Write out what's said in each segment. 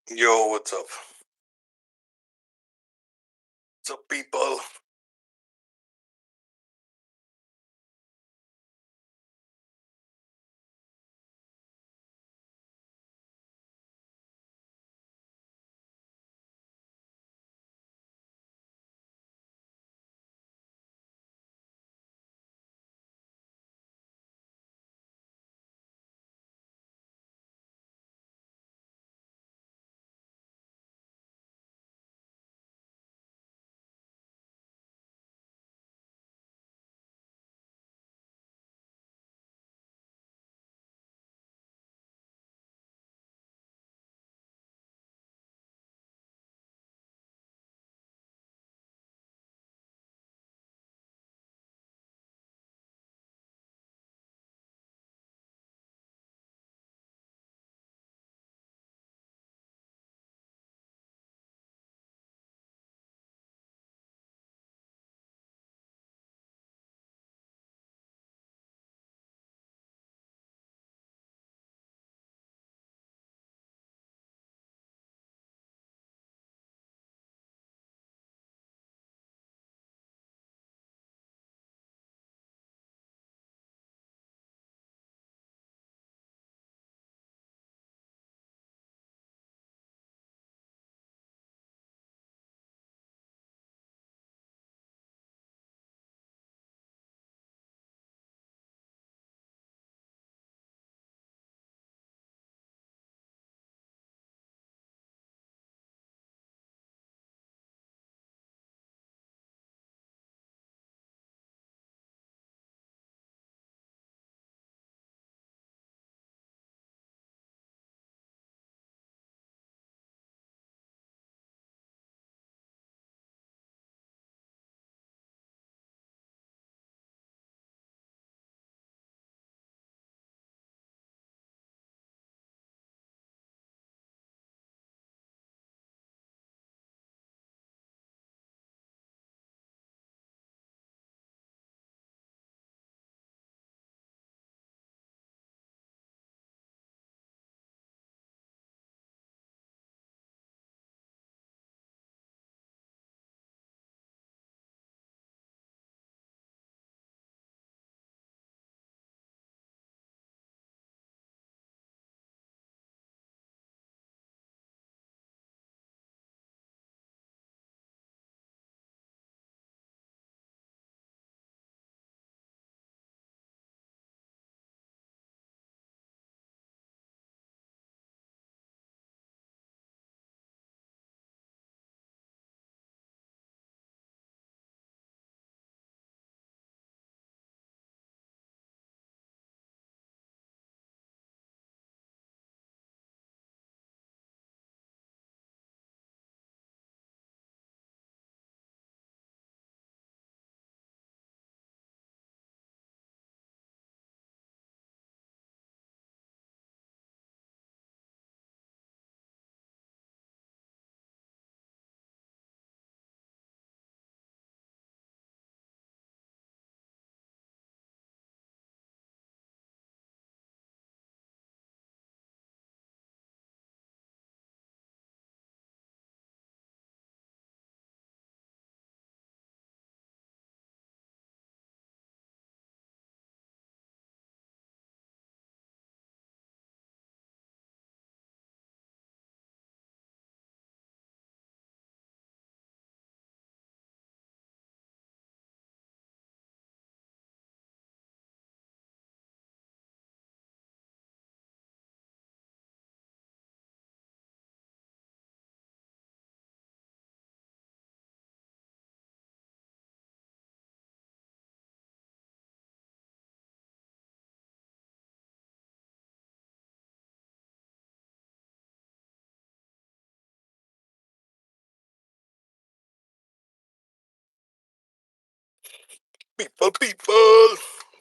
Yo, what's up? What's up, people?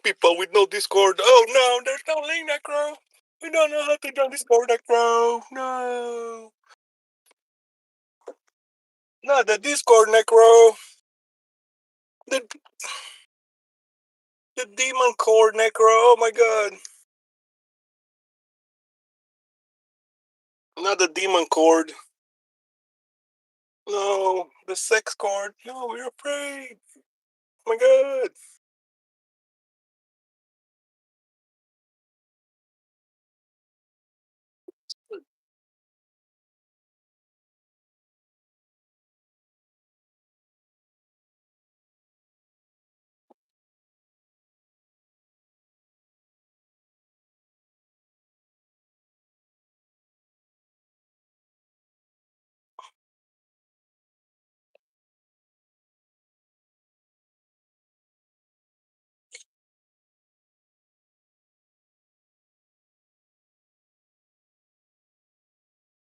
People with no Discord. Oh no, there's no link, Necro. We don't know how to join Discord, Necro. No, not the Discord, Necro. The the Demon Core, Necro. Oh my God. Not the demon cord. No, the sex cord. No, we're afraid. Oh my god.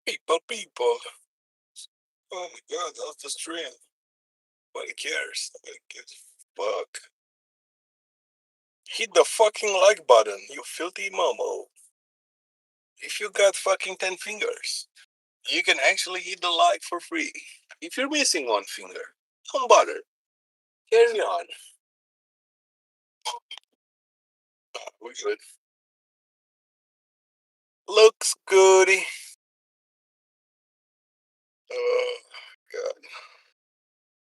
People, people. Oh my god, that's the stream. Nobody cares. Nobody gives a fuck. Hit the fucking like button, you filthy momo. If you got fucking 10 fingers, you can actually hit the like for free. If you're missing one finger, don't bother. Carry on. We good. Looks goody. Oh, God.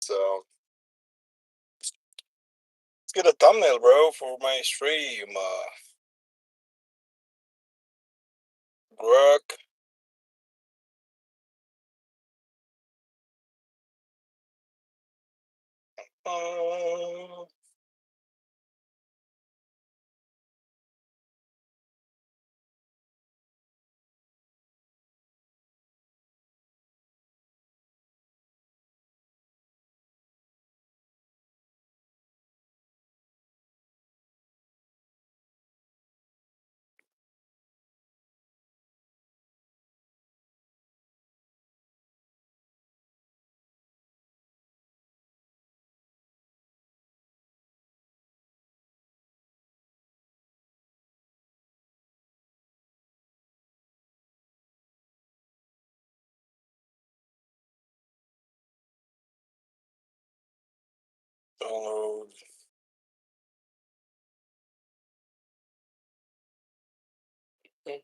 So, let's get a thumbnail, bro, for my stream. Rock. Uh,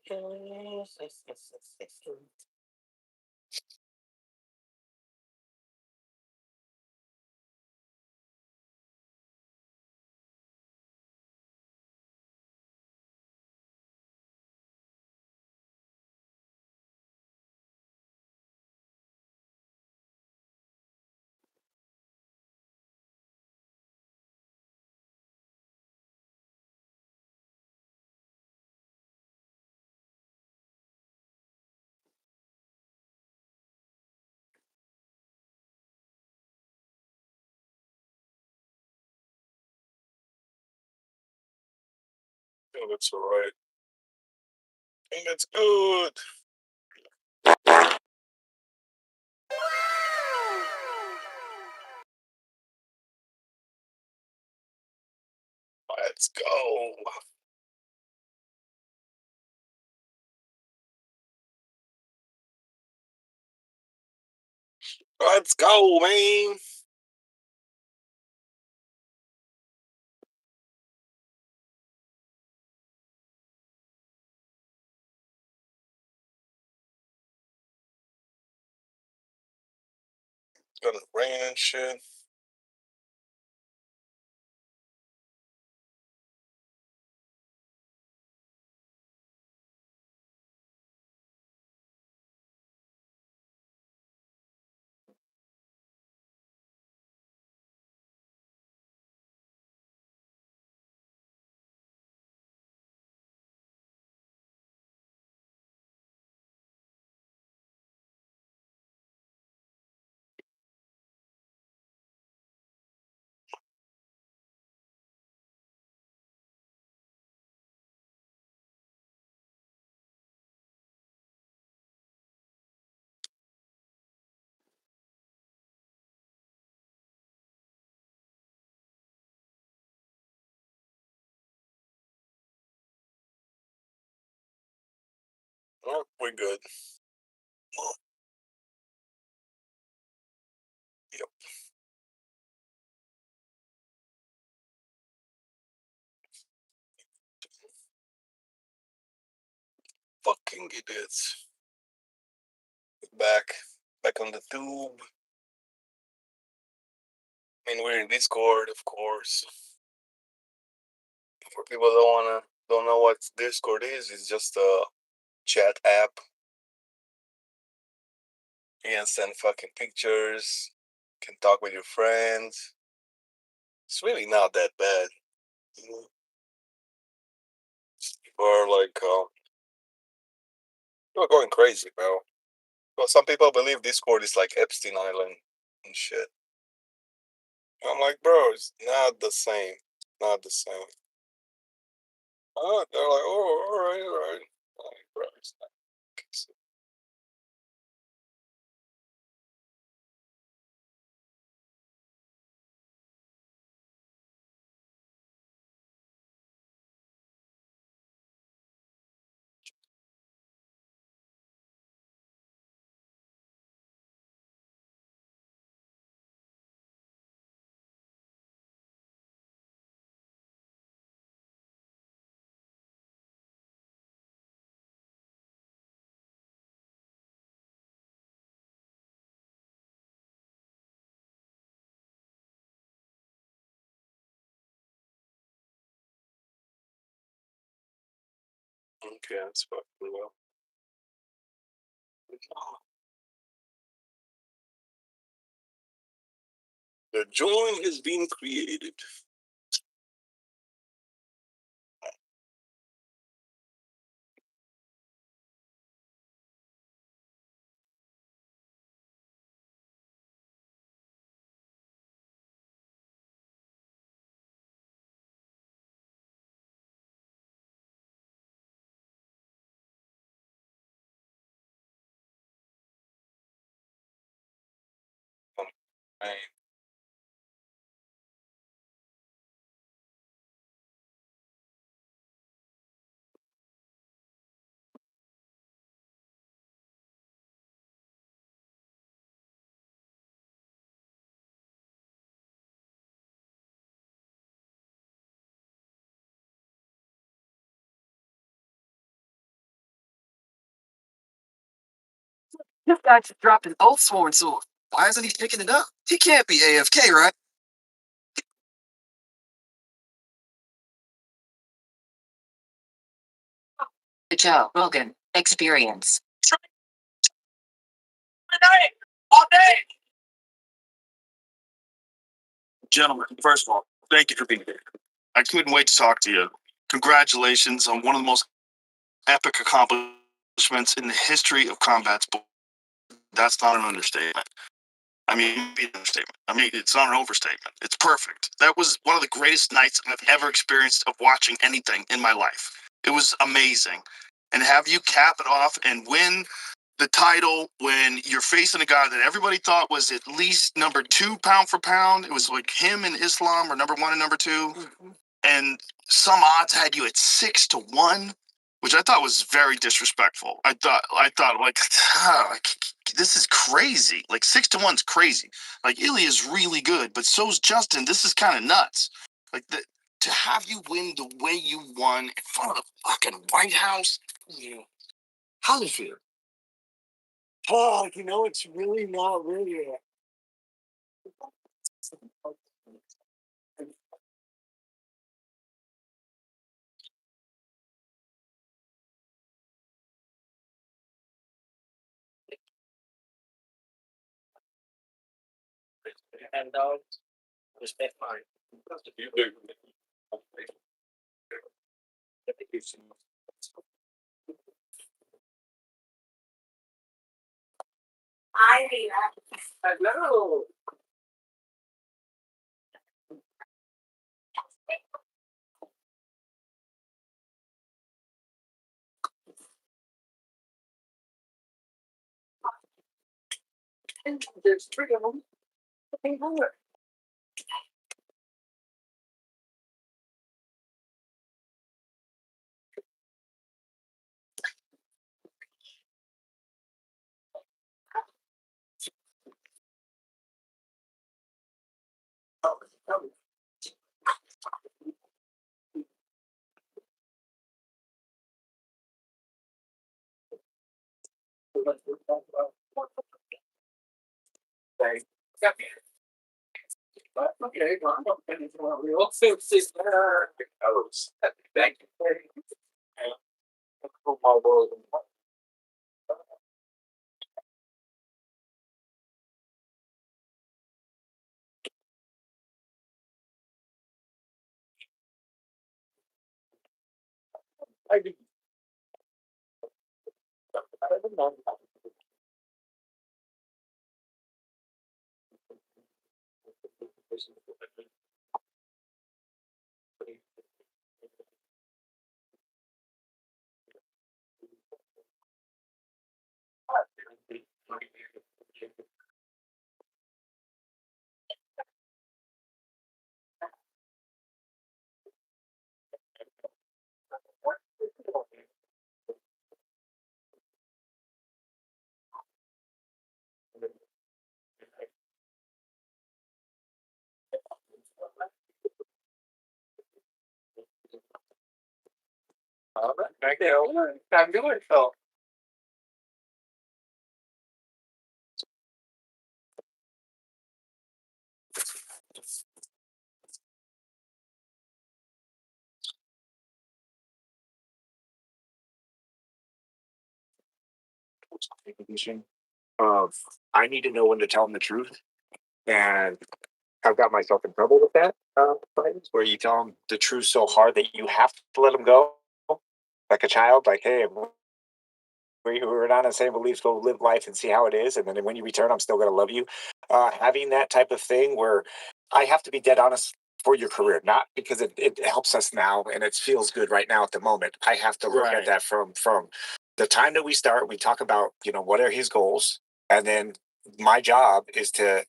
download. Yeah, that's alright. I think that's good. Let's go. Let's go, man. It's gonna rain and shit. Oh, we're good. Yep. Fucking idiots. back, back on the tube. I mean, we're in Discord, of course. For people that don't know what Discord is, it's just a chat app. You can send fucking pictures, can talk with your friends. It's really not that bad. You know? People are like, people are going crazy, bro. Well, some people believe Discord is like Epstein Island and shit. I'm like, bro, it's not the same. Not the same. They're like, oh, all right, all right. Like, bro, it's not. Okay, that's fucking well. The join has been created. I This guy just dropped his old sworn sword. Why isn't he picking it up? He can't be AFK, right? Joe Rogan experience. All day. Gentlemen, first of all, thank you for being here. I couldn't wait to talk to you. Congratulations on one of the most epic accomplishments in the history of combat sport. That's not an understatement. I mean, it's not an overstatement. It's perfect. That was one of the greatest nights I've ever experienced of watching anything in my life. It was amazing. And have you cap it off and win the title when you're facing a guy that everybody thought was at least number 2 pound for pound. It was like him and Islam or number 1 and number 2. Mm-hmm. And some odds had you at 6-1, which I thought was very disrespectful. I thought like, this is crazy. Like 6-1's crazy. Like Ilya is really good, but so's Justin. This is kind of nuts. Like to have you win the way you won in front of the fucking White House. How does it feel? Oh, it's really not really. And respect mine. You do. I hello. And there's 3 of them. Looking forward. Position of I need to know when to tell them the truth, and I've got myself in trouble with that. Friends, where you tell them the truth so hard that you have to let them go, like a child. Like, hey, we're not on the same beliefs. Go live life and see how it is, and then when you return, I'm still going to love you. Having that type of thing where I have to be dead honest for your career, not because it helps us now and it feels good right now at the moment. I have to look at that from the time that we start. We talk about what are his goals, and then my job is to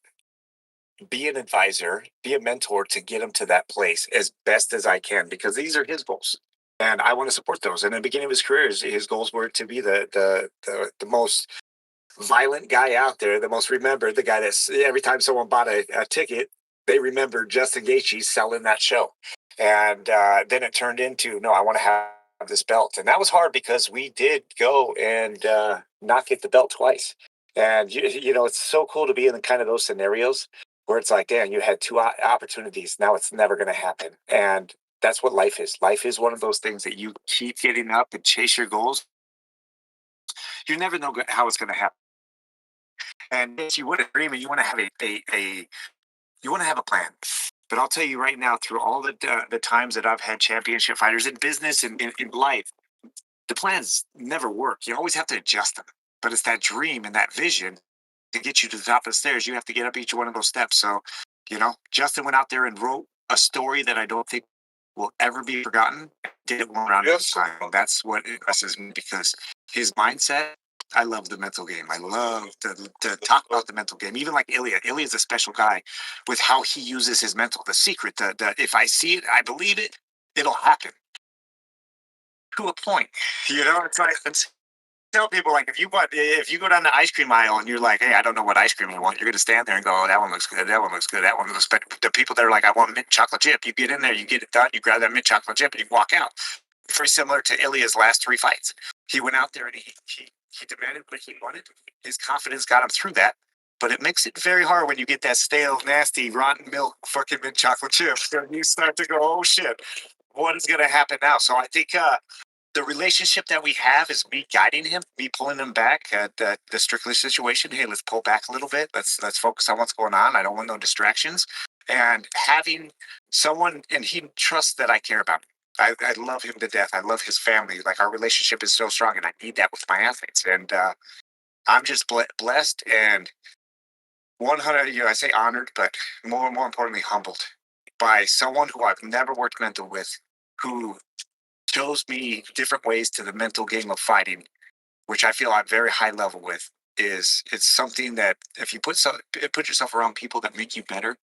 be an advisor, be a mentor to get him to that place as best as I can because these are his goals. And I want to support those. And in the beginning of his career, his goals were to be the most violent guy out there, the most remembered, the guy that's every time someone bought a ticket, they remember Justin Gaethje selling that show. And then it turned into, no, I want to have this belt. And that was hard because we did go and not get the belt twice. And, it's so cool to be in kind of those scenarios where it's like, damn, you had two opportunities. Now it's never going to happen. And that's what life is. Life is one of those things that you keep getting up and chase your goals. You never know how it's going to happen. And yes, you want to dream and you want to have you want to have a plan. But I'll tell you right now, through all the times that I've had championship fighters in business and in life, the plans never work. You always have to adjust them. But it's that dream and that vision to get you to the top of the stairs. You have to get up each one of those steps. So, Justin went out there and wrote a story that I don't think will ever be forgotten. Did it one round at a time. That's what impresses me because his mindset. I love the mental game. I love to talk about the mental game. Even like Ilya. Ilya is a special guy with how he uses his mental. The secret. The if I see it, I believe it. It'll happen to a point. It's like tell people like if you go down the ice cream aisle and you're like, hey, I don't know what ice cream I want, you're gonna stand there and go, oh, that one looks good, that one looks good, that one looks good. The people that are like, I want mint chocolate chip, you get in there, you get it done, you grab that mint chocolate chip and you walk out. Very similar to Ilya's last three fights. He went out there and he demanded what he wanted. His confidence got him through that. But it makes it very hard when you get that stale, nasty, rotten milk fucking mint chocolate chip. And you start to go, oh shit, what is gonna happen now? So I think the relationship that we have is me guiding him, me pulling him back at the Strickland situation. Hey, let's pull back a little bit. Let's focus on what's going on. I don't want no distractions. And having someone, and he trusts that I care about him. I love him to death. I love his family. Like our relationship is so strong, and I need that with my athletes. And I'm just blessed and 100. I say honored, but more importantly, humbled by someone who I've never worked mental with, who shows me different ways to the mental game of fighting, which I feel I'm very high level with. It's something that if you put yourself around people that make you better,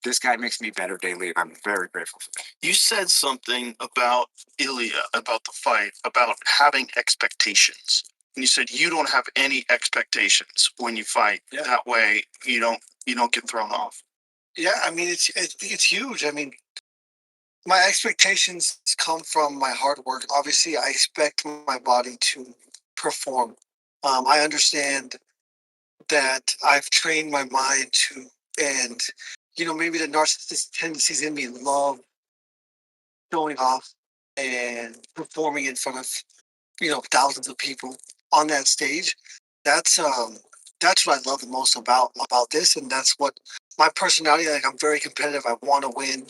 this guy makes me better daily, and I'm very grateful for that. You said something about Ilya, about the fight, about having expectations. And you said you don't have any expectations when you fight. Yeah. That way you don't get thrown off. Yeah, I mean it's huge. I mean, my expectations come from my hard work. Obviously, I expect my body to perform. I understand that I've trained my mind to, and maybe the narcissistic tendencies in me love showing off and performing in front of thousands of people on that stage. That's what I love the most about this, and that's what my personality. Like, I'm very competitive. I want to win,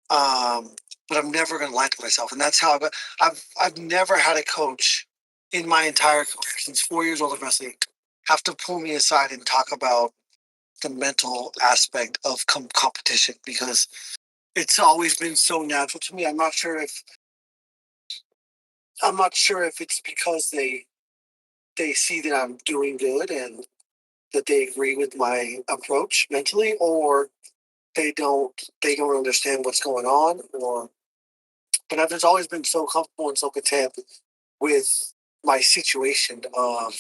um, but I'm never going to lie to myself, and that's how I've never had a coach in my entire career since 4 years old of wrestling have to pull me aside and talk about the mental aspect of competition, because it's always been so natural to me. I'm not sure if it's because they see that I'm doing good and that they agree with my approach mentally, or they don't understand what's going on, or but I've just always been so comfortable and so content with my situation of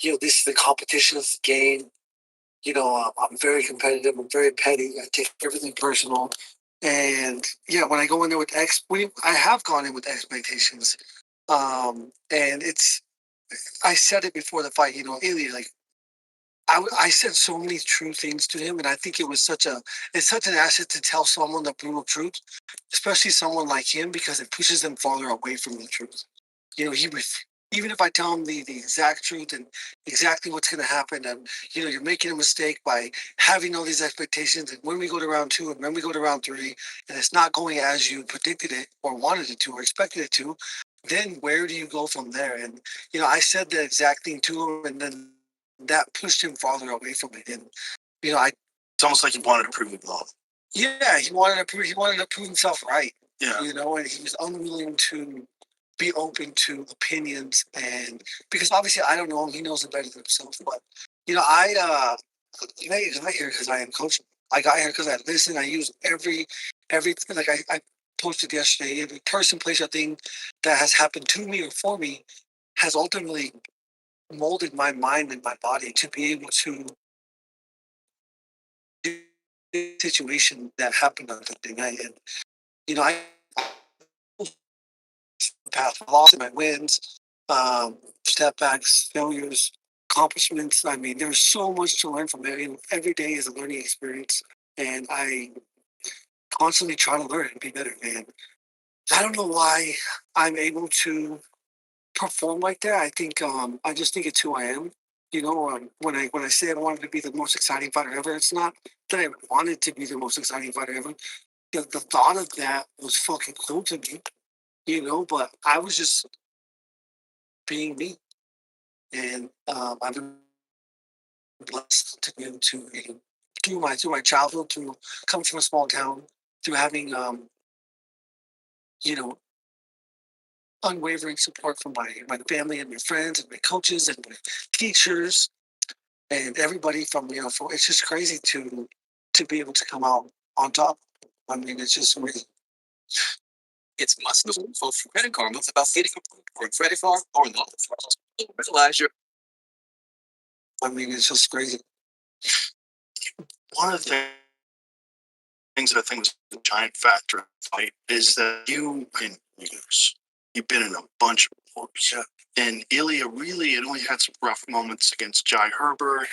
this is the competition, this is the game. I'm very competitive. I'm very petty. I take everything personal. And yeah, when I go in there with I have gone in with expectations. And I said it before the fight, Ilya, like I said so many true things to him, and I think it's such an asset to tell someone the brutal truth, especially someone like him, because it pushes them farther away from the truth. He was even if I tell him the exact truth and exactly what's going to happen, and you're making a mistake by having all these expectations, and when we go to round two and when we go to round three, and it's not going as you predicted it or wanted it to or expected it to, then where do you go from there? And I said the exact thing to him, and then that pushed him farther away from it. And I It's almost like you wanted to prove it wrong. yeah, he wanted to prove himself right. Yeah. And he was unwilling to be open to opinions, and because obviously I don't know him, he knows it better than himself. But I got here because I am coaching. I got here because I listen. I use everything. Like I posted yesterday. Every person, place, or thing that has happened to me or for me has ultimately molded my mind and my body to be able to do the situation that happened on Thursday night. And I path lost my wins, step backs, failures, accomplishments. I mean, there's so much to learn from it. Every day is a learning experience, and I constantly try to learn and be better. And I don't know why I'm able to perform like that. I think I just think it's who I am. When I say I wanted to be the most exciting fighter ever, it's not that I wanted to be the most exciting fighter ever. The thought of that was fucking cool to me, but I was just being me. And I've been blessed to be able to, through my childhood, through coming from a small town, through having you know unwavering support from my family and my friends and my coaches and my teachers and everybody from it's just crazy to be able to come out on top. I mean, it's just really. It's must know for Credit Karma. It's about getting approved for a credit card or loan. Realize your. I mean, it's just crazy. One of the things that I think was a giant factor in the fight is that you've been in a bunch of wars. Yeah. And Ilya really had only had some rough moments against Jai Herbert.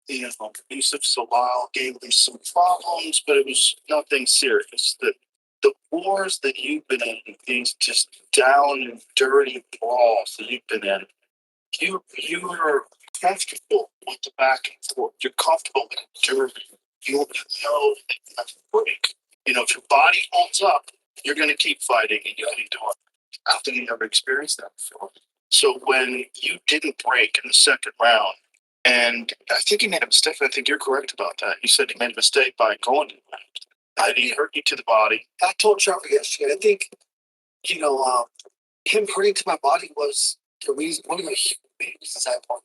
Yusuf Salal gave him some problems, but it was nothing serious. The wars that you've been in, these just down and dirty brawls that you've been in, you are comfortable with the back and forth. You're comfortable with enduring. You know that you have to break. If your body holds up, you're going to keep fighting and you're going to do it. I don't think you ever experienced that before. So when you didn't break in the second round, and I think you made a mistake. I think you're correct about that. You said you made a mistake by going to the round. I didn't hurt you to the body. I told Trevor yesterday. I think him hurting to my body was the reason. One of the main reasons I won.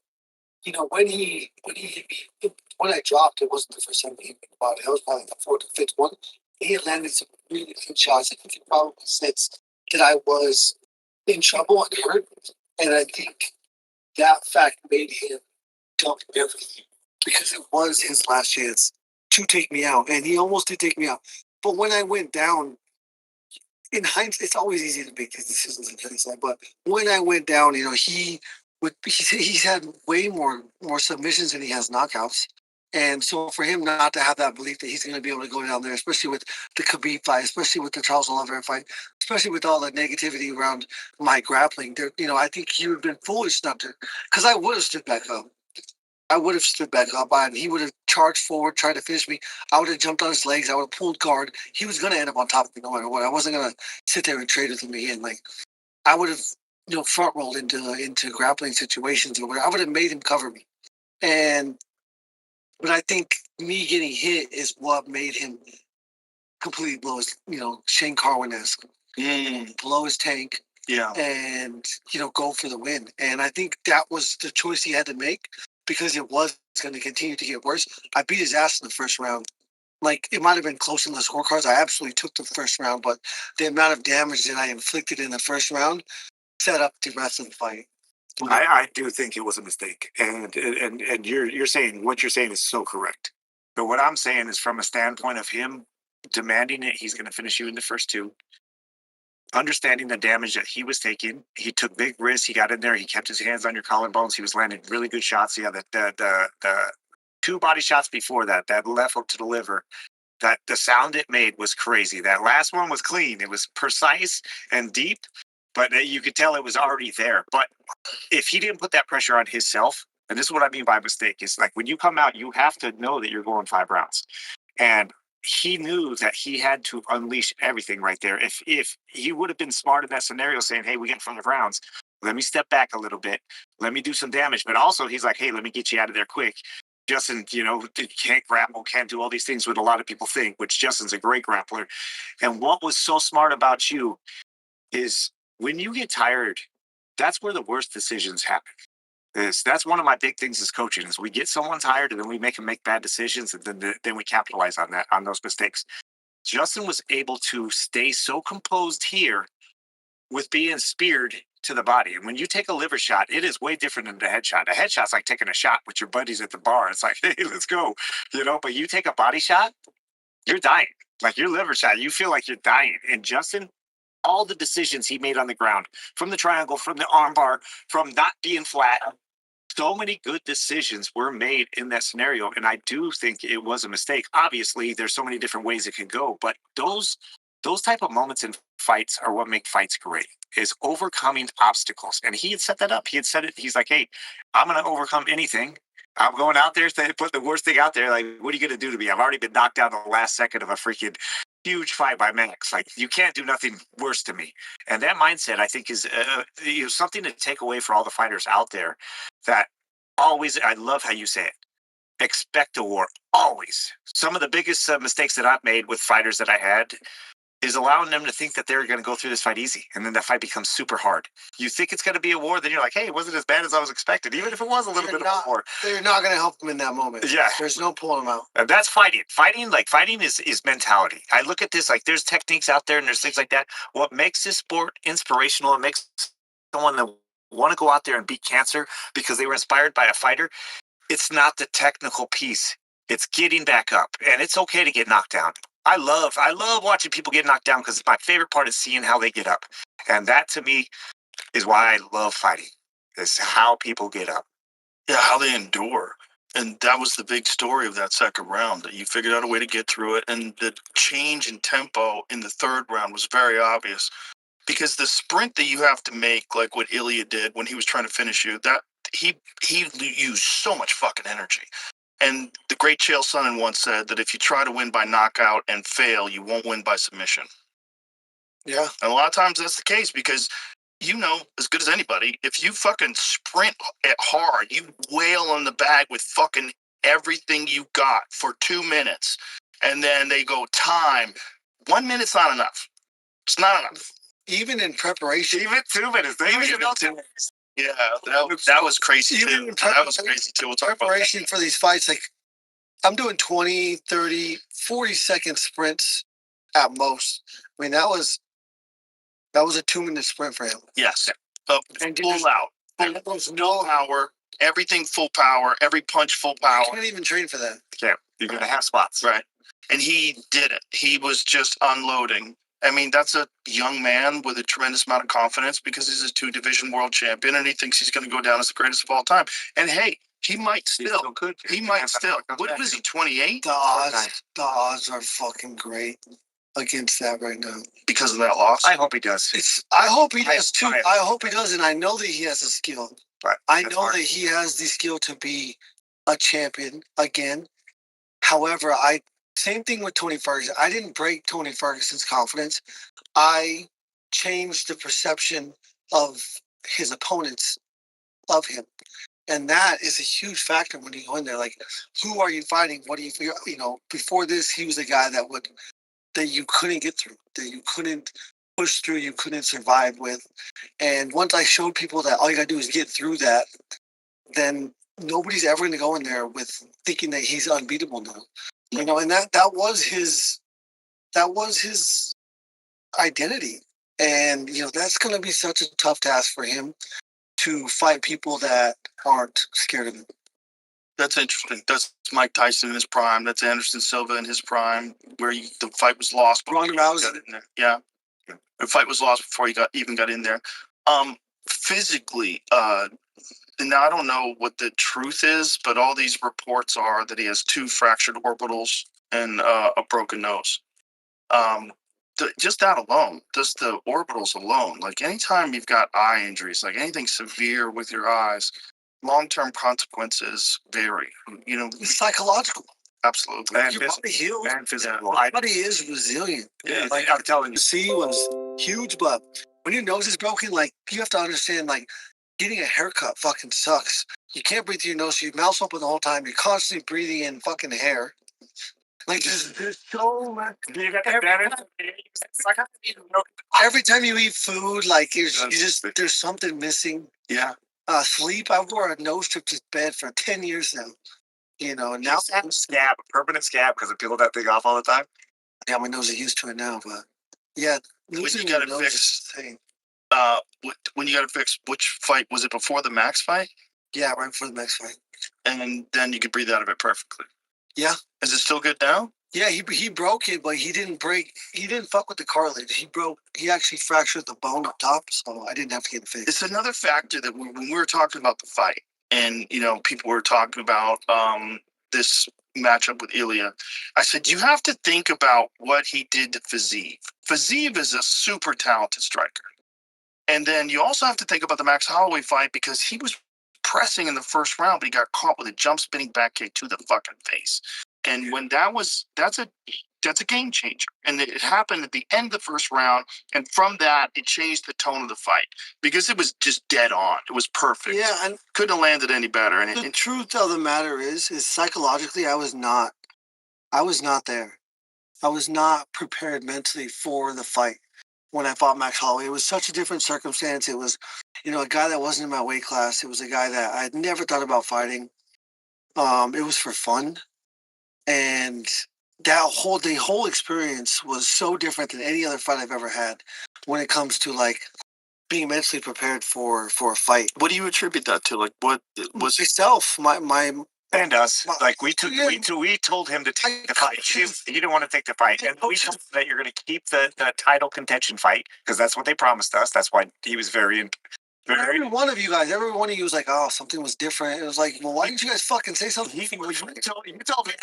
When he hit me, when I dropped, it wasn't the first time he hit me in the body. That was probably the fourth or fifth one. He had landed some really good shots. I think he probably sensed that I was in trouble and hurt, and I think that fact made him dump everything, because it was his last chance to take me out, and he almost did take me out. But when I went down, in hindsight, it's always easy to make these decisions in hindsight. But when I went down, he he's had way more submissions than he has knockouts. And so for him not to have that belief that he's going to be able to go down there, especially with the Khabib fight, especially with the Charles Oliveira fight, especially with all the negativity around my grappling, I think he would have been foolish not to, because I would have stood back up. I would have stood back up, and he would have charged forward, tried to finish me. I would have jumped on his legs. I would have pulled guard. He was going to end up on top of me no matter what. I wasn't going to sit there and trade with him again. Like, I would have, front rolled into grappling situations or whatever. I would have made him cover me. But I think me getting hit is what made him completely blow his, Shane Carwin-esque, blow his tank. Yeah. And, go for the win. And I think that was the choice he had to make because it was going to continue to get worse. I beat his ass in the first round. Like, it might have been close in the scorecards. I absolutely took the first round, but the amount of damage that I inflicted in the first round set up the rest of the fight. I do think it was a mistake, and you're saying what you're saying is so correct. But what I'm saying is from a standpoint of him demanding it, he's going to finish you in the first two. Understanding the damage that he was taking, he took big risks. He got in there. He kept his hands on your collarbones. He was landing really good shots. Yeah, the two body shots before that left hook to the liver. That the sound it made was crazy. That last one was clean. It was precise and deep, but you could tell it was already there. But if he didn't put that pressure on himself, and this is what I mean by mistake, is like when you come out, you have to know that you're going 5 rounds. And he knew that he had to unleash everything right there. If he would have been smart in that scenario saying, hey, we get 5 rounds, let me step back a little bit, let me do some damage. But also he's like, hey, let me get you out of there quick. Justin, can't grapple, can't do all these things what a lot of people think, which Justin's a great grappler. And what was so smart about you is when you get tired, that's where the worst decisions happen. That's one of my big things as coaching is we get someone tired and then we make them make bad decisions and then we capitalize on those mistakes. Justin was able to stay so composed here with being speared to the body. And when you take a liver shot, it is way different than the headshot. A headshot's like taking a shot with your buddies at the bar. It's like, hey, let's go. But you take a body shot, you're dying. Like your liver shot, you feel like you're dying. And Justin, all the decisions he made on the ground, from the triangle, from the armbar, from not being flat, so many good decisions were made in that scenario. And I do think it was a mistake. Obviously, there's so many different ways it can go, but those type of moments in fights are what make fights great, is overcoming obstacles. And he had set that up. He had said it. He's like, hey, I'm going to overcome anything. I'm going out there to put the worst thing out there. Like, what are you going to do to me? I've already been knocked down the last second of a freaking huge fight by Max. Like, you can't do nothing worse to me. And that mindset, I think, is something to take away for all the fighters out there. That always, I love how you say it. Expect a war, always. Some of the biggest mistakes that I've made with fighters that I had is allowing them to think that they're going to go through this fight easy. And then that fight becomes super hard. You think it's going to be a war, then you're like, hey, it wasn't as bad as I was expecting, even if it was a little bit of a war. They're not going to help them in that moment. Yeah. There's no pulling them out. And that's fighting. Fighting is mentality. I look at this like there's techniques out there and there's things like that. What makes this sport inspirational and makes someone that want to go out there and beat cancer because they were inspired by a fighter, it's not the technical piece. It's getting back up. And it's okay to get knocked down. I love watching people get knocked down because my favorite part is seeing how they get up. And that to me is why I love fighting, is how people get up. Yeah, how they endure. And that was the big story of that second round, that you figured out a way to get through it. And the change in tempo in the third round was very obvious. Because the sprint that you have to make, like what Ilya did when he was trying to finish you, that he used so much fucking energy. And the great Chael Sonnen once said that if you try to win by knockout and fail, you won't win by submission. Yeah. And a lot of times that's the case because as good as anybody, if you fucking sprint it hard, you wail on the bag with fucking everything you got for 2 minutes, and then they go time. 1 minute's not enough. It's not enough. Even in preparation. Even 2 minutes. Yeah, that was crazy too. That was crazy too. We'll talk about preparation for these fights. Like, I'm doing 20, 30, 40-second sprints at most. I mean, that was a 2-minute sprint for him. Yes. And full out. There's no power. Everything full power. Every punch full power. You can't even train for that. Yeah, you're going to have spots. Right. And he did it. He was just unloading. I mean, that's a young man with a tremendous amount of confidence because he's a 2-division world champion and he thinks he's going to go down as the greatest of all time. And hey, he might still. He might still. What was he, 28? The odds are fucking great against that right now. Because of that loss? I hope he does. I hope he does too. I hope he does, and I know that he has the skill. But I know that he has the skill to be a champion again. However, same thing with Tony Ferguson. I didn't break Tony Ferguson's confidence. I changed the perception of his opponents of him. And that is a huge factor when you go in there. Like, who are you fighting? What do you know, before this, he was a guy that you couldn't get through, that you couldn't push through, you couldn't survive with. And once I showed people that all you gotta do is get through that, then nobody's ever gonna go in there with thinking that he's unbeatable now. You know, and that was his identity. And you know, that's gonna be such a tough task for him to fight people that aren't scared of him. That's interesting. That's Mike Tyson in his prime. That's Anderson Silva in his prime, where the fight was lost. Ronda Rousey. Yeah, the fight was lost before he even got in there. Physically, now I don't know what the truth is, but all these reports are that he has 2 fractured orbitals and a broken nose. Just that alone, just the orbitals alone, like anytime you've got eye injuries, like anything severe with your eyes, long-term consequences vary. You know, It's psychological. absolutely. And Your body heals. And physical. Your body is resilient. Yeah. Like I'm telling you. C was huge, but when your nose is broken, like you have to understand, like getting a haircut fucking sucks. You can't breathe through your nose, so your mouth's open the whole time. You're constantly breathing in fucking hair. Like there's so much. You got that It's like Every time you eat food, like there's something missing. Yeah. Sleep. I wore a nose strip to bed for 10 years now. You know, and now a scab, a permanent scab, because I peel that thing off all the time. yeah, my nose is used to it now, but yeah, losing got your it nose fixed, is the thing. when you got it fixed, which fight was it, before the Max fight? Yeah, right before the next fight. And then you could breathe out of it perfectly. Yeah. Is it still good now? Yeah, he broke it, but he didn't fuck with the cartilage. He actually fractured the bone up top, so I didn't have to get it fixed. It's another factor that when we were talking about the fight, and you know, people were talking about this matchup with Ilya, I said you have to think about what he did to Fiziev. Fiziev is a super talented striker, and then you also have to think about the Max Holloway fight because he was pressing in the first round, but he got caught with a jump spinning back kick to the fucking face. And when that's a game changer. And it happened at the end of the first round. And from that, it changed the tone of the fight because it was just dead on. It was perfect. Yeah, and couldn't have landed any better. And the truth of the matter is psychologically, I was not there. I was not prepared mentally for the fight when I fought Max Holloway. It was such a different circumstance. It was, you know, a guy that wasn't in my weight class. It was a guy that I had never thought about fighting. It was for fun. And the whole experience was so different than any other fight I've ever had when it comes to like being mentally prepared for a fight. what do you attribute that to? Like, what was Myself, my and us. Like we told him to take the fight. He didn't want to take the fight, and we told him that you're going to keep the title contention fight because that's what they promised us. That's why he was very. Every one of you was like, oh, something was different. It was like, well, why didn't you guys fucking say something? You told me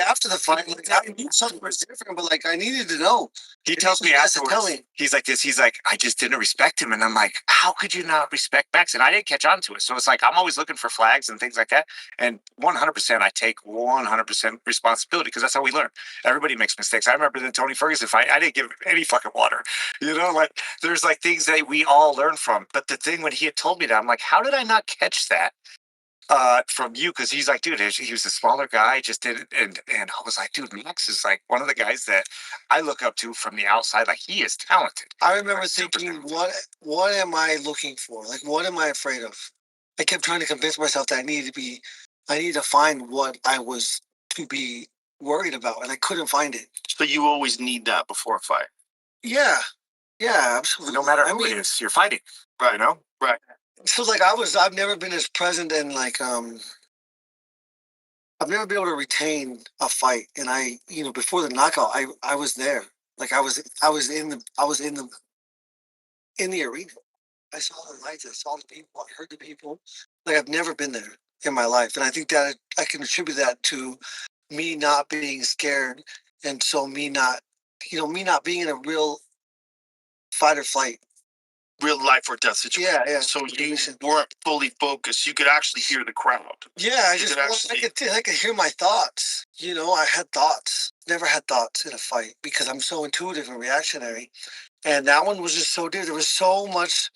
after the fight, like, I knew something was different, but like, I needed to know. He tells me afterwards, he's like this. He's like, I just didn't respect him. And I'm like, how could you not respect Max? And I didn't catch on to it. So it's like, I'm always looking for flags and things like that. And 100%, I take 100% responsibility because that's how we learn. Everybody makes mistakes. I remember the Tony Ferguson fight. I didn't give him any fucking water. You know, like there's like things that we all learn from. But the thing when he had told me that, I'm like, how did I not catch that? From you, because he's like, dude, he was a smaller guy, just did it, and I was like, dude, Max is like one of the guys that I look up to from the outside. Like he is talented. I remember thinking, what am I looking for? Like, what am I afraid of? I kept trying to convince myself that I needed to find what I was to be worried about, and I couldn't find it. So you always need that before a fight. Yeah, absolutely. No matter who it is, you're fighting, right? You know, right. So like I've never been as present and like I've never been able to retain a fight, and before the knockout I was there. Like I was in the arena. I saw the lights. I saw the people. I heard the people. Like I've never been there in my life, and I think that I can attribute that to me not being scared, and so me not, me not being in a real fight or flight. Real life or death situation. Yeah, yeah. So you weren't fully focused. You could actually hear the crowd. Yeah, I could hear my thoughts. I had thoughts. Never had thoughts in a fight because I'm so intuitive and reactionary. And that one was just so different. There was so much.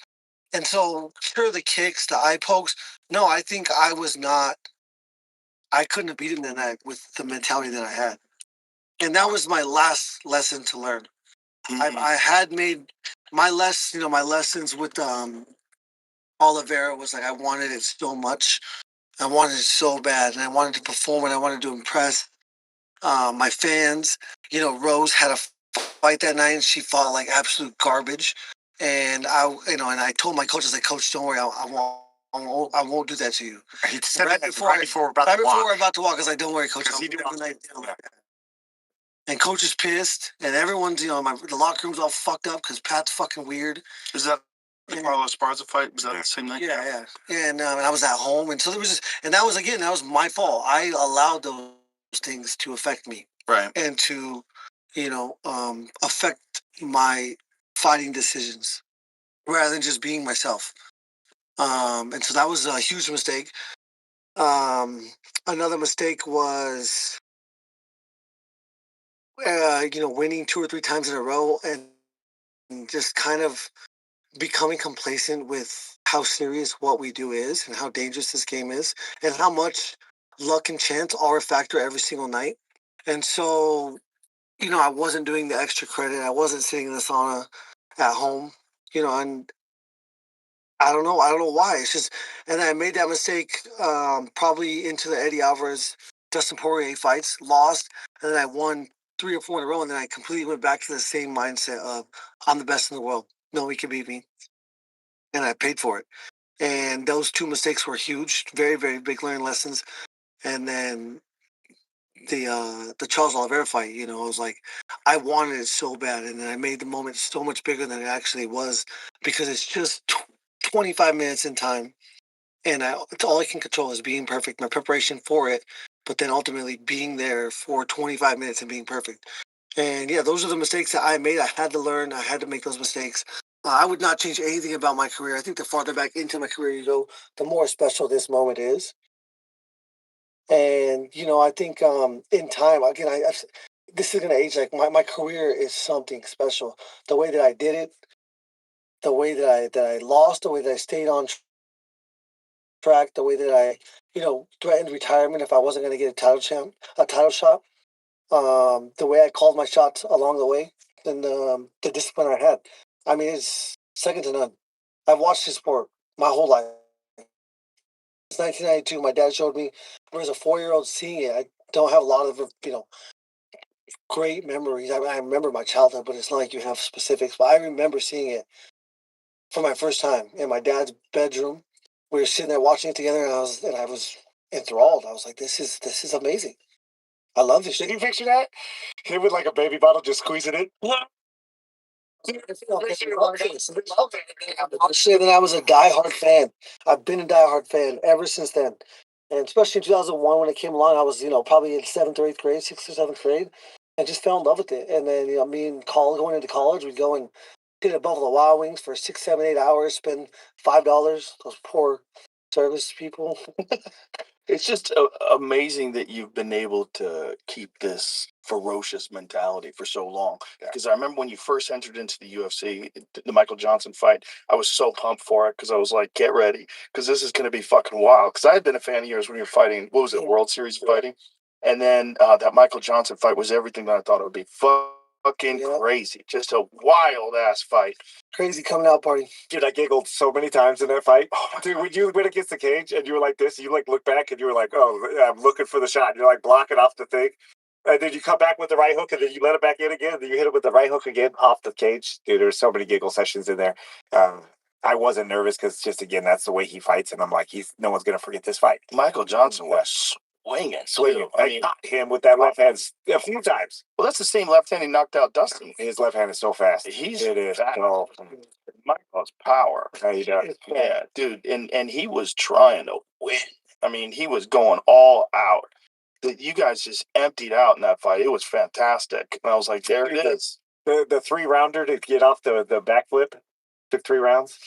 And so, sure, the kicks, the eye pokes. No, I think I couldn't have beaten that night with the mentality that I had. And that was my last lesson to learn. I had made my lessons with Oliveira was like I wanted it so much. I wanted it so bad, and I wanted to perform, and I wanted to impress my fans. Rose had a fight that night, and she fought like absolute garbage. And and I told my coach, I was like, Coach, don't worry, I won't do that to you. He said Right that before we're about to we're walk. about to walk, I was like, don't worry, Coach. Because he did not. And Coach is pissed, and everyone's, the locker room's all fucked up because Pat's fucking weird. Is that the Carlos Esparza fight? Was that the same night? Yeah. And I was at home, and so there was and that was my fault. I allowed those things to affect me, Right. and to, affect my fighting decisions rather than just being myself. And so that was a huge mistake. Another mistake was, winning 2 or 3 times in a row and just kind of becoming complacent with how serious what we do is and how dangerous this game is and how much luck and chance are a factor every single night. And so, I wasn't doing the extra credit. I wasn't sitting in the sauna at home, and I don't know. I don't know why. It's just, and I made that mistake probably into the Eddie Alvarez, Dustin Poirier fights, lost, and then I won 3 or 4 in a row, and then I completely went back to the same mindset of I'm the best in the world. Nobody can beat me, and I paid for it. And those 2 mistakes were huge, very very big learning lessons. And then the Charles Oliveira fight, I was like, I wanted it so bad, and then I made the moment so much bigger than it actually was because it's just 25 minutes in time, and it's all I can control is being perfect, my preparation for it, but then ultimately being there for 25 minutes and being perfect. And yeah, those are the mistakes that I made. I had to learn. I had to make those mistakes. I would not change anything about my career. I think the farther back into my career you go, the more special this moment is. And I think in time, again, this is gonna age like my career is something special. The way that I did it, the way that I lost, the way that I stayed on track, the way that I, threatened retirement if I wasn't gonna get a title shot, the way I called my shots along the way, and the discipline I had. I mean, it's second to none. I've watched this sport my whole life. It's 1992. My dad showed me when I was a 4-year-old seeing it. I don't have a lot of great memories. I remember my childhood, but it's not like you have specifics. But I remember seeing it for my first time in my dad's bedroom. We were sitting there watching it together, and I was enthralled. I was like, this is amazing. I love this shit. Did you picture that? Him with like a baby bottle just squeezing it? I'll say that I was a diehard fan. I've been a diehard fan ever since then. And especially in 2001 when it came along, I was, probably in 7th or 8th grade, 6th or 7th grade, and just fell in love with it. And then, me and going into college, we'd go and hit at Buffalo Wild Wings for 6, 7, 8 hours, spend $5. Those poor service people. It's just amazing that you've been able to keep this ferocious mentality for so long. Because I remember when you first entered into the UFC, the Michael Johnson fight, I was so pumped for it because I was like, get ready, because this is going to be fucking wild. Because I had been a fan of yours when you were fighting, what was it, World Series fighting? And then that Michael Johnson fight was everything that I thought it would be. Fucking crazy. Just a wild ass fight. Crazy coming out party. Dude, I giggled so many times in that fight. Dude, when you went against the cage and you were like this, you like look back and you were like, oh, I'm looking for the shot. And you're like blocking off the thing. And then you come back with the right hook and then you let it back in again. And then you hit it with the right hook again off the cage. Dude, there's so many giggle sessions in there. I wasn't nervous because just, again, that's the way he fights. And I'm like, no one's going to forget this fight. Michael Johnson was swinging. I got him with that left hand a few times. Well, that's the same left hand he knocked out Dustin. His left hand is so fast. It is. So, Michael's power. Yeah, dude, and he was trying to win. I mean, he was going all out. You guys just emptied out in that fight. It was fantastic. And I was like, there it is. The 3-rounder to get off the backflip took 3 rounds.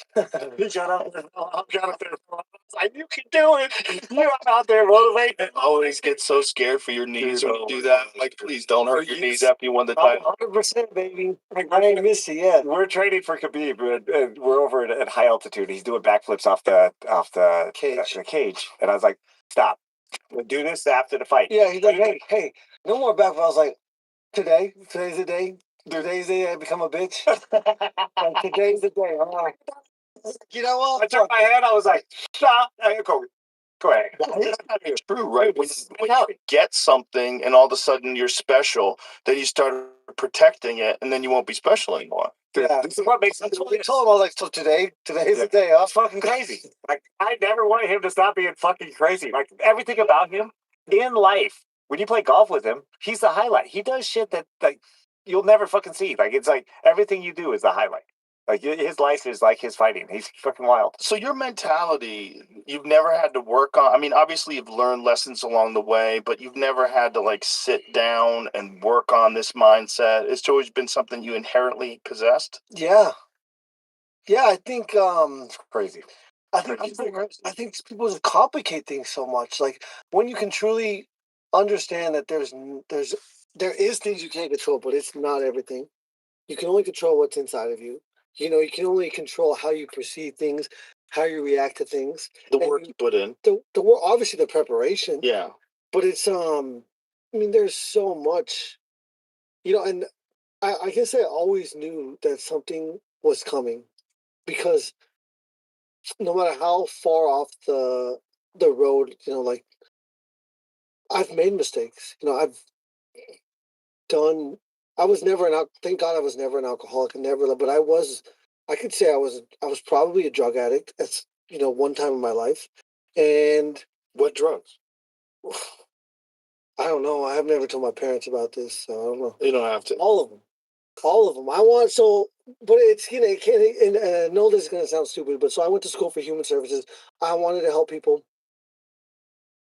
He got up there. Got up there. I was like, you can do it. You're out there motivating. I always get so scared for your knees when you do that. Like, please don't hurt your knees after you won the title. 100%, baby. I ain't missed it yet. We're training for Khabib. We're over at high altitude. He's doing backflips off the cage. And I was like, stop. We'll do this after the fight. Yeah, he's like, hey, no more back. I was like, today's the day. Today's the day I become a bitch. Like, today's the day. I'm like, you know what? I turned my head. I was like, stop. Go ahead. It's true, right? When you get something and all of a sudden you're special, then you start protecting it, and then you won't be special anymore. Yeah, this is what makes sense. that's what I told him. I was like, so today's the day. I was Fucking crazy. Like, I never wanted him to stop being fucking crazy. Like, everything about him in life, when you play golf with him, he's the highlight. He does shit that, like, you'll never fucking see. Like, it's like everything you do is the highlight. Like, his life is like his fighting. He's fucking wild. So your mentality, you've never had to work on. I mean, obviously you've learned lessons along the way, but you've never had to like sit down and work on this mindset. It's always been something you inherently possessed. Yeah, I think Crazy. I think people just complicate things so much. Like, when you can truly understand that there is things you can't control, but it's not everything. You can only control what's inside of you. You know, you can only control how you perceive things, how you react to things. The work you put in. The work, obviously the preparation. Yeah. But it's I mean, there's so much, and I guess I always knew that something was coming, because no matter how far off the road, like, I've made mistakes. I've done. I was never thank God I was never an alcoholic, and never. But I could say I was probably a drug addict at one time in my life, and What drugs? I don't know. I have never told my parents about this, so I don't know. You don't have to. All of them. But it's it can't. And I know this is gonna sound stupid, but so I went to school for human services. I wanted to help people.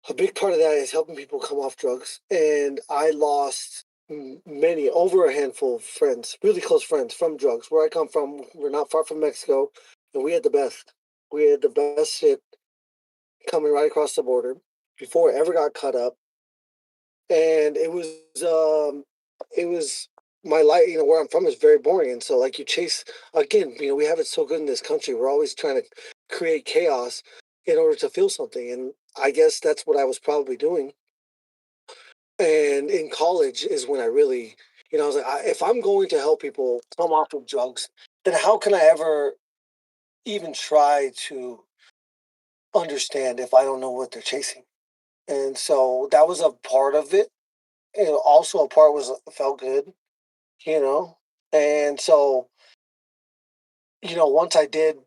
A big part of that is helping people come off drugs, and I lost many, over a handful of friends, really close friends, from drugs. Where I come from, we're not far from Mexico, and we had the best. We had the best shit coming right across the border before it ever got cut up, and it was my life. Where I'm from is very boring, and so, like, you chase again. We have it so good in this country. We're always trying to create chaos in order to feel something, and I guess that's what I was probably doing. And in college is when I really, I was like, if I'm going to help people come off of drugs, then how can I ever even try to understand if I don't know what they're chasing? And so that was a part of it. And also a part was felt good, And so, once I did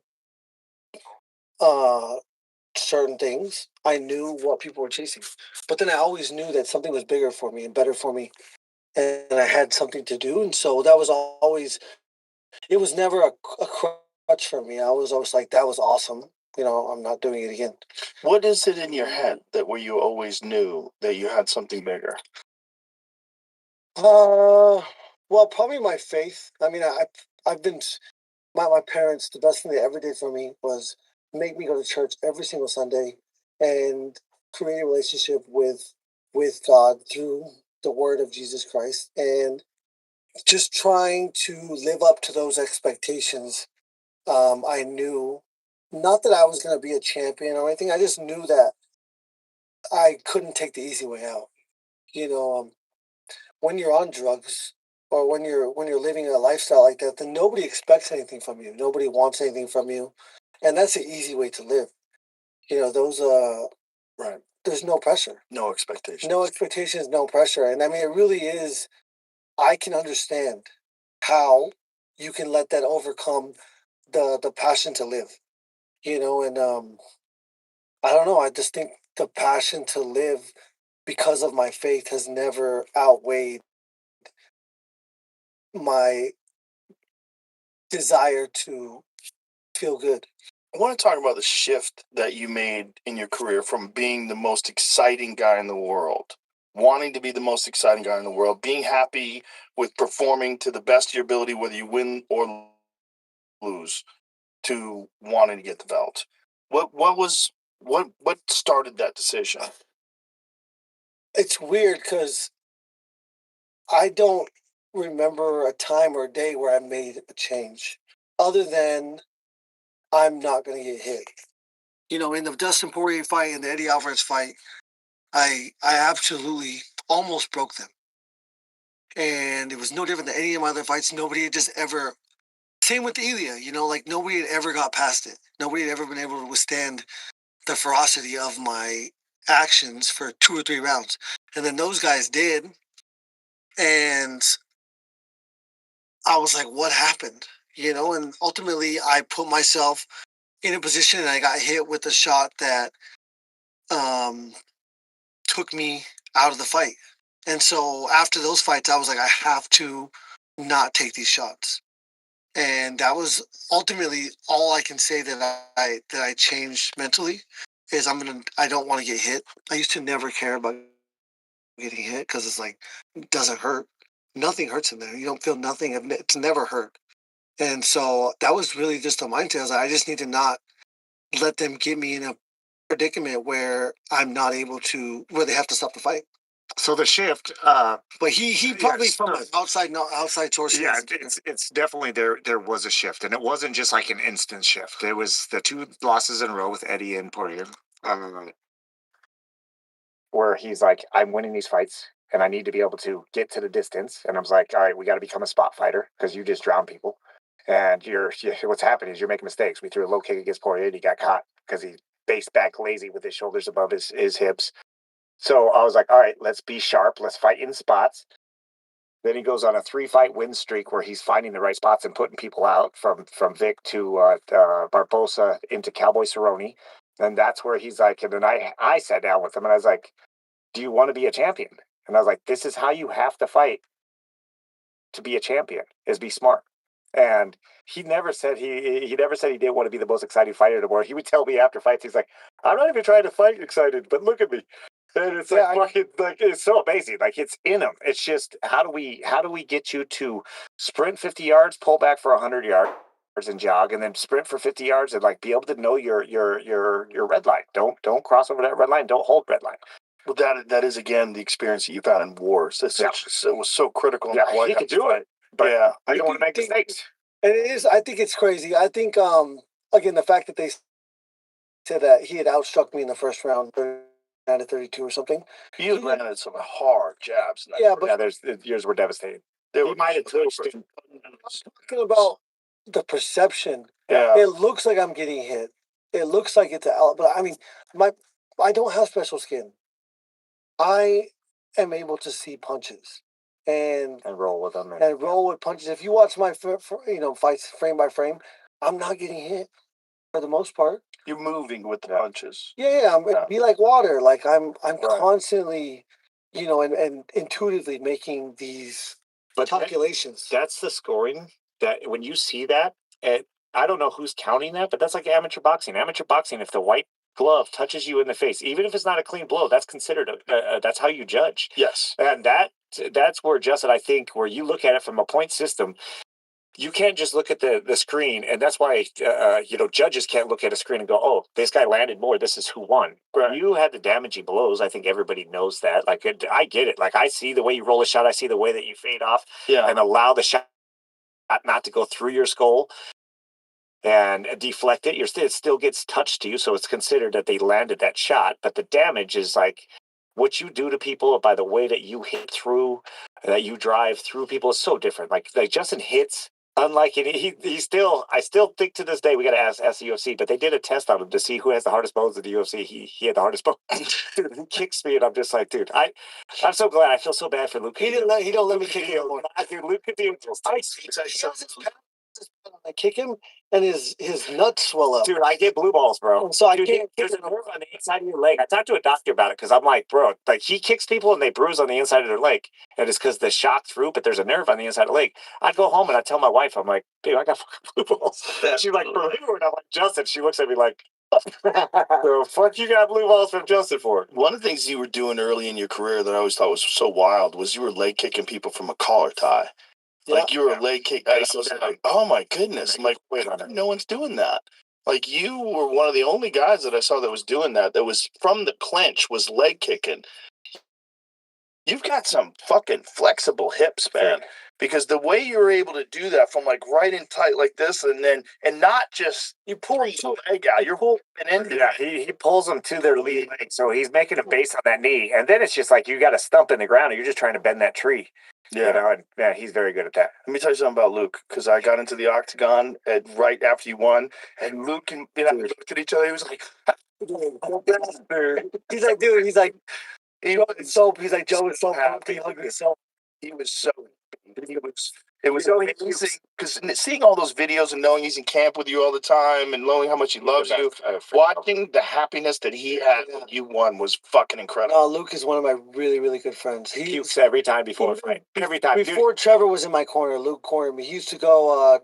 certain things, I knew what people were chasing. But then I always knew that something was bigger for me and better for me, and I had something to do. And so that was always, it was never a crutch for me. I was always like, that was awesome. I'm not doing it again. What is it in your head that where you always knew that you had something bigger? Well, probably my faith. I mean, I've been, my parents, the best thing they ever did for me was make me go to church every single Sunday and create a relationship with God through the word of Jesus Christ, and just trying to live up to those expectations. I knew, not that I was going to be a champion or anything. I just knew that I couldn't take the easy way out. When you're on drugs, or when you're living a lifestyle like that, then nobody expects anything from you. Nobody wants anything from you, and that's the easy way to live. Those Right. There's no pressure. No expectations. No expectations, no pressure. And I mean, it really is. I can understand how you can let that overcome the passion to live. And I don't know. I just think the passion to live because of my faith, has never outweighed my desire to feel good. I want to talk about the shift that you made in your career from being the most exciting guy in the world, wanting to be the most exciting guy in the world, being happy with performing to the best of your ability, whether you win or lose, to wanting to get the belt. What started that decision? It's weird because I don't remember a time or a day where I made a change, other than I'm not going to get hit. You know, in the Dustin Poirier fight and the Eddie Alvarez fight, I absolutely almost broke them. And it was no different than any of my other fights. Nobody had just ever, same with Ilya, you know, like nobody had ever got past it. Nobody had ever been able to withstand the ferocity of my actions for 2 or 3 rounds. And then those guys did. And I was like, what happened? You know, and ultimately I put myself in a position and I got hit with a shot that took me out of the fight. And so after those fights, I was like, I have to not take these shots. And that was ultimately all I can say that I changed mentally is I don't want to get hit. I used to never care about getting hit because it's like, it doesn't hurt. Nothing hurts in there. You don't feel nothing. It's never hurt. And so that was really just a mindset. I was like, I just need to not let them get me in a predicament where I'm not able to, where they have to stop the fight. So the shift, But he probably from an outside source. yeah, it's definitely there was a shift, and it wasn't just like an instant shift. It was the 2 losses in a row with Eddie and Poirier. Where he's like, I'm winning these fights and I need to be able to get to the distance. And I was like, all right, we got to become a spot fighter because you just drown people. And what's happening is you're making mistakes. We threw a low kick against Poirier and he got caught because he faced back lazy with his shoulders above his hips. So I was like, all right, let's be sharp. Let's fight in spots. Then he goes on a 3-fight win streak where he's finding the right spots and putting people out from Vic to Barbosa into Cowboy Cerrone. And that's where he's like, and then I sat down with him and I was like, do you want to be a champion? And I was like, this is how you have to fight to be a champion, is be smart. And he never said he didn't want to be the most exciting fighter anymore. He would tell me after fights, he's like, I'm not even trying to fight excited, but look at me. And it's it's so amazing. Like it's in him. It's just how do we get you to sprint 50 yards, pull back for 100 yards and jog, and then sprint for 50 yards and like be able to know your red line. Don't cross over that red line. Don't hold red line. Well, that is again the experience that you've had in wars. It was so critical. Yeah, he could do it, but yeah, I don't want to make mistakes. And it is. I think it's crazy. I think again the fact that they said that he had outstruck me in the first round, 39-32 or something. He landed some hard jabs. There's years were devastating. He might have talking about the perception. Yeah, it looks like I'm getting hit. It looks like it's but I mean, I don't have special skin. I am able to see punches and roll with them and roll with punches. If you watch my fights frame by frame, I'm not getting hit for the most part. You're moving with the punches. Yeah. Be like water. Like I'm constantly, and intuitively making these calculations. That's the scoring. That when you see that, I don't know who's counting that, but that's like amateur boxing. Amateur boxing, if the white glove touches you in the face, even if it's not a clean blow, that's considered that's how you judge. Yes, and that's where Justin, I think, where you look at it from a point system, you can't just look at the screen, and that's why judges can't look at a screen and go, oh, this guy landed more, this is who won. Right. You had the damaging blows. I think everybody knows that. Like I get it. Like I see the way you roll a shot, I see the way that you fade off, and allow the shot not to go through your skull and deflect it. It still gets touched to you, so it's considered that they landed that shot. But the damage is like what you do to people by the way that you hit through, that you drive through people is so different. Like Justin hits, unlike it, I still think to this day we got to ask the UFC, but they did a test on him to see who has the hardest bones in the UFC. He had the hardest bones. He kicks me, and I'm just like, dude, I'm so glad. I feel so bad for Luke. He don't let me kick you anymore. Dude, Luke Cadillo I kick him, and his nuts swell up. Dude, I get blue balls, bro. And so I Dude, can't. there's a nerve on the inside of your leg. I talked to a doctor about it because I'm like, bro, like he kicks people and they bruise on the inside of their leg, and it's because the shock through. But there's a nerve on the inside of the leg. I'd go home and I'd tell my wife, I'm like, babe, I got fucking blue balls. She's like, for who? And I'm like, Justin. She looks at me like, the fuck you got blue balls from Justin for? One of the things you were doing early in your career that I always thought was so wild was you were leg kicking people from a collar tie. Like you were a leg kick. I was like, oh my goodness. I'm like, wait, no one's doing that. Like you were one of the only guys that I saw that was doing that. That was from the clinch was leg kicking. You've got some fucking flexible hips, man. Because the way you were able to do that from like right in tight like this, and not just you pull the leg out, you're holding into Yeah, he pulls them to their lead leg, so he's making a base on that knee, and then it's just like you got to stump in the ground, and you're just trying to bend that tree. Yeah. You know, and yeah, he's very good at that. Let me tell you something about Luke, because I got into the octagon right after you won, and Luke and I looked at each other. He was like, He's like, dude. He's like, Joe he's like, Joe is so happy. He was so. It was amazing because seeing all those videos and knowing he's in camp with you all the time and knowing how much he loves you, watching the happiness that he had when you won was fucking incredible. No, Luke is one of my really, really good friends. He pukes every time before a fight. Every time. Before Trevor was in my corner, Luke cornered me. He used to go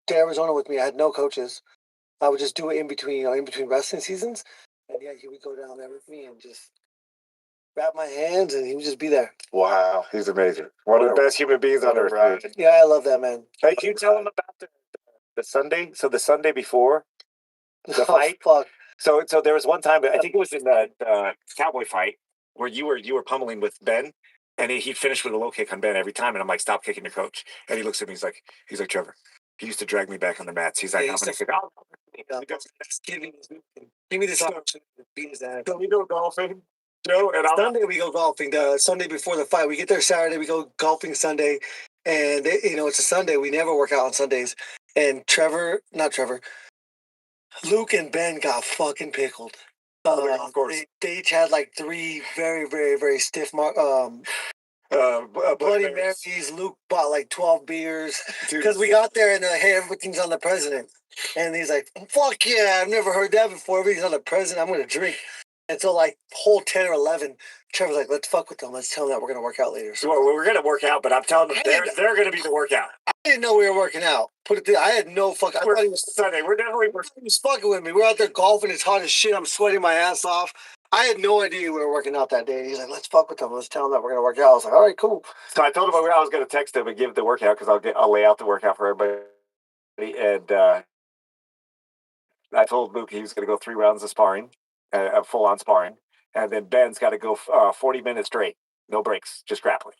to Arizona with me. I had no coaches. I would just do it in between wrestling seasons. And yeah, he would go down there with me and just grab my hands, and he would just be there. Wow, he's amazing. One of the best human beings on earth. Right. Yeah, I love that man. Hey, can you tell him about the Sunday? So the Sunday before the fight. Fuck. So there was one time, I think it was in the Cowboy fight, where you were pummeling with Ben, and he finished with a low kick on Ben every time, and I'm like, stop kicking your coach. And he looks at me, he's like Trevor, he used to drag me back on the mats. He's like, Yeah, I'm gonna kick out. Give me this opportunity to beat his ass. So we go golfing, Joe, and Sunday we go golfing. The Sunday before the fight, we get there Saturday. We go golfing Sunday, and it's a Sunday. We never work out on Sundays. And Luke and Ben got fucking pickled. Of course, they each had like 3 very, very, very stiff Bloody Marys. Luke bought like 12 beers because we got there and they're like, hey, everything's on the president. And he's like, fuck yeah, I've never heard that before. Everything's on the president. I'm going to drink. And so like hole 10 or 11, Trevor's like, let's fuck with them. Let's tell them that we're going to work out later. So well, we're going to work out, but I'm telling them they're going to be the workout. I didn't know we were working out. I had no fucking. I thought he was Sunday. We're definitely working. He was fucking with me. We're out there golfing. It's hot as shit. I'm sweating my ass off. I had no idea we were working out that day. He's like, let's fuck with them. Let's tell them that we're going to work out. I was like, all right, cool. So I told him I was going to text him and give the workout because I'll lay out the workout for everybody. And I told Luke he was going to go 3 rounds of sparring, full on sparring. And then Ben's got to go 40 minutes straight. No breaks, just grappling.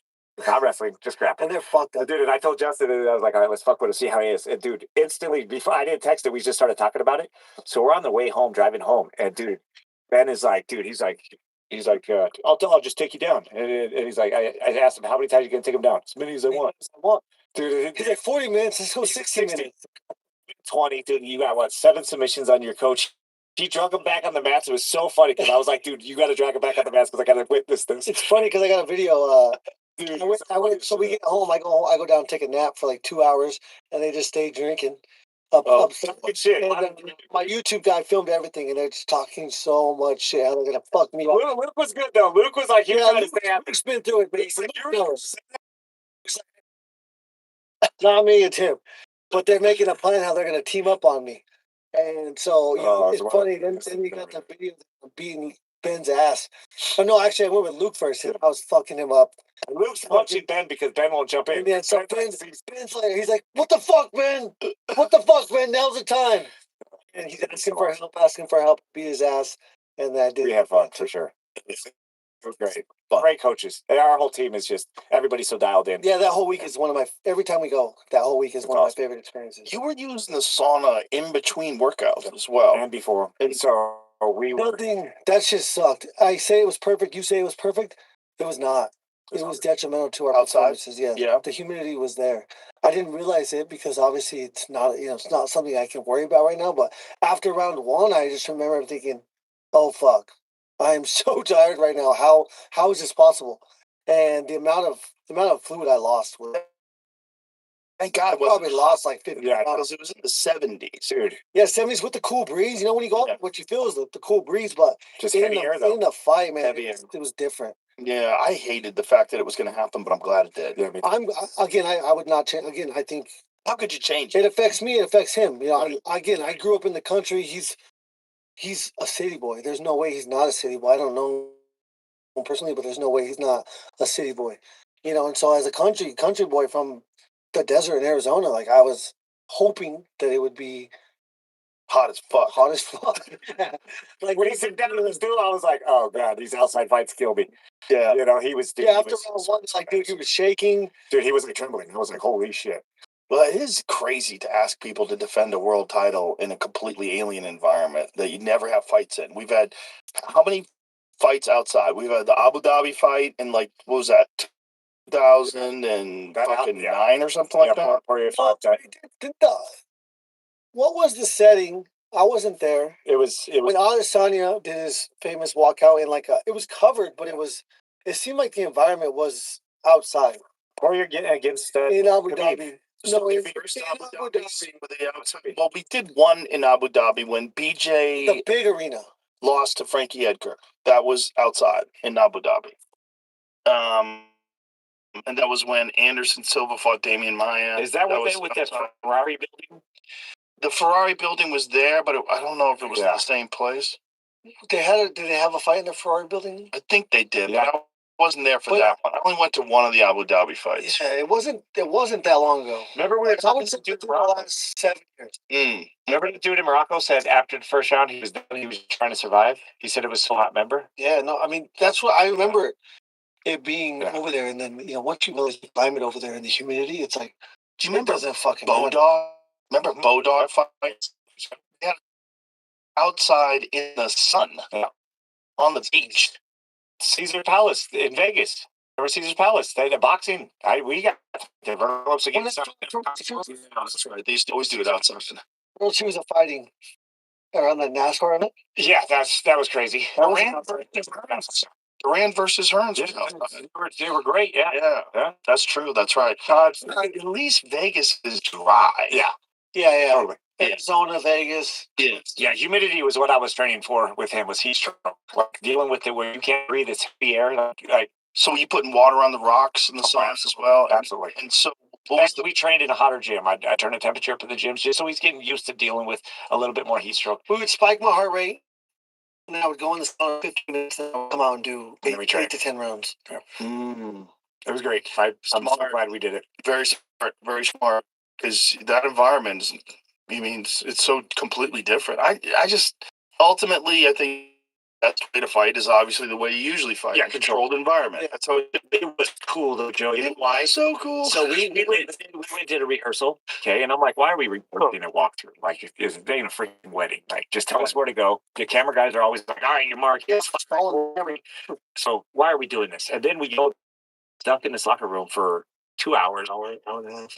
Not wrestling, just grappling. And they're fucked up. Dude, and I told Justin, and I was like, all right, let's fuck with him, see how he is. And dude, instantly, before I didn't text him, we just started talking about it. So we're on the way home, driving home. And dude, Ben is like, he's like, I'll just take you down. And he's like, I asked him, how many times are you going to take him down? As many as I want. Dude, he's like, 40 minutes, let's go 60 minutes. 20, dude, you got what, 7 submissions on your coach. He drug him back on the mats. It was so funny because I was like, dude, you got to drag him back on the mats because I got to witness this. It's funny because I got a video. Dude, so we get home. I go down and take a nap for like 2 hours, and they just stay drinking. Shit. And my YouTube guy filmed everything, and they're just talking so much shit. How they're gonna fuck me up. Luke was good though. Luke was like, Luke's been through it, but he's like, not me, it's him. But they're making a plan how they're gonna team up on me. And so it's funny. Then you got the video of beating Ben's ass. Oh no, actually, I went with Luke first. I was fucking him up. And Luke's punching Ben because Ben won't jump in. Yeah, so Ben's like, he's like, "What the fuck, Ben? What the fuck, Ben? Now's the time." And he's asking for help, beat his ass, and that did. We had fun for sure. It was great. Great coaches. And our whole team is just everybody's so dialed in. Yeah, that whole week is one of my. Every time we go, that whole week is one of my favorite experiences. You were using the sauna in between workouts as well, and before. And so we were. That shit sucked. I say it was perfect. You say it was perfect. It was not. It was detrimental to our performances. Yeah, the humidity was there. I didn't realize it because obviously it's not. It's not something I can worry about right now. But after round 1, I just remember thinking, "Oh fuck, I am so tired right now. How is this possible?" And the amount of fluid I lost was Thank God I it wasn't probably lost like 50 Yeah, pounds. because it was in the 70s. dude. Yeah, 70s with the cool breeze. You know, when you go, Yeah. what you feel is the cool breeze, but Just in heavy air the, though. in the fight, man, Heavy it was different. Yeah, I hated the fact that it was going to happen, but I'm glad it did. Yeah, me I would not change. Again, I think How could you change it it? affects me. It affects him. You know, I grew up in the country. He's a city boy. There's no way he's not a city boy. I don't know him personally, but there's no way he's not a city boy. You know, and so as a country boy from the desert in Arizona, like I was hoping that it would be Hot as fuck. hot as fuck. Like when he said that in the stool, I was like, oh god, these outside fights kill me. Yeah. You know, he was. Dude, yeah, he after was, round one, it's like dude, he was shaking. dude, he was like trembling. I was like, holy shit. Well, it is crazy to ask people to defend a world title in a completely alien environment that you never have fights in. We've had how many fights outside? We've had the Abu Dhabi fight in like what was that, 2000 and That- fucking yeah. 9 or something like that. Poirier Oh, fought that. what was the setting? I wasn't there. It was When Adesanya did his famous walkout in it was covered, but it seemed like the environment was outside Poirier getting against in Abu Khabib. Dhabi. So No, we in first in Abu Abu Dhabi Dhabi, scene with the outside. Well, we did one in Abu Dhabi when the BJ big arena. lost to Frankie Edgar. That was outside in Abu Dhabi. And that was when Anderson Silva fought Damian Maia. Is that what was they with the outside. Ferrari building? The Ferrari building was there, but I don't know if it was in Yeah. the same place. Did they have a fight in the Ferrari building? I think they did, Yeah. but I wasn't there for But- that one. I only went to one of the Abu Dhabi fights. Yeah, it wasn't that long ago. Remember we were I talking would to say the dude in within the Morocco? last 7 years. Remember the dude in Morocco said after the first round he was done, he was trying to survive? He said it was so hot, remember? Yeah, no, I mean that's what I remember it being Yeah. over there, and then once you realize the climate over there and the humidity, it's like Do you it remember doesn't fucking matter. Bodog? Remember Mhm. Bodog fights? They had outside in the sun on the beach. Caesar Palace in Vegas. Remember Caesar's Palace? They had boxing. We got developed against That's right. They used to always do it outside. World Series of Fighting around the NASCAR event. Yeah, that was crazy. Duran versus Hearns. Yeah, was outside. they were great. Yeah. Yeah, that's true. That's right. At least Vegas is dry. Yeah. Yeah. Totally. Arizona, Vegas. Yeah, humidity was what I was training for with him. Was heat stroke, like dealing with it where you can't breathe this heavy air. Like So you putting water on the rocks and the sun as well. absolutely. And so what was We trained in a hotter gym. I turned the temperature up in the gyms just so he's getting used to dealing with a little bit more heat stroke. We would spike my heart rate, and then I would go in the sauna 15 minutes, and I would come out and do And then we train. 8 to 10 rounds. It was great. I'm so Smart. glad we did it. very smart, very smart. Because that environment is, I mean, it's so completely different. I just ultimately I think that's the way to fight is obviously the way you usually fight. Yeah, a controlled environment. That's how it was cool though, Joe. You know why? So cool. So we went and did a rehearsal, okay? And I'm like, why are we recording a walkthrough? Like, it ain't a freaking wedding. Like, just tell us where to go. The camera guys are always like, all right, you mark. Yes, so why are we doing this? And then we go stuck in this locker room for 2 hours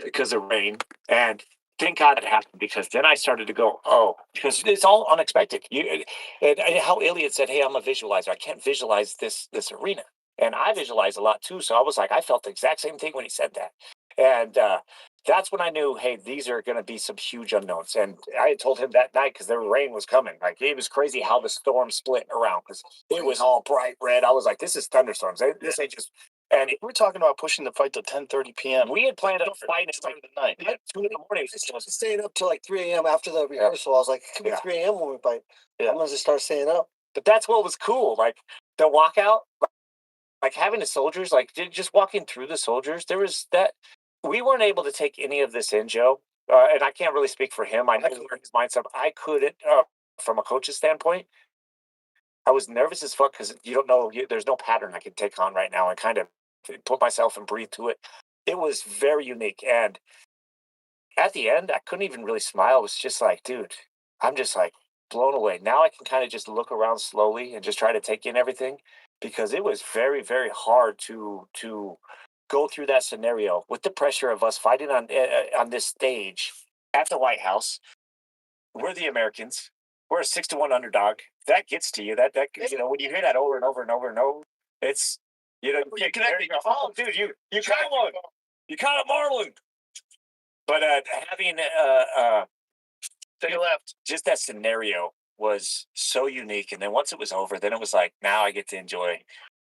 because of rain. And thank God it happened because then I started to go, oh, because it's all unexpected. And how Elliot said, hey, I'm a visualizer. I can't visualize this arena. And I visualize a lot too. So I was like, I felt the exact same thing when he said that. And that's when I knew, hey, these are going to be some huge unknowns. And I had told him that night because the rain was coming. Like, it was crazy how the storm split around because it was all bright red. I was like, this is thunderstorms. This ain't just. And we're talking about pushing the fight to 10:30 p.m. we had planned on fighting at the night. at 2 in the morning. I was staying up till like 3 a.m. after the rehearsal. I was like, it could be Yeah. 3 a.m. when we fight. Yeah. I'm gonna just start staying up. But that's what was cool. Like the walkout, like having the soldiers, like just walking through the soldiers, there was that. We weren't able to take any of this in, Joe. And I can't really speak for him. I know where his mindset. I couldn't, from a coach's standpoint. I was nervous as fuck because you don't know. There's no pattern I can take on right now and kind of put myself and breathe to it. It was very unique. And at the end, I couldn't even really smile. It was just like, dude, I'm just like blown away. Now I can kind of just look around slowly and just try to take in everything because it was very, very hard to go through that scenario with the pressure of us fighting on this stage at the White House. We're the Americans. We're a 6-1 underdog. That gets to you. That when you hear that over and over and over and over, it's you get connected. Oh, dude, you caught one. You caught a marlin. But having They left. just that scenario was so unique. And then once it was over, then it was like, now I get to enjoy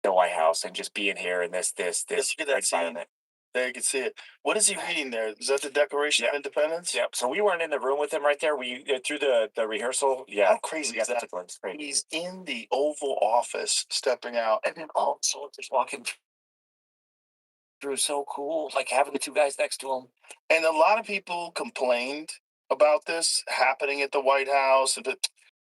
the White House and just being here in this Look at that scene. environment. There you can see it. What is he reading there? Is that the Declaration of Independence? Yep. So we weren't in the room with him right there. We through the rehearsal. Yeah. How crazy we is got that? to glimpse. Great. He's in the Oval Office, stepping out, And then all the soldiers walking through, so cool. Like having the two guys next to him. and a lot of people complained about this happening at the White House.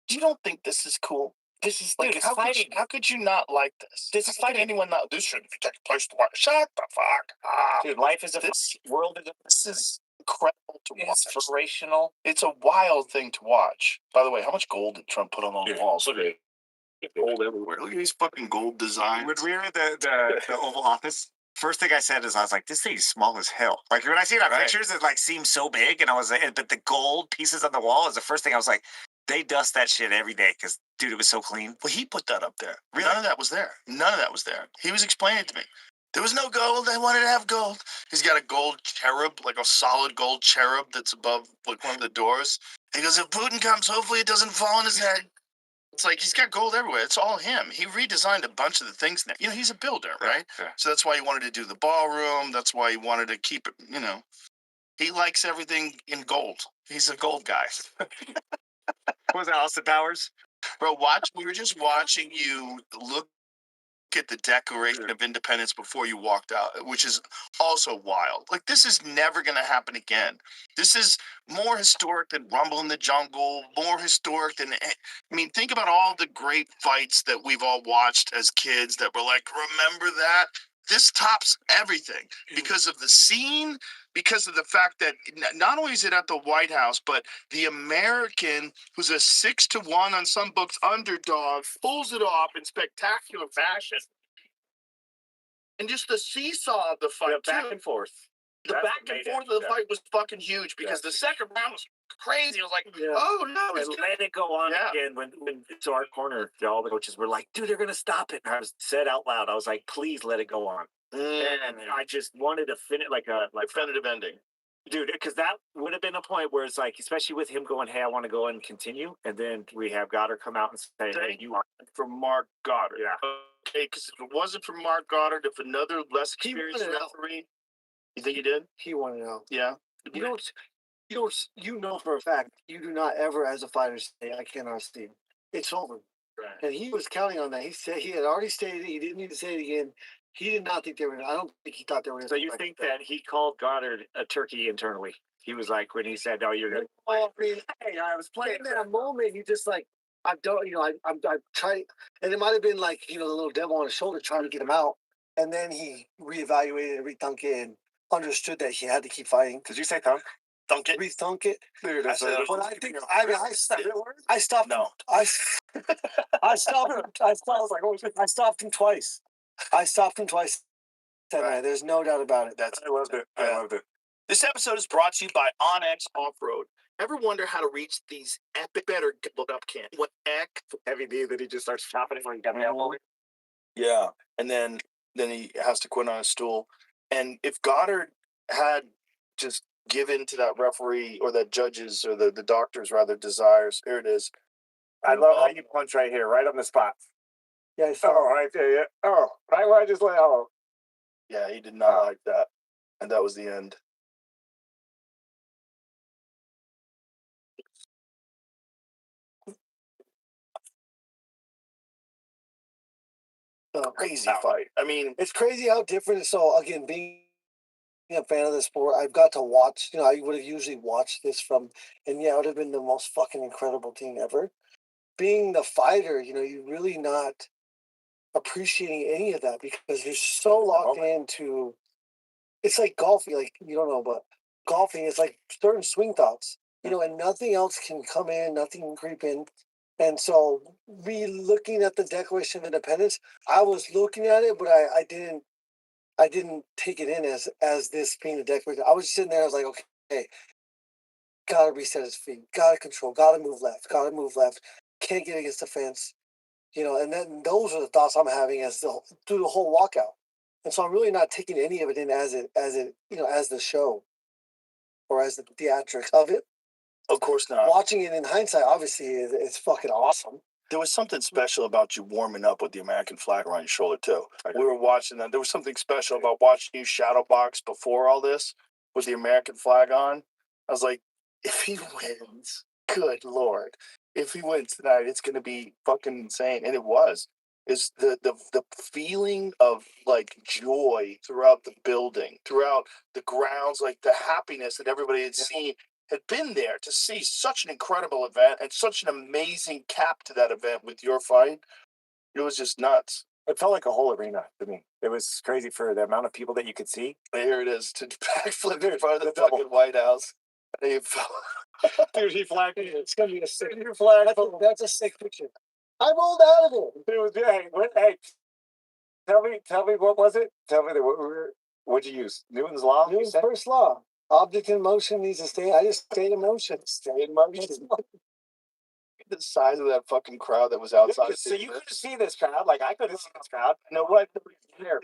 You don't think this is cool? This is Like, dude, it's how fighting. could you not like this? This How is could fighting. anyone not? This shouldn't be taking place. The White House. Shut the fuck up. Dude, life is a This- world is This is incredible to watch. inspirational. It's a wild thing to watch. By the way, how much gold did Trump put on those walls? Look at it. Gold everywhere. Look at these fucking gold designs. When we were at the Oval Office, first thing I said is I was like, this thing's small as hell. Like when I see it on Right. pictures, it like seems so big, and I was like, but the gold pieces on the wall is the first thing I was like, they dust that shit every day because dude, it was so clean. Well, he put that up there. Really? None of that was there. None of that was there. He was explaining it to me. There was no gold. I wanted to have gold. He's got a gold cherub, like a solid gold cherub that's above like one of the doors. He goes, if Putin comes, hopefully it doesn't fall on his head. It's like he's got gold everywhere. It's all him. He redesigned a bunch of the things now. You know, he's a builder, right? Yeah. So that's why he wanted to do the ballroom. That's why he wanted to keep it, you know. He likes everything in gold. He's a gold guy. What was that, Austin Powers? Bro, we were just watching you look at the Declaration of Independence before you walked out, which is also wild. Like, this is never going to happen again. This is more historic than Rumble in the Jungle, more historic than, I mean, think about all the great fights that we've all watched as kids that were like, remember that? This tops everything because of the scene, because of the fact that not only is it at the White House, but the American, who's a 6-1 on some books underdog, pulls it off in spectacular fashion. And just the seesaw of the fight, back and forth. The That's back what and made it. forth of the Yeah. fight was fucking huge because the second round was crazy. It was like, Yeah. oh no, he's And gonna- let it go on Yeah. again when to our corner, all the coaches were like, dude, they're gonna stop it. And I was said out loud, I was like, please let it go on. And I just wanted to finish like definitive ending. dude, because that would have been a point where it's like, especially with him going, hey, I want to go and continue, and then we have Goddard come out and say, hey, you are. From Mark Goddard. Yeah. Okay, because if it wasn't for Mark Goddard, if another less He experienced wanted out. referee, you think he did? He wanted out. Yeah. You know for a fact you do not ever as a fighter say I cannot see. It's over. Right. And he was counting on that. He said he had already stated it. He didn't need to say it again. He did not think they were. I don't think he thought they were. So you think that he called Goddard a turkey internally? He was like, when he said, "Oh, you're gonna." Well, I mean, Hey, I was playing. in that moment, he just like I don't, I'm trying, and it might have been like the little devil on his shoulder trying to get him out, and then he reevaluated, rethunk it, and understood that he had to keep fighting. Did you say thunk? Thunk it. Rethunk it. Dude, I said- But I think I stopped. No. I stopped him. I stopped him twice. I stopped him twice. That Right. night. There's no doubt about it. That's I loved it. I Yeah. loved it. This episode is brought to you by OnX Off-Road. Ever wonder how to reach these epic better look up can? What heck? Heavy D that he just starts chopping it when he got the elbow. Yeah, and then he has to quit on his stool. And if Goddard had just given to that referee or that judge's or the doctor's rather desires, here it is. I love how you punch right here, right on the spot. Yeah, I saw. Oh, right there. Yeah. Oh, right where I just lay. Oh, Yeah, he did not like that, and that was the end. Crazy fight. I mean, It's crazy how different. So again, being a fan of the sport, I've got to watch. I would have usually watched this from, and yeah, it would have been the most fucking incredible thing ever. Being the fighter, you're really not appreciating any of that because you're so locked into. It's like golfing, like you don't know, but golfing is like certain swing thoughts, and nothing else can come in, nothing can creep in. And so, looking at the Declaration of Independence, I was looking at it, but I didn't take it in as this being the Declaration. I was sitting there, I was like, okay, gotta reset his feet, gotta control, gotta move left, can't get against the fence, and then those are the thoughts I'm having through the whole walkout. And so I'm really not taking any of it in as the show. or as the theatrics of it. Of course not. Watching it in hindsight, obviously, it's fucking awesome. There was something special about you warming up with the American flag around your shoulder too. We were watching that. There was something special about watching you shadow box before all this with the American flag on. I was like, if he wins, good Lord. If he wins tonight, it's gonna be fucking insane. And it was. Is the feeling of like joy throughout the building, throughout the grounds, like the happiness that everybody had seen, had been there to see such an incredible event and such an amazing cap to that event with your fight. It was just nuts. It felt like a whole arena to me. It was crazy for the amount of people that you could see. Here it is to backflip in front of the fucking White House. And he fell. Dude, he flagged me. It's gonna be a sick flag. That's a sick picture. I rolled out of it. Dude, hey, tell me what was it? Tell me what'd you use? Newton's law? Newton's first law. Object in motion needs to stay. I just stayed in motion. Stay in motion. The size of that fucking crowd that was outside. So you couldn't see this crowd, like I couldn't see this crowd. You know what? There.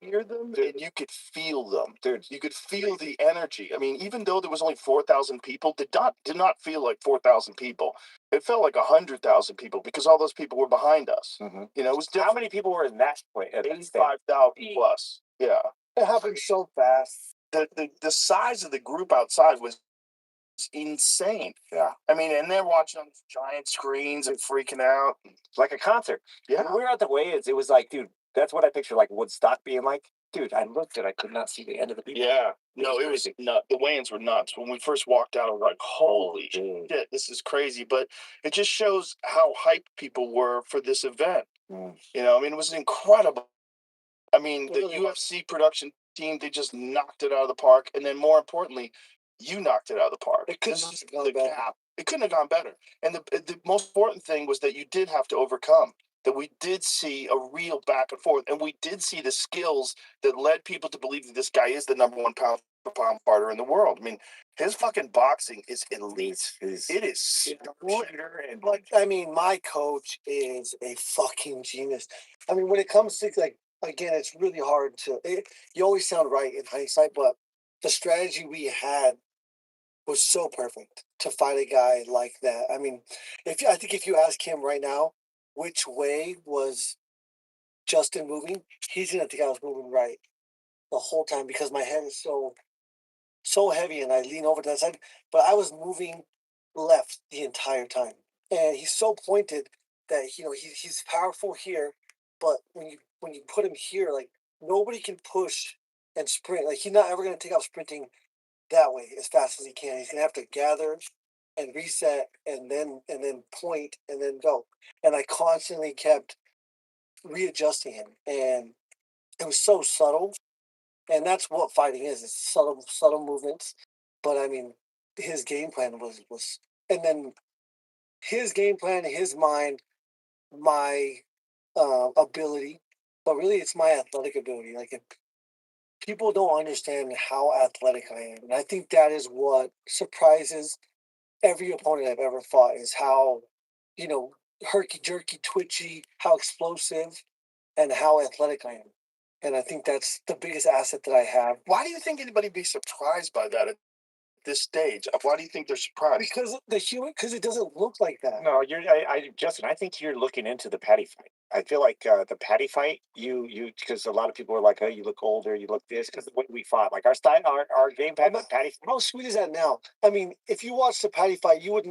Hear them, dude, and you could feel them, dude. You could feel the energy. I mean, even though there was only 4,000 people, did not feel like 4,000 people. It felt like 100,000 people because all those people were behind us. Mm-hmm. You know, it was How many people were in that point? 85,000 plus. Yeah, it happened so fast. The size of the group outside was insane. Yeah, I mean, and they're watching on giant screens and freaking out like a concert. Yeah, when we were at the weigh-ins, it was like, dude, that's what I picture like Woodstock being like. Dude, I looked and I could not see the end of the people. Yeah, no, it was nuts. The weigh-ins were nuts. When we first walked out, I was like, holy shit, this is crazy. But it just shows how hyped people were for this event. Mm. You know, I mean, it was incredible. I mean, the UFC production team, they just knocked it out of the park. And then more importantly, you knocked it out of the park. It couldn't have gone better. It couldn't have gone better. And the most important thing was that you did have to overcome. That we did see a real back and forth, and we did see the skills that led people to believe that this guy is the number one pound for pound fighter in the world. I mean, his fucking boxing is elite. It is and like, I mean, my coach is a fucking genius. I mean, when it comes to like, again, it's really hard to. You always sound right in hindsight, but the strategy we had was so perfect to fight a guy like that. I mean, I think if you ask him right now, which way was Justin moving, he's gonna think I was moving right the whole time because my head is so heavy and I lean over to that side. But I was moving left the entire time, and he's so pointed that he's powerful here, but when you put him here, like nobody can push and sprint. Like he's not ever gonna take off sprinting that way as fast as he can. He's gonna have to gather and reset and then point and then go. And I constantly kept readjusting him, and it was so subtle. And that's what fighting is. It's subtle movements. But I mean, his game plan was and then his game plan, his mind, my ability, but really it's my athletic ability. Like if people don't understand how athletic I am, and I think that is what surprises every opponent I've ever fought is how, herky jerky, twitchy, how explosive, and how athletic I am. And I think that's the biggest asset that I have. Why do you think anybody be surprised by that at this stage? Why do you think they're surprised? Because it doesn't look like that. No, Justin, I think you're looking into the Patty fight. I feel like the Patty fight, because a lot of people are like, oh, you look older, you look this, because the way we fought, like our style, our game plan, Patty. How sweet is that now? I mean, if you watch the Patty fight, you would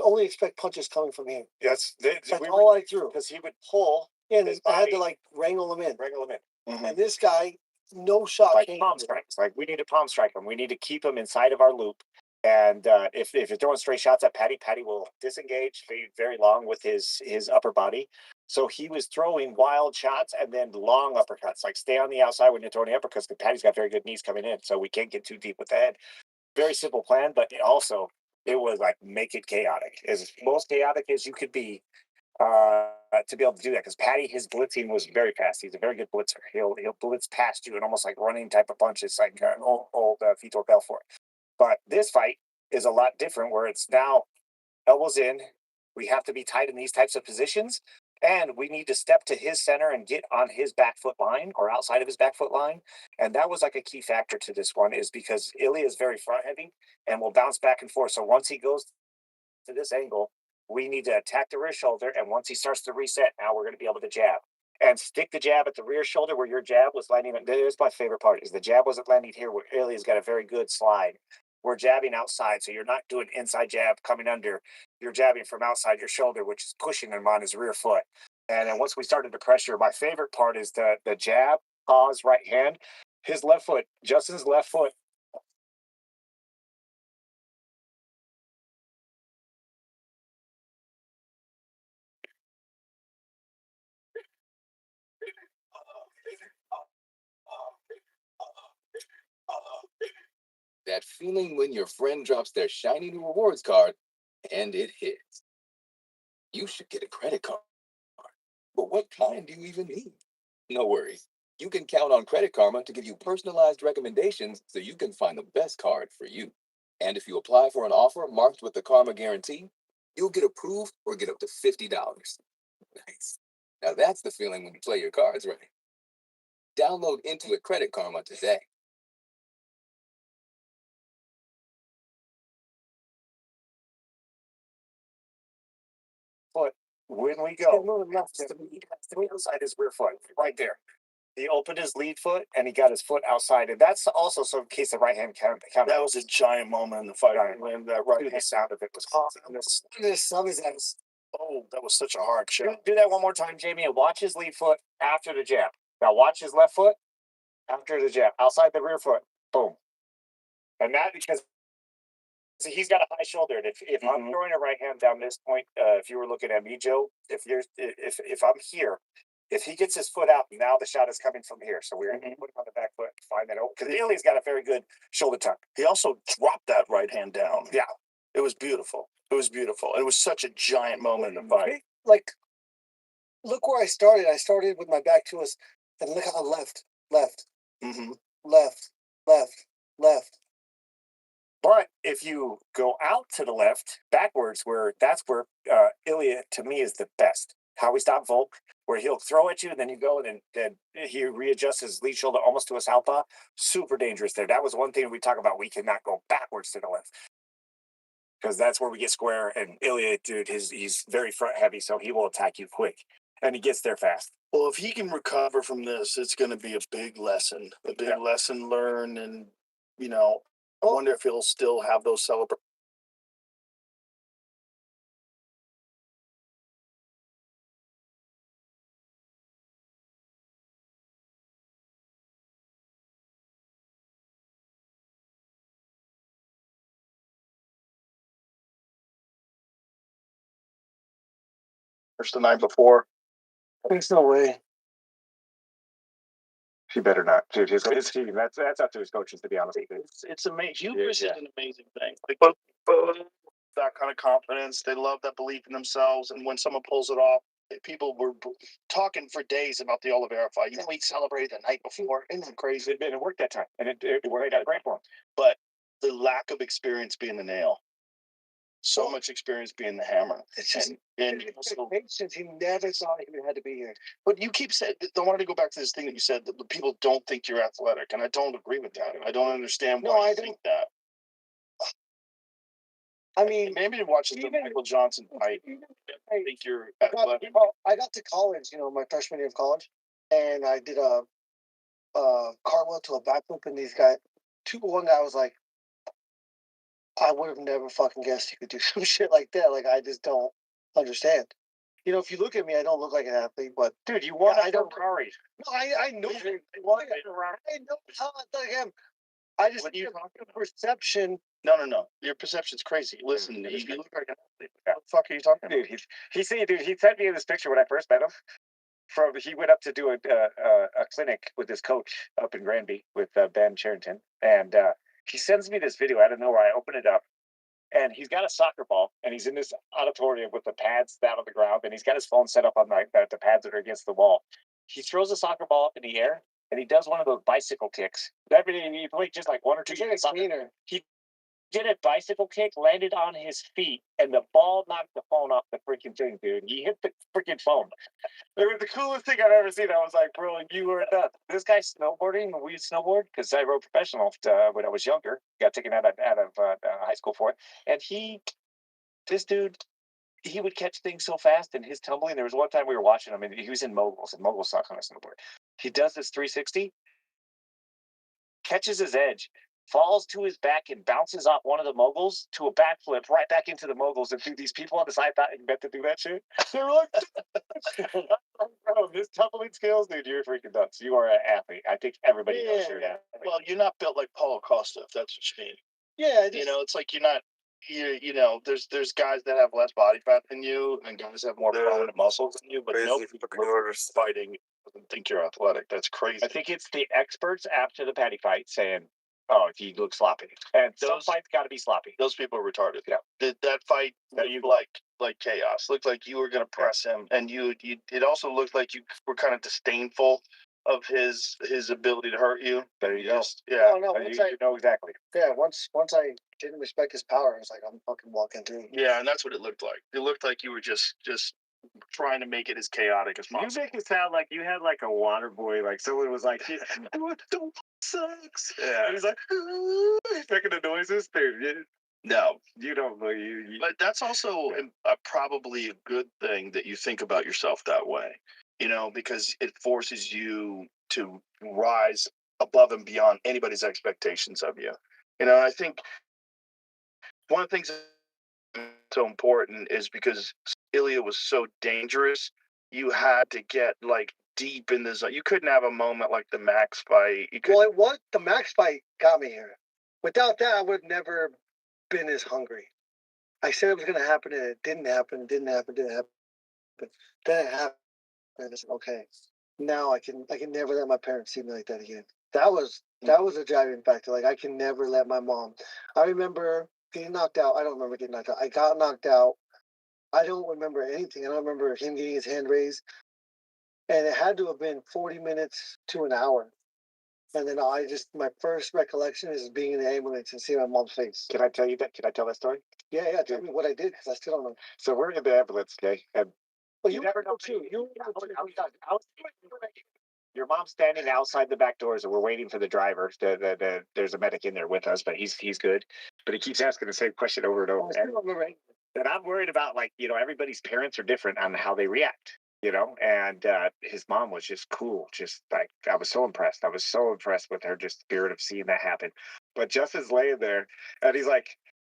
only expect punches coming from him. Yes, that's all I threw. Because he would pull. And I had to like wrangle him in. Mm-hmm. And this guy, no shot. Like palm strikes. Like we need to palm strike him. We need to keep him inside of our loop. And if you're throwing straight shots at Patty will disengage very long with his upper body. So he was throwing wild shots and then long uppercuts. Like stay on the outside when you're throwing the uppercuts because Patty's got very good knees coming in. So we can't get too deep with the head. Very simple plan, but it was like make it chaotic. As most chaotic as you could be. To be able to do that because Patty, his blitzing was very fast. He's a very good blitzer. He'll blitz past you and almost like running type of punches, like an old Vitor Belfort. But this fight is a lot different, where it's now elbows in. We have to be tight in these types of positions, And we need to step to his center and get on his back foot line or outside of his back foot line. And that was like a key factor to this one, is because Ilya is very front heavy and will bounce back and forth. So once he goes to this angle, we need to attack the rear shoulder. And once he starts to reset, now we're going to be able to jab. And stick the jab at the rear shoulder where your jab was landing. There's my favorite part, is the jab wasn't landing here where Ilya's got a very good slide. We're jabbing outside, so you're not doing inside jab coming under. You're jabbing from outside your shoulder, which is pushing him on his rear foot. And then once we started to pressure, my favorite part is the jab, pause, right hand. His left foot, Justin's left foot. That feeling when your friend drops their shiny new rewards card and it hits. You should get a credit card. But what kind do you even need? No worries. You can count on Credit Karma to give you personalized recommendations so you can find the best card for you. And if you apply for an offer marked with the Karma Guarantee, you'll get approved or get up to $50. Nice. Now that's the feeling when you play your cards right. Download Intuit Credit Karma today. Foot when we go left to the outside his rear foot right there. He opened his lead foot and he got his foot outside, and that's also some case of right hand count. That was a giant moment in the fight. When that right The hand. sound of it was awesome. Oh, that was such a hard shot. Do that one more time, Jamie, and watch his lead foot after the jab. Now watch his left foot after the jab, outside the rear foot. Boom. And that because he's got a high shoulder, and if I'm throwing a right hand down this point, if you were looking at me, Joe, if I'm here, if he gets his foot out, now the shot is coming from here. So we're going to put him on the back foot, find that open. Because Ilya's got a very good shoulder tuck. He also dropped that right hand down. Yeah. It was beautiful. It was beautiful. It was such a giant moment in the fight. Like, look where I started. I started with my back to us, and look how left, left, Mm-hmm. left, left, left. But if you go out to the left, backwards, that's where Ilya, to me, is the best. How we stop Volk, where he'll throw at you, and then you go, and then he readjusts his lead shoulder almost to a southpaw. Super dangerous there. That was one thing we talk about. We cannot go backwards to the left, because that's where we get square. And Ilya, dude, he's very front heavy, so he will attack you quick, and he gets there fast. Well, if he can recover from this, it's going to be a big lesson learned. And, I wonder if he'll still have those celebrations. The night before. There's no way. She better not. Dude, his team. That's up to his coaches, to be honest. It's amazing. Hubris is an amazing thing. But That kind of confidence, they love that belief in themselves, and when someone pulls it off, people were talking for days about the Oliveira fight. He celebrated the night before. Isn't that crazy? It worked that time, and it worked out great for him. But the lack of experience being the nail, so much experience being the hammer. It's just and patience. He never thought he had to be here. But you keep saying, I wanted to go back to this thing that you said, that the people don't think you're athletic, and I don't agree with that. I don't understand why I think that. I mean, Maybe watching the Michael Johnson fight, I think you're athletic. I got to college, my freshman year of college, and I did a cartwheel to a backflip, and one guy was like, I would have never fucking guessed you could do some shit like that. Like, I just don't understand. If you look at me, I don't look like an athlete, but Dude, you won. I don't. Ferrari. No, I know. I know how athletic I am. I just What are you talking about? perception. No. Your perception's crazy. Listen, you look like an athlete. What the fuck are you talking about? Dude, he sent me this picture when I first met him. He went up to do a clinic with his coach up in Granby with Ben Charrington, and he sends me this video out of nowhere. I open it up, and he's got a soccer ball, and he's in this auditorium with the pads down on the ground, and he's got his phone set up on the pads that are against the wall. He throws a soccer ball up in the air, and he does one of those bicycle kicks. He played just like one or two. He did a bicycle kick, landed on his feet, and the ball knocked the phone off the freaking thing, dude. He hit the freaking phone. It was the coolest thing I've ever seen. I was like, bro, you were nuts. This guy snowboarding, we snowboard, because I rode professional when I was younger. Got taken out of high school for it. And this dude, he would catch things so fast and his tumbling. There was one time we were watching him, and he was in moguls, and moguls suck on a snowboard. He does this 360, catches his edge, falls to his back, and bounces off one of the moguls to a backflip right back into the moguls. And these people on the side thought he meant to do that shit. They were like, bro, his tumbling skills, dude, you're freaking nuts. You are an athlete. I think everybody knows you're an athlete. Well, you're not built like Paulo Costa, if that's what you mean. Yeah, You know, it's like you're not. You know, there's guys that have less body fat than you, and guys that have more prominent muscles than you. But nobody fighting doesn't think you're athletic. That's crazy. I think it's the experts after the Paddy fight saying, "Oh, if you look sloppy," and some fights got to be sloppy. Those people are retarded. Yeah. That fight looked like chaos. Looked like you were going to press him, and you. It also looked like you were kind of disdainful of his ability to hurt you. There you go. Yeah. No, You know exactly. Yeah, once I didn't respect his power, I was like, I'm fucking walking through. Yeah, and that's what it looked like. It looked like you were just trying to make it as chaotic as possible. You make it sound like you had like a water boy, like someone was like, "What the sucks?" Yeah. And he's like, he's making the noises, dude. No, You don't know you. but that's also probably a good thing that you think about yourself that way, you know, because it forces you to rise above and beyond anybody's expectations of you. You know, I think one of the things that's so important is because Ilya was so dangerous, you had to get like deep in the zone. You couldn't have a moment like the Max fight. You could, Well, what the Max fight got me here. Without that, I would have never been as hungry. I said it was going to happen, and it didn't happen. Didn't happen. Then it happened. And I said, okay, now I can never let my parents see me like that again. That was a driving factor. Like I can never let my mom. I remember getting knocked out. I don't remember getting knocked out. I got knocked out. I don't remember anything. I don't remember him getting his hand raised. And it had to have been 40 minutes to an hour. And then my first recollection is being in the ambulance and seeing my mom's face. Can I tell you that? Can I tell that story? Yeah, tell me what I did, because I still don't know. So we're in the ambulance, okay? And Well, you never know too. Your mom's standing outside the back doors, and we're waiting for the driver. There's a medic in there with us, but he's good. But he keeps asking the same question over and over. I still don't remember anything. And I'm worried about, like, everybody's parents are different on how they react, and his mom was just cool. Just like, I was so impressed. I was so impressed with her just spirit of seeing that happen. But Justin's laying there, and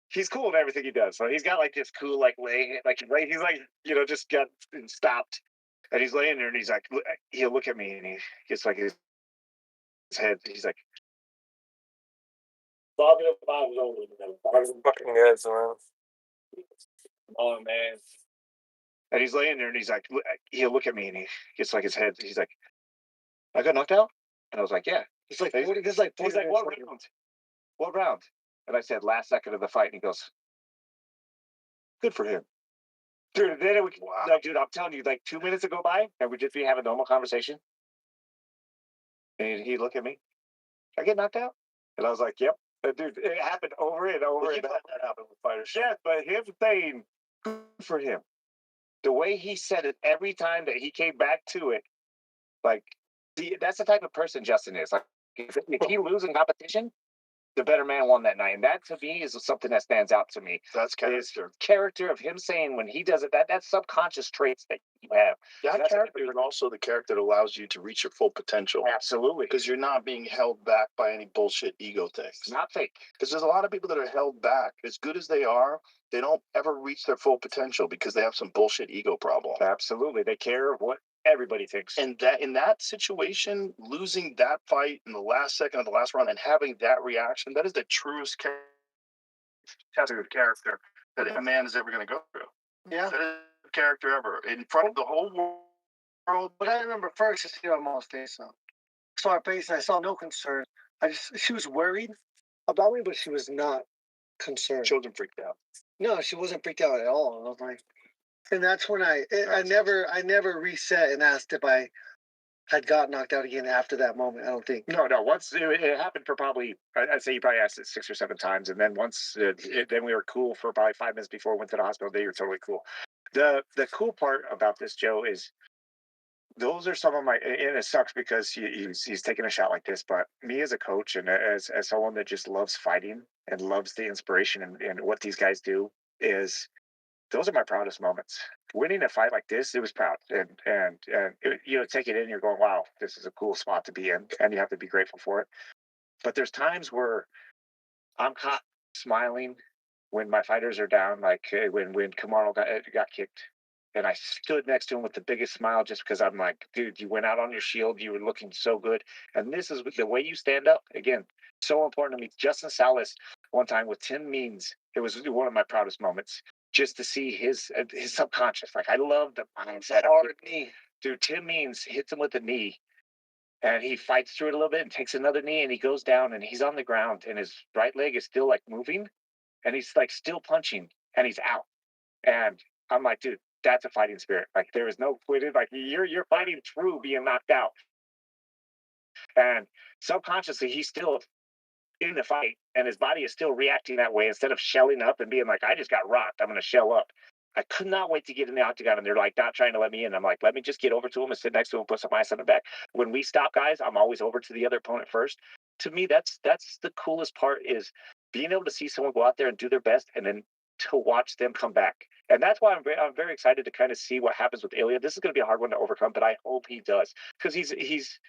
he's cool in everything he does. So he's got like this cool, like he's like, just got stopped. And he's laying there, and he's like, he'll look at me, and he gets like his head. He's like, Bobby was over. Fucking guys, man. Oh man. and he's laying there, and he's like, he'll look at me, and he gets like his head. He's like, I got knocked out, and I was like, yeah. It's like He's 40, it's like 40 He's like, minutes what later. round? What round? And I said, last second of the fight. And he goes, good for him. Dude, then dude, I'm telling you, like 2 minutes go by, and we'd just be having a normal conversation. And he'd look at me. I get knocked out? And I was like, yep. And dude, it happened over and over and over. that happen with fighters. Yeah, but him saying, good for him. The way he said it every time that he came back to it, like, that's the type of person Justin is. Like, if he loses in competition, the better man won that night. And that, to me, is something that stands out to me. That's His character. character of him saying when he does it, that's subconscious traits that you have. That That's character is also the character that allows you to reach your full potential. Absolutely. Because you're not being held back by any bullshit ego things. It's not fake. Because there's a lot of people that are held back. As good as they are, they don't ever reach their full potential because they have some bullshit ego problem. Absolutely. They care what everybody thinks. And that in that situation, losing that fight in the last second of the last round and having that reaction, that is the truest test of character that a man is ever going to go through. Yeah. That is the character ever in front of the whole world. But I remember first to see my mom's face though. I saw her face and I saw no concern. She was worried about me, but she was not concerned. Children freaked out. No, she wasn't freaked out at all. I was like, and that's when I never reset and asked if I had got knocked out again after that moment. I don't think. No. Once it happened for probably, I'd say you probably asked it 6 or 7 times, and then once, then we were cool for probably 5 minutes before we went to the hospital. Then you were totally cool. The cool part about this, Joe, is those are some of my, and it sucks because he's taking a shot like this, but me as a coach and as someone that just loves fighting and loves the inspiration and what these guys do is those are my proudest moments. Winning a fight like this, it was proud, and you know, take it in, you're going, wow, this is a cool spot to be in, and you have to be grateful for it. But there's times where I'm caught smiling when my fighters are down, like when Kamaru got kicked, and I stood next to him with the biggest smile just because I'm like, dude, you went out on your shield, you were looking so good, and this is the way you stand up. Again, so important to me. Justin Salas one time with Tim Means, it was one of my proudest moments. Just to see his subconscious, like I love the mindset. Hard knee. Dude, Tim Means hits him with a knee, and he fights through it a little bit and takes another knee, and he goes down, and he's on the ground, and his right leg is still like moving, and he's like still punching, and he's out. And I'm like, dude, that's a fighting spirit. Like there is no quitting. Like you're fighting through being knocked out, and subconsciously he's still in the fight, and his body is still reacting that way instead of shelling up and being like, I just got rocked, I'm going to shell up. I could not wait to get in the octagon, and they're like not trying to let me in. I'm like, let me just get over to him and sit next to him, put some ice on the back. When we stop, guys, I'm always over to the other opponent first. To me, that's the coolest part is being able to see someone go out there and do their best, and then to watch them come back. And that's why I'm very excited to kind of see what happens with Ilya. This is going to be a hard one to overcome, but I hope he does because he's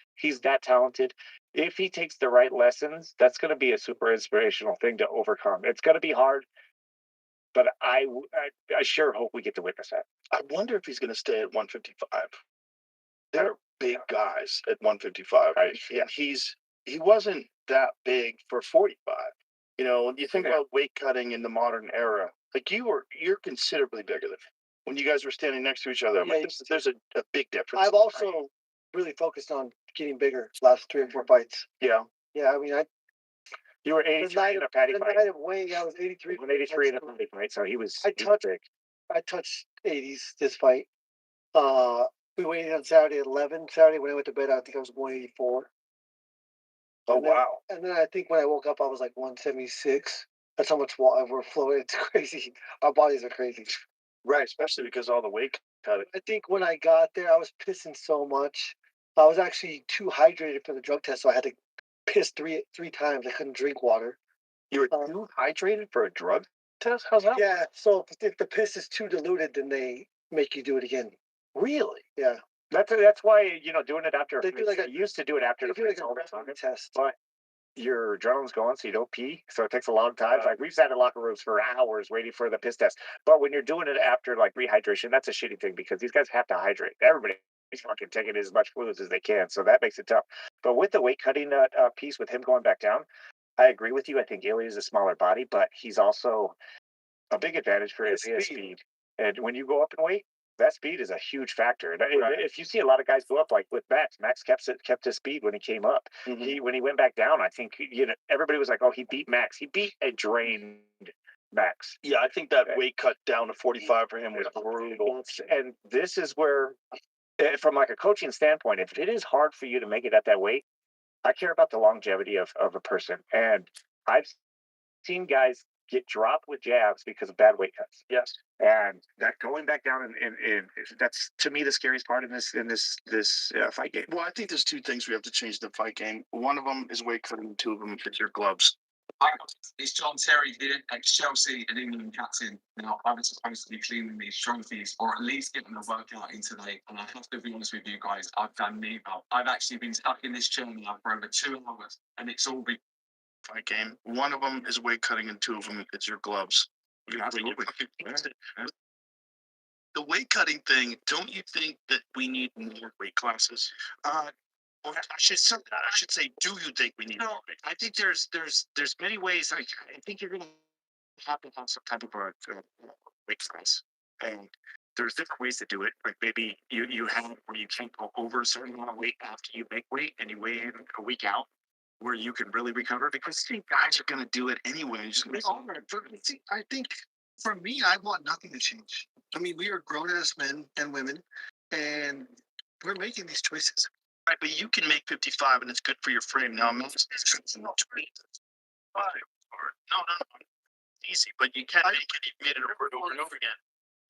that talented. If he takes the right lessons, that's going to be a super inspirational thing to overcome. It's going to be hard, but I sure hope we get to witness that. I wonder if he's going to stay at 155. They're big guys at 155. Right. Yeah, he wasn't that big for 45. You know, when you think Yeah. about weight cutting in the modern era, like you're considerably bigger than him. When you guys were standing next to each other, I'm Yeah, like, there's a big difference. I've also really focused on getting bigger last 3 or 4 fights. Yeah. Yeah, I mean, You were the 83 night in of, a patty the fight. night of weighing, I was 83. 183 in a patty fight, so he was big. I touched 80s this fight. We weighed in on Saturday at 11. Saturday when I went to bed, I think I was 184. Oh And then- wow. And then I think when I woke up, I was like 176. That's how much water we're flowing. It's crazy. Our bodies are crazy. Right, especially because all the weight cutting. I think when I got there, I was pissing so much. I was actually too hydrated for the drug test, so I had to piss three times. I couldn't drink water. You were too hydrated for a drug test? How's that? Yeah, so if the piss is too diluted, then they make you do it again. Really? Yeah, That's why doing it after. They do like I used to do it after they the do like fights all the a time. test. But your adrenaline's going, so you don't pee. So it takes a long time. Like we've sat in locker rooms for hours waiting for the piss test. But when you're doing it after like rehydration, that's a shitty thing because these guys have to hydrate. Everybody's fucking taking as much fluids as they can, so that makes it tough. But with the weight cutting piece, with him going back down, I agree with you. I think Ilya is a smaller body, but he's also a big advantage for his speed. And when you go up in weight, that speed is a huge factor. And if you see a lot of guys go up, like with Max kept his speed when he came up. Mhm. When he went back down, I think everybody was like, "Oh, he beat Max. He beat a drained Max." Yeah, I think that weight cut down to 45 for him was brutal. And this is where, from like a coaching standpoint, if it is hard for you to make it at that weight, I care about the longevity of a person. And I've seen guys get dropped with jabs because of bad weight cuts. Yes. And that going back down and that's to me the scariest part in this fight game. Well, I think there's two things we have to change in the fight game. One of them is weight cutting, two of them is your gloves. Hi, it's John Terry here, ex-Chelsea and England captain. Now, I was supposed to be cleaning these trophies, or at least getting a workout in today. And I have to be honest with you guys, I've done neither. I've actually been stuck in this chair now for over 2 hours, and it's all been Fight game. One of them is weight cutting, and two of them is your gloves. Absolutely. The weight cutting thing. Don't you think that we need more weight classes? Or I should say, do you think we need? No, I think there's many ways. I think you're going to have to have some type of a weight class, and there's different ways to do it. Like maybe you have where you can't go over a certain amount of weight after you make weight, and you weigh in a week out, where you can really recover because Guys are going to do it anyway. Just They are. See, I think for me, I want nothing to change. I mean, we are grown ass men and women, and we're making these choices. Right, but you can make 55 and it's good for your frame. Now, I'm not saying 25 or no, easy, but you can make it. You've made it over and over again.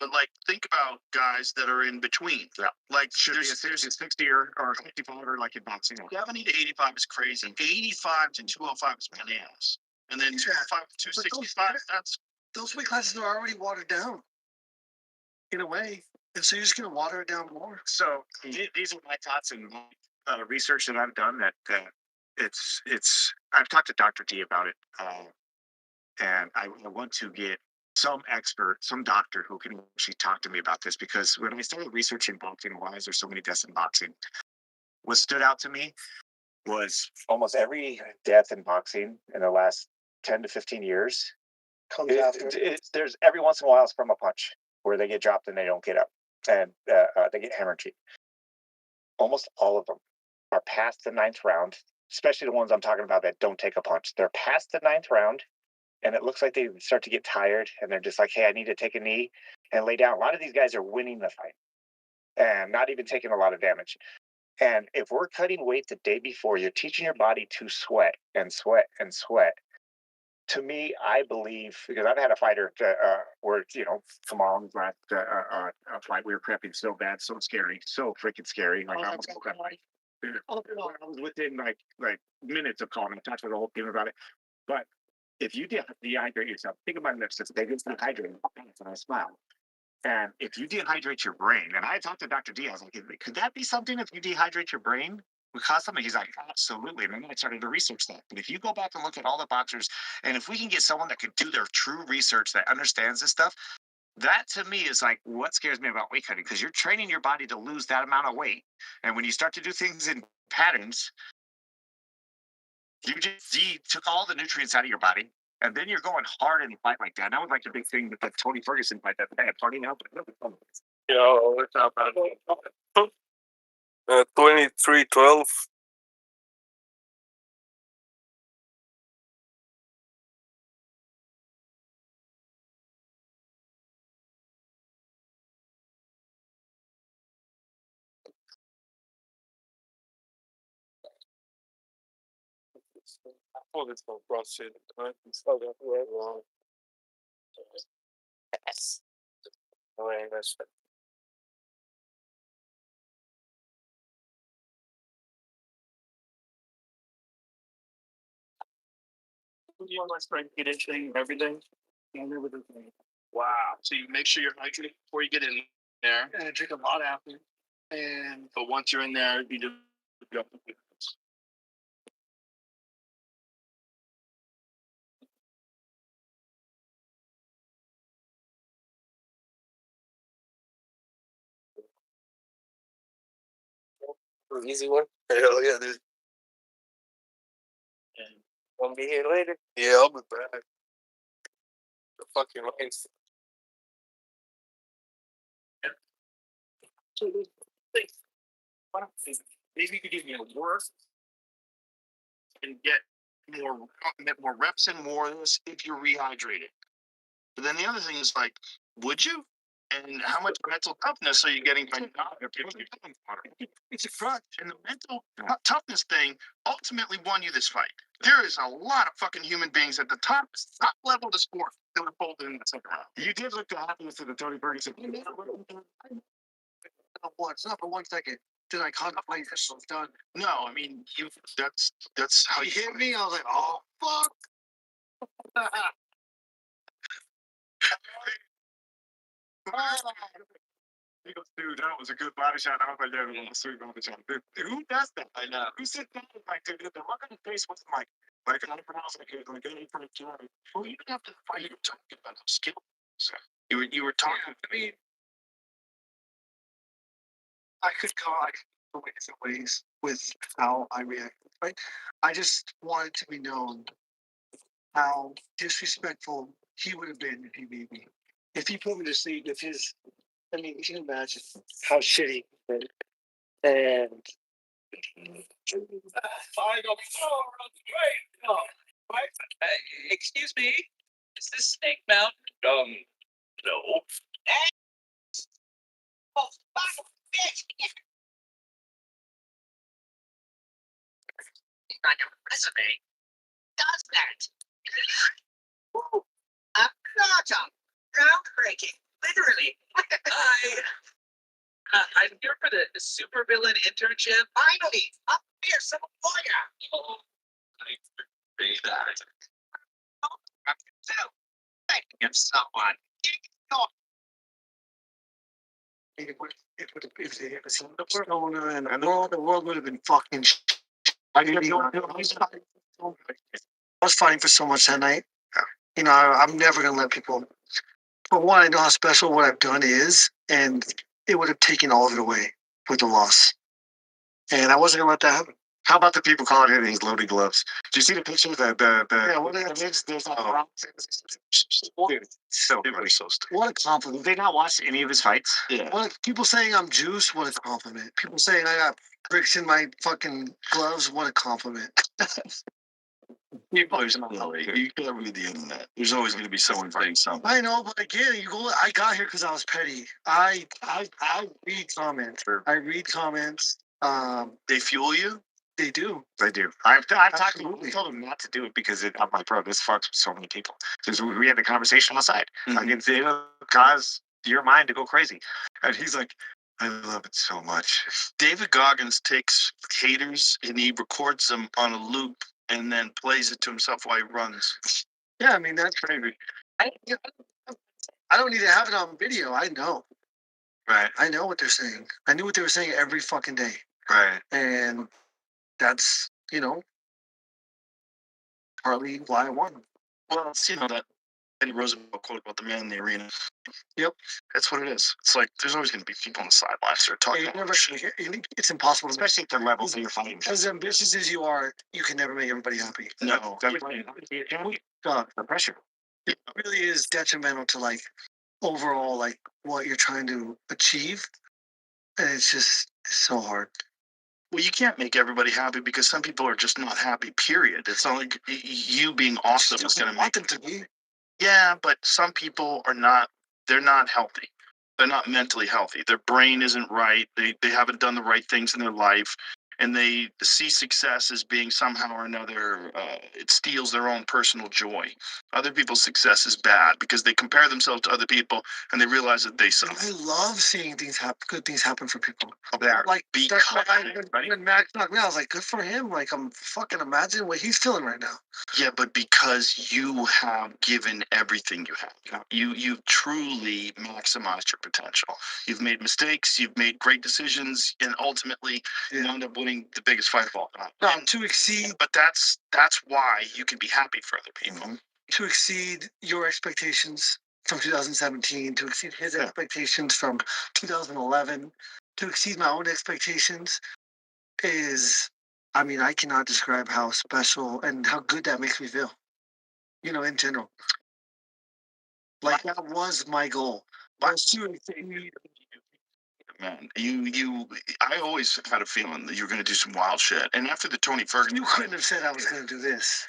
But like, think about guys that are in between. Yeah. Like, there's a 60 or 55 or like in boxing. 70 to 85 is crazy. 85 to 205 is bananas. And then 205 to 265, that's Those weight classes are already watered down. In a way. And so you're just gonna water it down more. So these are my thoughts and research that I've done. That it's. I've talked to Dr. D about it, and I want to get some expert, some doctor who can actually talk to me about this, because when I started researching boxing, why is there so many deaths in boxing? What stood out to me was almost every death in boxing in the last 10 to 15 years. There's every once in a while it's from a punch where they get dropped and they don't get up, and they get hemorrhaging. Almost all of them are past the 9th round, especially the ones I'm talking about that don't take a punch. They're past the 9th round, and it looks like they start to get tired, and they're just like, hey, I need to take a knee and lay down. A lot of these guys are winning the fight and not even taking a lot of damage. And if we're cutting weight the day before, you're teaching your body to sweat and sweat and sweat. To me, I believe, because I've had a fighter where, tomorrow was last a fight, we were prepping so bad, so scary, so freaking scary. Like, I almost woke up. I was within like minutes of calling. I talked to the whole team about it. But if you dehydrate yourself, think about it, they get dehydrated, and I smile. And if you dehydrate your brain, and I talked to Dr. D, I was like, could that be something if you dehydrate your brain? Would cause something? He's like, absolutely. And then I started to research that. But if you go back and look at all the boxers, and if we can get someone that could do their true research that understands this stuff, that to me is like what scares me about weight cutting, because you're training your body to lose that amount of weight. And when you start to do things in patterns, you just took all the nutrients out of your body, and then you're going hard in a fight like that. And that was like the big thing with the Tony Ferguson fight that they had partying out. Yeah, what's up, man? 23-12. Oh, that's no CrossFit. Right? It's not that way wrong. Yes. Oh, yeah, that's it. You want my strength conditioning, everything. And everything. Wow. So you make sure you're hydrated before you get in there. And I drink a lot after. And But once you're in there, you just go. Easy one. Hell yeah, dude. Gonna be here later. Yeah, I'll be back. The fucking lines. Maybe you could give me a work and get more reps and more of this if you're rehydrated. But then the other thing is like, would you? And how much mental toughness are you getting by not? It's a crutch. And the mental toughness thing ultimately won you this fight. There is a lot of fucking human beings at the top level of the sport that would have folded in the second round. You did look the happiness to the Tony Ferguson. once, not for 1 second, did I contemplate this was done. No, I mean, that's how He you hit me, I was like, oh, fuck. He goes, dude, that was a good body shot. I was like, yeah, that was a sweet body shot. Dude, who does that? I know. Who sits down like, dude, the look on the face wasn't like I don't pronounce it like any from Johnny. Well, you didn't have to fight. You were talking about skills. You were talking to me. I could go different ways with how I react. Right? I just wanted to be known how disrespectful he would have been if he beat me. If he put me to sleep, if his, I mean, you can imagine how shitty. And excuse me, is this Snake Mountain? No. Oh, fuck, bitch. on your resume does that. Ooh, a photo. Groundbreaking. Literally. I'm here for the supervillain internship. Finally, up here, some lawyer. Oh, I agree that. Oh, so, thinking of someone. If the persona and the world would have been fucking. I was fighting for so much that night. You know, I'm never gonna let people. For one, I know how special what I've done is, and it would have taken all of it away with the loss. And I wasn't gonna let that happen. How about the people calling it these loaded gloves? Do you see the picture? Yeah, what a- there's Dude, so it funny. was so stupid. What a compliment. Did they not watch any of his fights? Yeah. People saying I'm juiced, what a compliment. People saying I got bricks in my fucking gloves, what a compliment. People are silly. You can't read the internet. There's always going to be someone saying something. I know, but again, I got here because I was petty. I read comments. I read comments. They fuel you? They do. They do. I've talked to Absolutely. them, told them not to do it because I'm like, bro, this fucks with so many people. Because we had the conversation outside. I can see it'll cause your mind to go crazy. And he's like, I love it so much. David Goggins takes haters and he records them on a loop and then plays it to himself while he runs. Yeah, I mean, that's crazy. I don't need to have it on video. I know. Right. I know what they're saying. I knew what they were saying every fucking day. Right. And that's, partly why I won. Well, it's, that Eddie Roosevelt quote about the man in the arena. Yep. That's what it is. It's like there's always going to be people on the sidelines that are talking about shit. It's impossible. Especially at the levels that you're fighting. As ambitious as you are, you can never make everybody happy. No. The pressure. It really is detrimental to overall what you're trying to achieve. And it's so hard. Well, you can't make everybody happy because some people are just not happy, period. It's not like you being awesome is going to make them to be. Yeah, but some people are not, they're not healthy. They're not mentally healthy. Their brain isn't right. They haven't done the right things in their life. And they see success as being somehow or another, it steals their own personal joy. Other people's success is bad because they compare themselves to other people and they realize that they suck. I love seeing good things happen for people. That's when Max knocked me out, I was like, good for him. I'm fucking imagine what he's feeling right now. Yeah, but because you have given everything you have, you've truly maximized your potential. You've made mistakes, you've made great decisions, and ultimately you end up winning the biggest fight of all time. No, to exceed, but that's why you can be happy for other people. To exceed your expectations from 2017, to exceed his expectations from 2011, to exceed my own expectations is, I cannot describe how special and how good that makes me feel, in general. That was my goal. Man, I always had a feeling that you were going to do some wild shit. And after the Tony Ferguson... You couldn't have said I was going to do this.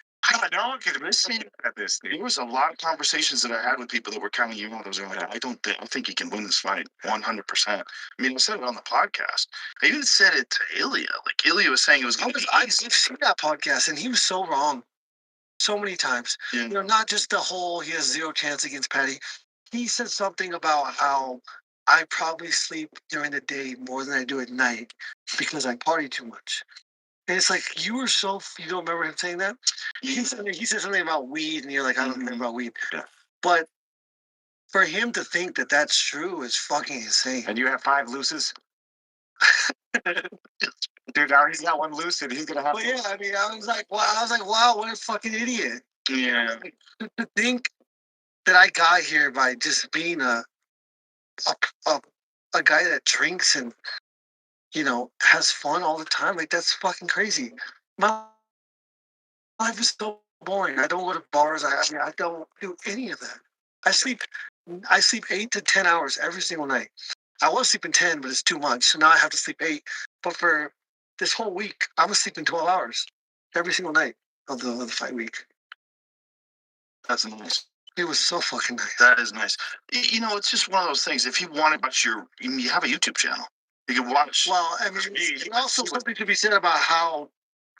No one could have seen this. There was a lot of conversations that I had with people that were counting you out. I was like, I think he can win this fight 100%. I said it on the podcast. I even said it to Ilya. Ilya was saying it was going to be I've seen that podcast, and he was so wrong so many times. Yeah. Not just the whole he has zero chance against Petty. He said something about how I probably sleep during the day more than I do at night because I party too much. And it's like, you don't remember him saying that? He said something about weed, and you're like, I don't care about weed. Yeah. But for him to think that that's true is fucking insane. And you have 5 looses? Dude, now he's got one loose, and he's going to have... But yeah, I was like, wow, what a fucking idiot. Yeah. To think that I got here by just being a guy that drinks and has fun all the time, that's fucking crazy. My life is so boring. I don't go to bars. I don't do any of that. I sleep 8 to 10 hours every single night. I was sleeping 10, but it's too much, so now I have to sleep 8. But for this whole week, I was sleeping 12 hours every single night of the fight week. That's nice. It was so fucking nice. That is nice. It's just one of those things. If you want to watch you have a YouTube channel. You can watch. Well, also something to be said about how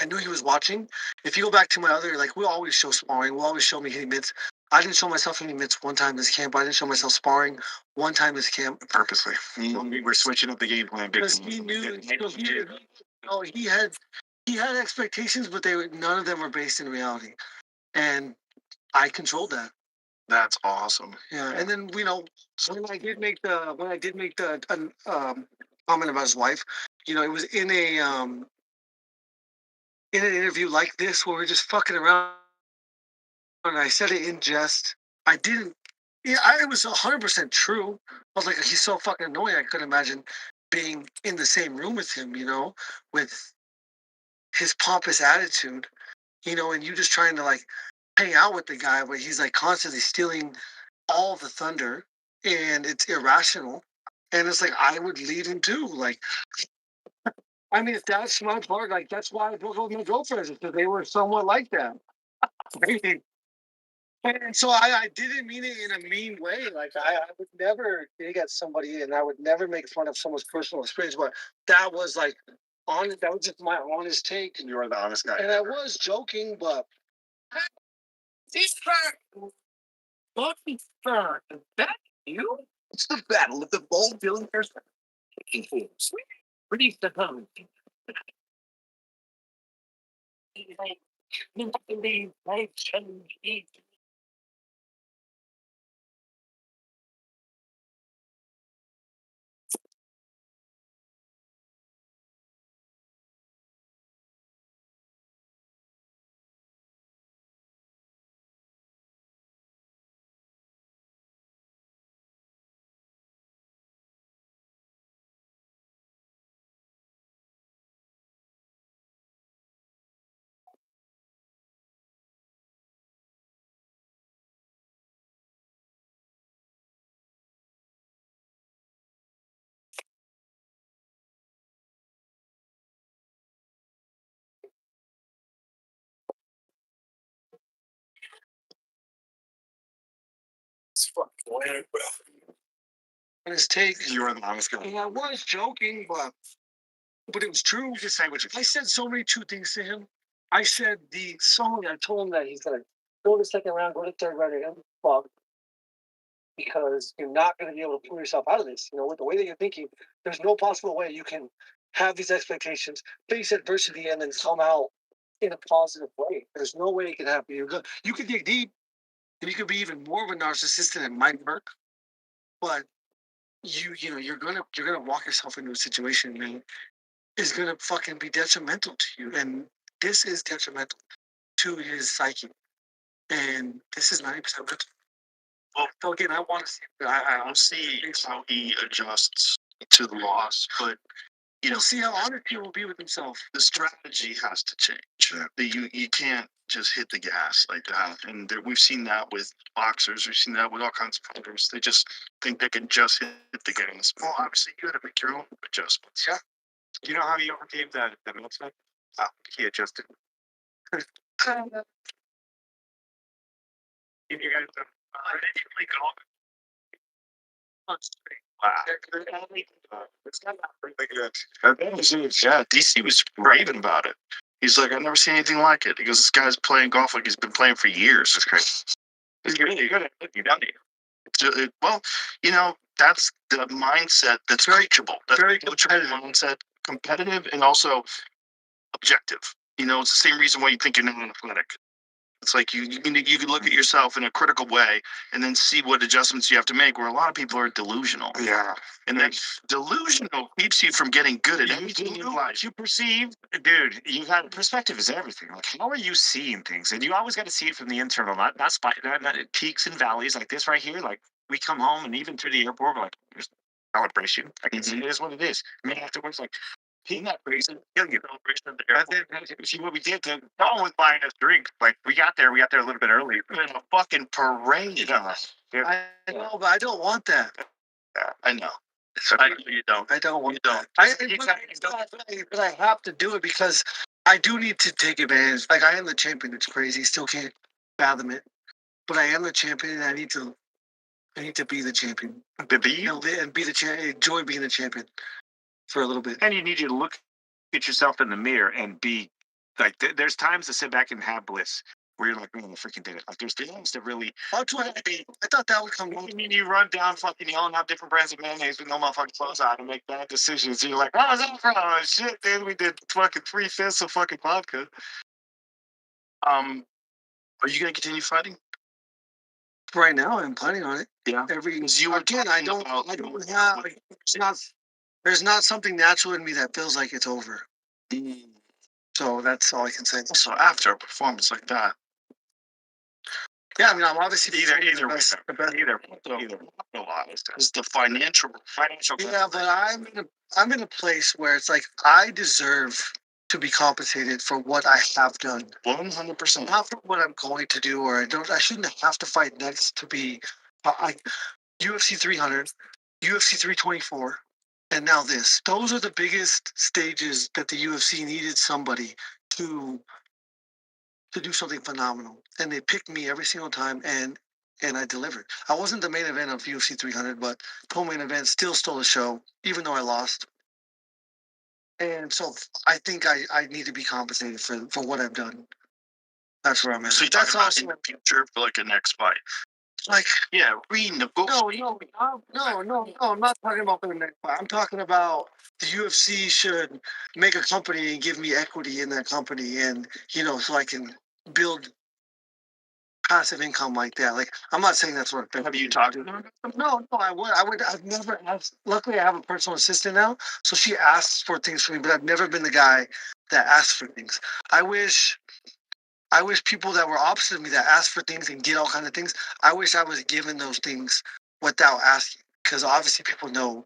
I knew he was watching. If you go back to my other, like, we'll always show sparring. We'll always show me hitting mitts. I didn't show myself hitting mitts one time this camp. I didn't show myself sparring one time this camp. Purposely. We're switching up the game plan. Because he knew, he had expectations, but none of them were based in reality. And I controlled that. That's awesome. Yeah, and then when I did make the comment about his wife, it was in an interview like this where we're just fucking around, and I said it in jest. I didn't. Yeah, it was 100% true. I was like, he's so fucking annoying. I couldn't imagine being in the same room with him, with his pompous attitude, and you just trying to like hang out with the guy, but he's like constantly stealing all the thunder, and it's irrational. And it's like I would lead him too. Like, I mean, if that's my part, like that's why I broke up with my girlfriends, because they were somewhat like that. And so I didn't mean it in a mean way. Like I would never dig at somebody, and I would never make fun of someone's personal experience. But that was like that was just my honest take. You are the honest guy. And I was joking, but This fucking fur. Is that you? It's the battle of the bold billionaires. Release the hum. It's fucking weird, bro. his take. You are the honest guy. And I was joking, but it was true. Just say what you I said so many true things to him. I said the song. I told him that he's gonna go to second round, go to third round, and fuck, because you're not gonna be able to pull yourself out of this. With the way that you're thinking, there's no possible way you can have these expectations, face adversity, and then come out in a positive way. There's no way it can happen. You could dig deep, and you could be even more of a narcissist than it might work, but you're gonna walk yourself into a situation that is gonna fucking be detrimental to you, and this is detrimental to his psyche, and this is 90% mental. Well, So again, I want to see. I don't see how he adjusts to the loss, but We'll see how honest he will be with himself. the strategy has to change. You can't just hit the gas like that. And we've seen that with boxers. We've seen that with all kinds of fighters. They just think they can just hit the gas. Well, obviously, you got to make your own adjustments. Yeah. You know how he overcame that milkshake? He adjusted. If you guys really go. Yeah, DC was raving about it. He's like, I've never seen anything like it. He goes, this guy's playing golf like he's been playing for years. It's crazy. He's really good at it. Well, that's the mindset that's coachable. That's very coachable mindset, competitive, and also objective. It's the same reason why you think you're not athletic. It's like you can look at yourself in a critical way and then see what adjustments you have to make, where a lot of people are delusional. Yeah. And then delusional keeps you from getting good at anything in life. You perceive, dude, you got perspective is everything. Like, how are you seeing things? And you always got to see it from the internal, not peaks and valleys like this right here. Like, we come home and even through the airport, we're like, there's celebration. Like, it is what it is. I mean, afterwards, like, he not praising, celebration at the airport. See what we did. No one was buying us drinks. Like, we got there a little bit early. In a fucking parade. I know, but I don't want that. I know. You don't. I don't want You don't. that. But I have to do it because I do need to take advantage. Like, I am the champion. It's crazy. Still can't fathom it. But I am the champion, and I need to be the champion. And be the champion. Enjoy being the champion for a little bit. And you need to look at yourself in the mirror and be Like there's times to sit back and have bliss where you're like, man, I freaking did it. Like there's times to really. I thought that would come. I mean, you run down fucking yelling out different brands of mayonnaise with no motherfucking clothes on and make bad decisions. You're like, oh, is that from? Oh, shit, dude, we did fucking 3/5 of fucking vodka. Are you gonna continue fighting? Right now, I'm planning on it. Yeah. You again, I don't have. There's not something natural in me that feels like it's over. So that's all I can say. So after a performance like that, Yeah, I mean, I'm obviously either way. No lies. It's the financial. Yeah, but I'm in a place where it's like I deserve to be compensated for what I have done. 100%. Not for what I'm going to do, or I shouldn't have to fight next to be UFC 300, UFC 324, and now this. Those are the biggest stages that the UFC needed somebody to do something phenomenal, and they picked me every single time, and I delivered. I wasn't the main event of UFC 300, but co-main event still stole the show, even though I lost. And so I think I need to be compensated for what I've done. That's where I'm at. So you're talking about in the future for like a next fight? Like, yeah, renegotiate. No, I'm not talking about the next fight. I'm talking about the UFC should make a company and give me equity in that company, and so I can build passive income like that. Like, I'm not saying that's what. Have you talked to them? No, I would. I've never asked. Luckily, I have a personal assistant now, so she asks for things for me. But I've never been the guy that asks for things. I wish people that were opposite of me that asked for things and get all kinds of things. I wish I was given those things without asking, because obviously people know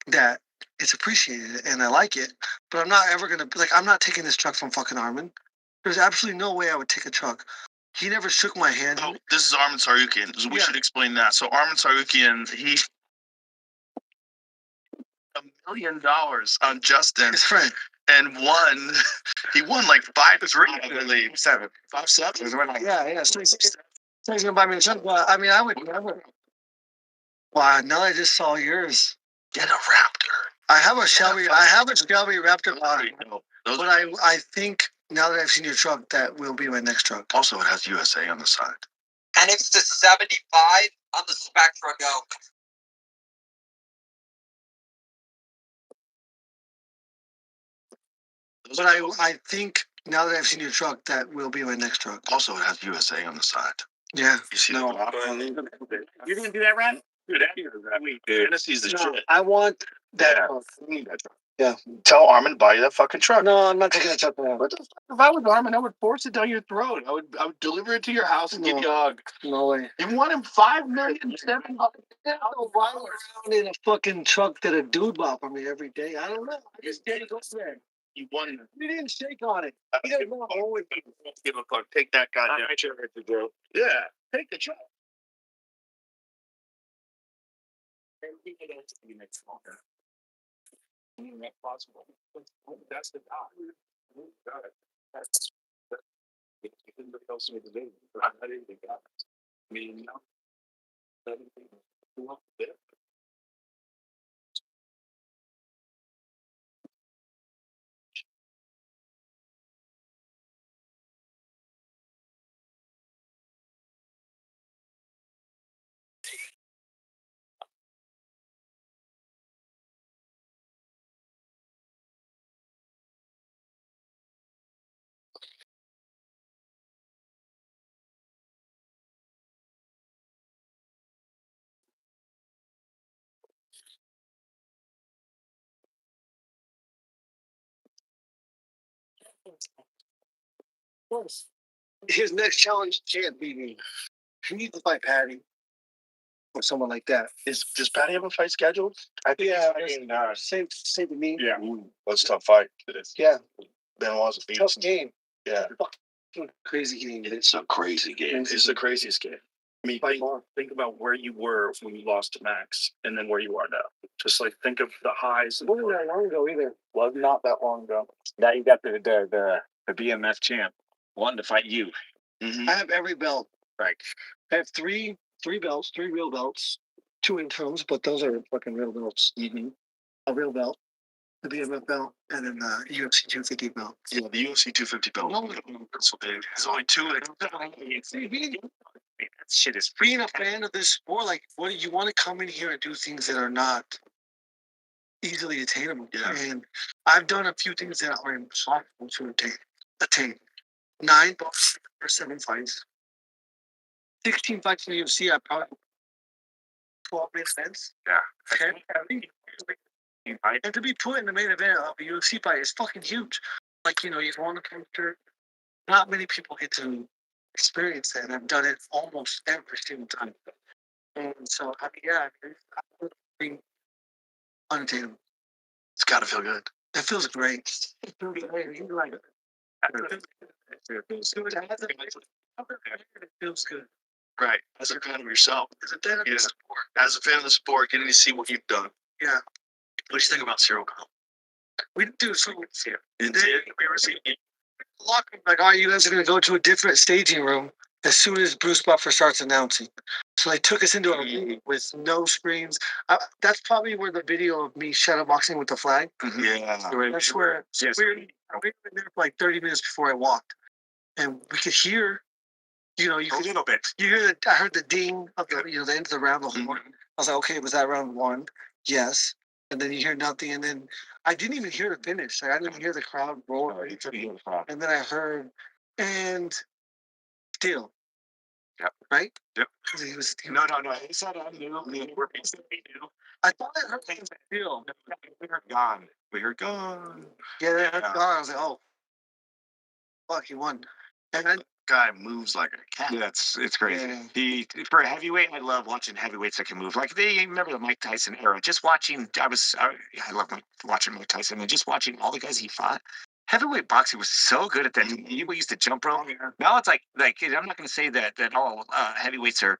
that it's appreciated and I like it. But I'm not ever gonna I'm not taking this truck from fucking Armin. There's absolutely no way I would take a truck. He never shook my hand. Oh, this is Armin Tsarukyan. So we should explain that. So Armin Tsarukyan, he $1 million on Justin. His friend. And he won like 5-3, I believe. 7. 5-7? Yeah. So he's gonna buy me a truck. Well, I mean, I would never. Wow, now I just saw yours. Get a Raptor. I have a Shelby Raptor body. But I think now that I've seen your truck, that will be my next truck. Also, it has USA on the side. And it's the 75 on the Spectra Go. But I think now that I've seen your truck, that will be my next truck. Also, it has USA on the side. Yeah. You see that? You didn't do that, Ren? Dude, Tennessee's the shit. I want that. Yeah. Tell Armin to buy you that fucking truck. No, I'm not taking that truck now. What the fuck? If I was Armin, I would force it down your throat. I would deliver it to your house and give you a hug. No way. You want him $5,700,000? I'll ride around in a fucking truck that a dude bought for me every day. I don't know. I just didn't go there. You won. He didn't shake on it. He doesn't know. Give a fuck. Take that goddamn. I should have the drill. Yeah. Take the truck. That's possible. That's the guy. That's anybody else made the name. I didn't think that. I mean, His next challenge can't be me. He needs to fight Patty or someone like that. Does Patty have a fight scheduled? I think same to me. Yeah. What's a tough fight? Yeah. Benoit's a Tough game. Yeah. Crazy game. It's a crazy game. It's the craziest game. I mean, think about where you were when you lost to Max and then where you are now. Just like think of the highs. It wasn't that long ago either. Was not that long ago. Now you got the BMF champ wanting to fight you. Mm-hmm. I have every belt. Right. I have three belts, 3 real belts, 2 interims, but those are fucking real belts. Mm-hmm. A real belt. the BMF belt, and then the UFC 250 belt. Yeah, the UFC 250 belt. So big. There's only two. That shit is being a fan of this sport. Like, what you want to come in here and do things that are not easily attainable. Yeah. And I've done a few things that are impossible to attain. 9 bucks for 7 fights. 16 fights in the UFC. I probably 12 makes sense. Yeah. 10, and to be put in the main event of a UFC fight is fucking huge. Like, you know, you've won a character. Not many people get to experience that. And I've done it almost every single time. And so, I mean, yeah, I would be unattainable. It's got to feel good. It feels great. It feels great. You like it. It feels good. It feels good. Right. As a fan of yourself. As a fan of the sport. As a fan of the sport, getting to see what you've done. Yeah. What do you think about Cyril Gane? We do so here. We ever seen it? Like, all right, you guys are going to go to a different staging room as soon as Bruce Buffer starts announcing. So they took us into a room with no screens. That's probably where the video of me shadowboxing with the flag. Yeah. That's where we were in there for like 30 minutes before I walked. And we could hear, you know, A little bit. you hear I heard the ding of the, you know, the end of the round, the horn. I was like, okay, was that round 1? Yes. And then you hear nothing, and then I didn't even hear the finish. Like, I didn't hear the crowd roar. And then I heard, and still. Yep. Right? Yep. He was. No. He said I knew. I thought I heard him still. We heard gone. We heard gone. Yeah, I was like, oh, fuck, he won. And then Guy moves like a cat. Yeah, it's crazy. Yeah. He for a heavyweight, I love watching heavyweights that can move. Like they remember the Mike Tyson era. Just watching, I love watching Mike Tyson and just watching all the guys he fought. Heavyweight boxing was so good at that. We used to jump rope. Now it's like I'm not going to say that all heavyweights are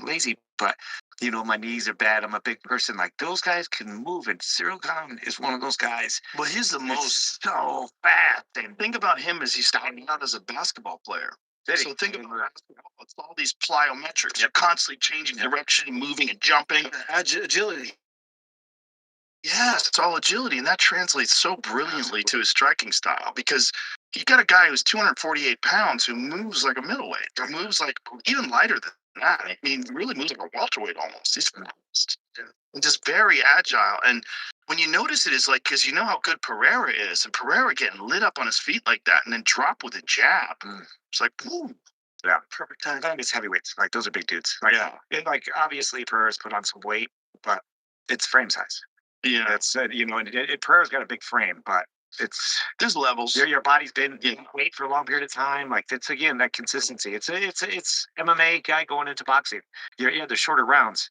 lazy, but you know my knees are bad. I'm a big person. Like those guys can move, and Cyril Gane is one of those guys. Well, he's the most. Most so fast. And Think about him as he started out as a basketball player. So think about basketball. It's all these plyometrics. You're constantly changing direction, moving and jumping. agility. Yes, it's all agility, and that translates so brilliantly to his striking style because you got a guy who's 248 pounds who moves like a middleweight, or moves like even lighter than that. I mean, really moves like a welterweight almost. He's fast and just very agile. And when you notice it, is like because you know how good Pereira is, and Pereira getting lit up on his feet like that, and then drop with a jab. It's like, boom. Yeah, Perfect time. and it's heavyweights. Like those are big dudes. Like, Yeah. and like obviously Pereira's put on some weight, but it's frame size. Yeah, It's you know, and Pereira's got a big frame, but it's there's levels. your body's been Yeah. weight for a long period of time. Like it's again that consistency. It's MMA guy going into boxing. The shorter rounds,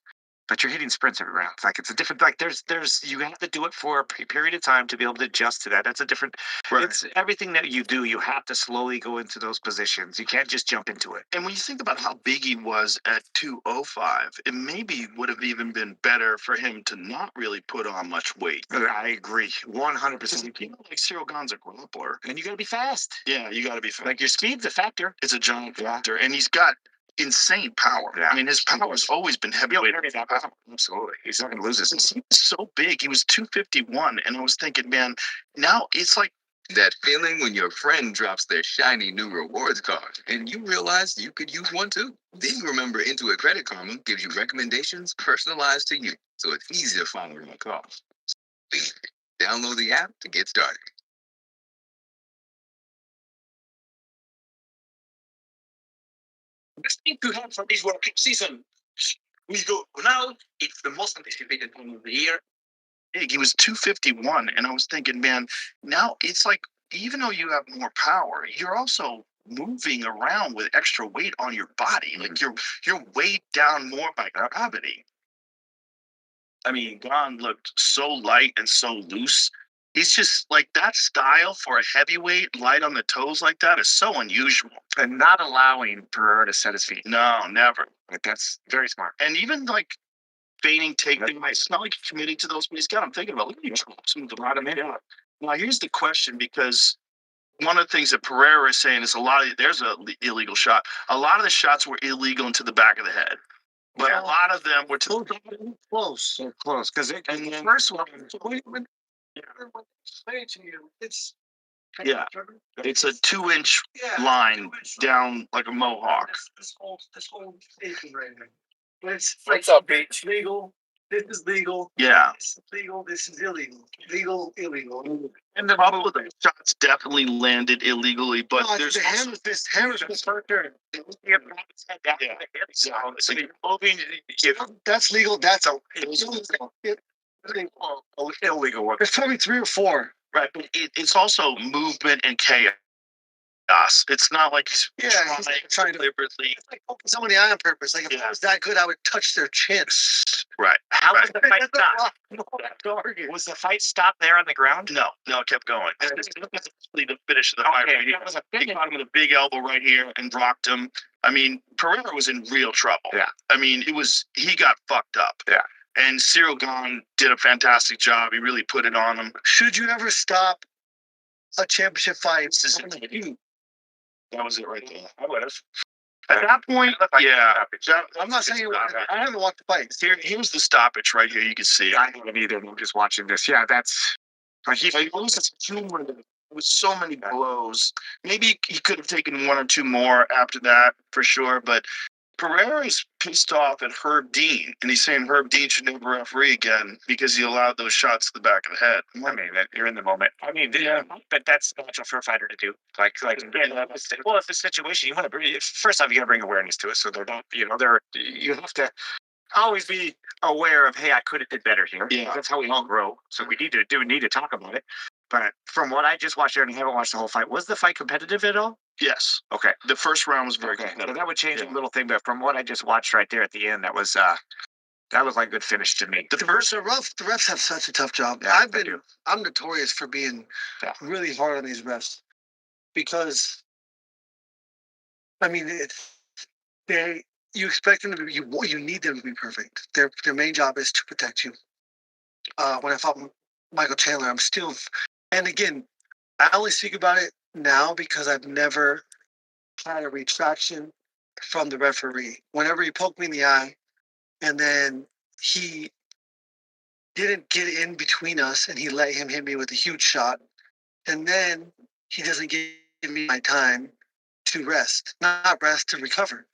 but you're hitting sprints every round. Like it's a different. Like there's you have to do it for a period of time to be able to adjust to that. That's a different. Right. It's everything that you do. You have to slowly go into those positions. You can't just jump into it. And when you think about how big he was at 205, it maybe would have even been better for him to not really put on much weight. I agree, 100%. Because you know, like Cyril Gane's a grappler. And you got to be fast. Yeah, you got to be fast. Like your speed's a factor. It's a giant Yeah. factor, and he's got insane power. Yeah. I mean, his power's always been heavyweight. Absolutely, he's not going to lose this. He was so big. He was 251, and I was thinking, man, now it's like That feeling when your friend drops their shiny new rewards card and you realize you could use one too. Then you remember Intuit Credit Karma gives you recommendations personalized to you, so it's easy to find what it costs. Download the app to get started. Best thing to have for this World Cup season. We go now. It's the most anticipated time of the year. big. He was 251, and I was thinking, man, now it's like even though you have more power, you're also moving around with extra weight on your body. Like you're weighed down more by gravity. I mean, Gane looked so light and so loose. He's just like that style for a heavyweight, light on the toes like that is so unusual. And not allowing Pereira to set his feet. No, never. Like that's very smart. And even like feigning takedown, it's not like he's committing to those, but he's got him thinking about, look at you, some of the bottom end. Now, here's the question, because one of the things that Pereira is saying is there's a illegal shot. A lot of the shots were illegal into the back of the head. But a lot of them were Close. So close. Because And the then- first one, Explain it to you. It's Yeah. It's a 2-inch line down like a mohawk. This whole thing right here. But it's What's up, Pete? it's legal. This is legal. Yeah. This is legal. This is illegal. Legal, illegal. And the couple of the shots definitely landed illegally, but No, there's the hammer fist. Hammer fist. Yeah, so you're moving. That's legal. That's a Illegal work. There's probably 3 or 4. Right, but it's also movement and chaos. It's not like he's Yeah, he's trying trying to- deliberately. It's like poking someone in the eye on purpose. Like if I was that good, I would touch their chin. Right. How was Right. the fight stopped? Target. Was the fight stopped there on the ground? No, it kept going. This is the finish of the fight. Okay, Right here. that was a He finish. caught him with a big elbow right here and rocked him. I mean, Pereira was in real trouble. Yeah. I mean, he got fucked up. Yeah. And Cyril Gahn did a fantastic job. He really put it on him. Should you ever stop a championship fight? This is it. That was it right there. I would have. At that point, yeah. I'm not saying I haven't watched the fights. Here's the stoppage right here. You can see it. I haven't either. I'm just watching this. Yeah, that's. He loses humor with so many blows. Maybe he could have taken 1 or 2 more after that for sure. But Pereira's pissed off at Herb Dean, and he's saying Herb Dean should never referee again because he allowed those shots to the back of the head. I mean, you're in the moment. I mean, yeah, but that's natural for a fighter to do. Like, well, if the situation you want to bring, first off, you got to bring awareness to it, so they're not, you have to always be aware of, hey, I could have did better here. Yeah. That's how we all grow. So we need to talk about it. But from what I just watched there, and I haven't watched the whole fight, was the fight competitive at all? Yes. Okay. The first round was very Okay. So competitive. that would change Yeah. a little thing, but from what I just watched right there at the end, that was like a good finish to me. The first, The refs have such a tough job. Yeah, they do. I'm notorious for being really hard on these refs because, I mean, you expect them to be, you need them to be perfect. Their main job is to protect you. When I fought Michael Chandler, I'm still, and again, I only speak about it now because I've never had a retraction from the referee. Whenever he poked me in the eye, and then he didn't get in between us, and he let him hit me with a huge shot, and then he doesn't give me my time to rest, not rest, to recover.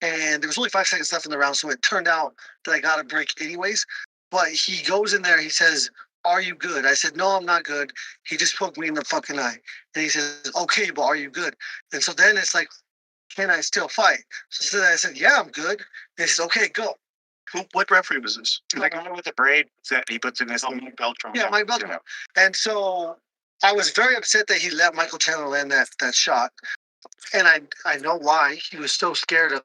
And there was only 5 seconds left in the round, so it turned out that I got a break anyways. But he goes in there, he says, "Are you good?" I said, "No, I'm not good. He just poked me in the fucking eye." And he says, "Okay, but are you good?" And so then it's like, can I still fight? So I said, "Yeah, I'm good." And he says, "Okay, go." what referee was this? The guy with the braid that he puts in his Mike Beltran. Yeah, Mike Beltran. And so I was very upset that he let Michael Chandler land that shot. And I know why. He was so scared of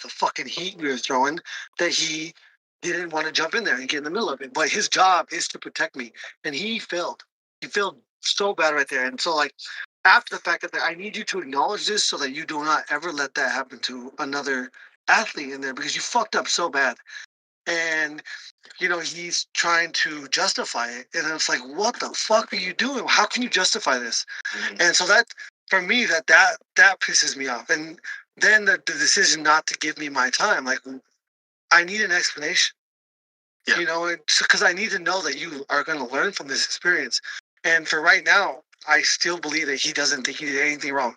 the fucking heat we were throwing that he didn't want to jump in there and get in the middle of it. But his job is to protect me. And he failed. He failed so bad right there. And so, like, after the fact that I need you to acknowledge this so that you do not ever let that happen to another athlete in there because you fucked up so bad. And, he's trying to justify it. And it's like, what the fuck are you doing? How can you justify this? And so that, for me, that pisses me off. And then the decision not to give me my time, like, I need an explanation. Yeah. Because I need to know that you are going to learn from this experience. And for right now, I still believe that he doesn't think he did anything wrong.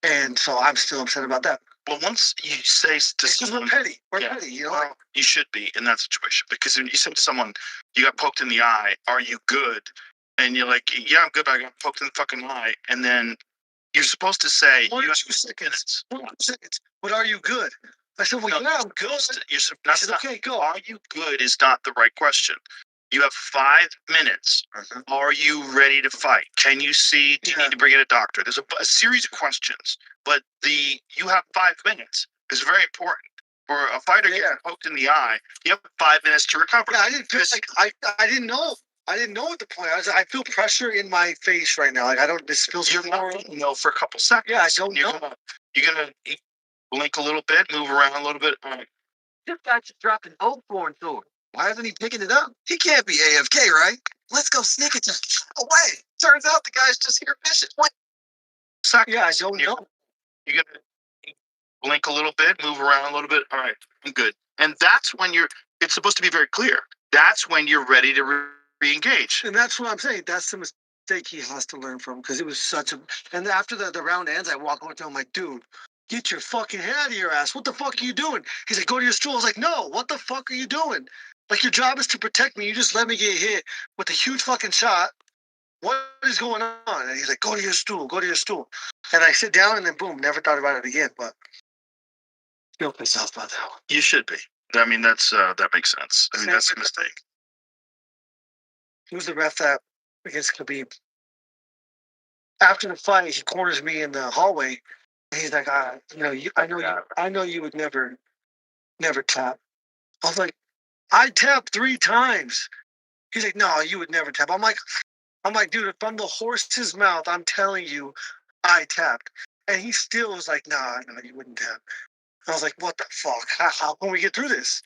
And so I'm still upset about that. Well, once you say to Because someone, we're petty. We're Yeah. petty, you should be in that situation because when you say to someone, you got poked in the eye, are you good? And you're like, yeah, I'm good, but I got poked in the fucking eye. And then you're supposed to say, 1 you or got 2 seconds. minutes. 1 or 2 seconds. But are you good? I said, well, yeah, I'm good. I said, okay, go. Are you good is not the right question. You have 5 minutes. Are you ready to fight? Can you see? Do you need to bring in a doctor? There's a series of questions, but you have 5 minutes. It's very important. For a fighter getting poked in the eye, you have 5 minutes to recover. Yeah, I didn't feel like I didn't know. I didn't know at the point. I feel pressure in my face right now. Like this feels. You're not going to know for a couple seconds. Yeah, I don't know. You're gonna blink a little bit, move around a little bit. All right. This guy just dropped an Oathborn sword. Why isn't he picking it up? He can't be AFK, right? Let's go sneak it away. Turns out the guy's just here fishing. What? Seconds. Yeah, I don't know. You're gonna blink a little bit, move around a little bit. All right, I'm good. And that's when it's supposed to be very clear. That's when you're ready to re-engage. And that's what I'm saying. That's the mistake he has to learn from because it was such a. And after the round ends, I walk over to him I'm like, dude, get your fucking head out of your ass. What the fuck are you doing? He's like, go to your stool. I was like, no, what the fuck are you doing? Like, your job is to protect me. You just let me get hit with a huge fucking shot. What is going on? And he's like, go to your stool, go to your stool. And I sit down and then boom, never thought about it again. But feel pissed off about that one. You should be. I mean, that's that makes sense. I mean, that's a mistake. He was the ref that against Khabib. After the fight, he corners me in the hallway. And he's like, I know you would never tap. I was like, I tapped 3 times. He's like, no, you would never tap. I'm like, dude, from the horse's mouth, I'm telling you, I tapped. And he still was like, nah, no, you wouldn't tap. I was like, what the fuck? How can we get through this?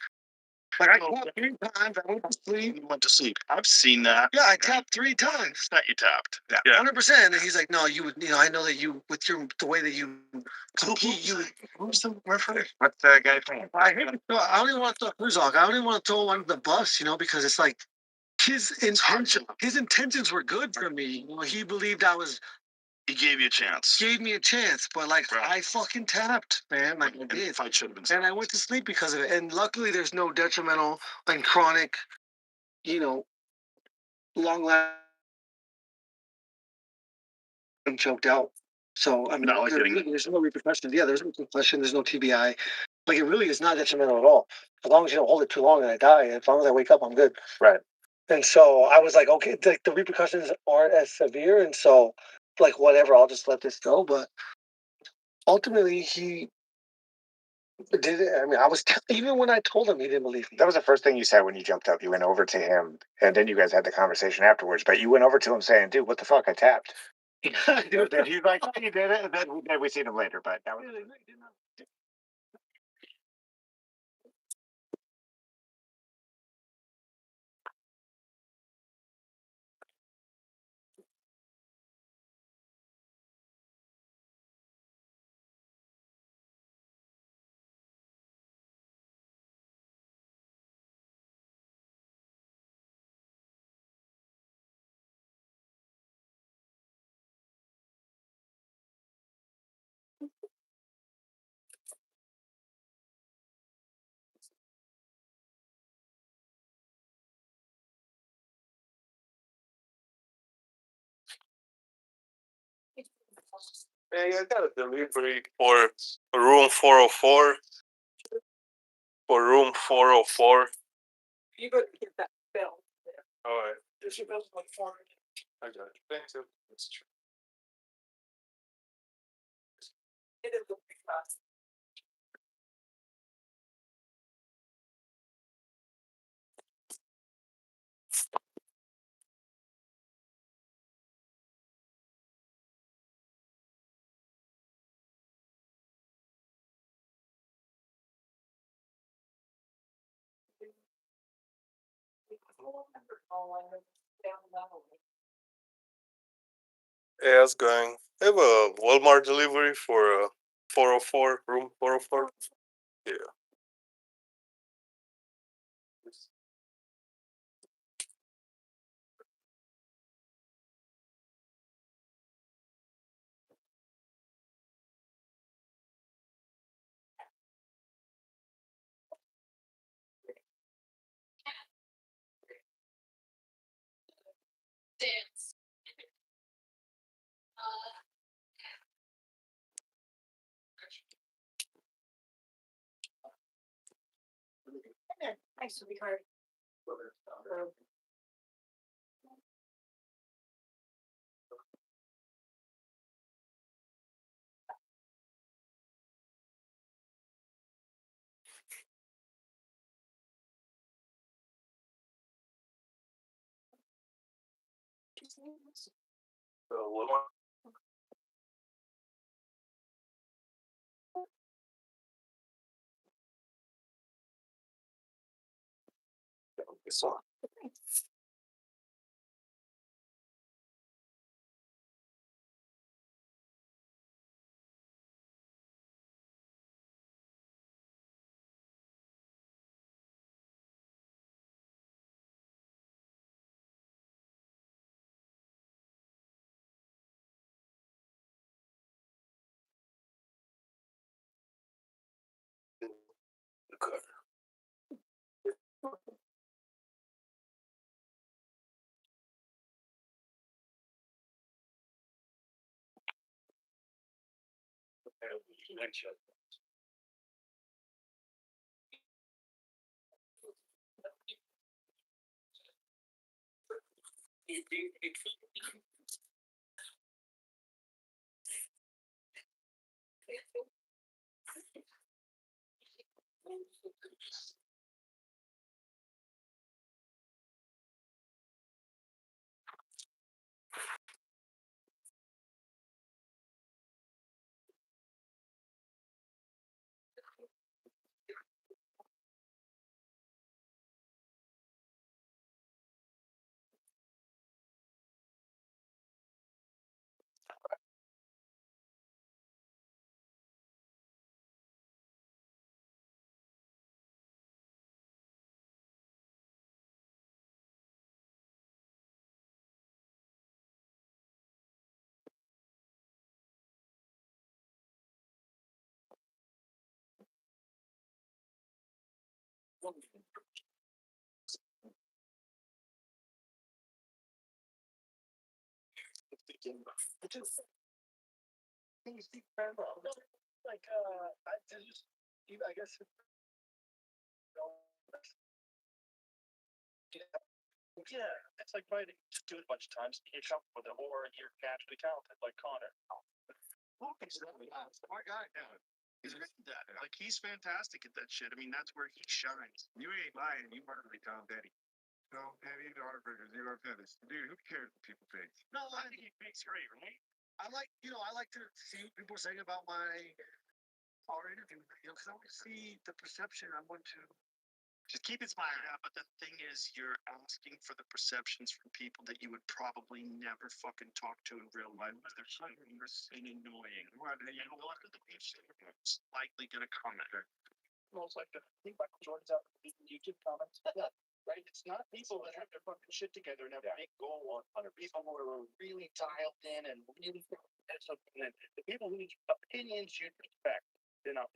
Like, I tapped 3 times. I went to sleep. You went to sleep. I've seen that. Yeah, I tapped 3 times. That you tapped. Yeah. 100%. And he's like, no, you would, I know that you, with the way that you compete, you would. Who's the referee? What's the guy playing? I don't even want to throw Herzog. I don't even want to throw him under the bus, because it's like his intentions were good for me. He believed He gave you a chance. gave me a chance, but like Right. I fucking tapped, man. Like I And the did. fight should have been. And I went to sleep because of it. And luckily there's no detrimental and chronic, long lasting choked out. So I mean, Not like there's no repercussions. Yeah, there's no concussion, there's no TBI. Like it really is not detrimental at all. As long as you don't hold it too long and I die, as long as I wake up, I'm good. Right. And so I was like, okay, the repercussions aren't as severe, and so like whatever, I'll just let this go. But ultimately, he did it. I mean, even when I told him, he didn't believe me. That was the first thing you said when you jumped up. You went over to him, and then you guys had the conversation afterwards. But you went over to him saying, "Dude, what the fuck? I tapped." Dude, And he's like, "Oh, you did it." And then we seen him later. But that was. Hey, I got a delivery for room 404. For room 404. You better get that bill. All right. There's your bill like $400. I got it. Thanks. That's true. It is a big cost. Yeah, it's going. I have a Walmart delivery for 404, room 404. Yeah. Dance. Thanks to be hard. Walmart. So, I guess. Yeah, it's like fighting. Just do it a bunch of times. You get comfortable with it, or you're naturally talented, like Connor. Smart guy. Yeah. He's great at that. Like he's fantastic at that shit. I mean, that's where he shines. You ain't lying. You murdered Tom Petty. Tom Petty, the Autobreakers, New York Pettis. Dude, who cares what people think? No, I think he thinks great, right? I like to see what people are saying about our interview, because I want to see the perception. I want to just keep inspiring. Yeah, but the thing is, you're asking for the perceptions from people that you would probably never fucking talk to in real life. They're humorous and annoying. Right, and you know what? The people are likely gonna comment. Most like I think Michael Jordan's out the YouTube comments. Yeah, right. It's not people that have their fucking shit together and have a big goal on people who are really dialed in and really something. And the people whose opinions you respect, they're not.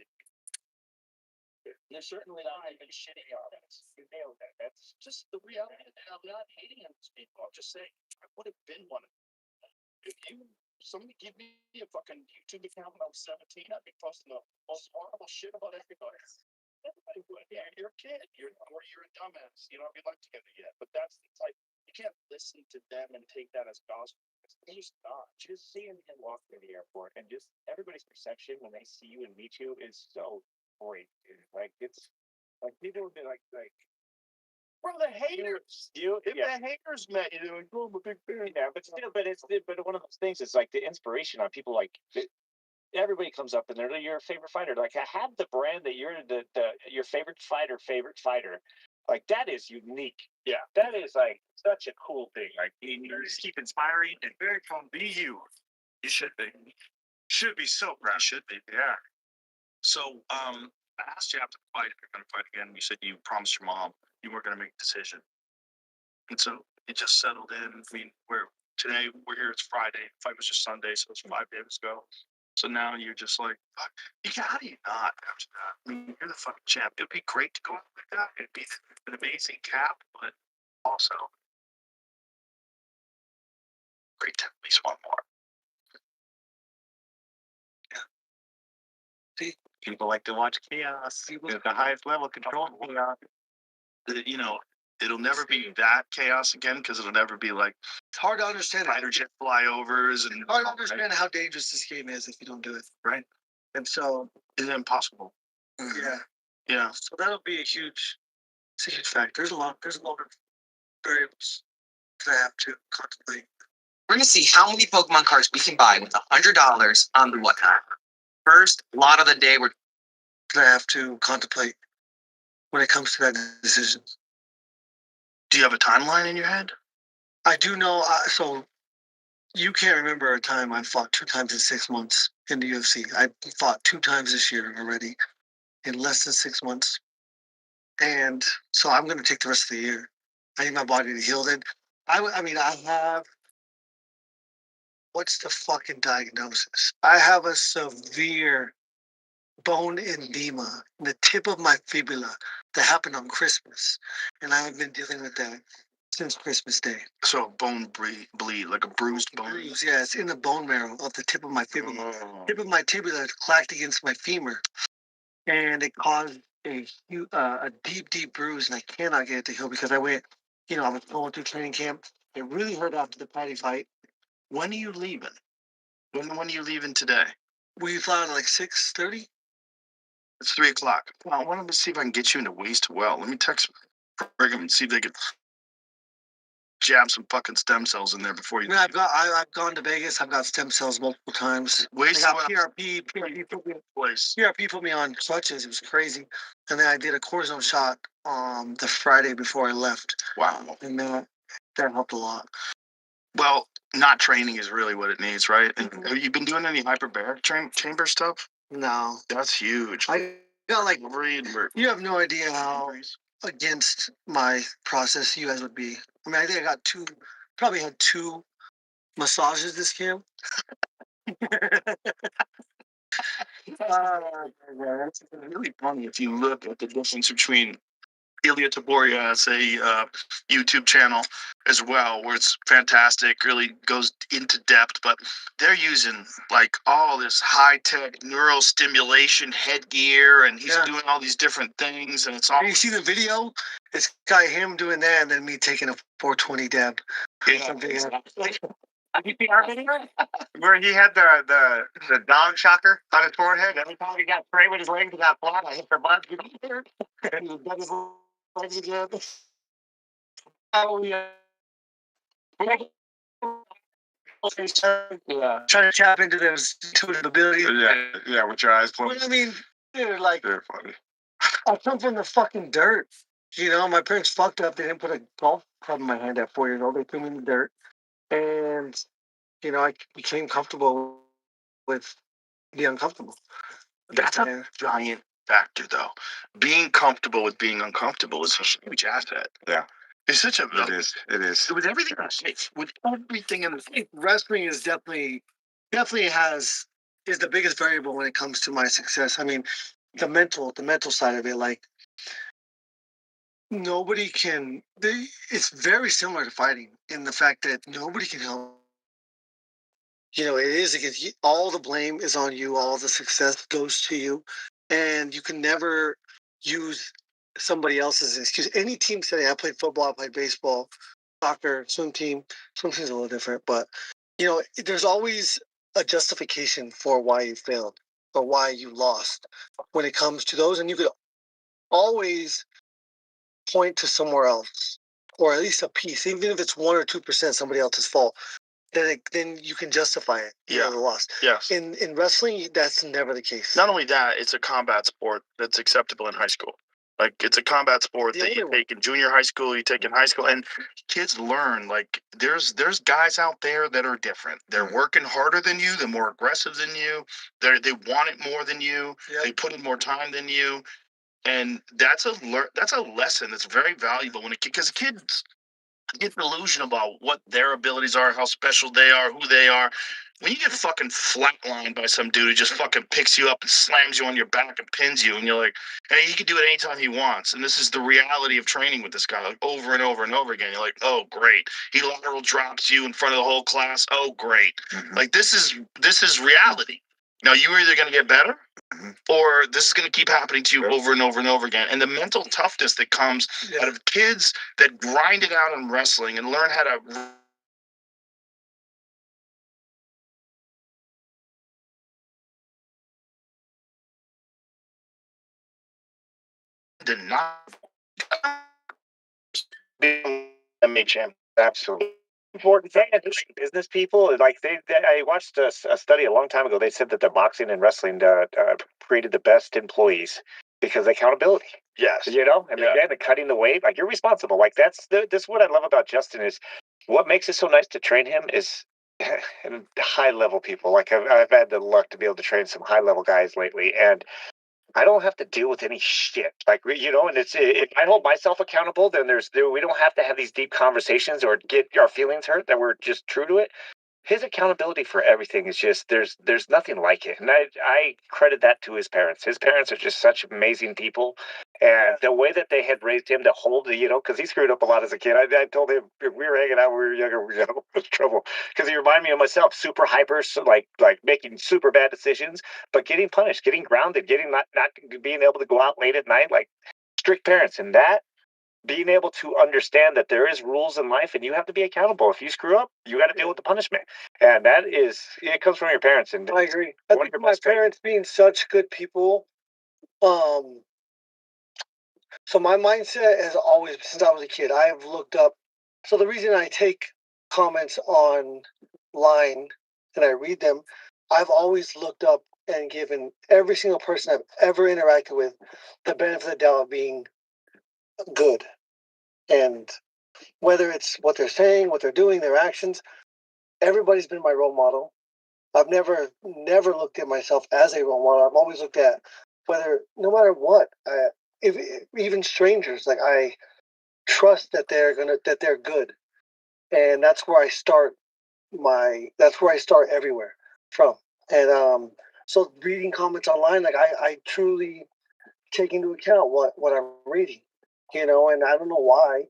They're certainly not even shitty on us. You nailed that. That's just the reality. I'm not hating on these people. I'm just saying I would have been one of them. If somebody give me a fucking YouTube account when I was 17, I'd be posting the most horrible shit about everybody. Everybody would. Yeah, you're a kid. You're a dumbass. You don't have your life together yet. But that's the type. You can't listen to them and take that as gospel. It's just not. Just seeing him walk through the airport and just everybody's perception when they see you and meet you is so great, dude. Like it's like people would be like bro, the haters. The haters met you, like, oh, I'm a big fan. Yeah, but still, but one of those things is like the inspiration on people. Like everybody comes up and they're your favorite fighter. Like I have the brand that you're your favorite fighter. Like that is unique. Yeah, that is like such a cool thing. Like you just keep inspiring and very fun. Be you. You should be. Should be so proud. You should be. Yeah. So, I asked you after the fight if you're going to fight again. You said you promised your mom you weren't going to make a decision, and so it just settled in. I mean, we're here. It's Friday. The fight was just Sunday, so it's 5 days ago. So now you're just like, fuck, how do you not after that? I mean, you're the fucking champ. It'd be great to go out like that. It'd be an amazing cap, but also great to at least one more. See, people like to watch chaos at the highest level of control. You know, it'll never be that chaos again because it'll never be like It's hard to understand fighter jet flyovers and hard to understand how dangerous this game is if you don't do it. right. And so It's impossible. yeah. Yeah. So that'll be it's a huge factor. There's a lot of variables that I have to contemplate. We're gonna see how many Pokemon cards we can buy with $100 on the whatnot. First lot of the day, we're That I have to contemplate when it comes to that decision. Do you have a timeline in your head? I do know. So you can't remember a time I fought 2 times in 6 months in the UFC. I fought 2 times this year already in less than 6 months. And so I'm going to take the rest of the year. I need my body to heal then. I mean, I have, what's the fucking diagnosis? I have a severe bone edema in the tip of my fibula that happened on Christmas. And I've been dealing with that since Christmas Day. So a bone bleed, like a bruised bone. Bruise, yeah, it's in the bone marrow of the tip of my fibula. Tip of my tibia clacked against my femur, and it caused a deep bruise, and I cannot get it to heal because I went, I was going through training camp. It really hurt after the Patty fight. When are you leaving? When are you leaving today? We fly out at like 6:30. It's 3:00. Well, I want to see if I can get you into Waste Well. Let me text Brigham and see if they could jab some fucking stem cells in there before you. I mean, I've gone to Vegas. I've got stem cells multiple times. Waste I got Well. PRP put me on crutches. It was crazy. And then I did a cortisone shot the Friday before I left. Wow. And that helped a lot. Well, not training is really what it needs, right? And have you been doing any hyperbaric chamber stuff? No. That's huge. I got like, you have no idea how against my process you guys would be. I mean, I think I got probably had 2 massages this camp. It's really funny if you look at the difference between Ilya Taboria has a YouTube channel as well, where it's fantastic, really goes into depth, but they're using like all this high-tech neural stimulation headgear, and he's doing all these different things, and it's all... You see the video? It's got him doing that, and then me taking a 420 dab. You see our video where he had the dog shocker on his forehead? Every time he got straight with his legs, he got flat. I hit their butt. And he got his legs again. Oh, yeah. Trying to tap into those intuitive abilities. Yeah, with your eyes closed. But I mean, dude, like, they're funny. I come from the fucking dirt. My parents fucked up. They didn't put a golf club in my hand at 4 years old. They threw me in the dirt. And, I became comfortable with the uncomfortable. That's a giant factor, though. Being comfortable with being uncomfortable is a huge asset. Yeah. It's such a... It is. With everything in life. With everything in life. Wrestling is definitely is the biggest variable when it comes to my success. I mean, the mental side of it, like, nobody can... It's very similar to fighting in the fact that nobody can help. It is against you. All the blame is on you. All the success goes to you. And you can never use somebody else's excuse. Any team setting, I played football, I played baseball, soccer, swim team. Swim team's a little different. But, there's always a justification for why you failed or why you lost when it comes to those. And you could always point to somewhere else, or at least a piece, even if it's 1 or 2% somebody else's fault. Then you can justify it. The loss. Yes. In wrestling, that's never the case. Not only that, it's a combat sport that's acceptable in high school. Like, it's a combat sport that you take in junior high school, you take in high school, and kids learn. Like, there's guys out there that are different. They're working harder than you. They're more aggressive than you. They want it more than you. Yep. They put in more time than you, and that's a lesson that's very valuable because kids get an illusion about what their abilities are, how special they are, who they are. When you get fucking flatlined by some dude who just fucking picks you up and slams you on your back and pins you, and you're like, hey, he can do it anytime he wants. And this is the reality of training with this guy, like, over and over and over again. You're like, oh, great. He lateral drops you in front of the whole class. Oh, great. Mm-hmm. Like, this is reality. Now, you're either going to get better, or this is going to keep happening to you over and over and over again. And the mental toughness that comes out of kids that grind it out in wrestling and learn how to not MHM. Absolutely. Important thing. Business people, like I watched a study a long time ago. They said that the boxing and wrestling created the best employees because of accountability. Yes. And again, the cutting the weight, like, you're responsible. Like, that's what I love about Justin is what makes it so nice to train him is high level people. Like, I've had the luck to be able to train some high level guys lately, and I don't have to deal with any shit. Like, and if I hold myself accountable, then we don't have to have these deep conversations or get our feelings hurt, that we're just true to it. his accountability for everything is just there's nothing like it, and I credit that to his parents. His parents are just such amazing people, and the way that they had raised him to hold because he screwed up a lot as a kid. I told him if we were hanging out when we were younger, we got in trouble because he reminded me of myself, super hyper, so like making super bad decisions, but getting punished, getting grounded, getting not being able to go out late at night, like strict parents, and that being able to understand that there is rules in life and you have to be accountable. If you screw up, you got to deal with the punishment, and that is it comes from your parents. And I agree. I think my parents being such good people, so my mindset has always, since I was a kid, I have looked up. So the reason I take comments online and I read them, I've always looked up and given every single person I've ever interacted with the benefit of the doubt of being good. And whether it's what they're saying, what they're doing, their actions, everybody's been my role model. I've never looked at myself as a role model. I've always looked at whether, no matter what, if even strangers, like I trust that they're good, and that's where I start that's where I start everywhere from. And so reading comments online, like I truly take into account what I'm reading, and I don't know why,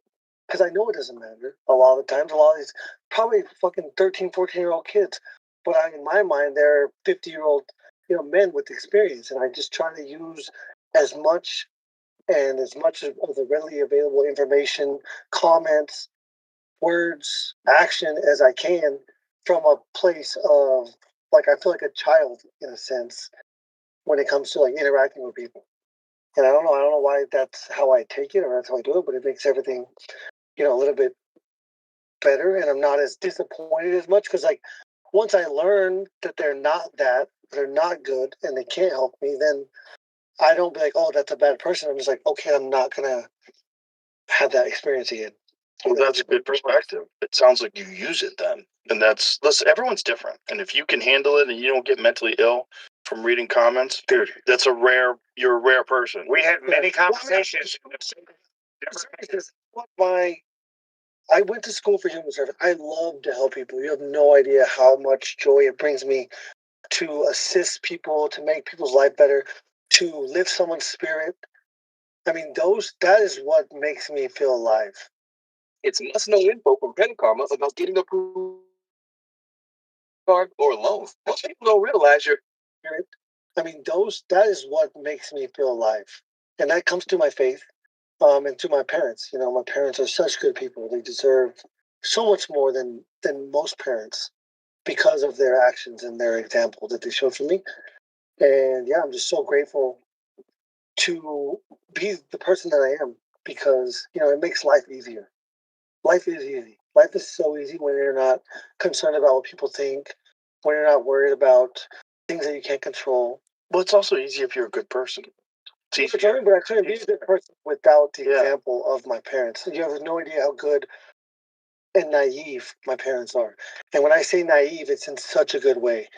because I know it doesn't matter a lot of the times. A lot of these probably fucking 13, 14-year-old kids, but in my mind, they're 50-year-old, men with experience, and I just try to use as much of the readily available information, comments, words, action as I can from a place of like I feel like a child in a sense when it comes to like interacting with people. And I don't know why that's how I take it or that's how I do it, but it makes everything, a little bit better, and I'm not as disappointed as much because like once I learn that they're not good and they can't help me, then I don't be like, oh, that's a bad person. I'm just like, okay, I'm not gonna have that experience again. Well, that's a good perspective. It sounds like you use it then. And listen, everyone's different. And if you can handle it and you don't get mentally ill from reading comments, dude, you're a rare person. We had many conversations. I went to school for human service. I love to help people. You have no idea how much joy it brings me to assist people, to make people's life better, to lift someone's spirit. I mean, that is what makes me feel alive. It's must know info from Pen Karma about getting approved card or loan. Most people don't realize you're. I mean, that is what makes me feel alive, and that comes to my faith, and to my parents. My parents are such good people. They deserve so much more than most parents because of their actions and their example that they showed for me. And yeah, I'm just so grateful to be the person that I am because it makes life easier. Life is easy. Life is so easy when you're not concerned about what people think, when you're not worried about things that you can't control. Well, it's also easy if you're a good person. But I couldn't be a good person without the example of my parents. You have no idea how good and naive my parents are. And when I say naive, it's in such a good way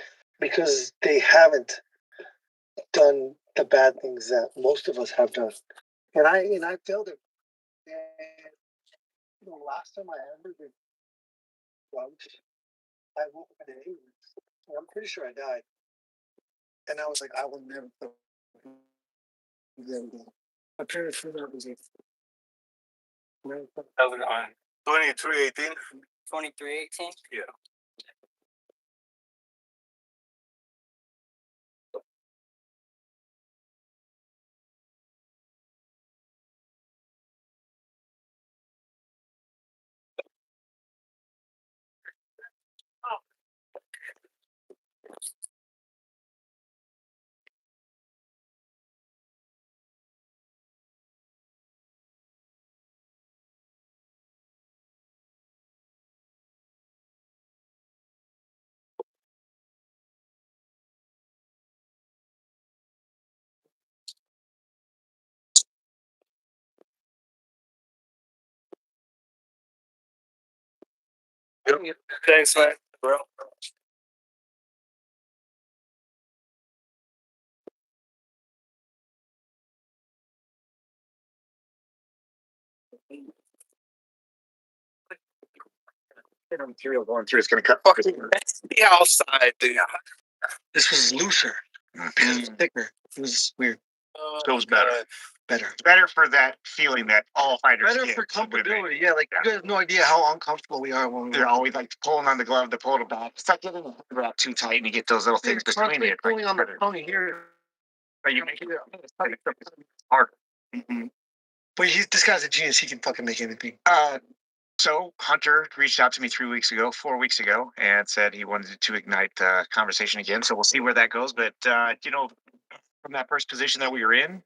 because they haven't done the bad things that most of us have done. And I failed it. And the last time I ever did drugs, I woke up in an ambulance. And I'm pretty sure I died. And I was like, I will never do that again. My parents knew that was it. Elder on 2318. 2318? Yeah. Yep. Thanks, man, bro. material going through. It's going to cut. That's the outside. This was looser. It was thicker. It was weird. So it was better. Better. It's better for that feeling that all fighters Better get for when they- comfortability. Yeah, like you have no idea how uncomfortable we are when They're always like pulling on the glove to pull it back. It's like getting the wrap too tight and you get those little things between constantly it. pulling on the pony here. But you make it harder. But this guy's a genius. He can fucking make anything. So Hunter reached out to me 4 weeks ago, and said he wanted to ignite the conversation again. So we'll see where that goes. But from that first position that we were in,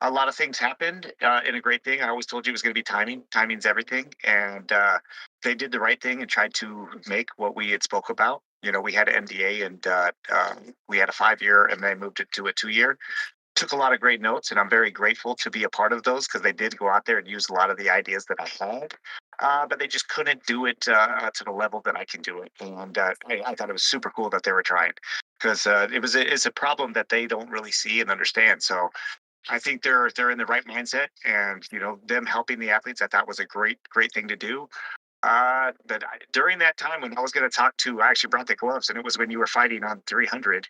a lot of things happened. And a great thing, I always told you it was going to be timing. Timing's everything, and they did the right thing and tried to make what we had spoke about. We had an NDA, and we had a 5-year, and they moved it to a 2-year. Took a lot of great notes, and I'm very grateful to be a part of those because they did go out there and use a lot of the ideas that I had, but they just couldn't do it to the level that I can do it. And I thought it was super cool that they were trying because it's a problem that they don't really see and understand. So I think they're in the right mindset, and them helping the athletes, I thought was a great thing to do. But during that time when I was going to talk to, I actually brought the gloves, and it was when you were fighting on 300.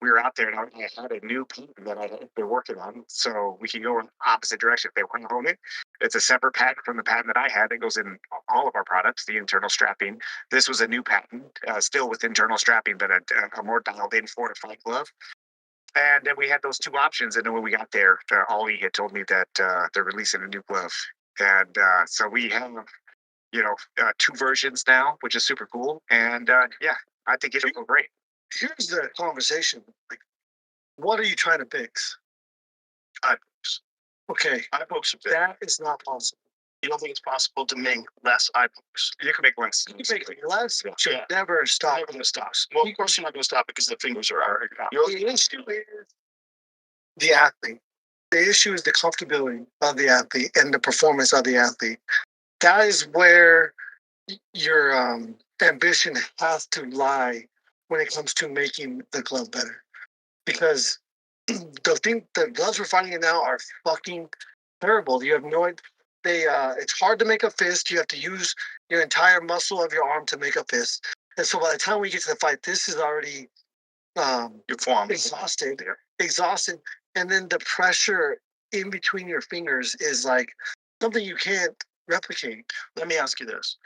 We were out there, and I had a new patent that I had been working on, so we can go in opposite direction. If they want to own it, it's a separate patent from the patent that I had that goes in all of our products, the internal strapping. This was a new patent, still with internal strapping, but a more dialed-in fortified glove. And then we had those two options, and then when we got there, Ollie had told me that they're releasing a new glove, and so we have, 2 versions now, which is super cool. And I think it'll go great. Here's the conversation. Like, what are you trying to fix? Okay, Eye pokes are big. that is not possible. You don't think it's possible to make less eye pokes? You can make less. You make less. Should Yeah. never stop. Never going to stop. Well, of course you're not going to stop because the fingers are already out. The issue is the athlete. The issue is the comfortability of the athlete and the performance of the athlete. That is where your ambition has to lie when it comes to making the glove better. Because the gloves we're finding it now are fucking terrible. You have no idea. It's hard to make a fist. You have to use your entire muscle of your arm to make a fist. And so by the time we get to the fight, this is already Your forearm. exhausted. And then the pressure in between your fingers is like something you can't replicate. Let me ask you this.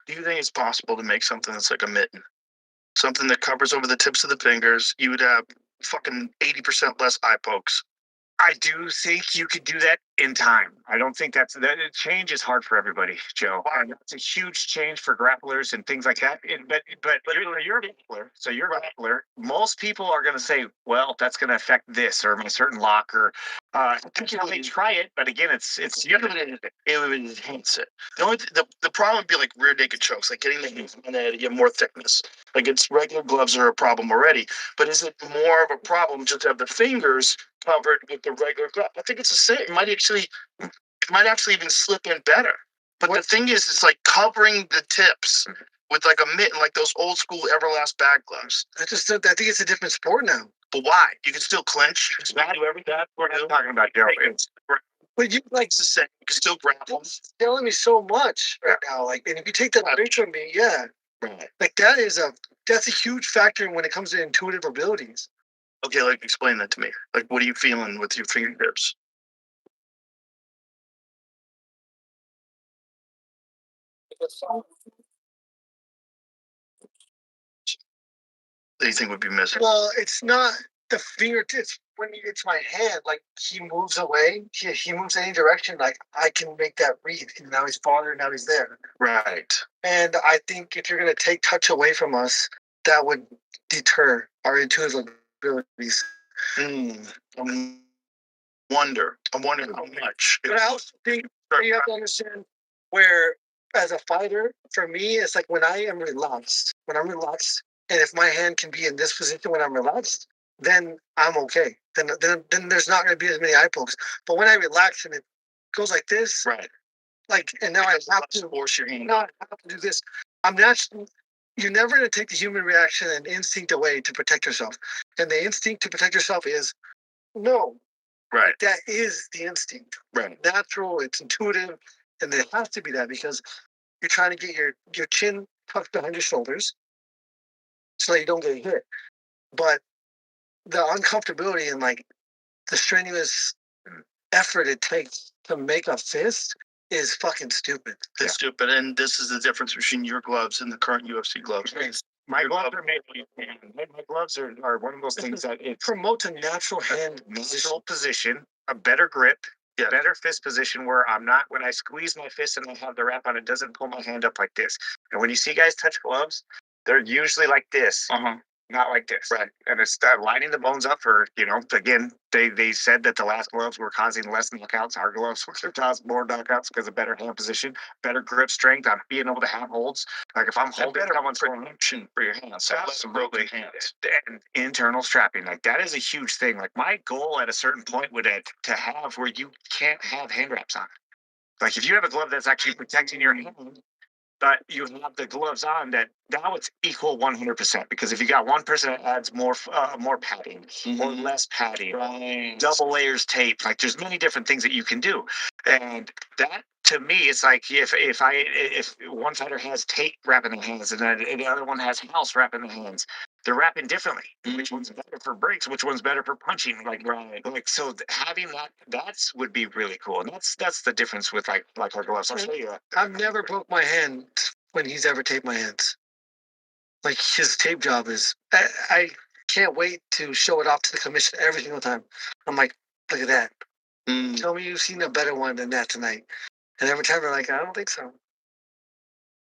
Do you think it's possible to make something that's like a mitten? Something that covers over the tips of the fingers. You would have fucking 80% less eye pokes. I do think you could do that in time. I don't think that change is hard for everybody, Joe. And it's a huge change for grapplers and things like that. But you're a grappler, so you're a grappler. Most people are going to say, well, that's going to affect this or my certain lock or they try it. But again, it would enhance it. The problem would be like rear naked chokes, like getting the hands on the head to get more thickness. Like it's regular gloves are a problem already. But is it more of a problem just to have the fingers covered with the regular glove? I think it's the same. It might actually even slip in better. But the thing is, it's like covering the tips with like a mitten, like those old school Everlast bag gloves. I think it's a different sport now. But why? You can still clinch. You can do everything. we're not talking about, Joe. But you like It's the same. You can still grapple. telling me so much right now. Like, and if you take that away from me, yeah, Right. like that's a huge factor when it comes to intuitive abilities. Okay, like explain that to me. Like, what are you feeling with your fingertips? That you think would be missing? Well, it's not the fingertips. When it's my hand, like he moves away, he moves any direction, like I can make that read. And now he's farther, now he's there. Right. And I think if you're going to take touch away from us, that would deter our intuitive abilities. I'm wondering how much. But I also think you have to understand where, as a fighter, for me, it's like when I am relaxed. When I'm relaxed, and if my hand can be in this position when I'm relaxed, then I'm okay. Then there's not going to be as many eye pokes. But when I relax and it goes like this, Right. like, and now I have to force your hand. now I have to do this. You're never going to take the human reaction and instinct away to protect yourself. And the instinct to protect yourself is no. Right. That is the instinct. Right. Natural, it's intuitive, and it has to be that because you're trying to get your chin tucked behind your shoulders so that you don't get hit. But the uncomfortability and like the strenuous effort it takes to make a fist is fucking stupid. It's stupid, and this is the difference between your gloves and the current UFC gloves. My gloves are made. My gloves are one of those things that it promotes a natural hand natural position, a better grip, Yeah. better fist position where I'm not, when I squeeze my fist and I have the wrap on, it doesn't pull my hand up like this. And when you see guys touch gloves, they're usually like this, not like this. Right. And it's lining the bones up for, again, they said that the last gloves were causing less knockouts. Our gloves were causing more knockouts because of better hand position, better grip strength. I'm being able to have holds. Like if I'm holding someone's protection for your hands. absolutely, and internal strapping, like that is a huge thing. Like my goal at a certain point would to have where you can't have hand wraps on. Like if you have a glove that's actually protecting your hand, but you have the gloves on, that now it's equal 100%. Because if you got 1%, it adds more padding or less padding, double layers tape. Like there's many different things that you can do, and that to me, it's like if one fighter has tape wrapping the hands and then the other one has house wrapping the hands, they're wrapping differently. Which one's better for breaks? Which one's better for punching? Like so having that's would be really cool, and that's the difference with like our gloves. I'll show you. I've never broke my hand when he's ever taped my hands. Like his tape job is, I can't wait to show it off to the commission every single time. I'm like, look at that. Tell me you've seen a better one than that tonight. And every time they're like, I don't think so.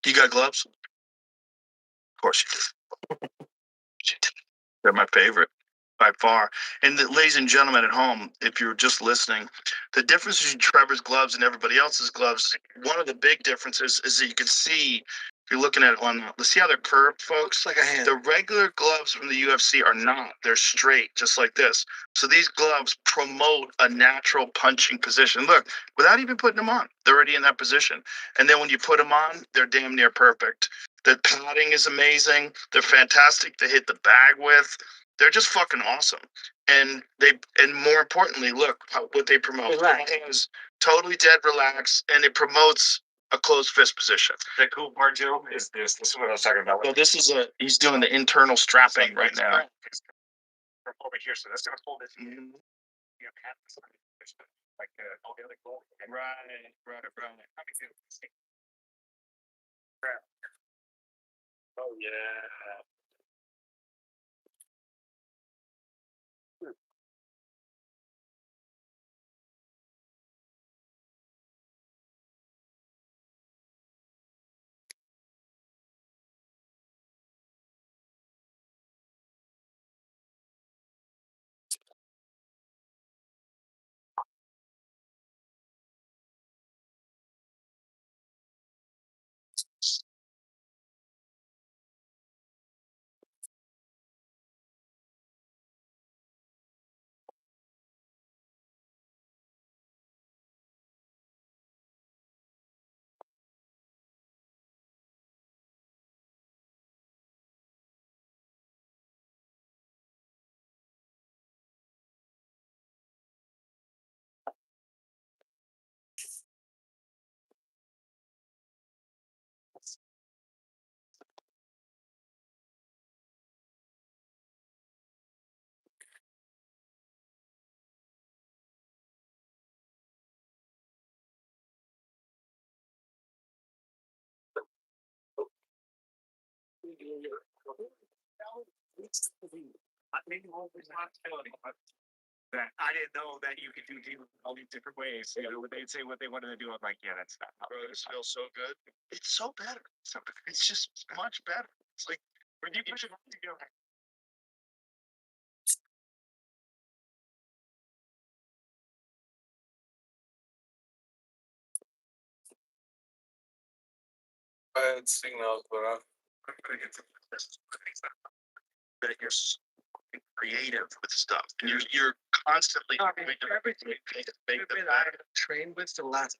You got gloves? Of course you do. They're my favorite by far. And ladies and gentlemen at home, if you're just listening, the difference between Trevor's gloves and everybody else's gloves, one of the big differences is that you can see, if you're looking at it on, let's see how they're curved, folks. Like a hand. The regular gloves from the UFC are not. They're straight, just like this. So these gloves promote a natural punching position. Look, without even putting them on, they're already in that position. And then when you put them on, they're damn near perfect. The padding is amazing. They're fantastic to hit the bag with. They're just fucking awesome. And more importantly, look what they promote. Relax. Is totally dead relax, and it promotes a closed fist position. The cool part, Joe, is this. This is what I was talking about. So he's doing the internal strapping right now. From over here, so that's gonna hold it. You have half the side, like all the other gloves. Right. Oh yeah. That I didn't know that you could do deals all these different ways. They'd say what they wanted to do. I'm like, yeah, that's not. Bro, this feels so good. It's so better. It's just much better. It's like When you push it, you go. Bad signals, but that you're so creative with stuff, and you're constantly Everything I've trained with the last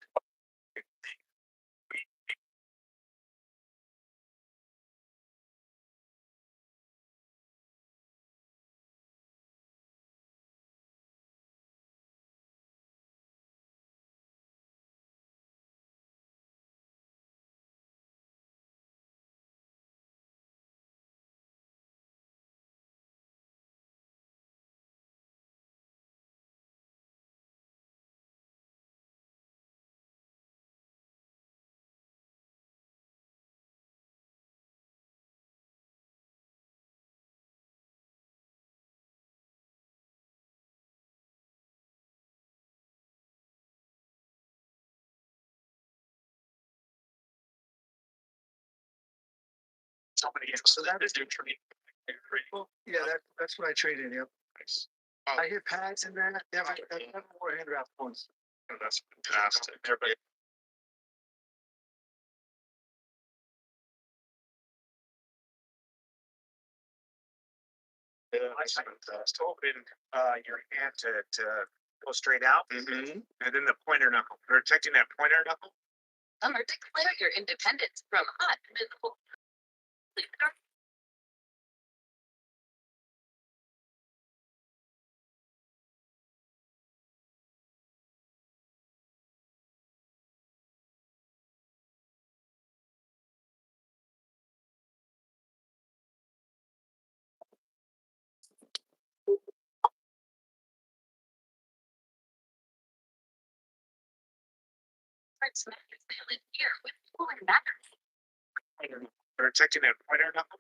Somebody else. So that is your training. Yeah, that's what I trade in. Yep. Nice. I hit pads in that. Never wore hand wrap once. Oh, that's fantastic. Everybody. Yeah, that's fantastic. Open your hand to go straight out, Mm-hmm. and then the pointer knuckle. Protecting that pointer knuckle. Declare your independence from hot miserable. Smack is in here with cooling batteries. Protecting that pointer knuckle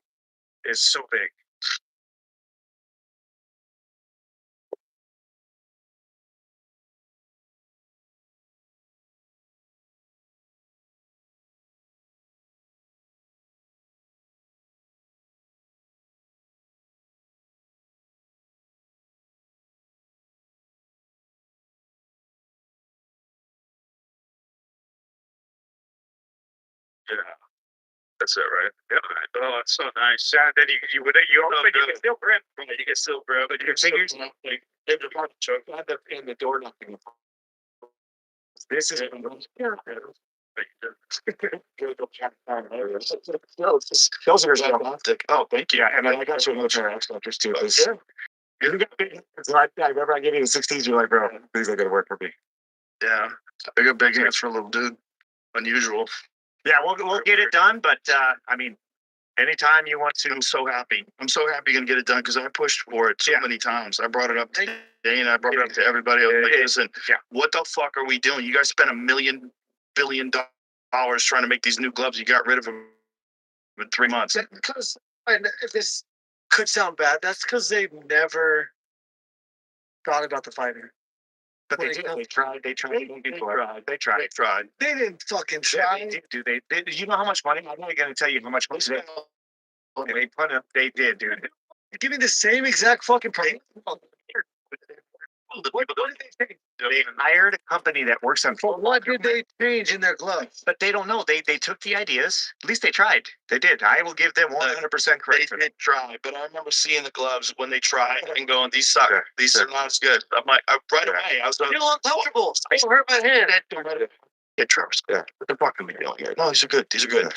is so big. Yeah, that's it, right? Yeah. Oh, it's so nice. And then you open, you can still grip. You can still grip, but your fingers like in the door knocking. This is those are optic. Oh, thank you. Yeah, and then I got you another pair of X Factors too. I remember I gave you the 16s. You're like, bro, these are gonna work for me. Yeah. I got big hands for a little dude. Unusual. Yeah, we'll get it done. But I mean, anytime you want to. I'm so happy. I'm so happy you're gonna get it done because I pushed for it so many times. I brought it up today and I brought it up to everybody. I was like, listen, what the fuck are we doing? You guys spent $1 billion trying to make these new gloves. You got rid of them in 3 months. Because if this could sound bad, that's because they've never thought about the fighter. But they did. They tried. They tried. They didn't fucking try. They did. You know how much money? I'm not going to tell you how much money they put up. They did, dude. Give me the same exact fucking price. What did they say? They hired a company that works on. But what did they change in their gloves? But they don't know. They took the ideas. At least they tried. They did. I will give them 100% credit. They did try, but I remember seeing the gloves when they tried and going, "These suck. These are not as good." I'm like, right away, I was like, "Feel uncomfortable. I hurt my hand." Yeah, Travis. Yeah, what the fuck are we doing here? No, these are good. These are good.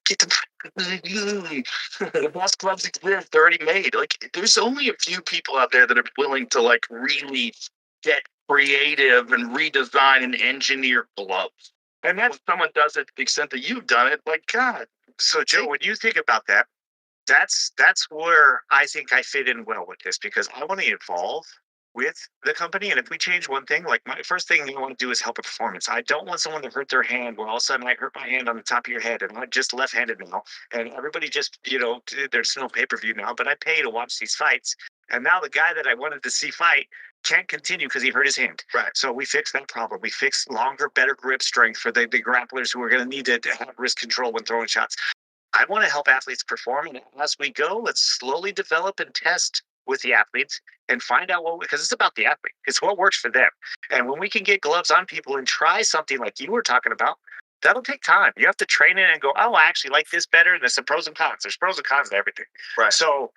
Get them. The best gloves exist. They're already made. Like, there's only a few people out there that are willing to like really get creative and redesign and engineer gloves. And that's when someone does it to the extent that you've done it. Like, God. So, Joe, when you think about that, that's where I think I fit in well with this because I want to evolve with the company. And if we change one thing, like my first thing I want to do is help a performance. I don't want someone to hurt their hand where all of a sudden I hurt my hand on the top of your head and I'm just left-handed now. And everybody just, there's no pay-per-view now, but I pay to watch these fights. And now the guy that I wanted to see fight can't continue because he hurt his hand. Right. So we fixed that problem. We fixed longer, better grip strength for the grapplers who are going to need to have wrist control when throwing shots. I want to help athletes perform. And as we go, let's slowly develop and test with the athletes and find out because it's about the athlete. It's what works for them. And when we can get gloves on people and try something like you were talking about, that'll take time. You have to train it and go, oh, I actually like this better. There's some pros and cons. There's pros and cons to everything. Right. So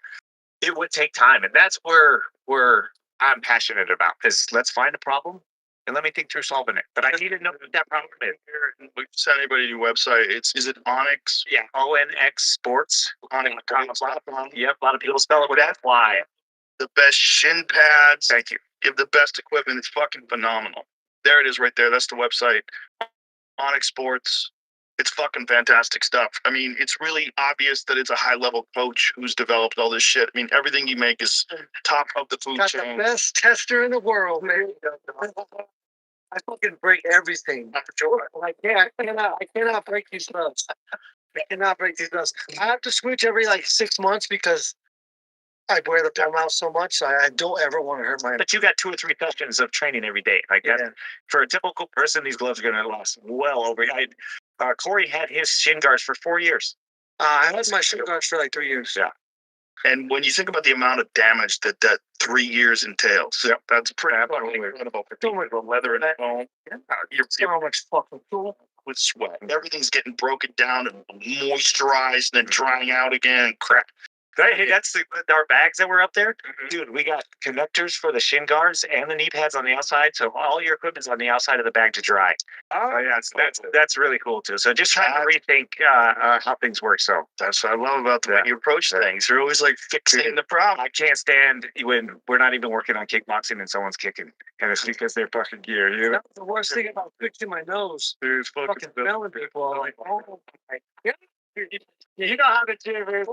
it would take time. And that's where I'm passionate about because let's find a problem and let me think through solving it. But I need to know what that problem is. We send anybody to your website. Is it Onyx? Yeah, ONX Sports. Onyx.com. Yep, a lot of people spell it with FY. The best shin pads. Thank you. You have the best equipment. It's fucking phenomenal. There it is right there. That's the website. Onyx Sports. It's fucking fantastic stuff. I mean, it's really obvious that it's a high-level coach who's developed all this shit. I mean, everything you make is top of the food chain. The best tester in the world, man. I fucking break everything. I cannot break these gloves. I cannot break these gloves. I have to switch every like 6 months because I wear the palm out so much. I don't ever want to hurt my. But you got 2 or 3 sessions of training every day. Like that. For a typical person, these gloves are going to last well over. Corey had his shin guards for 4 years. I had my shin guards for like 3 years. Yeah. And when you think about the amount of damage that 3 years entails, that's pretty incredible. So much leather and foam. Yeah, you're so much fucking cool with sweat. Everything's getting broken down and moisturized and then drying out again. Crap. That's our bags that were up there, dude. We got connectors for the shin guards and the knee pads on the outside, so all your equipment's on the outside of the bag to dry. Oh, yeah, that's really cool too. So just trying to rethink how things work. So that's what I love about the way you approach things. You're always like fixing the problem. I can't stand when we're not even working on kickboxing and someone's kicking, and it's because they're fucking gear. You know? That's the worst thing about fixing my nose. There's Fucking smelling people are like, oh my God. You know how to do it.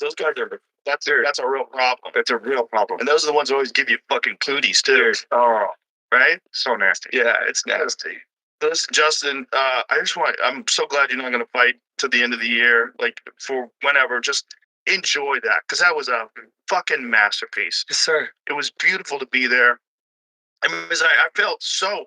Those guys are that's a real problem. It's a real problem. And those are the ones who always give you fucking cooties too. Oh, Right? so nasty. Yeah, it's nasty. Listen, Justin, I'm so glad you're not going to fight to the end of the year, like for whenever. Just enjoy that, because that was a fucking masterpiece. Yes, sir. It was beautiful to be there. I mean, I felt so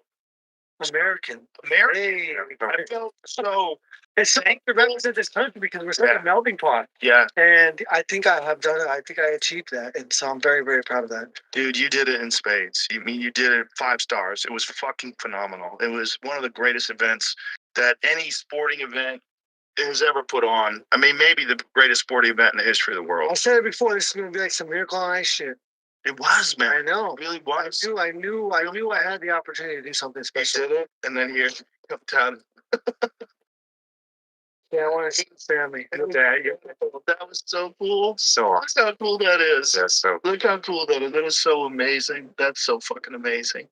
American. Hey, I felt so. It's something to represent this country because we're such a melting pot. Yeah. And I think I have done it. I think I achieved that. And so I'm very, very proud of that. Dude, you did it in spades. You did it 5 stars. It was fucking phenomenal. It was one of the greatest events that any sporting event has ever put on. I mean, maybe the greatest sporting event in the history of the world. I said it before. This is going to be like some Miracle on Ice shit. It was, man. I know. It really was. I knew I had the opportunity to do something special. You did it, and then here, uptown. Yeah, I want to see the family. That was so cool. So look how cool that is. Yeah, so look how cool that is. That is so amazing. That's so fucking amazing.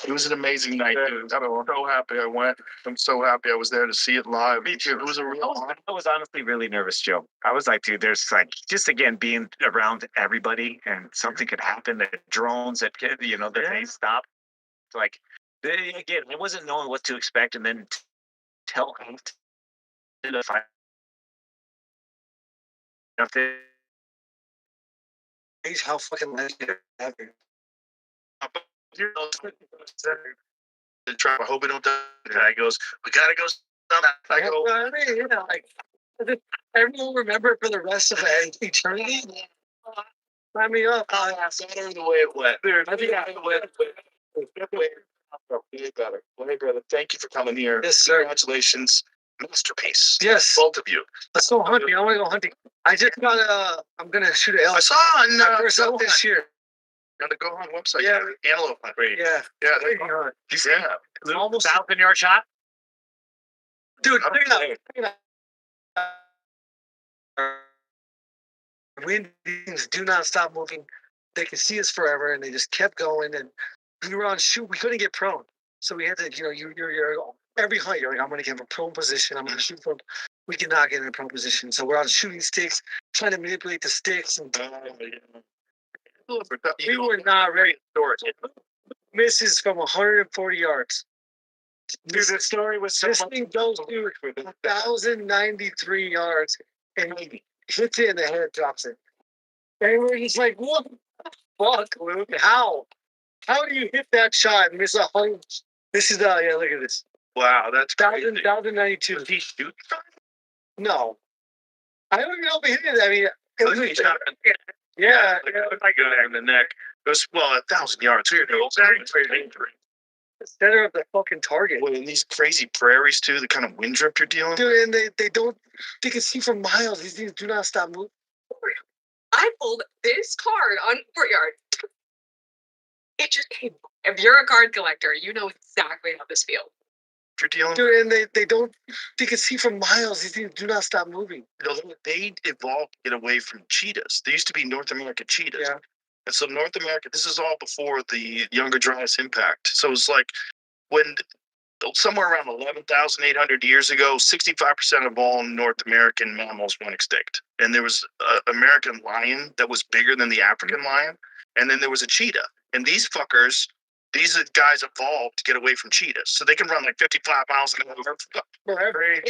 It was an amazing night, dude. I'm so happy I went. I'm so happy I was there to see it live. Me too. It was a real honor. I was honestly really nervous, Joe. I was like, dude, there's like, just again, being around everybody and something could happen. The drones that, that they stop. Like, again, I wasn't knowing what to expect. And then tell the fight. How fucking legendary. I hope we don't die. The guy goes, we gotta go. I go, I mean, like, everyone will remember it for the rest of eternity. Sign me up. That's not the way it went. I think it went. Way better. Way better. Thank you for coming here. Yes, sir. Congratulations. Masterpiece. Yes. Both of you. Let's go hunting. I want to go hunting. I just got I'm going to shoot an elk. I saw on first elk this year. On the Go Hunt website. Yeah. Antelope hunt. Yeah. Yeah. You see almost 1,000-yard shot? Dude, look at that. Winds do not stop moving. They can see us forever, and they just kept going. And we were on shoot. We couldn't get prone, so we had to. You're every hunt. You're like, I'm going to get a prone position. I'm going to shoot from. We cannot get in a prone position, so we're on shooting sticks, trying to manipulate the sticks, and we were not ready for it. Misses from 140 yards. Dude, the story was so this thing goes to 1,093 yards and he hits it in the head, drops it. And he's like, what the fuck, Luke? How? How do you hit that shot and miss 100? This is, look at this. Wow, that's crazy. 1,092. Did he shoot? No. I don't even know if he hit it. I mean, it was yeah. Like in the neck. It was, 1,000 yards. Here, the center of the fucking target. Well, in these crazy prairies too, the kind of wind drift you're dealing with. Dude, and they can see for miles. These things do not stop moving. I pulled this card on Courtyard. It just came. If you're a card collector, you know exactly how this feels. You're dealing Dude, and they can see for miles. These things do not stop moving. They evolved to get away from cheetahs. There used to be North American cheetahs. Yeah. And so North America, this is all before the Younger Dryas impact. So it's like when somewhere around 11,800 years ago, 65% of all North American mammals went extinct. And there was an American lion that was bigger than the African lion. And then there was a cheetah. And these fuckers, these guys evolved to get away from cheetahs. So they can run like 55 miles an hour. Forever.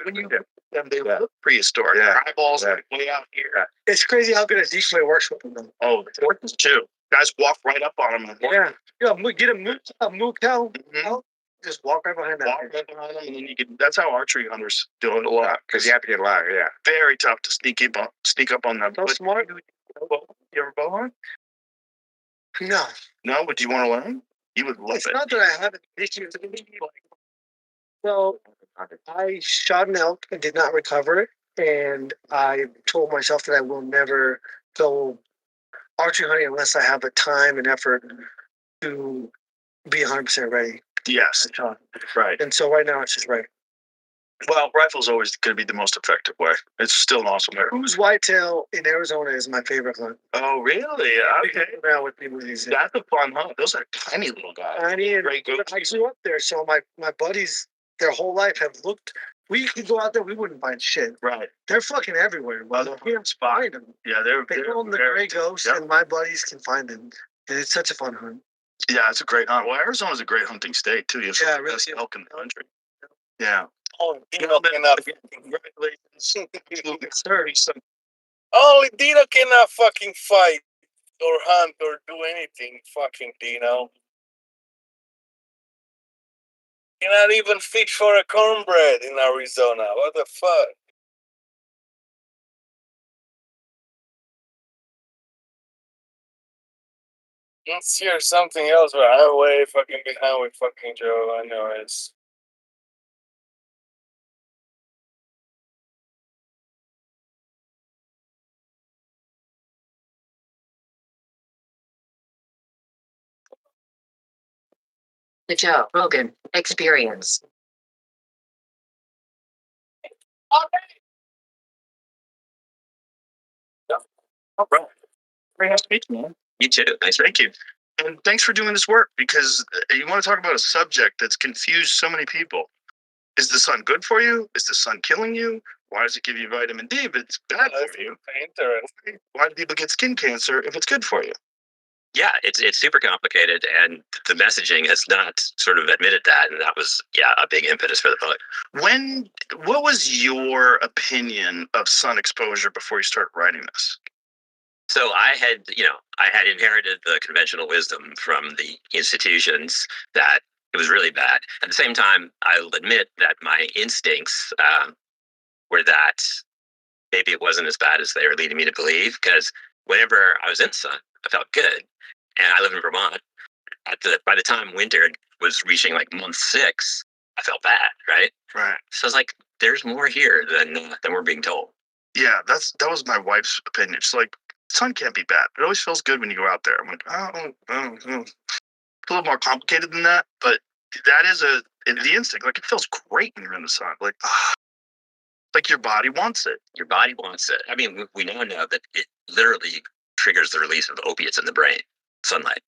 When you them, they look prehistoric. Their eyeballs are way out here. It's crazy how good a decoy works with them. Oh, the tortoise too. Guys walk right up on them. Yeah. Get a motel. Mhm. Just walk right behind that. Walk right behind them, and then you can. That's how archery hunters do it a lot. Because you have to get alive. Yeah. Very tough to sneak up on them. So But smart. you ever bow hunt? No. No, but do you want to learn? You would love It's it. not that I haven't issues. So I shot an elk and did not recover it, and I told myself that I will never go archery hunting unless I have the time and effort to be 100% ready. Yes, right. And so right now it's just right. Well, rifle's always going to be the most effective way. It's still an awesome way. Cruise whitetail in Arizona is my favorite hunt. Oh, really? Okay. Now with people these days. That's a fun hunt. Those are tiny little guys. Tiny and Great goats. I grew up there, so my buddies their whole life have looked. We could go out there, we wouldn't find shit. Right. They're fucking everywhere. Well, You can't find them. Yeah, They they're call them the very- gray ghosts, Yep. and my buddies can find them. And it's such a fun hunt. Yeah, it's a great hunt. Well, Arizona's a great hunting state too. You have some of the really best is. elk in the country. Yeah. Oh, Dino cannot. Congratulations. Only Dino cannot fucking fight or hunt or do anything. Fucking Dino. Cannot even fish for a cornbread in Arizona. What the fuck? Let's hear something else, but I'm way fucking behind with fucking Joe. I know it's. The Joe Rogan Experience. All right. Very nice to meet you, man. You too. Nice. Thank you. And thanks for doing this work because you want to talk about a subject that's confused so many people. Is the sun good for you? Is the sun killing you? Why does it give you vitamin D if it's bad for you? Interesting. Why do people get skin cancer if it's good for you? Yeah, it's super complicated, and the messaging has not sort of admitted that, and that was a big impetus for the book. What was your opinion of sun exposure before you started writing this? So I had inherited the conventional wisdom from the institutions that it was really bad. At the same time, I'll admit that my instincts were that maybe it wasn't as bad as they were leading me to believe, because whenever I was in the sun, I felt good. And I live in Vermont. By the time winter was reaching like month 6, I felt bad, right? Right. So I was like, there's more here than we're being told. Yeah, that was my wife's opinion. She's like, sun can't be bad. It always feels good when you go out there. I'm like, It's a little more complicated than that, but that is the instinct. Like, it feels great when you're in the sun. Like your body wants it. Your body wants it. I mean, we now know that it literally triggers the release of opiates in the brain, sunlight.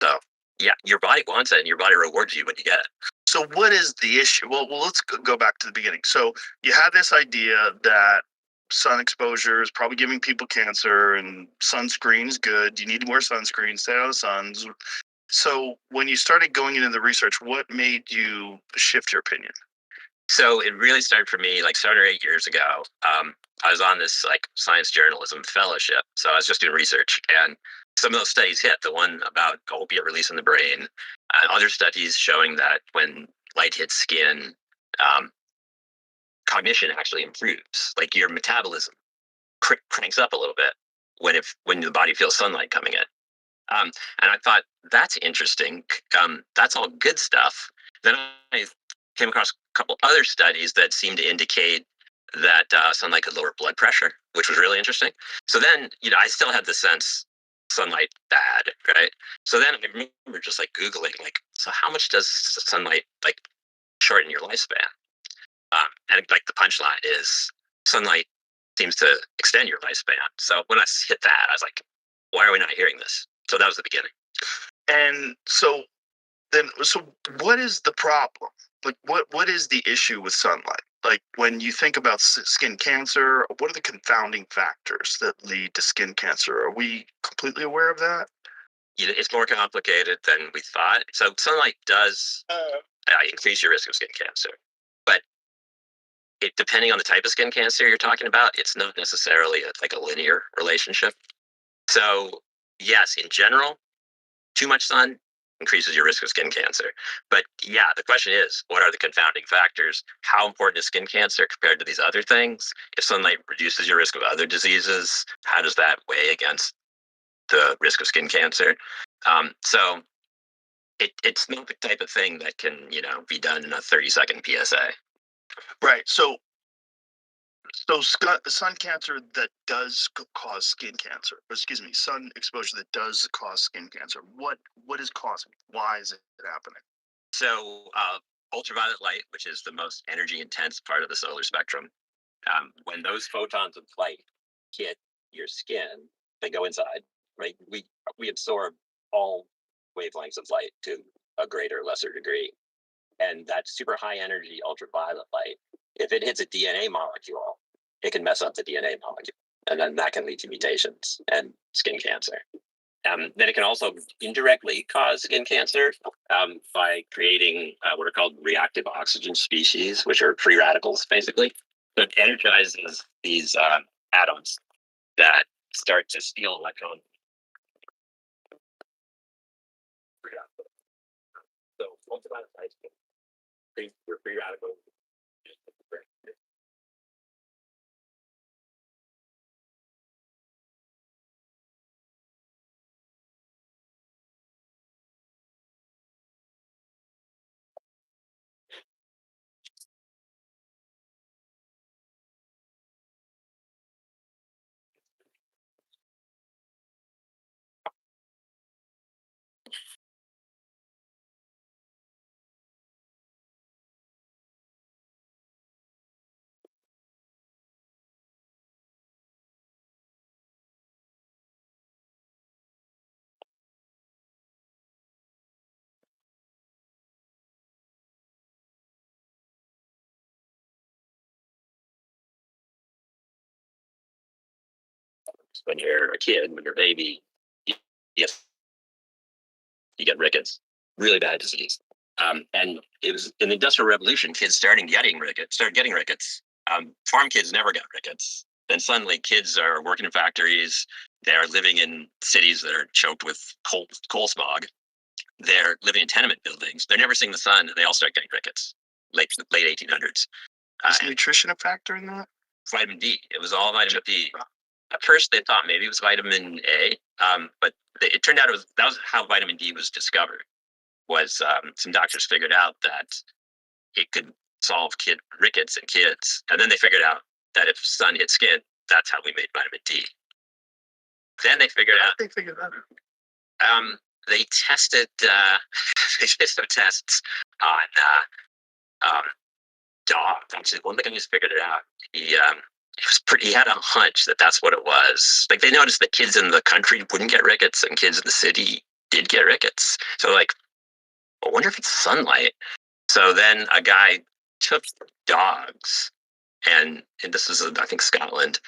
So, yeah, your body wants it, and your body rewards you when you get it. So what is the issue? Well, let's go back to the beginning. So you had this idea that sun exposure is probably giving people cancer, and sunscreen is good. You need to wear sunscreen, stay out of the sun. So when you started going into the research, what made you shift your opinion? So it really started for me like 7 or 8 years ago. I was on this like science journalism fellowship. So I was just doing research, and some of those studies hit, the one about opiate release in the brain, and other studies showing that when light hits skin, cognition actually improves. Like your metabolism cranks up a little bit when the body feels sunlight coming in. And I thought, that's interesting. That's all good stuff. Then I came across a couple other studies that seemed to indicate that sunlight could lower blood pressure, which was really interesting. So then, I still had the sense sunlight bad, right? So then I remember just like Googling, like, so how much does sunlight like shorten your lifespan? And like the punchline is sunlight seems to extend your lifespan. So when I hit that, I was like, why are we not hearing this? So that was the beginning. And so what is the problem? Like, what is the issue with sunlight? Like, when you think about skin cancer, what are the confounding factors that lead to skin cancer? Are we completely aware of that? It's more complicated than we thought. So sunlight does increase your risk of skin cancer, but depending on the type of skin cancer you're talking about, it's not necessarily like a linear relationship. So yes, in general, too much sun increases your risk of skin cancer. But yeah, the question is, what are the confounding factors? How important is skin cancer compared to these other things? If sunlight reduces your risk of other diseases, how does that weigh against the risk of skin cancer? So it's not the type of thing that can, be done in a 30-second PSA. Right. So sun cancer that does cause skin cancer, or excuse me, sun exposure that does cause skin cancer. What is causing? Why is it happening? So ultraviolet light, which is the most energy intense part of the solar spectrum, when those photons of light hit your skin, they go inside, right? We absorb all wavelengths of light to a greater or lesser degree. And that super high energy ultraviolet light, if it hits a DNA molecule, it can mess up the DNA molecule. And then that can lead to mutations and skin cancer. Then it can also indirectly cause skin cancer by creating what are called reactive oxygen species, which are free radicals, basically. So it energizes these atoms that start to steal electrons. So ultraviolet light, your free radicals. When you're a kid, when you're a baby, yes, you get rickets, really bad disease. And it was in the Industrial Revolution, kids started getting rickets. Farm kids never got rickets. Then suddenly, kids are working in factories. They're living in cities that are choked with coal smog. They're living in tenement buildings. They're never seeing the sun, and they all start getting rickets. Late 1800s. Is nutrition a factor in that? Vitamin D. It was all vitamin D. At first, they thought maybe it was vitamin A, but it turned out that was how vitamin D was discovered. Was some doctors figured out that it could solve rickets in kids, and then they figured out that if sun hit skin, that's how we made vitamin D. Then they figured out. They figured that out. They tested. They did some tests on dogs. Actually, one of the guys figured it out. He had a hunch that that's what it was. Like, they noticed that kids in the country wouldn't get rickets and kids in the city did get rickets. So like, I wonder if it's sunlight. So then a guy took dogs and this is, I think, Scotland,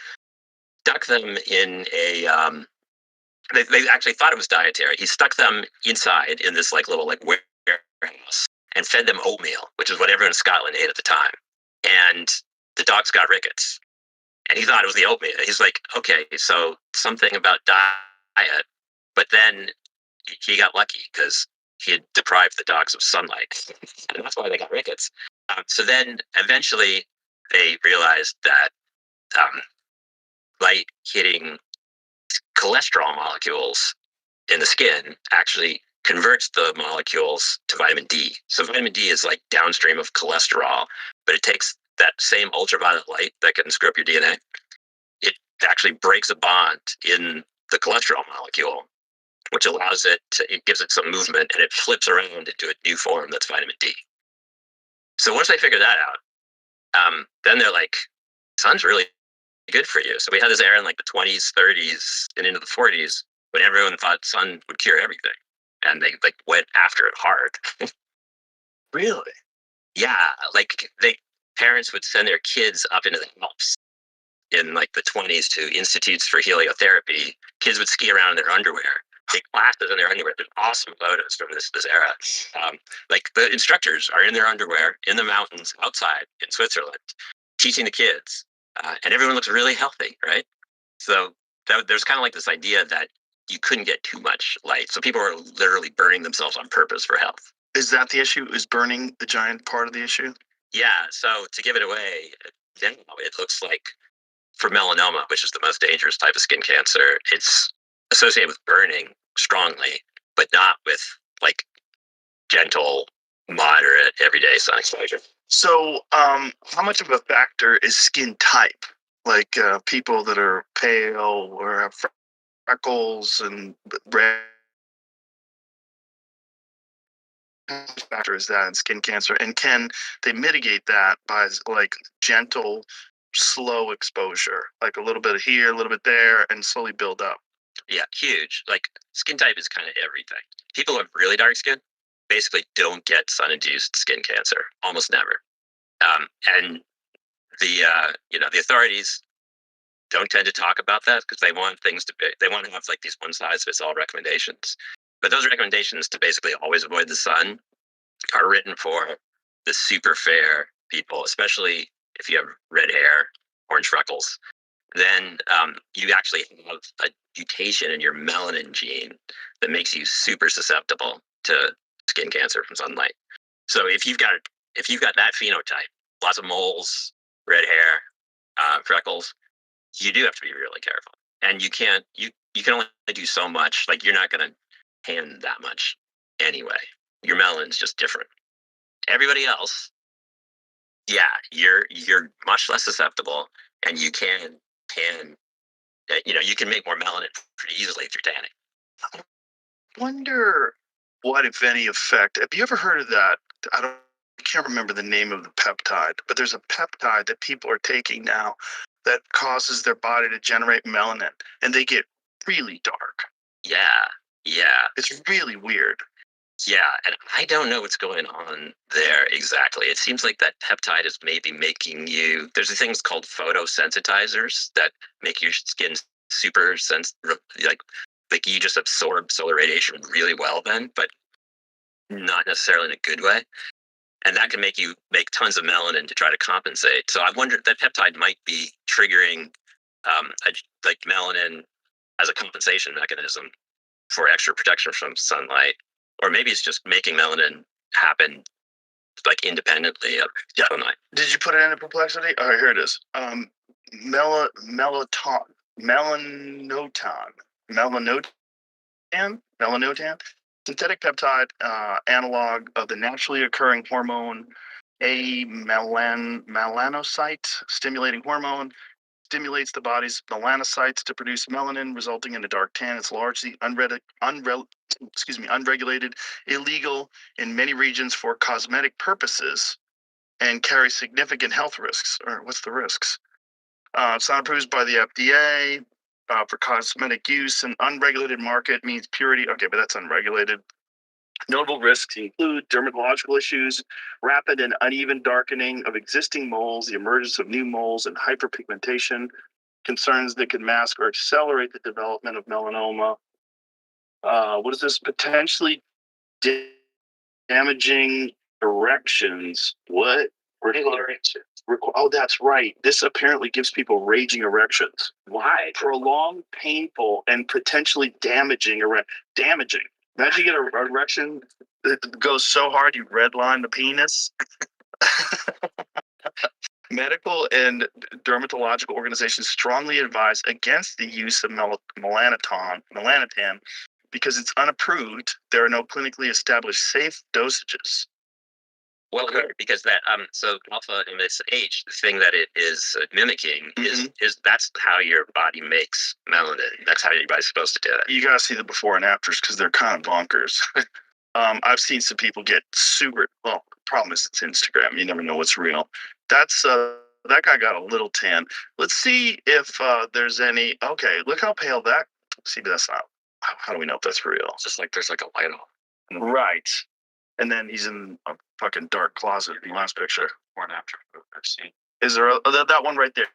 stuck them in a, they actually thought it was dietary. He stuck them inside in this little warehouse and fed them oatmeal, which is what everyone in Scotland ate at the time. And the dogs got rickets. And he thought it was the oatmeal. He's like, okay, so something about diet. But then he got lucky because he had deprived the dogs of sunlight. And that's why they got rickets. So then eventually they realized that light hitting cholesterol molecules in the skin actually converts the molecules to vitamin D. So vitamin D is downstream of cholesterol, but it takes that same ultraviolet light that can screw up your DNA. It actually breaks a bond in the cholesterol molecule, which allows it gives it some movement, and it flips around into a new form that's vitamin D. So once they figured that out, then they're like, sun's really good for you. So we had this era in the 20s, 30s, and into the 40s when everyone thought sun would cure everything. And they went after it hard. Really? Yeah. Parents would send their kids up into the Alps in the 20s to institutes for heliotherapy. Kids would ski around in their underwear, take classes in their underwear. There's awesome photos from this era. The instructors are in their underwear in the mountains outside in Switzerland, teaching the kids, and everyone looks really healthy, right? So there's kind of this idea that you couldn't get too much light. So people are literally burning themselves on purpose for health. Is that the issue? Is burning the giant part of the issue? Yeah. So to give it away, now it looks like for melanoma, which is the most dangerous type of skin cancer, it's associated with burning strongly, but not with like gentle, moderate, everyday sun exposure. So, how much of a factor is skin type? Like people that are pale or have freckles and red. How much factor is that in skin cancer? And can they mitigate that by like gentle, slow exposure, like a little bit here, a little bit there, and slowly build up? Yeah, huge. Like skin type is kind of everything. People who have really dark skin basically don't get sun-induced skin cancer, almost never. And the the authorities don't tend to talk about that because they want things to be, they want to have like these one-size-fits-all recommendations. But those recommendations to basically always avoid the sun are written for the super fair people, especially if you have red hair, orange freckles. Then you actually have a mutation in your melanin gene that makes you super susceptible to skin cancer from sunlight. So if you've got that phenotype, lots of moles, red hair, freckles, you do have to be really careful. And you can only do so much. Like you're not going to tan that much anyway. Your melan's just different. Everybody else, yeah, you're much less susceptible, and you can tan. You can make more melanin pretty easily through tanning. Wonder what, if any, effect. Have you ever heard of that? I can't remember the name of the peptide, but there's a peptide that people are taking now that causes their body to generate melanin, and they get really dark. Yeah. It's really weird. Yeah, and I don't know what's going on there exactly. It seems like that peptide is maybe making you. There's things called photosensitizers that make your skin super sensitive, like you just absorb solar radiation really well then, but not necessarily in a good way. And that can make you make tons of melanin to try to compensate. So I wonder that peptide might be triggering like melanin as a compensation mechanism for extra protection from sunlight, or maybe it's just making melanin happen like independently of sunlight. Did you put it into perplexity? All right, here it is. Melanotan, synthetic peptide analog of the naturally occurring hormone melanocyte stimulating hormone, stimulates the body's melanocytes to produce melanin, resulting in a dark tan. It's largely unregulated, illegal in many regions for cosmetic purposes, and carries significant health risks. Or what's the risks? It's not approved by the FDA for cosmetic use. An unregulated market means purity. Okay, but that's unregulated. Notable risks include dermatological issues, rapid and uneven darkening of existing moles, the emergence of new moles, and hyperpigmentation, concerns that can mask or accelerate the development of melanoma. What is this? Potentially damaging erections. What? Oh, that's right. This apparently gives people raging erections. Why? Prolonged, painful, and potentially damaging. Imagine you get an erection that goes so hard you redline the penis. Medical and dermatological organizations strongly advise against the use of melanotan because it's unapproved. There are no clinically established safe dosages. Well, weird, because that so alpha MSH, the thing that it is mimicking is that's how your body makes melanin. That's how your body's supposed to do it. You gotta see the before and afters because they're kind of bonkers. I've seen some people get super. Well, the problem is it's Instagram. You never know what's real. That's that guy got a little tan. Let's see if there's any. Okay, look how pale that. See, but that's not. How do we know if that's real? It's just like there's like a light on. Right. And then he's in a fucking dark closet in the last picture. Before and after I've seen. Is there that one right there?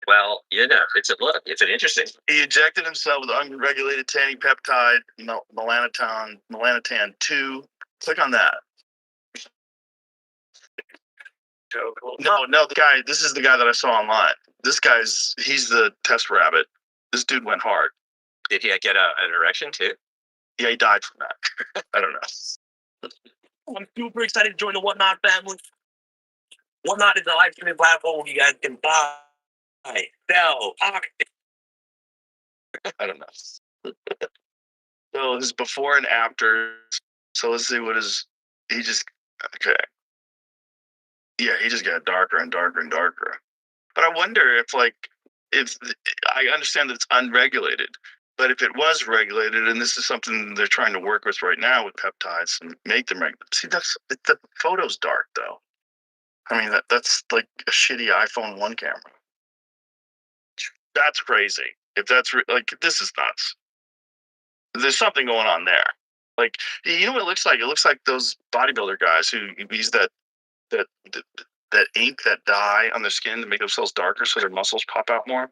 Well, it's an interesting. He injected himself with unregulated tanning peptide, melanotan 2. Click on that. No, this is the guy that I saw online. He's the test rabbit. This dude went hard. Did he get an erection too? Yeah, he died from that. I don't know. I'm super excited to join the Whatnot family. Whatnot is a live streaming platform where you guys can buy, sell, talk. I don't know. So his before and after. So let's see what is. He just okay. Yeah, he just got darker and darker and darker. But I wonder if I understand that it's unregulated, but if it was regulated, and this is something they're trying to work with right now with peptides and make them regular. See, the photo's dark though. I mean that's like a shitty iPhone 1 camera. That's crazy. If that's this is nuts. There's something going on there. Like, you know what it looks like? It looks like those bodybuilder guys who use that ink, that dye on their skin to make themselves darker so their muscles pop out more.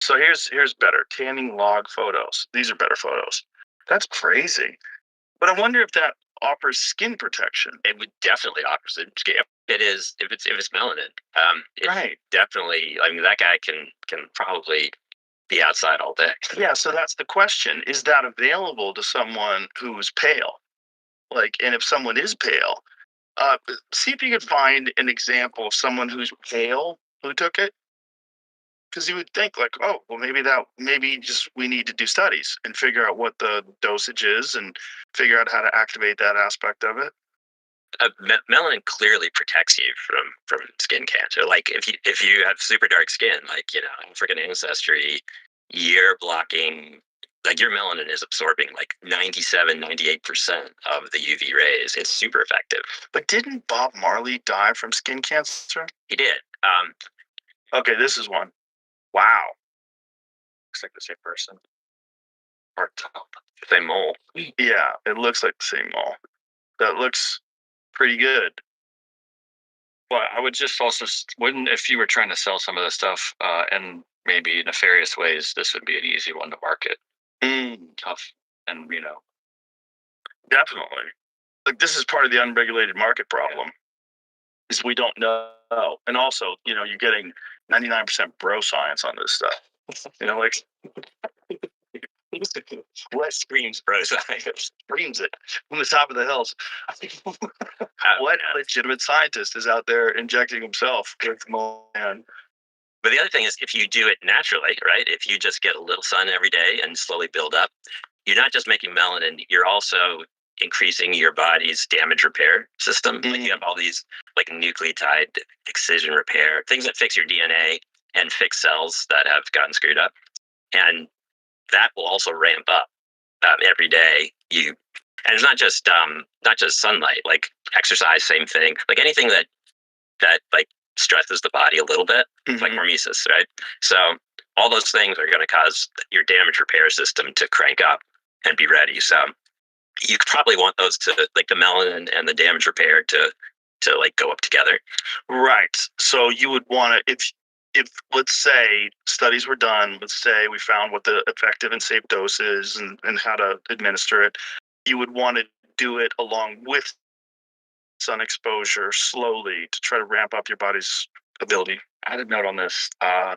So here's better. Tanning log photos. These are better photos. That's crazy. But I wonder if that offers skin protection. It would definitely offer skin. It is if it's melanin. Right. Definitely. I mean, that guy can probably be outside all day. Yeah. So that's the question: is that available to someone who's pale? And if someone is pale, see if you could find an example of someone who's pale who took it. Because you would think oh, well, maybe we need to do studies and figure out what the dosage is and figure out how to activate that aspect of it. Melanin clearly protects you from skin cancer. Like if you have super dark skin, African ancestry, you're blocking. Like your melanin is absorbing 97, 98% of the UV rays. It's super effective. But didn't Bob Marley die from skin cancer? He did. Okay, this is one. Wow. Looks like the same person. Or same mole. Yeah, it looks like the same mole. That looks pretty good. Well, I would just also if you were trying to sell some of this stuff in maybe nefarious ways, this would be an easy one to market. Tough, and definitely. This is part of the unregulated market problem. Is we don't know, and also you're getting 99% bro science on this stuff. What screams bro science? Screams it from the top of the hills. What legitimate scientist is out there injecting himself with man? But the other thing is, if you do it naturally, right? If you just get a little sun every day and slowly build up, you're not just making melanin, you're also increasing your body's damage repair system. Mm-hmm. You have all these nucleotide excision repair, things that fix your DNA and fix cells that have gotten screwed up. And that will also ramp up every day. And it's not just sunlight, exercise, same thing. Anything that stresses the body a little bit, like hormesis, right? So all those things are going to cause your damage repair system to crank up and be ready. So you probably want those to the melanin and the damage repair to go up together. Right. So you would want to, if let's say studies were done, let's say we found what the effective and safe dose is and how to administer it, you would want to do it along with sun exposure slowly to try to ramp up your body's ability. I had a note on this.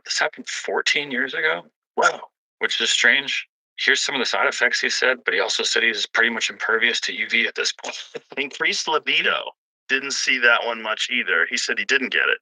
This happened 14 years ago. Wow. Which is strange. Here's some of the side effects he said, but he also said he's pretty much impervious to UV at this point. Increased libido. Didn't see that one much either. He said he didn't get it.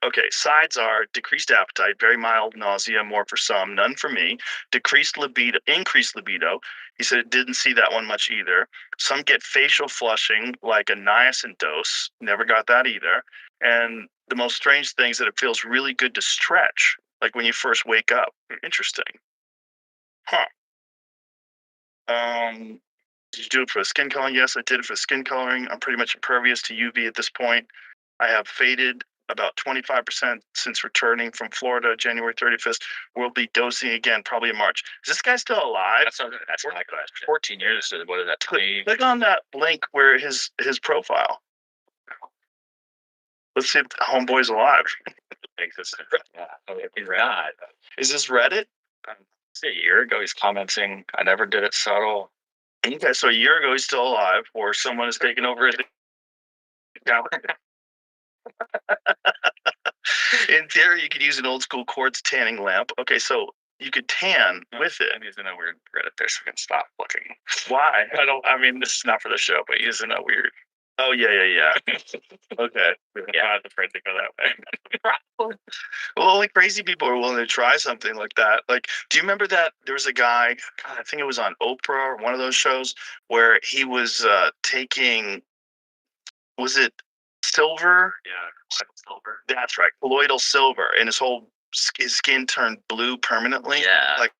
Okay, sides are decreased appetite, very mild nausea, more for some, none for me. Decreased libido, increased libido. He said it didn't see that one much either. Some get facial flushing, like a niacin dose. Never got that either. And the most strange thing is that it feels really good to stretch, like when you first wake up. Interesting. Huh. Did you do it for the skin coloring? Yes, I did it for skin coloring. I'm pretty much impervious to UV at this point. I have faded about 25% since returning from Florida, January 35th. We'll be dosing again, probably in March. Is this guy still alive? That's my question. 14 years. What is that? 20? Click on that link where his profile. Let's see if homeboy's alive. Yeah. Is this Reddit? A year ago, he's commenting, I never did it subtle. Okay, so a year ago, he's still alive, or someone has taken over his account. In theory, you could use an old school quartz tanning lamp. Okay, so you could tan with it. I'm using a weird Reddit there, so we can stop looking. Why? I mean, this is not for the show, but using a weird. Oh, yeah. Okay. Yeah, I was afraid to go that way. Well, only crazy people are willing to try something like that. Like, do you remember that there was a guy, God, I think it was on Oprah or one of those shows, where he was taking, was it silver? Yeah, silver. That's right, colloidal silver, and his skin turned blue permanently. Yeah. Like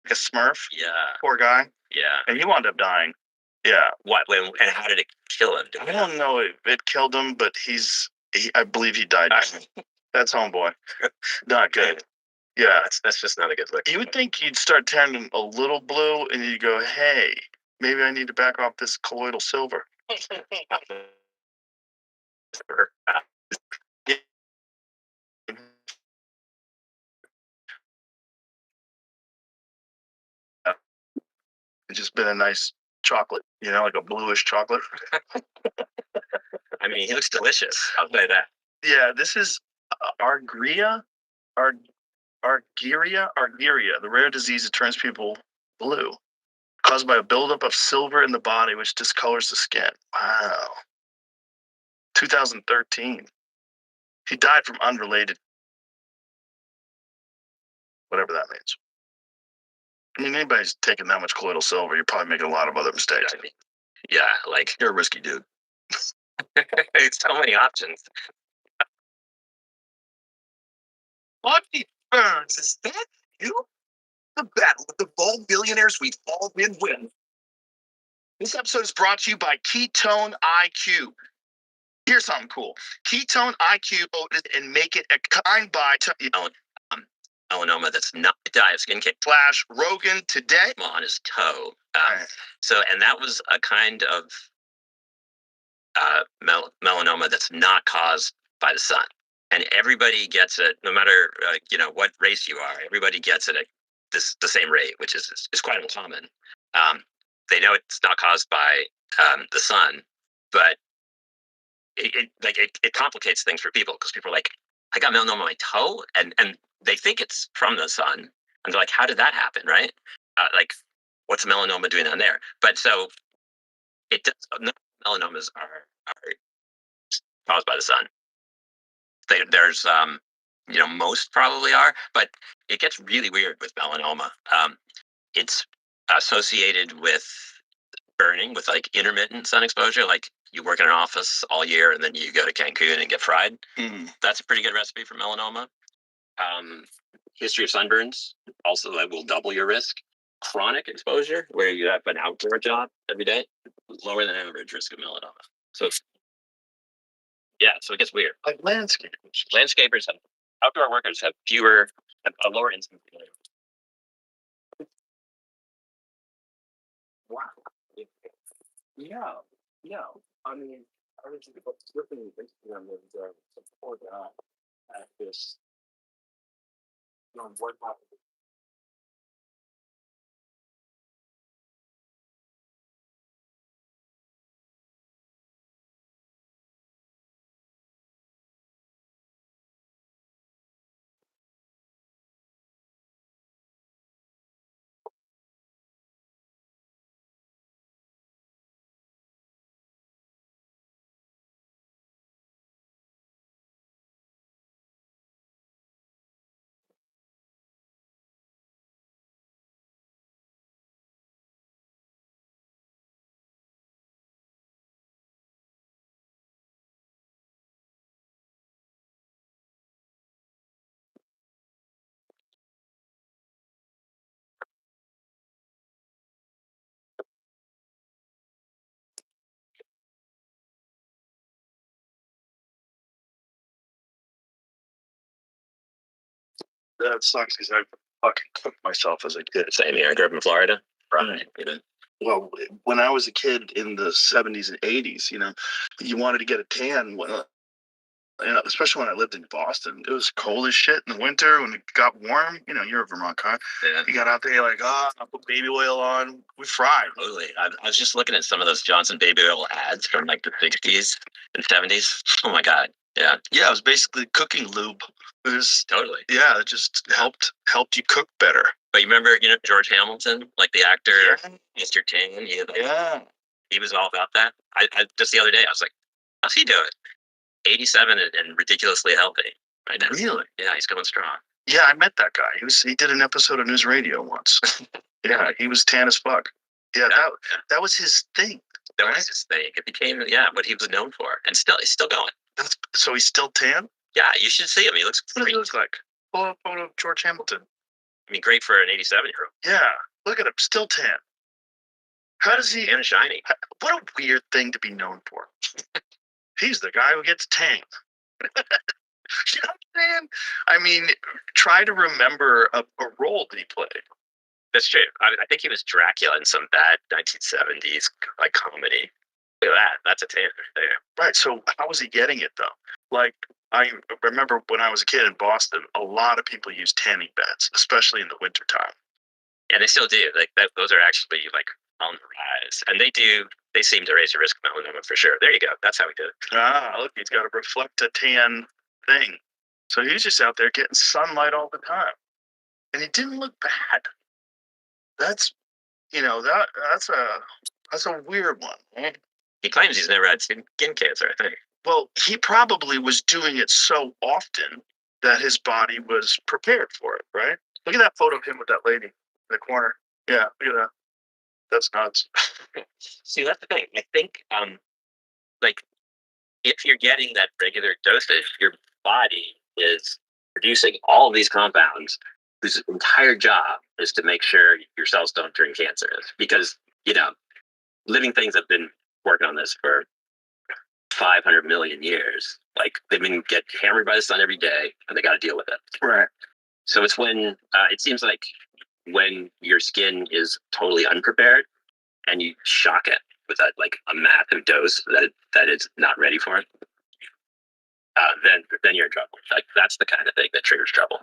a Smurf. Yeah. Poor guy. Yeah. And he wound up dying. Yeah. What? And how did it kill him? I don't know if it killed him, but I believe he died. That's homeboy. Not good. Yeah. That's just not a good look. You would think you'd start turning a little blue and you go, hey, maybe I need to back off this colloidal silver. It's just been a nice chocolate, like a bluish chocolate. I mean, he looks delicious. I'll say that. Yeah, this is Argyria, the rare disease that turns people blue, caused by a buildup of silver in the body, which discolors the skin. Wow. 2013. He died from unrelated, whatever that means. I mean, anybody's taking that much colloidal silver, you're probably making a lot of other mistakes. I mean, yeah, like You're a risky dude. it's so many options. Monty Burns, is that you? The battle with the bold billionaires we've all been winning. This episode is brought to you by Ketone IQ. Here's something cool. Ketone IQ and make it a kind by Melanoma that's not die of skin cancer. / Rogan today on his toe. And that was a kind of melanoma that's not caused by the sun. And everybody gets it, no matter what race you are. Everybody gets it at the same rate, which is quite uncommon. They know it's not caused by the sun, but it complicates things for people because people are like, I got melanoma on my toe, and they think it's from the sun, and they're like, how did that happen, right? What's melanoma doing down there? But so it does. No melanomas are caused by the sun. There's most probably are, but it gets really weird with melanoma. It's associated with burning, with like intermittent sun exposure, like you work in an office all year and then you go to Cancun and get fried. That's a pretty good recipe for melanoma. History of sunburns also, that will double your risk. Chronic exposure, where you have an outdoor job every day, lower than average risk of melanoma. So it gets weird. Like landscapers have outdoor workers have a lower incidence. Wow. Yeah. I mean, I was looking at Instagram and support at this. What happened? That sucks because I fucking cooked myself as a kid. Same here. I grew up in Florida. Right. Well, when I was a kid in the 70s and 80s, you wanted to get a tan. especially when I lived in Boston. It was cold as shit in the winter. When it got warm, you're a Vermont guy. Yeah. You got out there, you're like, I'll put baby oil on. We fried. Totally. I was just looking at some of those Johnson baby oil ads from like the 60s and 70s. Oh my God. Yeah. Yeah, it was basically cooking lube. It was Totally. Yeah, it just helped you cook better. But you remember, George Hamilton, like the actor, Mr. Tan? He was all about that. I just the other day, I was like, how's he doing? 87 and ridiculously healthy right now. Really? Yeah, he's going strong. Yeah, I met that guy. He did an episode of News Radio once. Yeah, he was tan as fuck. Yeah, that was his thing. That was his thing. It became what he was known for, and he's still going. So he's still tan? Yeah, you should see him. He looks What does great. he look like? Pull up a photo of George Hamilton. I mean, great for an 87-year-old. Yeah, look at him, still tan. How does he? And shiny. What a weird thing to be known for. He's the guy who gets tanned. You know what I'm saying? I mean, try to remember a role that he played. That's true. I think he was Dracula in some bad 1970s like comedy. Look at that. That's a tan right there. Right. So how was he getting it though? Like I remember when I was a kid in Boston, a lot of people use tanning beds, especially in the wintertime. And they still do. Like those are actually like on the rise, and they seem to raise your risk of melanoma for sure. There you go. That's how we did it. Ah, look, he's got a reflect a tan thing. So he's just out there getting sunlight all the time, and he didn't look bad. That's that's a weird one. Right? He claims he's never had skin cancer, I think. Well, he probably was doing it so often that his body was prepared for it, right? Look at that photo of him with that lady in the corner. Yeah, look at that. That's nuts. See, that's the thing. I think, like, if you're getting that regular dosage, your body is producing all of these compounds whose entire job is to make sure your cells don't turn cancerous. Because, living things have been working on this for 500 million years. Like, they've been get hammered by the sun every day, and they got to deal with it. Right. So it's when it seems like when your skin is totally unprepared and you shock it with a massive dose that it's not ready for it, then you're in trouble. Like, that's the kind of thing that triggers trouble.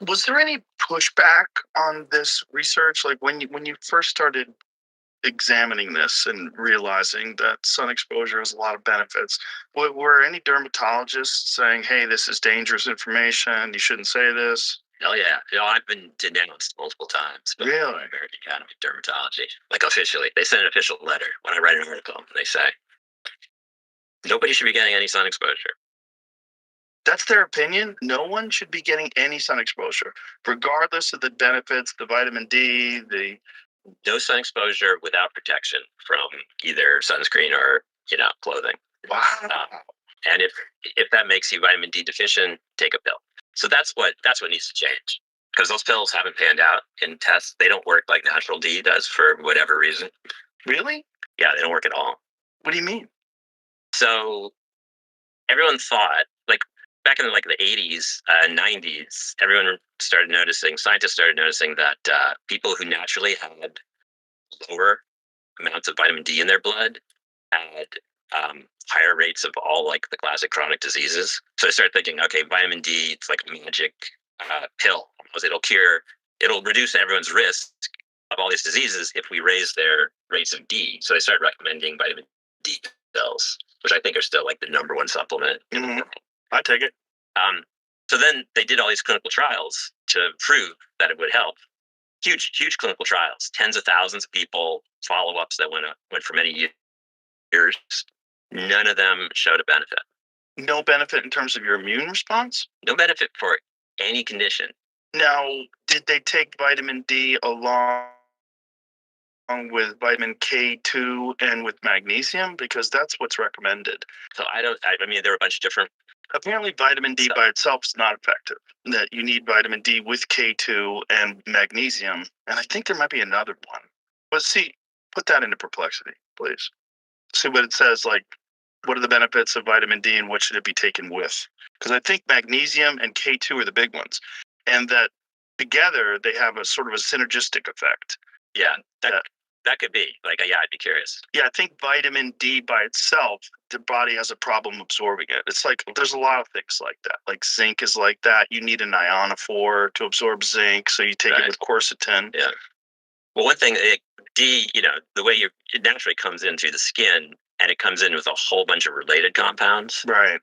Was there any pushback on this research? Like when you first started examining this and realizing that sun exposure has a lot of benefits, were any dermatologists saying, hey, this is dangerous information, you shouldn't say this? Oh yeah, I've been denounced multiple times. By Really? the American Academy of Dermatology, like officially, they send an official letter when I write an article. They say nobody should be getting any sun exposure. That's their opinion. No one should be getting any sun exposure, regardless of the benefits, the vitamin D, no sun exposure without protection from either sunscreen or clothing. Wow. And if that makes you vitamin D deficient, take a pill. So that's what needs to change, because those pills haven't panned out in tests. They don't work like natural D does for whatever reason. Really? Yeah, they don't work at all. What do you mean? So everyone thought, like back in the 80s, 90s, scientists started noticing that people who naturally had lower amounts of vitamin D in their blood had higher rates of all the classic chronic diseases. So I started thinking, okay, vitamin D, it's like a magic pill. It'll reduce everyone's risk of all these diseases if we raise their rates of D. So they started recommending vitamin D pills, which I think are still the number one supplement. Mm-hmm. I take it. So then they did all these clinical trials to prove that it would help. Huge clinical trials, tens of thousands of people, follow-ups that went for many years. None of them showed a benefit. No benefit in terms of your immune response? No benefit for any condition. Now, did they take vitamin D along with vitamin K2 and with magnesium? Because that's what's recommended. So there were a bunch of different... Apparently vitamin D by itself is not effective. That you need vitamin D with K2 and magnesium. And I think there might be another one. But see, put that into Perplexity, please. See what it says, what are the benefits of vitamin D and what should it be taken with? Because I think magnesium and K2 are the big ones. And that together they have a sort of a synergistic effect. Yeah, that that could be like, yeah, I'd be curious. Yeah, I think vitamin D by itself, the body has a problem absorbing it. It's like there's a lot of things like that. Like zinc is like that. You need an ionophore to absorb zinc, so you take it with quercetin. Yeah. Well, one thing, D, the way it naturally comes in through the skin, and it comes in with a whole bunch of related compounds. Right.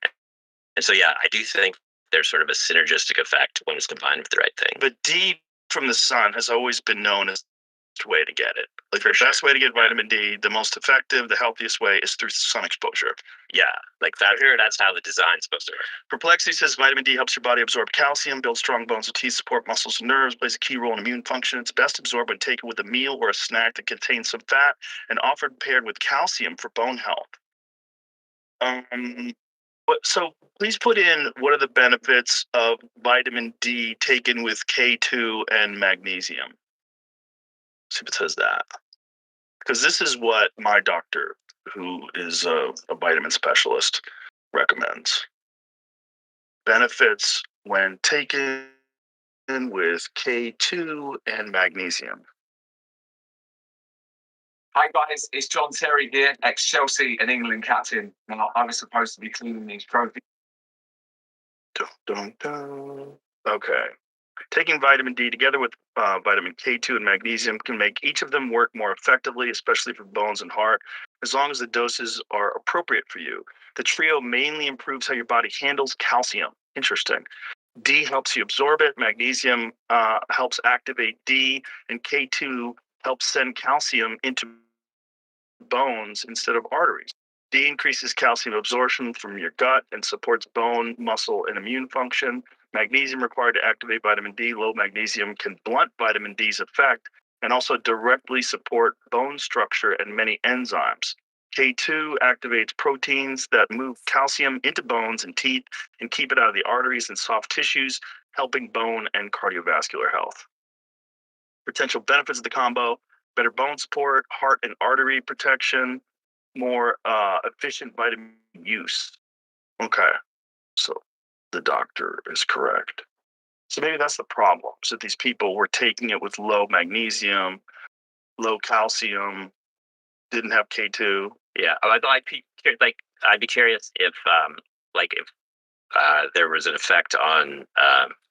And so, yeah, I do think there's sort of a synergistic effect when it's combined with the right thing. But D from the sun has always been known as the way to get it. Like the best way to get vitamin D, the most effective, the healthiest way is through sun exposure. Yeah, like that's how the design's supposed to work. Perplexity says vitamin D helps your body absorb calcium, build strong bones and teeth, support muscles and nerves, plays a key role in immune function. It's best absorbed when taken with a meal or a snack that contains some fat and often paired with calcium for bone health. So please put in what are the benefits of vitamin D taken with K2 and magnesium. See if it says that. Because this is what my doctor, who is a vitamin specialist, recommends. Benefits when taken with K2 and magnesium. Hi guys, it's John Terry here, ex-Chelsea and England captain. Now, I was supposed to be cleaning these trophies. Dun, dun, dun. Okay. Taking vitamin D together with vitamin K2 and magnesium can make each of them work more effectively, especially for bones and heart, as long as the doses are appropriate for you. The trio mainly improves how your body handles calcium. Interesting. D helps you absorb it, magnesium helps activate D, and K2 helps send calcium into bones instead of arteries. D increases calcium absorption from your gut and supports bone, muscle, and immune function. Magnesium required to activate vitamin D. Low magnesium can blunt vitamin D's effect and also directly support bone structure and many enzymes. K2 activates proteins that move calcium into bones and teeth and keep it out of the arteries and soft tissues, helping bone and cardiovascular health. Potential benefits of the combo: better bone support, heart and artery protection, more efficient vitamin use. Okay, so the doctor is correct. So maybe that's the problem. So these people were taking it with low magnesium, low calcium, didn't have K2. Yeah, I'd be curious if there was an effect on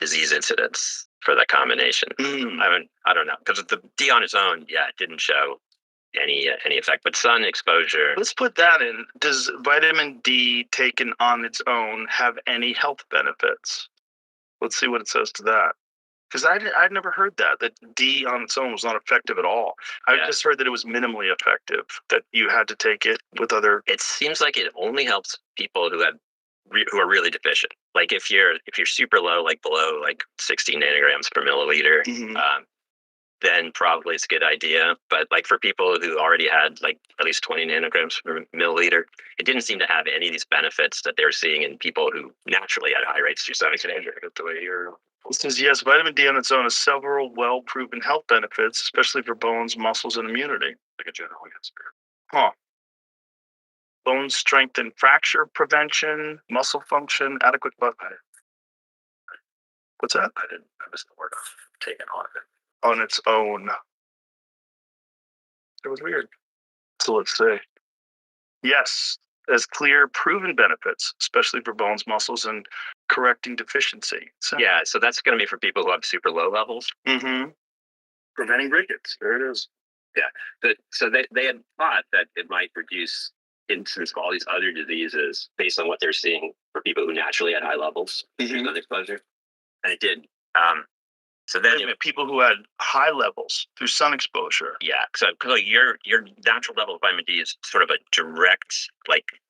disease incidence for that combination. I don't know, because the D on its own, it didn't show any effect, but sun exposure. Let's put that in. Does vitamin D taken on its own have any health benefits? Let's see what it says to that. Because I'd never heard that D on its own was not effective at all. I just heard that it was minimally effective, that you had to take it with other. It seems like it only helps people who are really deficient. Like if you're super low, like below 60 nanograms per milliliter, then probably it's a good idea. But like for people who already had at least 20 nanograms per milliliter, it didn't seem to have any of these benefits that they were seeing in people who naturally had high rates through sun exposure. The way it says, yes, vitamin D on its own has several well-proven health benefits, especially for bones, muscles, and immunity. Like a general answer. Huh. Bone strength and fracture prevention, muscle function, adequate blood. What's that? I missed the word. Taken on it. On its own. It was weird. So let's see. Yes, as clear proven benefits, especially for bones, muscles, and correcting deficiency. So that's going to be for people who have super low levels. Preventing rickets. There it is. Yeah. So they had thought that it might reduce incidence of all these other diseases based on what they're seeing for people who naturally had high levels of sun exposure, and it did. So then people who had high levels through sun exposure. Yeah, so your natural level of vitamin D is sort of a direct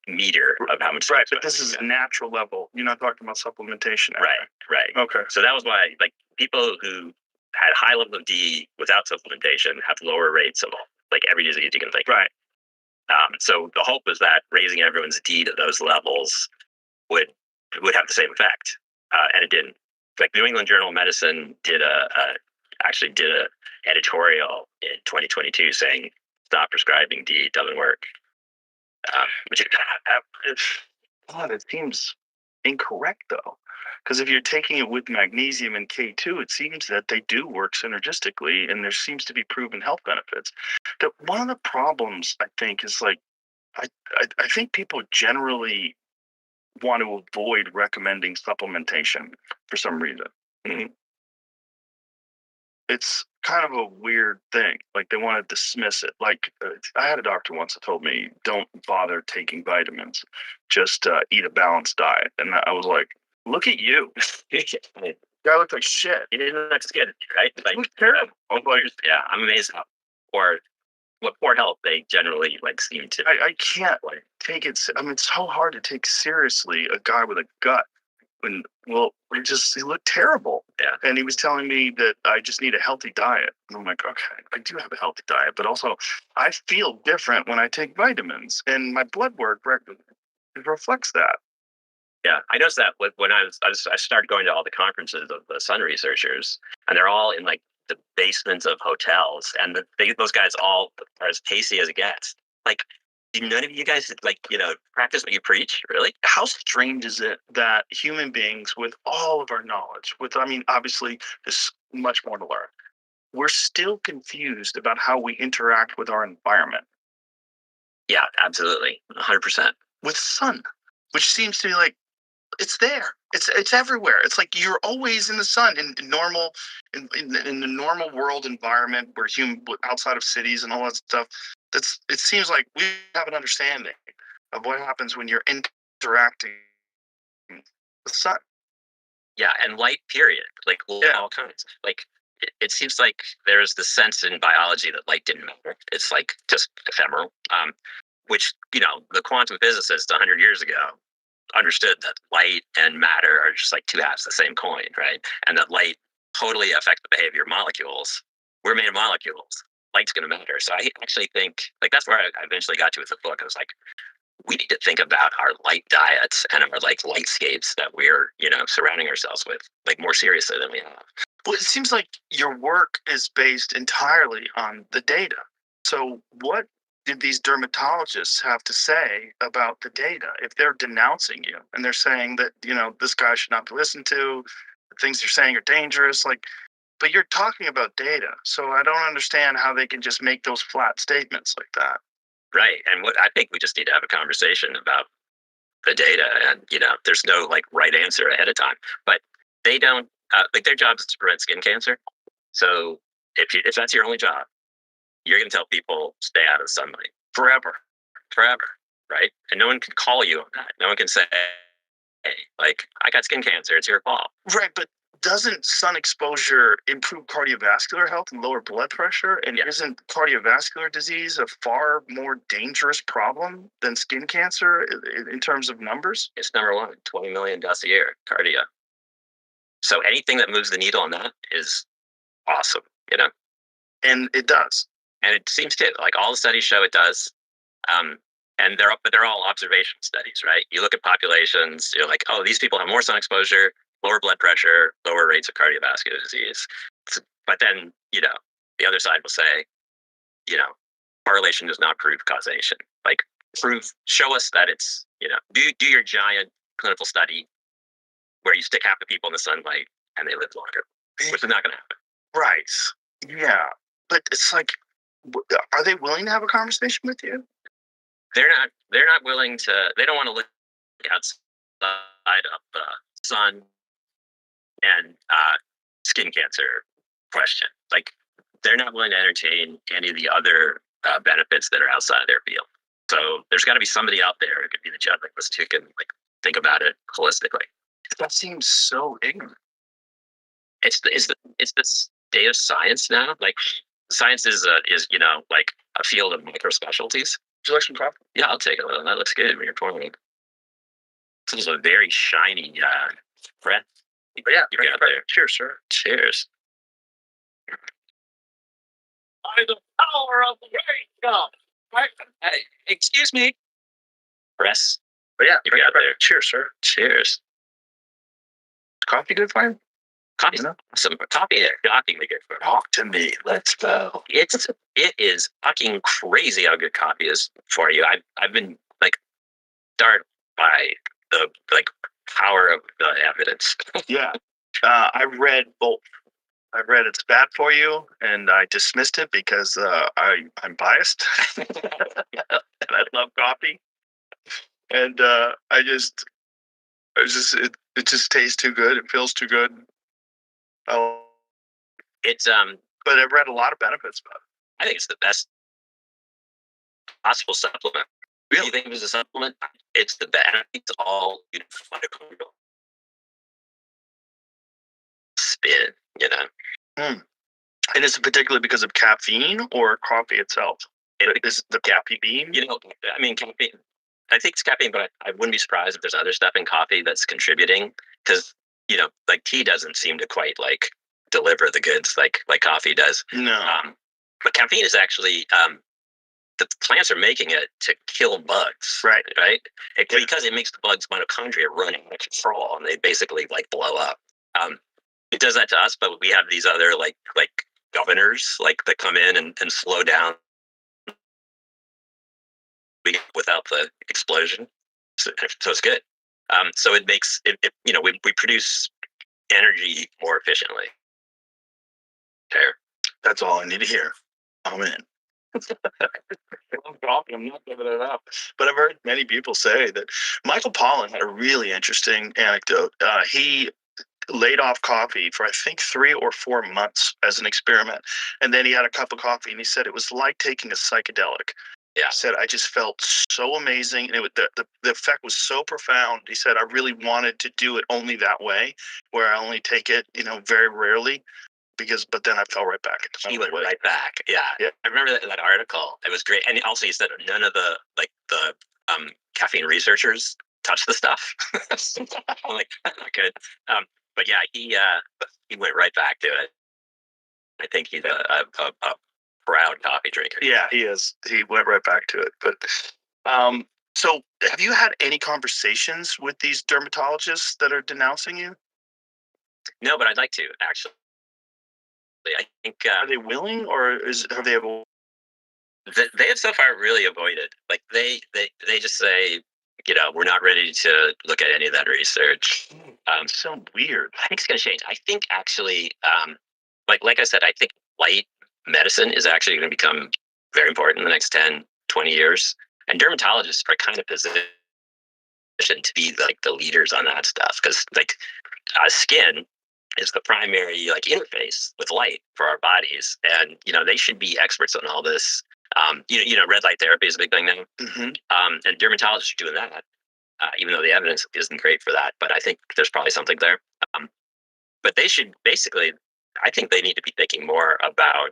meter of how much. Right, but this is a natural level. You're not talking about supplementation. Right. Okay. So that was why people who had high level of D without supplementation have lower rates of every disease you can think. Right. So the hope was that raising everyone's D to those levels would have the same effect, and it didn't. New England Journal of Medicine did a editorial in 2022 saying stop prescribing D, it doesn't work. It seems incorrect though, Because if you're taking it with magnesium and K2, it seems that they do work synergistically, and there seems to be proven health benefits. One of the problems, I think, is like, I think people generally want to avoid recommending supplementation for some reason. Mm-hmm. It's kind of a weird thing. Like, they want to dismiss it. Like, I had a doctor once that told me, don't bother taking vitamins. Just eat a balanced diet. And I was like, look at you. Guy looked like shit. He didn't look good, right? Like, Look terrible. I'm amazed how what poor health they generally like seem to. I can't like take it. I mean, it's so hard to take seriously a guy with a gut. When, well, he looked terrible. Yeah. And he was telling me that I just need a healthy diet. And I'm like, okay, I do have a healthy diet, but also I feel different when I take vitamins, and my blood work reflects that. Yeah, I noticed that when I started going to all the conferences of the sun researchers, and they're all in like the basements of hotels, and those guys all are as pacey as it gets. Like, do none of you guys practice what you preach? Really? How strange is it that human beings, with all of our knowledge, obviously there's much more to learn, we're still confused about how we interact with our environment? Yeah, absolutely, 100%. With sun, which seems to be like, it's there. It's everywhere. It's like you're always in the sun in the normal world environment where outside of cities and all that stuff. It seems like we have an understanding of what happens when you're interacting with sun. Yeah, and light, period. Like, all kinds. Like, it seems like there's the sense in biology that light didn't matter. It's like just ephemeral. Which, the quantum physicists 100 years ago understood that light and matter are just like two halves of the same coin, right? And that light totally affects the behavior of molecules. We're made of molecules. Light's going to matter. So I actually think, like, that's where I eventually got to with the book. I was like, we need to think about our light diets and our like lightscapes that we're, surrounding ourselves with, like, more seriously than we have. Well, it seems like your work is based entirely on the data. So what did these dermatologists have to say about the data? If they're denouncing you and they're saying that, this guy should not be listened to, the things you're saying are dangerous, but you're talking about data. So I don't understand how they can just make those flat statements like that. Right. And I think we just need to have a conversation about the data, and, there's no like right answer ahead of time, but they don't their job is to prevent skin cancer. So if that's your only job, you're going to tell people stay out of the sunlight forever, right? And no one can call you on that. No one can say, hey, like, I got skin cancer, it's your fault. Right, but doesn't sun exposure improve cardiovascular health and lower blood pressure? And isn't cardiovascular disease a far more dangerous problem than skin cancer in terms of numbers? It's number one, 20 million deaths a year, cardio. So anything that moves the needle on that is awesome, And it does. And it seems to, like, all the studies show it does. And they're all observation studies, right? You look at populations, you're like, oh, these people have more sun exposure, lower blood pressure, lower rates of cardiovascular disease. But then, the other side will say, correlation does not prove causation. Like, show us that it's, do your giant clinical study where you stick half the people in the sunlight and they live longer, which is not going to happen. Right. Yeah. But it's like, are they willing to have a conversation with you? They're not willing to. They don't want to look outside of the sun and skin cancer question. Like, they're not willing to entertain any of the other benefits that are outside their field. So there's got to be somebody out there who could be the generalist who can like think about it holistically. That seems so ignorant. It's the state of science now. Like, science is like a field of micro specialties. Would you like some coffee? Yeah, I'll take it. That looks good when you're pouring it. This is a very shiny breath. But yeah, you got there. Cheers, sir. Cheers. By the power of the great God. Right? Hey, excuse me. Press. But yeah, you got there. Cheers, sir. Cheers. Coffee good for you? Coffee's some coffee there. Shockingly good for you. Talk to me. Let's go. It is fucking crazy how good coffee is for you. I've been like startled by the like power of the evidence. Yeah. I read both. I read it's bad for you, and I dismissed it because I'm biased, and I love coffee, and it just tastes too good. It feels too good. Oh, It's but I've read a lot of benefits about it. I think it's the best possible supplement. Really, you think it was a supplement? It's the best. It's all mitochondrial spin. You know. And is it particularly because of caffeine or coffee itself? Is the caffeine? You know, I mean, caffeine. I think it's caffeine, but I wouldn't be surprised if there's other stuff in coffee that's contributing. Because like tea doesn't seem to quite like deliver the goods like coffee does. No. But caffeine is actually the plants are making it to kill bugs. Right. Because it makes the bugs' mitochondria run out of control, and they basically like blow up. It does that to us, but we have these other like governors that come in and slow down without the explosion. So it's good. So it makes it we produce energy more efficiently. There. That's all I need to hear. I'm in. I'm not giving it up. But I've heard many people say that Michael Pollan had a really interesting anecdote. He laid off coffee for I think 3 or 4 months as an experiment, and then he had a cup of coffee, and he said it was like taking a psychedelic. Yeah. He said I just felt so amazing, and the effect was so profound. He said I really wanted to do it only that way, where I only take it very rarely. But then I fell right back into He went right back. Yeah. I remember that article. It was great. And also he said none of the caffeine researchers touched the stuff. I'm like, not good. But yeah, he went right back to it. I think he's a proud coffee drinker. Yeah, he is. He went right back to it. But so have you had any conversations with these dermatologists that are denouncing you? No, but I'd like to actually. I think are they willing, or have they ever? They have so far really avoided. Like they just say, we're not ready to look at any of that research. So weird. I think it's going to change. I think actually, like I said, I think light medicine is actually going to become very important in the next 10, 20 years. And dermatologists are kind of positioned to be like the leaders on that stuff because skin is the primary interface with light for our bodies, and they should be experts on all this. Red light therapy is a big thing now, and dermatologists are doing that, even though the evidence isn't great for that. But I think there's probably something there. But they should basically, I think they need to be thinking more about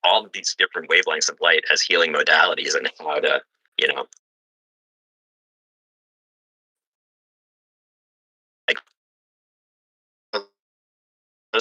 all of these different wavelengths of light as healing modalities and how to,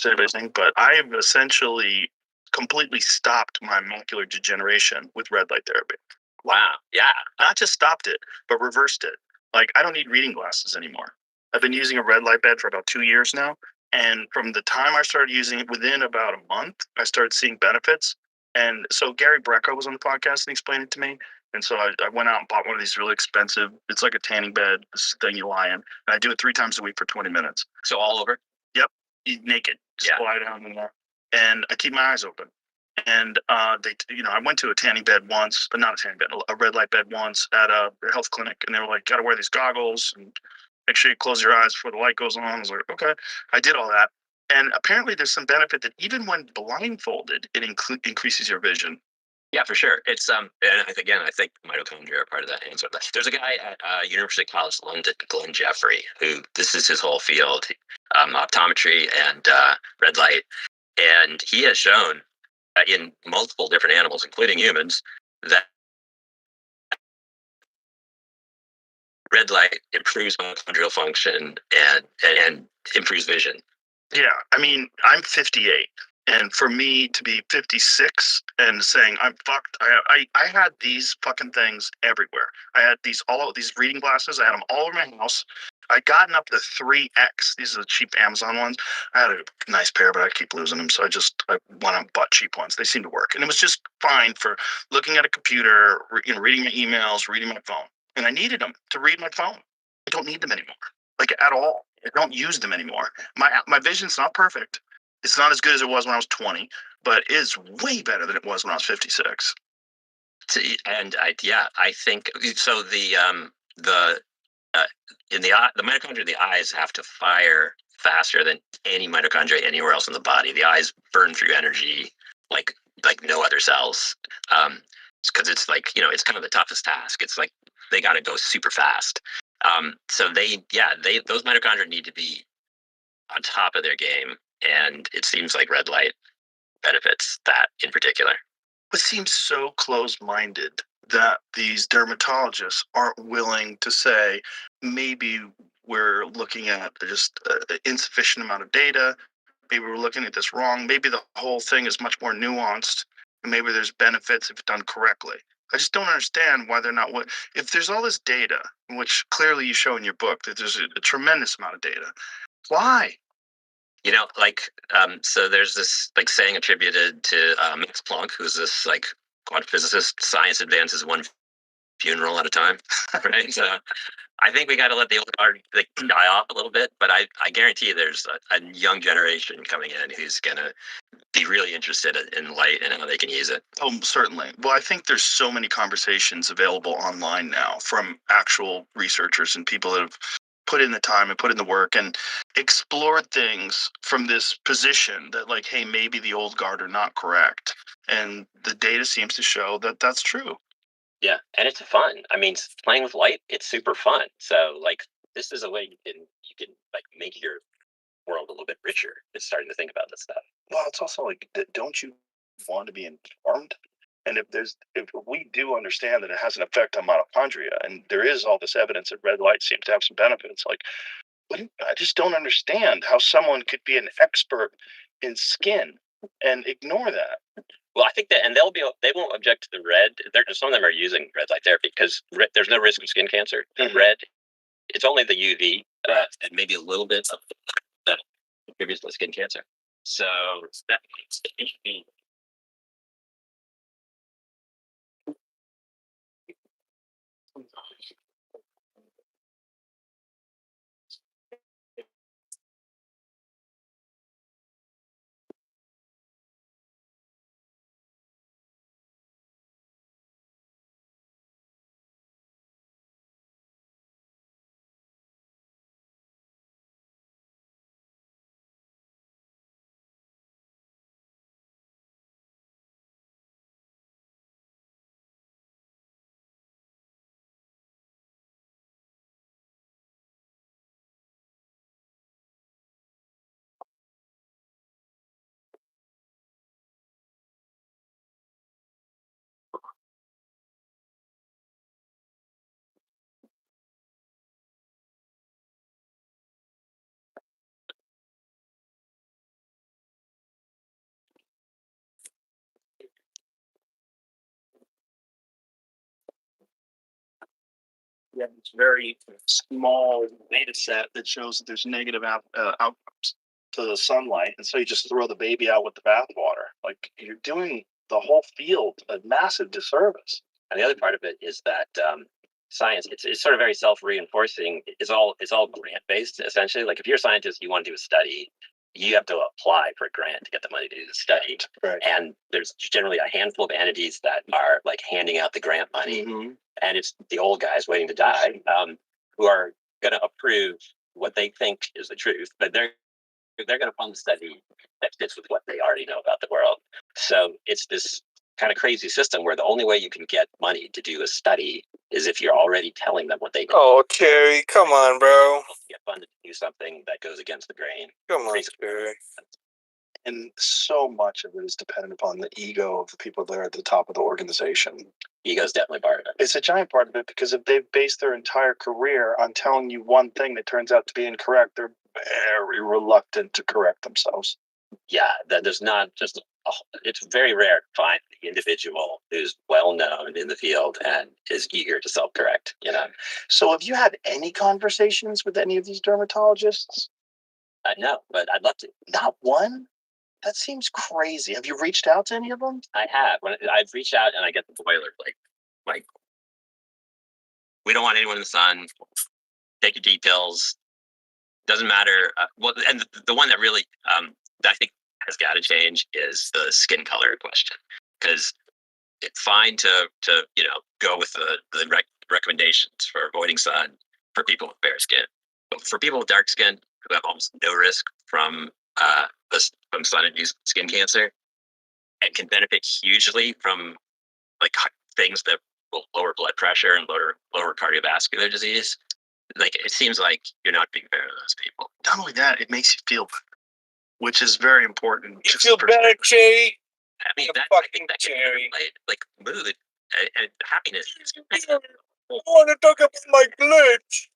everything, but I've essentially completely stopped my macular degeneration with red light therapy. Wow. Yeah. Not just stopped it, but reversed it. Like I don't need reading glasses anymore. I've been using a red light bed for about 2 years now. And from the time I started using it, within about a month, I started seeing benefits. And so Gary Brecka was on the podcast and explained it to me. And so I went out and bought one of these really expensive, it's like a tanning bed, this thing you lie in. And I do it 3 times a week for 20 minutes. So all over? Yep. Naked. Just lie down in there. And I keep my eyes open. And I went to a tanning bed once, but not a tanning bed, a red light bed once at a health clinic. And they were like, got to wear these goggles and make sure you close your eyes before the light goes on. I was like, okay. I did all that. And apparently there's some benefit that even when blindfolded, it increases your vision. Yeah, for sure. It's and again, I think mitochondria are part of that answer. There's a guy at University College London, Glenn Jeffrey, who this is his whole field, optometry and red light, and he has shown in multiple different animals, including humans, that red light improves mitochondrial function and improves vision. Yeah, I mean, I'm 58. And for me to be 56 and saying I'm fucked, I had these fucking things everywhere. I had all of these reading glasses. I had them all over my house. I gotten up to 3X. These are the cheap Amazon ones. I had a nice pair, but I keep losing them. So I went out and bought cheap ones. They seem to work. And it was just fine for looking at a computer, reading my emails, reading my phone. And I needed them to read my phone. I don't need them anymore. like at all. I don't use them anymore. My vision's not perfect. It's not as good as it was when I was 20, but it's way better than it was when I was 56. And I think so. The in the eye, the mitochondria in the eyes have to fire faster than any mitochondria anywhere else in the body. The eyes burn through energy like no other cells. Because it's like, it's kind of the toughest task. It's like they got to go super fast. So those mitochondria need to be on top of their game, and it seems like red light benefits that in particular. It seems so close-minded that these dermatologists aren't willing to say, maybe we're looking at just an insufficient amount of data. Maybe we're looking at this wrong. Maybe the whole thing is much more nuanced. And maybe there's benefits if done correctly. I just don't understand why they're not. If there's all this data, which clearly you show in your book, that there's a tremendous amount of data, why? So there's this saying attributed to Max Planck, who's this quantum physicist. Science advances one funeral at a time, right? So I think we got to let the old guard die off a little bit, but I guarantee there's a young generation coming in who's gonna be really interested in light and how they can use it. Oh, certainly. Well, I think there's so many conversations available online now from actual researchers and people that have put in the time and put in the work and explored things from this position that hey, maybe the old guard are not correct. And the data seems to show that that's true. Yeah, and it's fun. I mean, playing with light, it's super fun. So this is a way you can make your world a little bit richer. It's starting to think about this stuff. Well, it's also don't you want to be informed? And if we do understand that it has an effect on mitochondria, and there is all this evidence that red light seems to have some benefits, I just don't understand how someone could be an expert in skin and ignore that. Well, I think that, and they won't object to the red. Some of them are using red light therapy because there's no risk of skin cancer. Mm-hmm. Red, it's only the UV and maybe a little bit of that contributes to skin cancer. So that makes it. Yeah, it's a very small data set that shows that there's negative outcomes to the sunlight, and so you just throw the baby out with the bathwater. You're doing the whole field a massive disservice. And the other part of it is that science, it's sort of very self-reinforcing. It's all grant-based, essentially. If you're a scientist, you want to do a study, you have to apply for a grant to get the money to do the study. Right. And there's generally a handful of entities that are handing out the grant money. Mm-hmm. And it's the old guys waiting to die who are going to approve what they think is the truth, but they're going to fund the study that fits with what they already know about the world. So it's this kind of crazy system where the only way you can get money to do a study is if you're already telling them what they know. Oh, Kerry, come on, bro. Get funded to do something that goes against the grain. Come on, Kerry. And so much of it is dependent upon the ego of the people there at the top of the organization. Ego is definitely part of it. It's a giant part of it because if they've based their entire career on telling you one thing that turns out to be incorrect, they're very reluctant to correct themselves. Yeah, there's not just, it's very rare to find the individual who's well known in the field and is eager to self-correct, So have you had any conversations with any of these dermatologists? No, but I'd love to. Not one? That seems crazy. Have you reached out to any of them? I have. I've reached out and I get the boilerplate. We don't want anyone in the sun. Take your details. doesn't matter. Well, and the one that really that I think has got to change is the skin color question, because it's fine to go with the recommendations for avoiding sun for people with bare skin, but for people with dark skin who have almost no risk from sun-induced skin cancer and can benefit hugely from like things that will lower blood pressure and lower cardiovascular disease. Like it seems like you're not being fair to those people. Not only that, it makes you feel better, which is very important. You feel better, Jay. I mean, that fucking can Jerry. like mood and happiness. I want to talk about my glitch.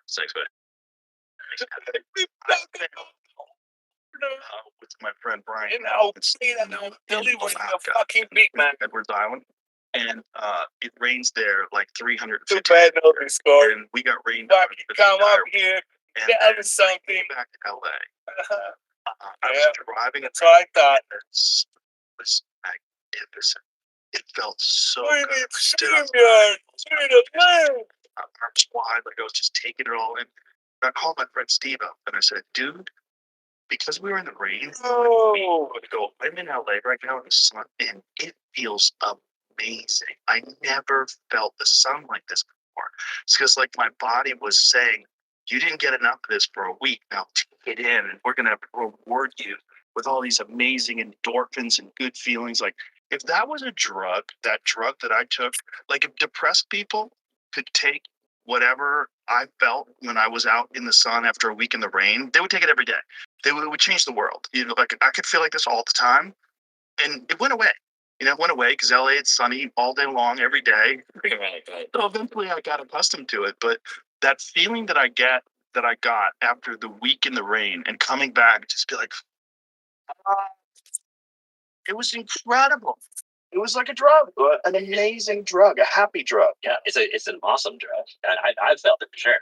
Sex with with my friend Brian. And I'll see that now. Delivering a fucking beat, man. Edwards Island. And it rains there like 350. Too bad nothing scored. And we got rained Fuck, out. you come up here. Tell me something. Back to LA. I Yeah. was driving. That's what I thought. It was magnificent. It felt so We good. need StreamYard. Arms wide, like I was just taking it all in. I called my friend Steve up and I said, dude, because we were in the rain, I'm in LA right now in the sun, and it feels amazing. I never felt the sun like this before. It's because like my body was saying, you didn't get enough of this for a week. Now take it in, and we're gonna reward you with all these amazing endorphins and good feelings. Like if that was a drug, that drug that I took, like if depressed people could take whatever I felt when I was out in the sun after a week in the rain, they would take it every day. It would change the world. Like I could feel like this all the time, and it went away. It went away because LA it's sunny all day long, every day. Right. So eventually, I got accustomed to it. But that feeling that I got after the week in the rain and coming back, just be like, it was incredible. It was like a drug, an amazing drug, a happy drug. Yeah, it's an awesome drug, and I've felt it for sure.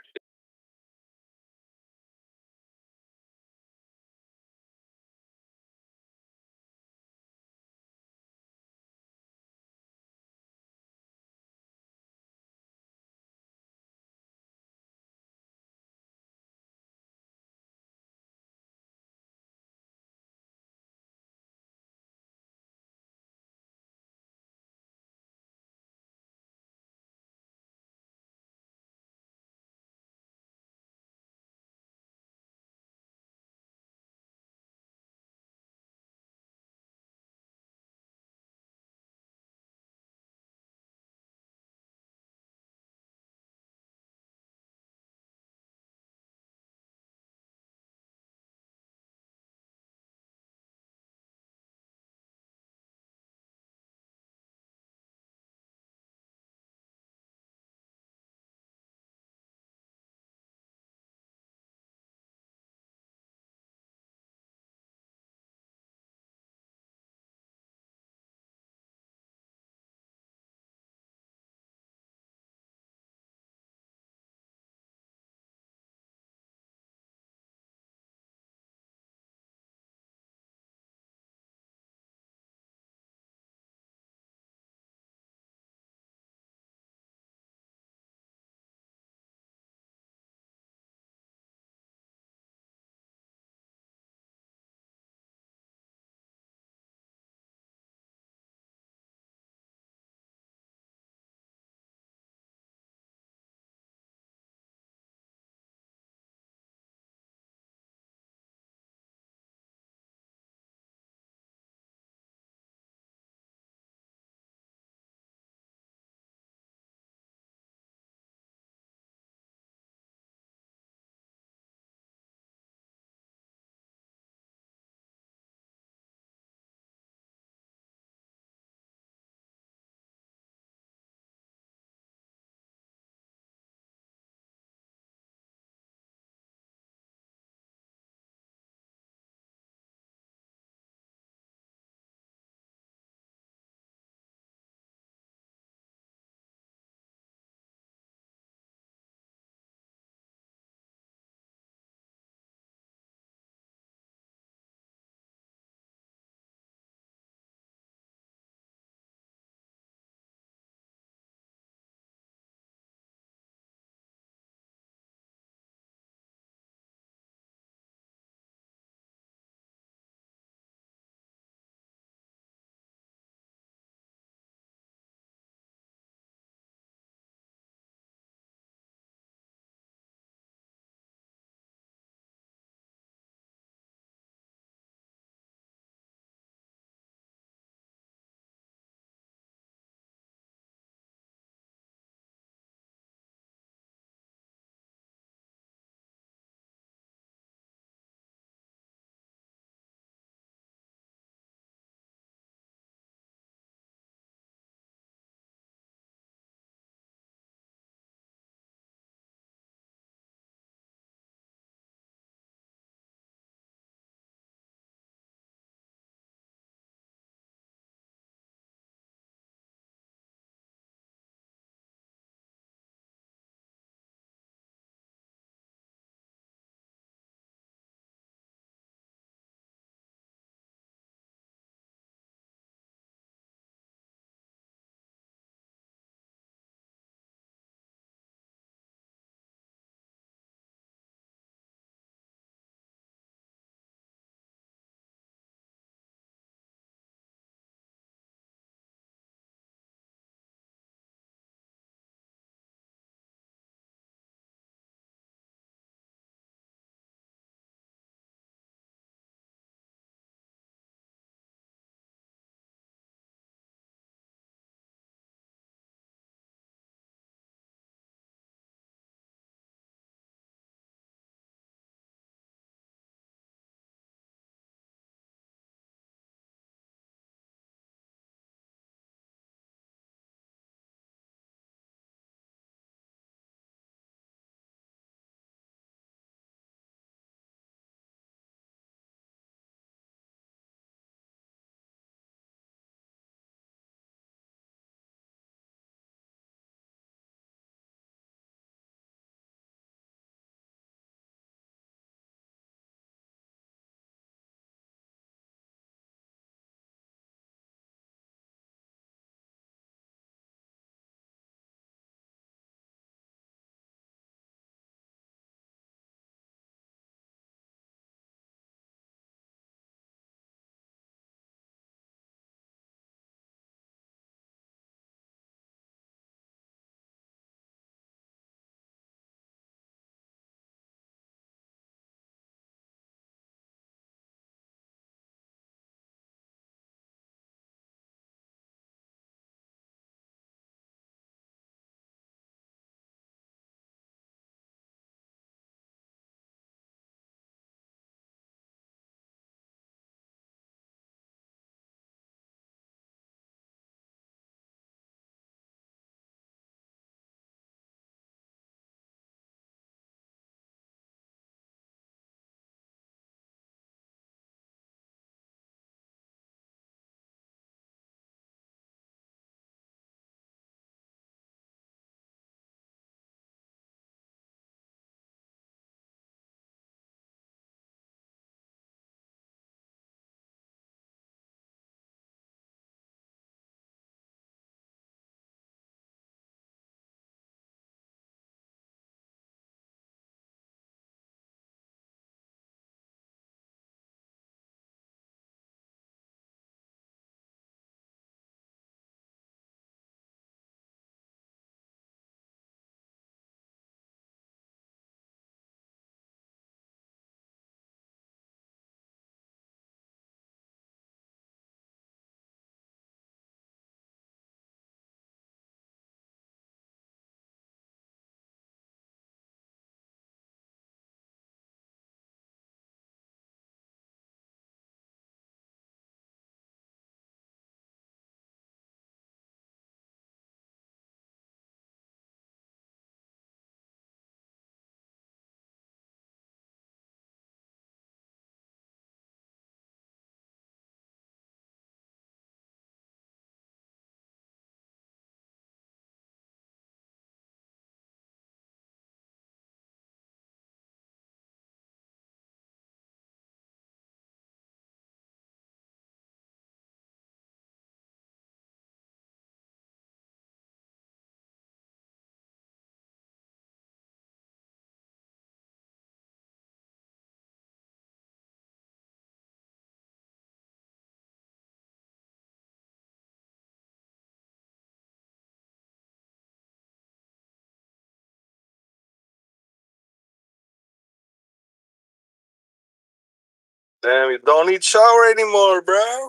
Damn, you don't need shower anymore, bro.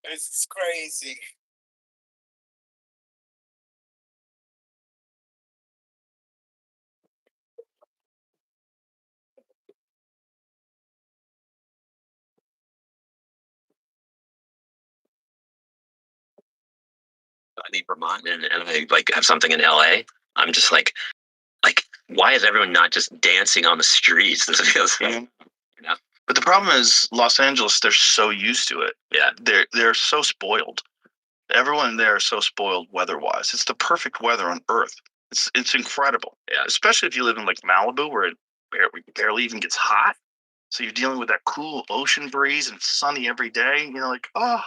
It's crazy. I leave Vermont and I like have something in LA. I'm just like, why is everyone not just dancing on the streets? This feels, you know? But the problem is Los Angeles, they're so used to it. Yeah. They're so spoiled. Everyone there is so spoiled weather-wise. It's the perfect weather on Earth. It's incredible. Yeah. Especially if you live in like Malibu, where it barely even gets hot. So you're dealing with that cool ocean breeze and it's sunny every day. You know, like, oh.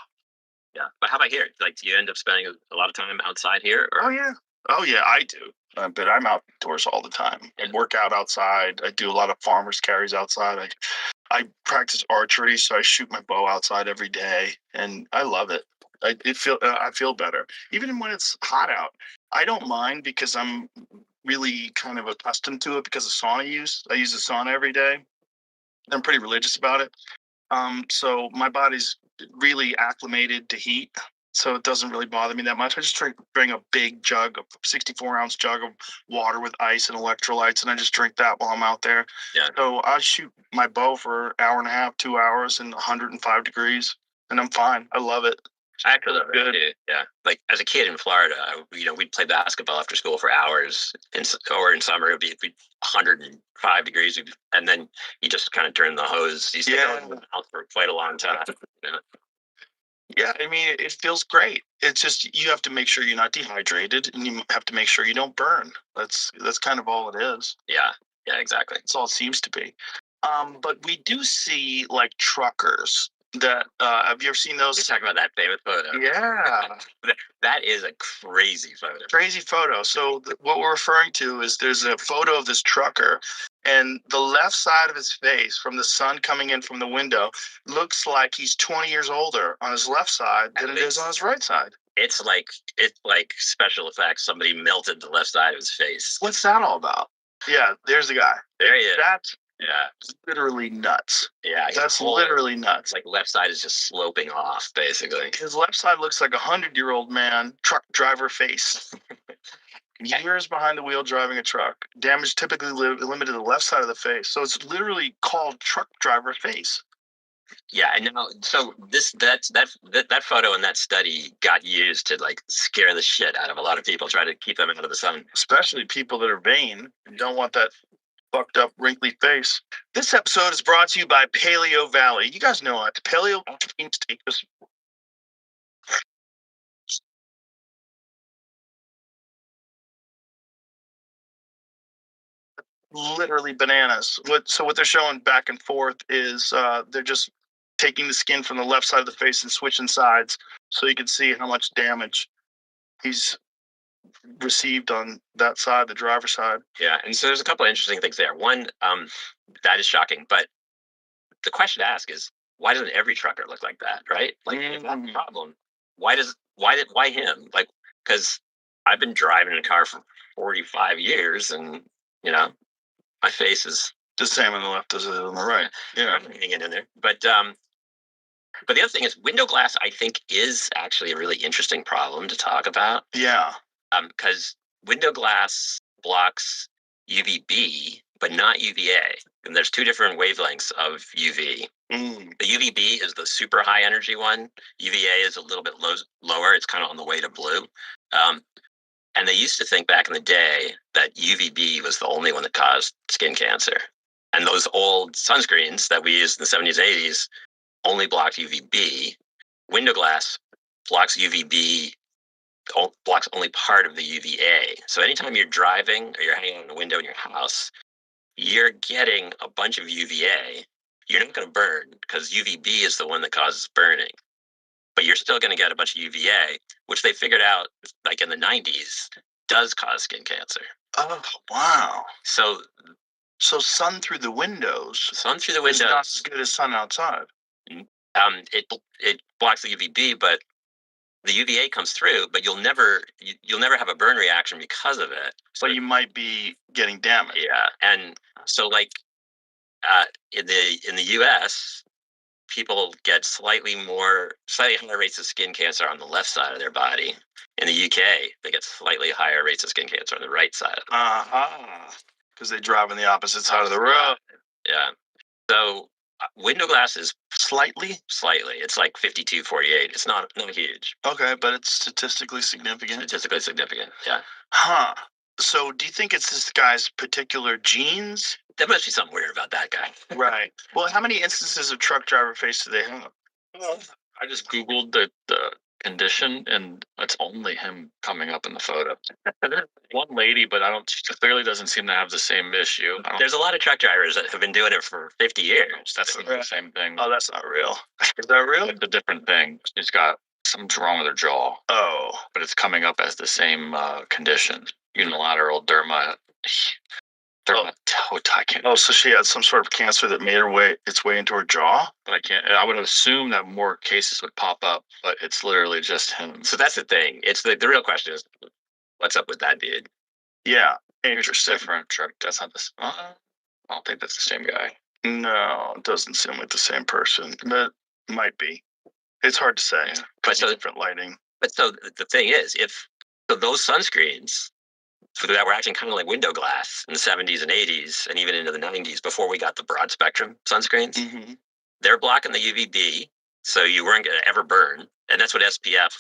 Yeah. But how about here? Like, do you end up spending a lot of time outside here? Or? Oh yeah, I do. But I'm outdoors all the time. I work out outside. I do a lot of farmers carries outside. I practice archery, so I shoot my bow outside every day, and I love it. I feel better, even when it's hot out. I don't mind because I'm really kind of accustomed to it because of sauna use. I use the sauna every day. I'm pretty religious about it. So my body's really acclimated to heat, so it doesn't really bother me that much. I just bring a big jug, a 64-ounce jug of water with ice and electrolytes, and I just drink that while I'm out there. Yeah. So I shoot my bow for an hour and a half, 2 hours in 105 degrees, and I'm fine. I love it. I actually love it too. Yeah. Like as a kid in Florida, we'd play basketball after school for hours, or in summer it'd be 105 degrees, and then you just kind of turn the hose. You stay in the mouth for quite a long time. You know? Yeah, I mean, it feels great. It's just you have to make sure you're not dehydrated, and you have to make sure you don't burn. That's kind of all it is. Yeah, exactly. That's all it seems to be. But we do see like truckers that have you ever seen those? You're talking about that famous photo. Yeah. That is a crazy photo. Crazy photo. So what we're referring to is there's a photo of this trucker, and the left side of his face from the sun coming in from the window looks like he's 20 years older on his left side than it is on his right side. It's like special effects. Somebody melted the left side of his face. What's that all about? Yeah, there's the guy. There he is. That's Yeah. literally nuts. Yeah. That's literally nuts. Like left side is just sloping off, basically. His left side looks like 100-year-old man, truck driver face. Years behind the wheel driving a truck. Damage typically limited to the left side of the face. So it's literally called truck driver face. Yeah, and now so that photo and that study got used to like scare the shit out of a lot of people, try to keep them out of the sun. Especially people that are vain and don't want that fucked up wrinkly face. This episode is brought to you by Paleo Valley. You guys know it. Paleo means take this. Literally bananas. What they're showing back and forth is they're just taking the skin from the left side of the face and switching sides, so you can see how much damage he's received on that side, the driver's side. Yeah, and so there's a couple of interesting things there. One, that is shocking, but the question to ask is, why doesn't every trucker look like that, right? Like, if that's the problem, why him? Like, because I've been driving a car for 45 years, and my face is the same on the left as it is on the right. Yeah, I'm hanging in there. But the other thing is, window glass, I think, is actually a really interesting problem to talk about. Yeah. Because window glass blocks UVB, but not UVA. And there's two different wavelengths of UV. The UVB is the super high energy one. UVA is a little bit lower. It's kind of on the way to blue. And they used to think back in the day that UVB was the only one that caused skin cancer. And those old sunscreens that we used in the 70s and 80s only blocked UVB. Window glass blocks UVB, blocks only part of the UVA. So anytime you're driving or you're hanging out in a window in your house, you're getting a bunch of UVA. You're not going to burn because UVB is the one that causes burning. But you're still going to get a bunch of UVA, which they figured out like in the 90s does cause skin cancer. Oh, wow. So sun through the windows. Sun through the windows. Is not as good as sun outside. It blocks the UVB, but the UVA comes through, but you'll never have a burn reaction because of it. But you might be getting damaged. Yeah, and so like In the U.S., people get slightly higher rates of skin cancer on the left side of their body. In the UK, they get slightly higher rates of skin cancer on the right side of the body. Because they drive on the opposite side of the road. Yeah. So window glass is slightly. It's like 52-48. It's not huge. Okay, but it's statistically significant. Statistically significant, yeah. Huh. So do you think it's this guy's particular genes? There must be something weird about that guy. Right. Well, how many instances of truck driver face do they have? Well, I just Googled the condition, and it's only him coming up in the photo. One lady, but she clearly doesn't seem to have the same issue. There's a lot of truck drivers that have been doing it for 50 years. That's the same thing. Oh, that's not real. Is that real? It's a different thing. She's got something's wrong with her jaw. Oh. But it's coming up as the same condition. Unilateral so she had some sort of cancer that made its way into her jaw? But I would assume that more cases would pop up, but it's literally just him. So that's the thing. It's the real question is, what's up with that dude? Yeah, interesting. Different truck. That's not this. I don't think that's the same guy. No, it doesn't seem like the same person, but it might be. It's hard to say. Yeah. But different lighting. But so the thing is, those sunscreens that were acting kind of like window glass in the 70s and 80s and even into the 90s before we got the broad spectrum sunscreens, they're blocking the UVB, so you weren't going to ever burn. And that's what SPF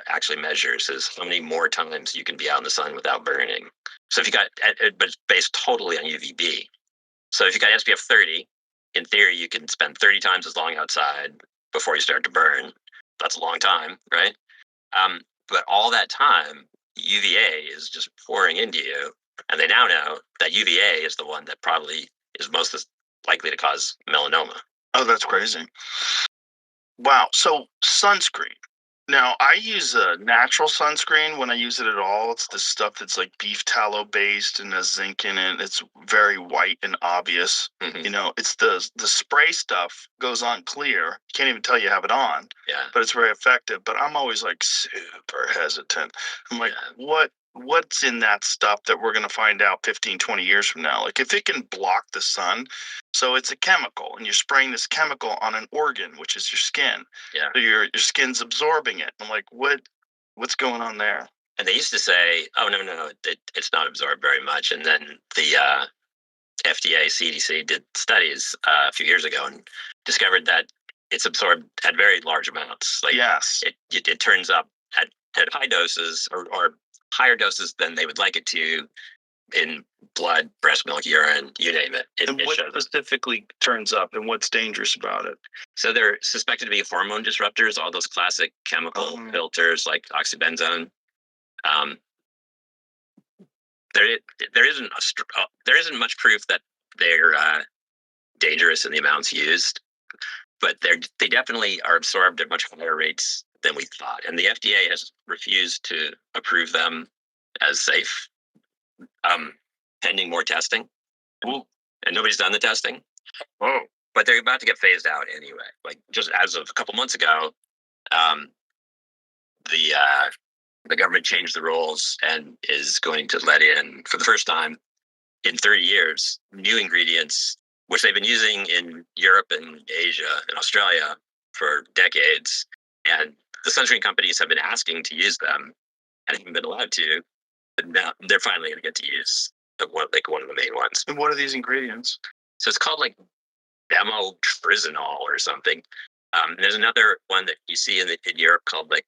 actually measures, is how many more times you can be out in the sun without burning. So if you got, but it's based totally on UVB. So if you got SPF 30, in theory, you can spend 30 times as long outside before you start to burn. That's a long time, right? But all that time, UVA is just pouring into you. And they now know that UVA is the one that probably is most likely to cause melanoma. Oh, that's crazy. Wow. So sunscreen. Now, I use a natural sunscreen when I use it at all. It's the stuff that's like beef tallow based and has zinc in it. It's very white and obvious. You know, it's the spray stuff goes on clear. You can't even tell you have it on. Yeah. But it's very effective. But I'm always like super hesitant. I'm like, what's in that stuff that we're going to find out 15, 20 years from now? Like if it can block the sun, so it's a chemical and you're spraying this chemical on an organ, which is your skin. Yeah. So your skin's absorbing it. I'm like, what's going on there? And they used to say, oh, no, it's not absorbed very much. And then the FDA, CDC did studies a few years ago and discovered that it's absorbed at very large amounts. Like yes. It turns up at high doses or higher doses than they would like it to in blood, breast milk, urine, you name it. And what specifically turns up and what's dangerous about it? So they're suspected to be hormone disruptors, all those classic chemical filters like oxybenzone. There isn't much proof that they're dangerous in the amounts used, but they definitely are absorbed at much higher rates than we thought. And the FDA has refused to approve them as safe, pending more testing. Ooh. And nobody's done the testing. Oh. But they're about to get phased out anyway. Like just as of a couple months ago, the government changed the rules and is going to let in, for the first time in 30 years, new ingredients, which they've been using in Europe and Asia and Australia for decades. And the sunscreen companies have been asking to use them and haven't been allowed to. But now they're finally going to get to use one of the main ones. And what are these ingredients? So it's called like Bemotrizinol or something. There's another one that you see in Europe called like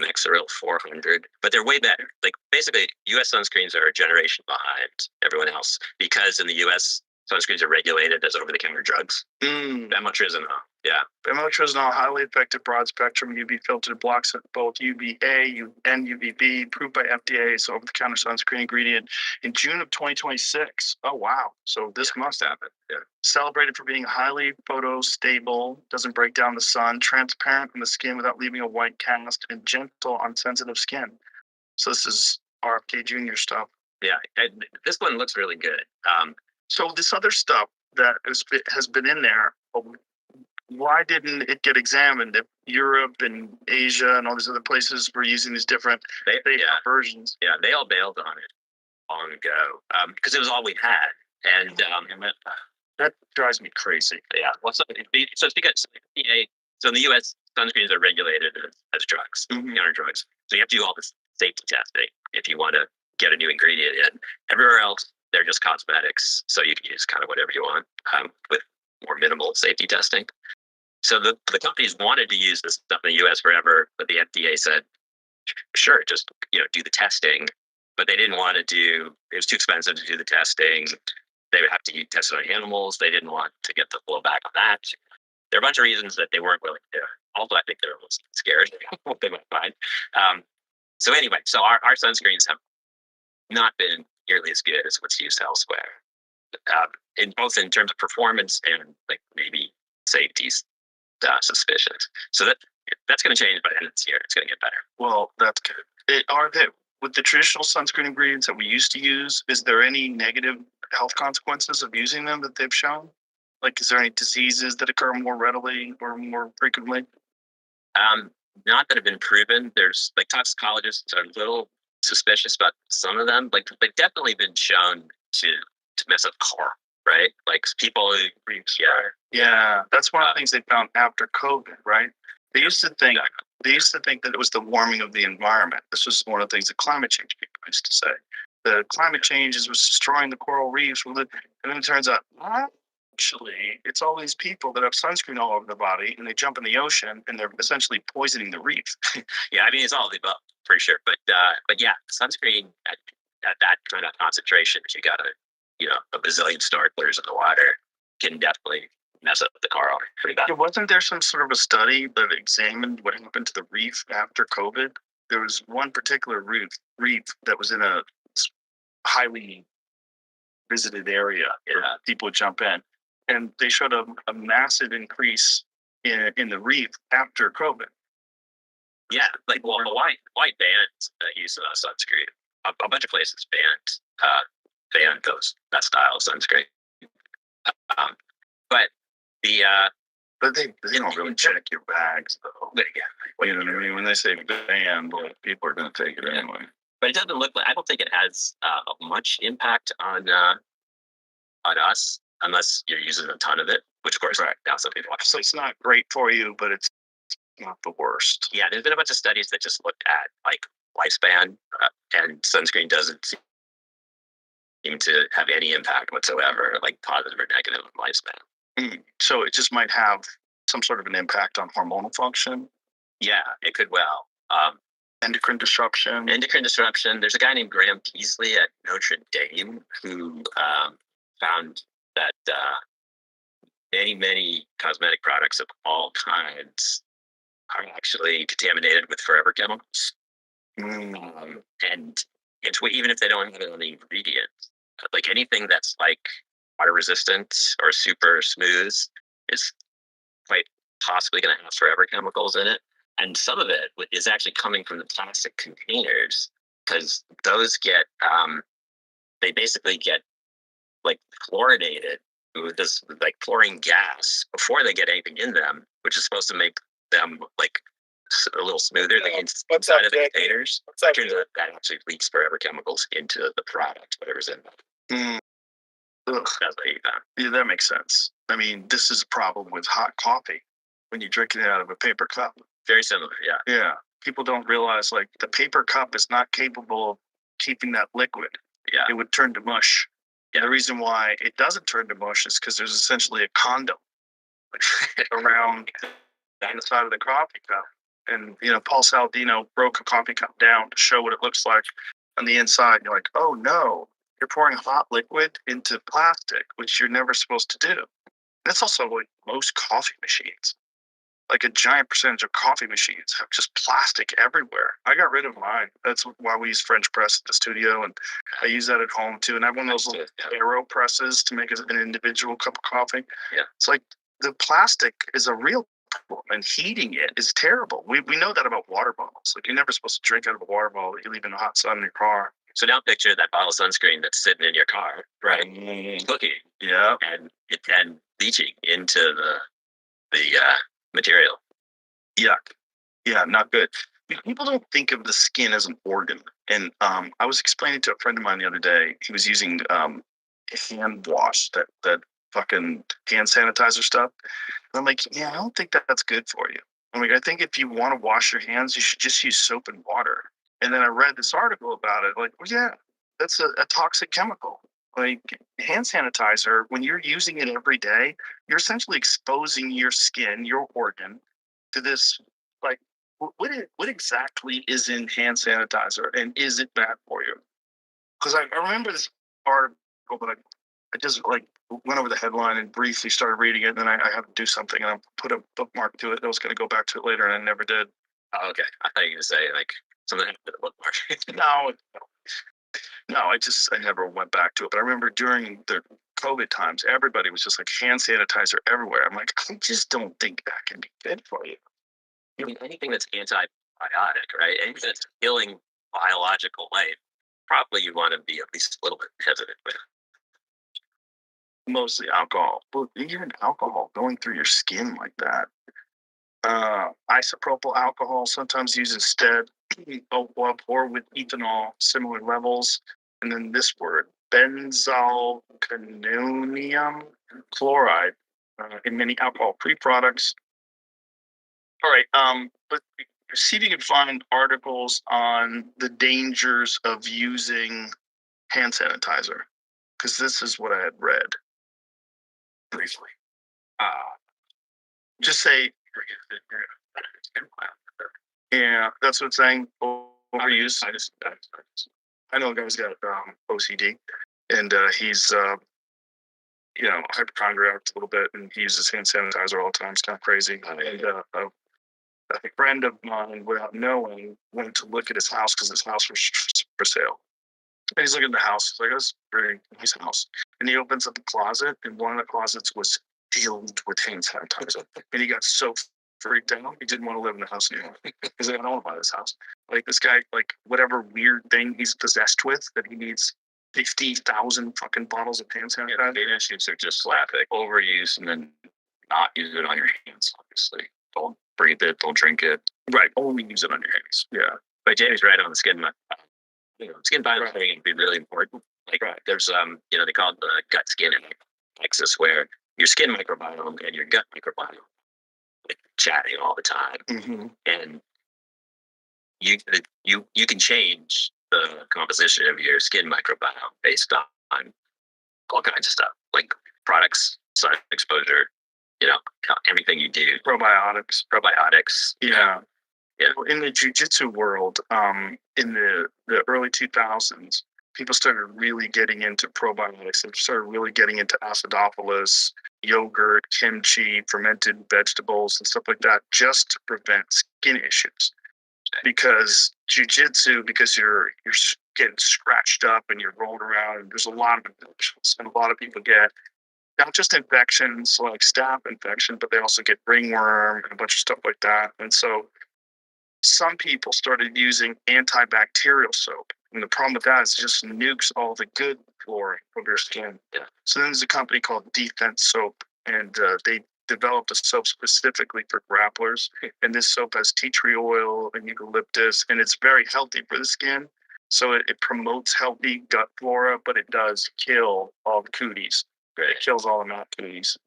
Mexeril 400, but they're way better. Like basically, U.S. sunscreens are a generation behind everyone else because in the U.S. sunscreens are regulated as over-the-counter drugs. Bemotrizinol, yeah. Bemotrizinol, highly effective broad-spectrum UV filter, blocks both UVA and UVB, approved by FDA, so over-the-counter sunscreen ingredient in June of 2026. Oh, wow. So this must happen. Yeah. Celebrated for being highly photostable, doesn't break down the sun, transparent on the skin without leaving a white cast, and gentle on sensitive skin. So this is RFK Jr. stuff. Yeah, this one looks really good. So this other stuff that has been in there, why didn't it get examined if Europe and Asia and all these other places were using these different versions? Yeah, they all bailed on it long ago because it was all we had. And That drives me crazy. Yeah. Well, so it's because FDA. So in the U.S., sunscreens are regulated as drugs, counter drugs. So you have to do all this safety testing if you want to get a new ingredient in. Everywhere else, they're just cosmetics, so you can use kind of whatever you want with more minimal safety testing. So the companies wanted to use this stuff in the U.S. forever, but the FDA said, sure, just do the testing. But they didn't want to do. It was too expensive to do the testing. They would have to test it on animals. They didn't want to get the blowback on that. There are a bunch of reasons that they weren't willing to. Also, I think they were a little scared what they might find. So anyway, so our sunscreens have not been nearly as good as what's used elsewhere, in both in terms of performance and like maybe safety suspicions. So that's going to change by the end of this year. It's going to get better. Well, that's good. Are there, with the traditional sunscreen ingredients that we used to use, is there any negative health consequences of using them that they've shown? Like, is there any diseases that occur more readily or more frequently? Not that have been proven. There's like toxicologists are a little suspicious about some of them. Like they've definitely been shown to mess up car, right? Like people who Yeah, that's one of the things they found after COVID, right? They used to think that it was the warming of the environment. This was one of the things that climate change people used to say. The climate change was destroying the coral reefs, and then it turns out actually it's all these people that have sunscreen all over their body, and they jump in the ocean, and they're essentially poisoning the reef. Yeah, I mean it's all of the above for sure. But yeah, sunscreen at that kind of concentration, you got a bazillion snorkelers in the water can definitely mess up the coral pretty bad. Yeah, wasn't there some sort of a study that examined what happened to the reef after COVID? There was one particular reef that was in a highly visited area where people would jump in, and they showed a massive increase in the reef after COVID. Yeah, like Hawaii banned use of sunscreen. A bunch of places banned that style of sunscreen. But they don't really check your bags though. You know what I mean? When they say ban, people are going to take it anyway. But it doesn't look like. I don't think it has much impact on us unless you're using a ton of it. Which of course, now some people. So it's not great for you, but it's not the worst. Yeah, there's been a bunch of studies that just looked at like lifespan, and sunscreen doesn't seem to have any impact whatsoever, like positive or negative lifespan. So it just might have some sort of an impact on hormonal function. Yeah, it could well. Endocrine disruption. There's a guy named Graham Peasley at Notre Dame who found that many cosmetic products of all kinds are actually contaminated with forever chemicals. And it's even if they don't have it on the ingredient, like anything that's like water resistant or super smooth is quite possibly going to have forever chemicals in it. And some of it is actually coming from the plastic containers because those get, they basically get like chlorinated with this like chlorine gas before they get anything in them, which is supposed to make them like a little smoother than inside of the containers. That actually leaks forever chemicals into the product, whatever's in them. That's what you found. Yeah, that makes sense. I mean, this is a problem with hot coffee when you drink it out of a paper cup. Very similar, yeah. Yeah. People don't realize like the paper cup is not capable of keeping that liquid. Yeah. It would turn to mush. Yeah. The reason why it doesn't turn to mush is because there's essentially a condom around the side of the coffee cup. And, Paul Saladino broke a coffee cup down to show what it looks like on the inside. You're like, oh no, you're pouring hot liquid into plastic, which you're never supposed to do. That's also like most coffee machines. Like a giant percentage of coffee machines have just plastic everywhere. I got rid of mine. That's why we use French press at the studio, and I use that at home too. And I have one of those little aero presses to make an individual cup of coffee. Yeah, it's like the plastic is a real problem, and heating it is terrible. We know that about water bottles. Like you're never supposed to drink out of a water bottle that you leave in the hot sun in your car. So now picture that bottle of sunscreen that's sitting in your car, right? Cooking, and leaching into the material. Yuck. Yeah, not good. People don't think of the skin as an organ. And I was explaining to a friend of mine the other day, he was using a hand wash that fucking hand sanitizer stuff. And I'm like, yeah, I don't think that's good for you. I'm like, I think if you want to wash your hands, you should just use soap and water. And then I read this article about it. Like, well, yeah, that's a toxic chemical. Like hand sanitizer, when you're using it every day, you're essentially exposing your skin, your organ, to this. Like, what exactly is in hand sanitizer, and is it bad for you? Because I remember this article, but I just like went over the headline and briefly started reading it, and then I had to do something, and I put a bookmark to it. I was going to go back to it later, and I never did. Oh, okay. I thought you were going to say like something happened to the bookmark. No, I never went back to it. But I remember during the COVID times, everybody was just like hand sanitizer everywhere. I'm like, I just don't think that can be good for you. I mean, anything that's antibiotic, right? Anything that's killing biological life, probably you want to be at least a little bit hesitant with. Mostly alcohol. But even alcohol going through your skin like that. Isopropyl alcohol, sometimes used instead or with ethanol, similar levels. And then this word, benzalkonium chloride, in many alcohol-free products. All right, but see if you can find articles on the dangers of using hand sanitizer, because this is what I had read briefly. Just say, yeah, that's what it's saying. Overuse. I know a guy's got OCD, and he's hypochondriac a little bit, and he uses hand sanitizer all the time. It's kind of crazy. And a friend of mine, without knowing, went to look at his house because his house was for sale. And he's looking at the house. He's like, "That's a very nice house." And he opens up the closet, and one of the closets was filled with hand sanitizer. And he got so freaked out, he didn't want to live in the house anymore. He's like, I don't want to buy this house. Like, this guy, like, whatever weird thing he's possessed with, that he needs 50,000 fucking bottles of hand sanitizer. Yeah, main issues are just like overuse and then not use it on your hands, obviously. Don't breathe it, don't drink it. Right, only use it on your hands. Yeah. But Jamie's right on the skin. Skin biofilling can be really important. Like there's they call it the gut skin axis, where your skin microbiome and your gut microbiome like chatting all the time, and you can change the composition of your skin microbiome based on all kinds of stuff, like products, sun exposure, everything you do. Probiotics. Yeah. Yeah. In the jiu-jitsu world, in the early 2000s, people started really getting into probiotics and started really getting into acidophilus, yogurt, kimchi, fermented vegetables, and stuff like that, just to prevent skin issues. Because jiu-jitsu, because you're getting scratched up and you're rolled around, and there's a lot of infections, and a lot of people get not just infections like staph infection, but they also get ringworm and a bunch of stuff like that. And so some people started using antibacterial soap. And the problem with that is it just nukes all the good flora of your skin. Yeah. So then there's a company called Defense Soap, and they developed a soap specifically for grapplers. And this soap has tea tree oil and eucalyptus, and it's very healthy for the skin. So it promotes healthy gut flora, but it does kill all the cooties. Right. It kills all the not cooties.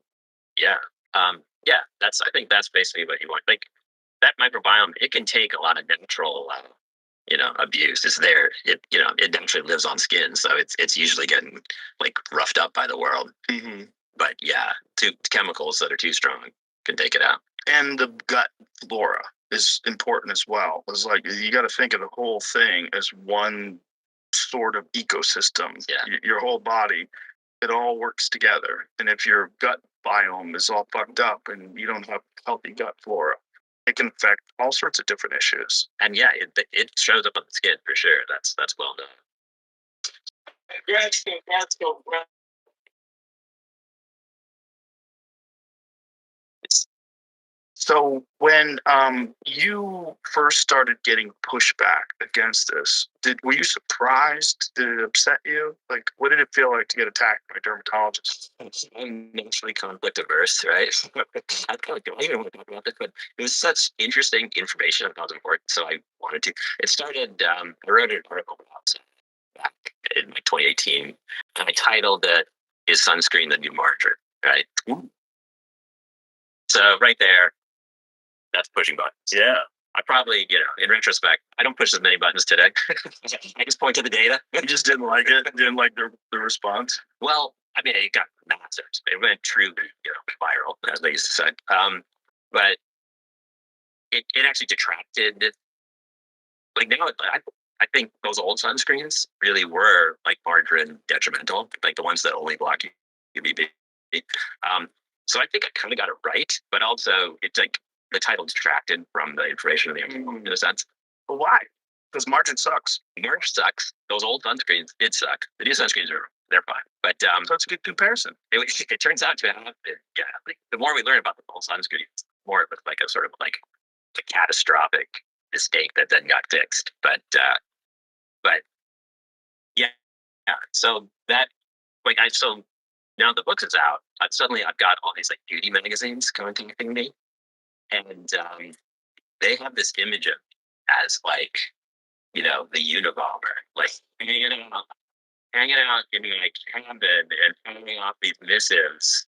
Yeah. I think that's basically what you want. Like, that microbiome, it can take a lot of natural, abuse. It's there. It naturally lives on skin, so it's usually getting like roughed up by the world. Mm-hmm. But yeah, chemicals that are too strong can take it out. And the gut flora is important as well. It's like you got to think of the whole thing as one sort of ecosystem. Yeah. Your whole body, it all works together. And if your gut biome is all fucked up and you don't have healthy gut flora, it can affect all sorts of different issues. And yeah, it shows up on the skin for sure. That's well known. So when you first started getting pushback against this, were you surprised? Did it upset you? Like, what did it feel like to get attacked by dermatologists? I'm naturally conflict averse, right? I don't even want to talk about this, but it was such interesting information I thought was important, so I wanted to. It started. I wrote an article about it back in 2018, and I titled it "Is Sunscreen the New Martyr?" right? So right there, that's pushing buttons. Yeah. I probably, in retrospect, I don't push as many buttons today. I just point to the data. You just didn't like it. Didn't like the response. Well, I mean, it got massive. It went true, viral, as they used to say. But it actually detracted. Like now, I think those old sunscreens really were like margarine detrimental, like the ones that only block UVB. So I think I kind of got it right, but also it's like the title detracted from the information of the article in a sense. But why? Because margarine sucks. Margarine sucks. Those old sunscreens did suck. The new sunscreens they're fine. But so it's a good comparison. It turns out to have like the more we learn about the old sunscreens, the more it looked like a sort of like a catastrophic mistake that then got fixed. But yeah. So that so now the book is out. I've got all these like beauty magazines contacting me, and they have this image of as like the Unabomber, like hanging out in like cabin and hanging off these missives.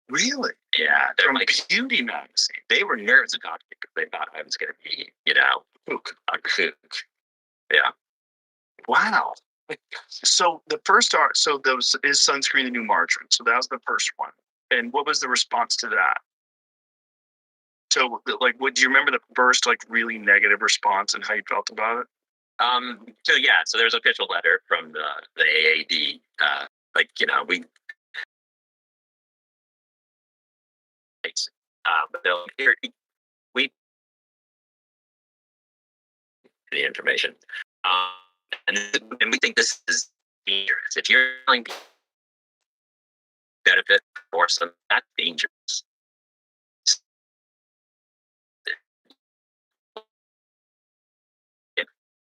Really? Yeah, they're From like beauty magazine. They were nervous about it because they thought I was going to be, a kook. Yeah. Wow. So the first art, so those is sunscreen the new margarine. So that was the first one. And what was the response to that? So like, do you remember the first like really negative response and how you felt about it? So there's an official letter from the AAD. We. But we the information, and we think this is dangerous. If you're telling people benefit for some, that's dangerous.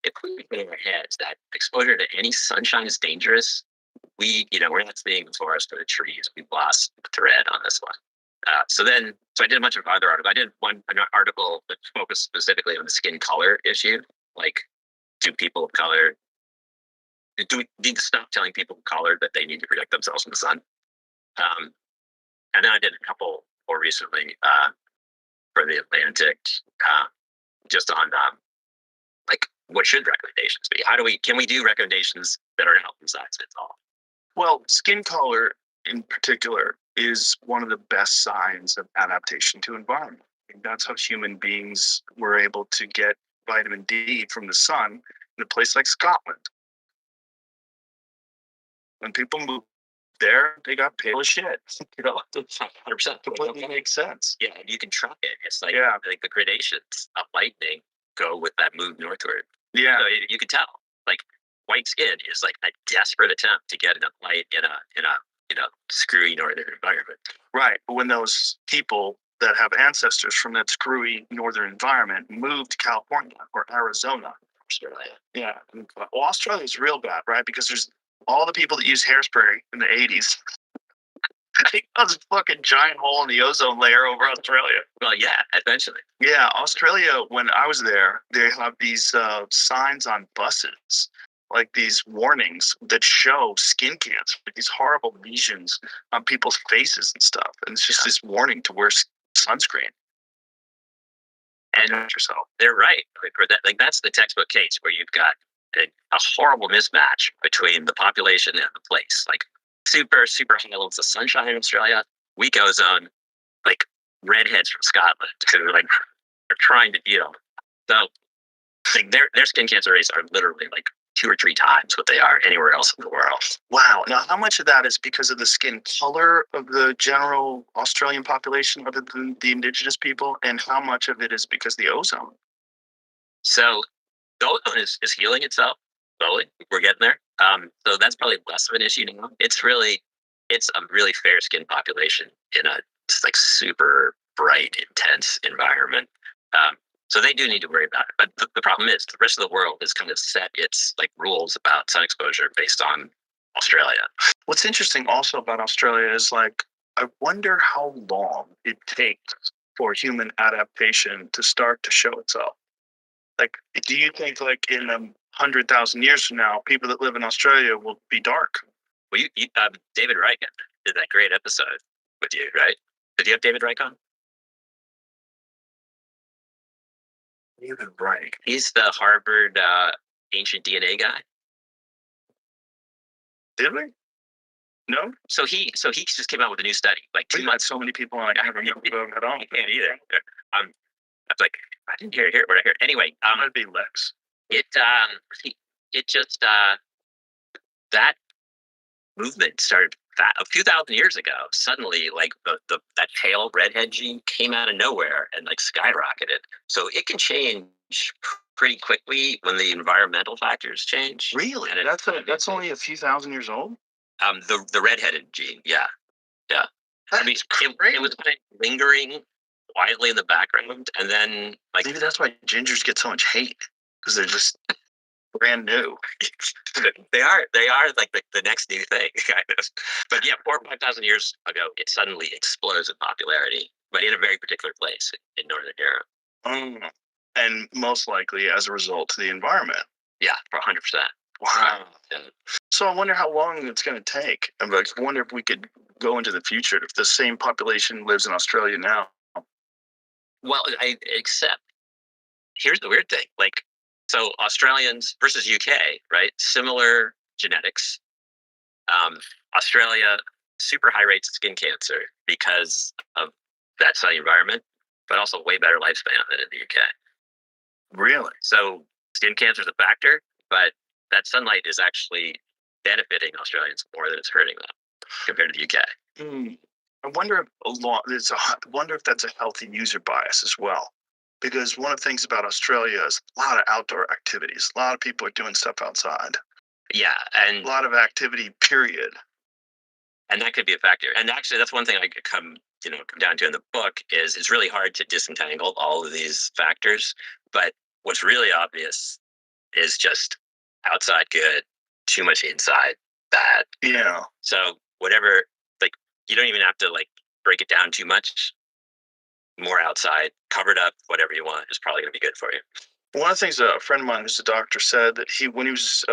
If we put in our heads that exposure to any sunshine is dangerous, we're not seeing the forest or the trees. We've lost the thread on this one. So I did a bunch of other articles. I did an article that focused specifically on the skin color issue. Like, do we need to stop telling people of color that they need to protect themselves from the sun? And then I did a couple more recently for the Atlantic, just on like what should recommendations be? Can we do recommendations that are not one size fits all? Well, skin color in particular is one of the best signs of adaptation to environment. And that's how human beings were able to get vitamin D from the sun in a place like Scotland. When people moved there, they got pale as shit. 100%. Completely makes sense. Yeah, and you can track it. It's like, like the gradations of lightning go with that move northward. Yeah. So you can tell. Like, white skin is like a desperate attempt to get enough light in a screwy northern environment. Right. But when those people that have ancestors from that screwy northern environment moved to California or Arizona. Australia. Yeah. Well, Australia is real bad, right? Because there's all the people that used hairspray in the 80s. It was a fucking giant hole in the ozone layer over Australia. Well, yeah, eventually. Yeah, Australia, when I was there, they have these signs on buses, like these warnings that show skin cancer, like these horrible lesions on people's faces and stuff. And it's just this warning to wear sunscreen. And yourself. They're right. That's the textbook case where you've got a horrible mismatch between the population and the place. Like super, super high levels of sunshine in Australia, weak ozone, like redheads from Scotland who are trying to deal. So like their skin cancer rates are literally like 2 or 3 times what they are anywhere else in the world. Wow. Now, how much of that is because of the skin color of the general Australian population other than the indigenous people? And how much of it is because of the ozone? So the ozone is healing itself slowly. We're getting there. So that's probably less of an issue now. It's a really fair skin population in a like super bright, intense environment. So they do need to worry about it. But the problem is the rest of the world has kind of set its like rules about sun exposure based on Australia. What's interesting also about Australia is like, I wonder how long it takes for human adaptation to start to show itself. Like, do you think like in 100,000 years from now, people that live in Australia will be dark? Well, David Reichen did that great episode with you, right? Did you have David Reich on? David Reich. He's the Harvard ancient DNA guy. Did we? No. So he just came out with a new study like 2 We months. had so many people on. I haven't remember at all. I can't either. I was like, I didn't hear what I heard. Anyway, That'd be Lex. it just that movement started a few thousand years ago. Suddenly, like that pale redhead gene came out of nowhere and like skyrocketed. So it can change pretty quickly when the environmental factors change. Really? And That's only a few thousand years old. The redheaded gene, yeah. I mean, it was kind of lingering quietly in the background, and then like maybe that's why gingers get so much hate because they're just brand new. They are like the next new thing, kind of. But yeah, 4,000 or 5,000 years ago, it suddenly explodes in popularity, but in a very particular place in Northern Europe. And most likely as a result to the environment. Yeah, for 100%. Wow. So I wonder how long it's going to take. I wonder if we could go into the future if the same population lives in Australia now. Well, except here's the weird thing. Like, so Australians versus UK, right? Similar genetics. Australia, super high rates of skin cancer because of that sunny environment, but also way better lifespan than in the UK. Really? So skin cancer is a factor, but that sunlight is actually benefiting Australians more than it's hurting them compared to the UK. I wonder if that's a healthy user bias as well. Because one of the things about Australia is a lot of outdoor activities. A lot of people are doing stuff outside. Yeah, and a lot of activity, period. And that could be a factor. And actually, that's one thing I could come down to in the book is it's really hard to disentangle all of these factors. But what's really obvious is just outside good, too much inside bad. Yeah. So whatever, like, you don't even have to like break it down too much. More outside, covered up, whatever you want is probably going to be good for you. One of the things a friend of mine who's a doctor said that when he was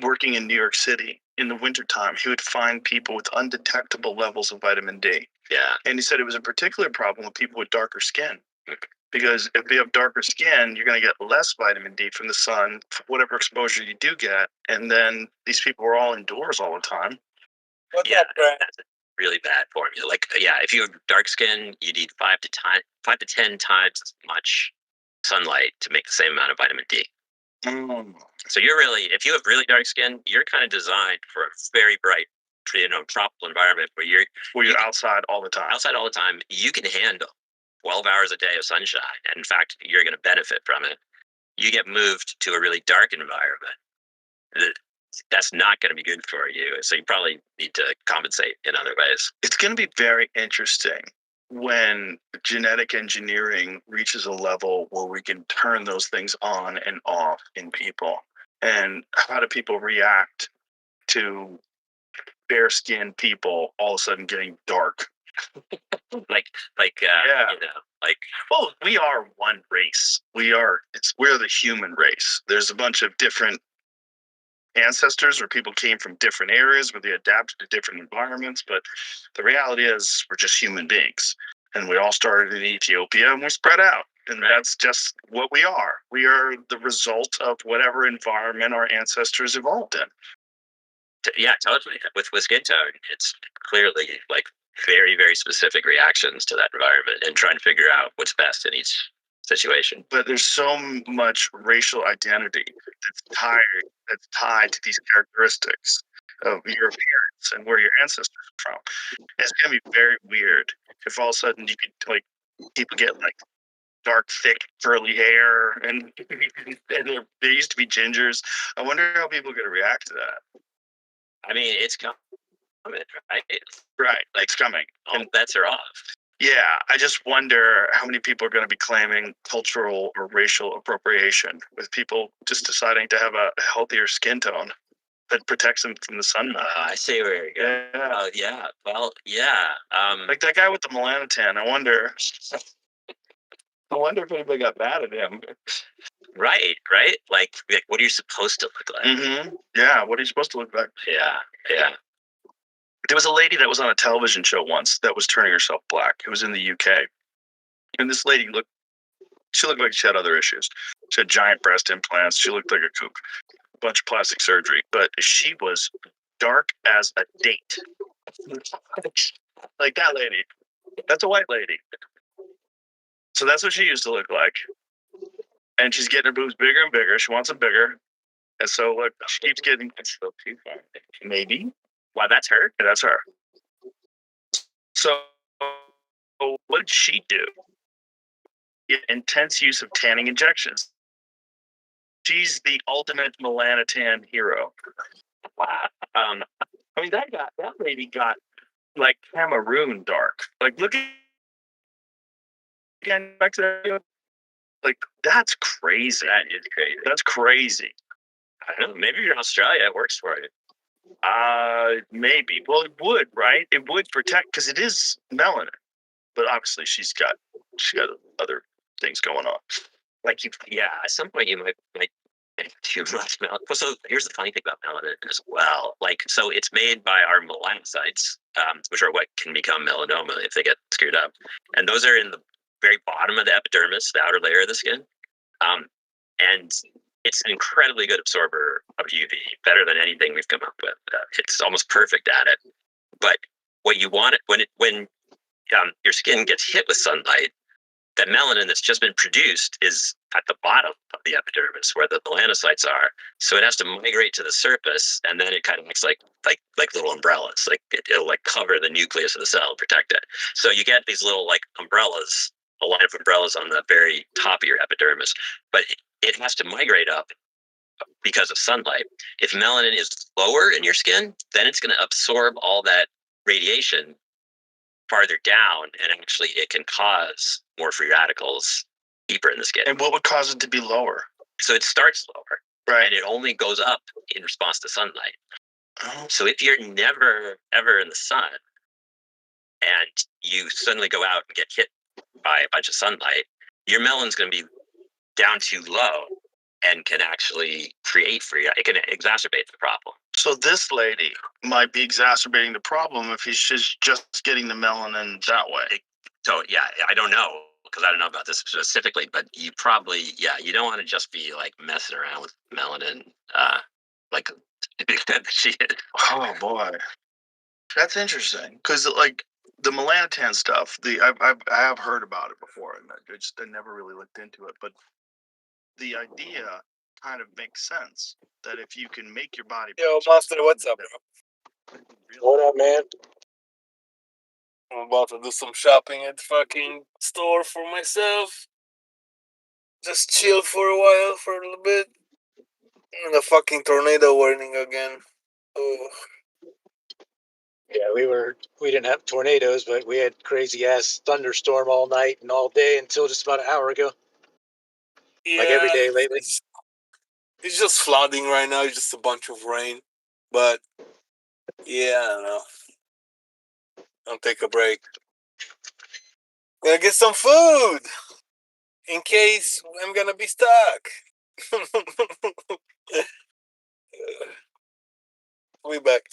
working in New York City in the wintertime, he would find people with undetectable levels of vitamin D. Yeah. And he said it was a particular problem with people with darker skin. Because if you have darker skin, you're going to get less vitamin D from the sun, whatever exposure you do get. And then these people were all indoors all the time. Yeah, that's a really bad formula. Like, yeah, if you have dark skin, you need 5 to 10 times as much sunlight to make the same amount of vitamin D. So you're really, if you have really dark skin, you're kind of designed for a very bright, tropical environment where you're outside all the time. Outside all the time, you can handle 12 hours a day of sunshine. And in fact, you're going to benefit from it. You get moved to a really dark environment. That's not going to be good for you. So you probably need to compensate in other ways. It's going to be very interesting when genetic engineering reaches a level where we can turn those things on and off in people. And how do people react to bare-skinned people all of a sudden getting dark? Well, we are one race. We're the human race. There's a bunch of different ancestors where people came from different areas where they adapted to different environments, but the reality is we're just human beings, and we all started in Ethiopia and we spread out, and that's just what we are. We are the result of whatever environment our ancestors evolved in. Yeah, totally. With skin tone, it's clearly like very, very specific reactions to that environment and trying to figure out what's best in each situation. But there's so much racial identity that's tied to these characteristics of your appearance and where your ancestors are from. It's gonna be very weird if all of a sudden you could people get dark, thick, curly hair, and there used to be gingers. I wonder how people are gonna react to that. I mean, it's coming, right? Right, it's coming. All bets are off. Yeah, I just wonder how many people are going to be claiming cultural or racial appropriation with people just deciding to have a healthier skin tone that protects them from the sun. I see where you're going. Yeah. Yeah. Well, yeah. Like that guy with the melanotan. I wonder if anybody got mad at him. Right. Like what are you supposed to look like? Mm-hmm. Yeah, what are you supposed to look like? Yeah. There was a lady that was on a television show once that was turning herself black. It was in the UK. And this lady looked like she had other issues. She had giant breast implants. She looked like a kook. A bunch of plastic surgery. But she was dark as a date. Like that lady. That's a white lady. So that's what she used to look like. And she's getting her boobs bigger and bigger. She wants them bigger. And so look, she keeps getting. That's still too far. Maybe. Wow, that's her? Yeah, that's her. So what did she do? Intense use of tanning injections. She's the ultimate melanotan hero. Wow. I mean, that lady got like Cameroon dark. Like, look again back to that video. Like, that's crazy. That is crazy. That's crazy. I don't know. Maybe you're in Australia. It works for you. Maybe. Well, it would, right? It would protect because it is melanin. But obviously, she's got other things going on. Like at some point you might too much melanin. So here's the funny thing about melanin as well. Like, so it's made by our melanocytes, which are what can become melanoma if they get screwed up, and those are in the very bottom of the epidermis, the outer layer of the skin, and it's an incredibly good absorber of UV, better than anything we've come up with. It's almost perfect at it. But what you want when your skin gets hit with sunlight, that melanin that's just been produced is at the bottom of the epidermis where the melanocytes are. So it has to migrate to the surface, and then it kind of looks like little umbrellas. Like it'll like cover the nucleus of the cell and protect it. So you get these little like umbrellas, a line of umbrellas on the very top of your epidermis, but it has to migrate up because of sunlight. If melanin is lower in your skin, then it's going to absorb all that radiation farther down, and actually it can cause more free radicals deeper in the skin. And what would cause it to be lower? So it starts lower, right? And it only goes up in response to sunlight. Oh. So if you're never ever in the sun, and you suddenly go out and get hit by a bunch of sunlight, your melanin's going to be down too low and can actually create free. It can exacerbate the problem. So this lady might be exacerbating the problem if she's just getting the melanin that way. So yeah, I don't know because I don't know about this specifically, but you probably you don't want to just be like messing around with melanin, like she is. Oh boy, that's interesting because like the melanotan stuff, I have heard about it before, and I never really looked into it, but the idea kind of makes sense that if you can make your body. Yo, Monster, what's up, bro? What up, man? I'm about to do some shopping at the fucking store for myself. Just chill for a while, for a little bit. And the fucking tornado warning again. Oh. Yeah, we didn't have tornadoes, but we had crazy ass thunderstorm all night and all day until just about an hour ago. Yeah, like every day lately. It's just flooding right now. It's just a bunch of rain. But yeah, I don't know. I'll take a break. Gonna get some food in case I'm gonna be stuck. We'll be back.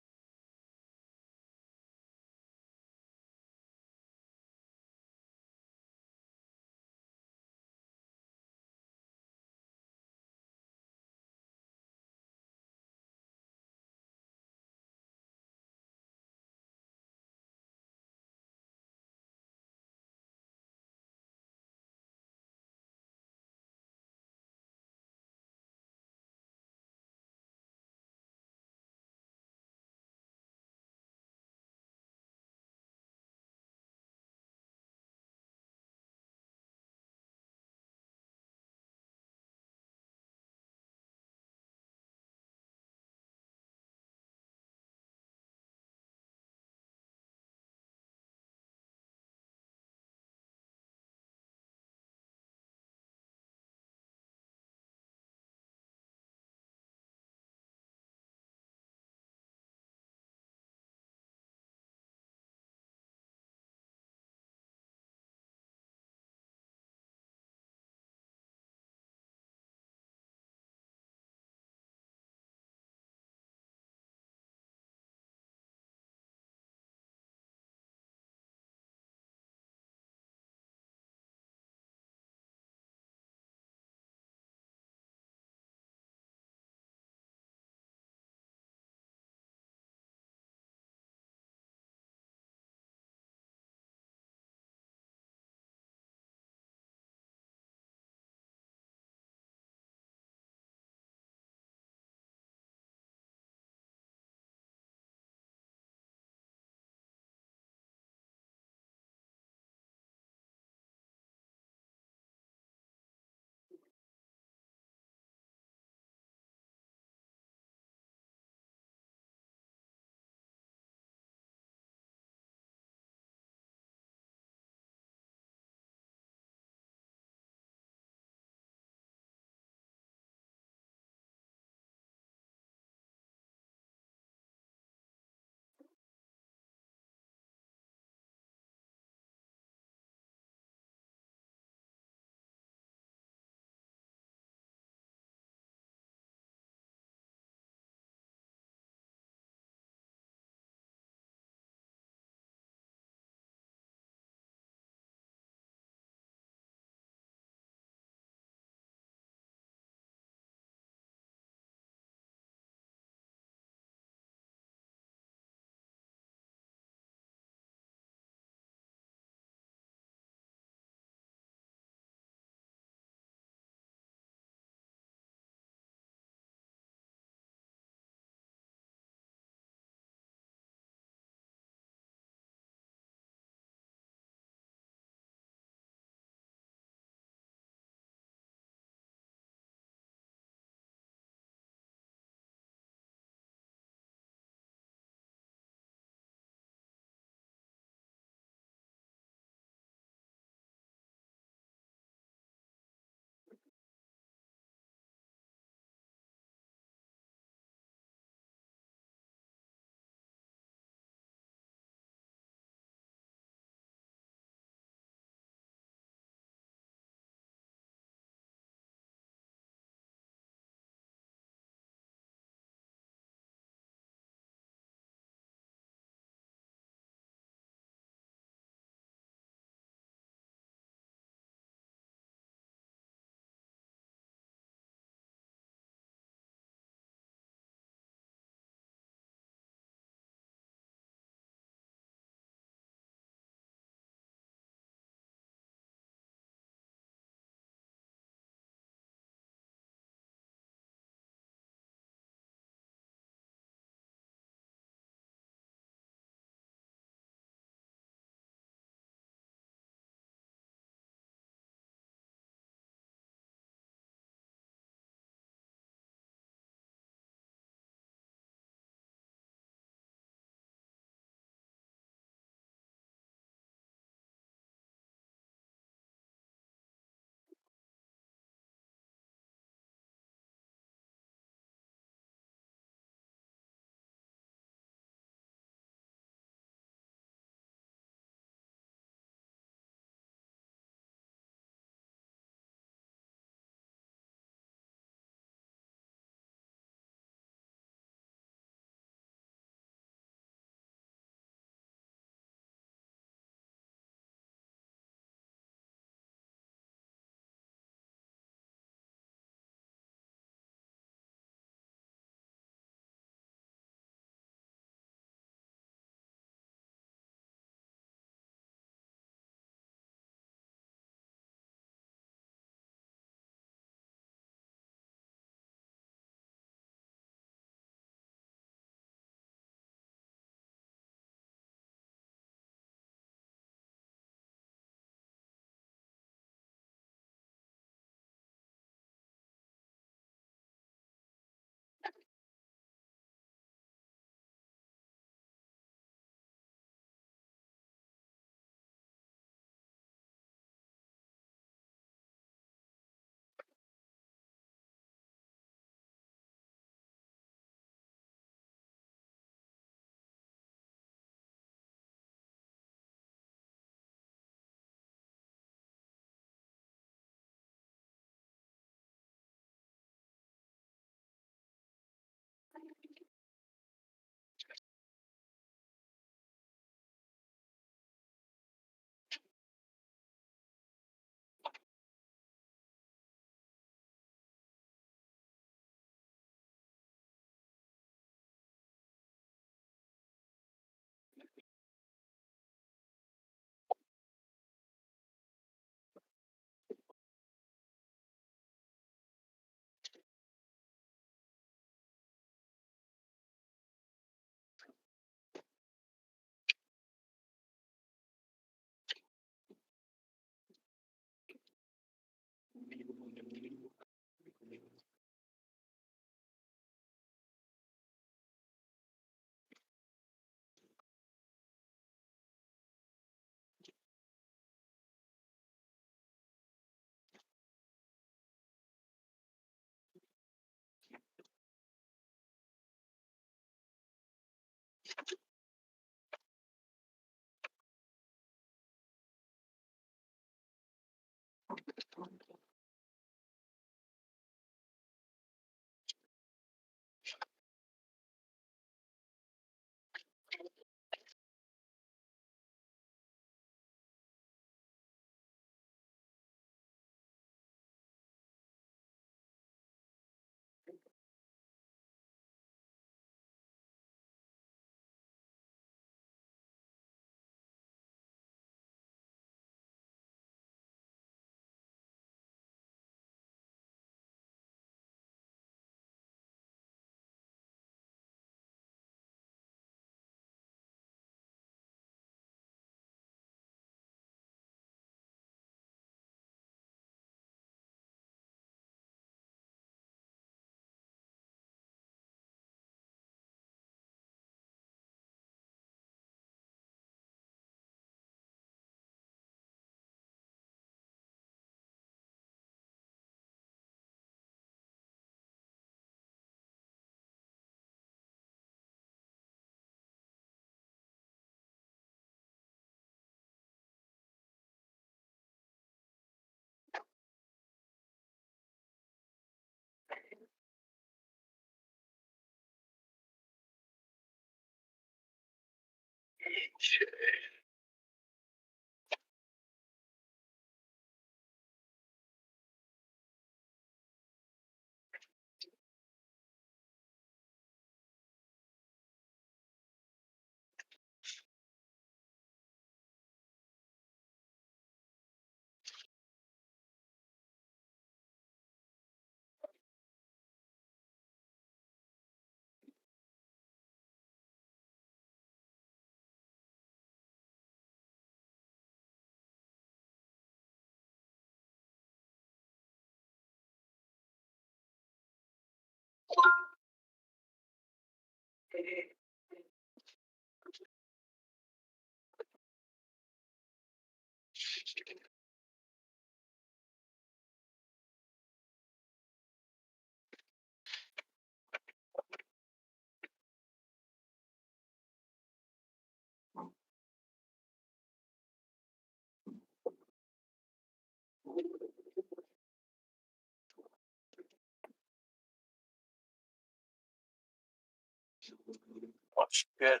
Oh shit.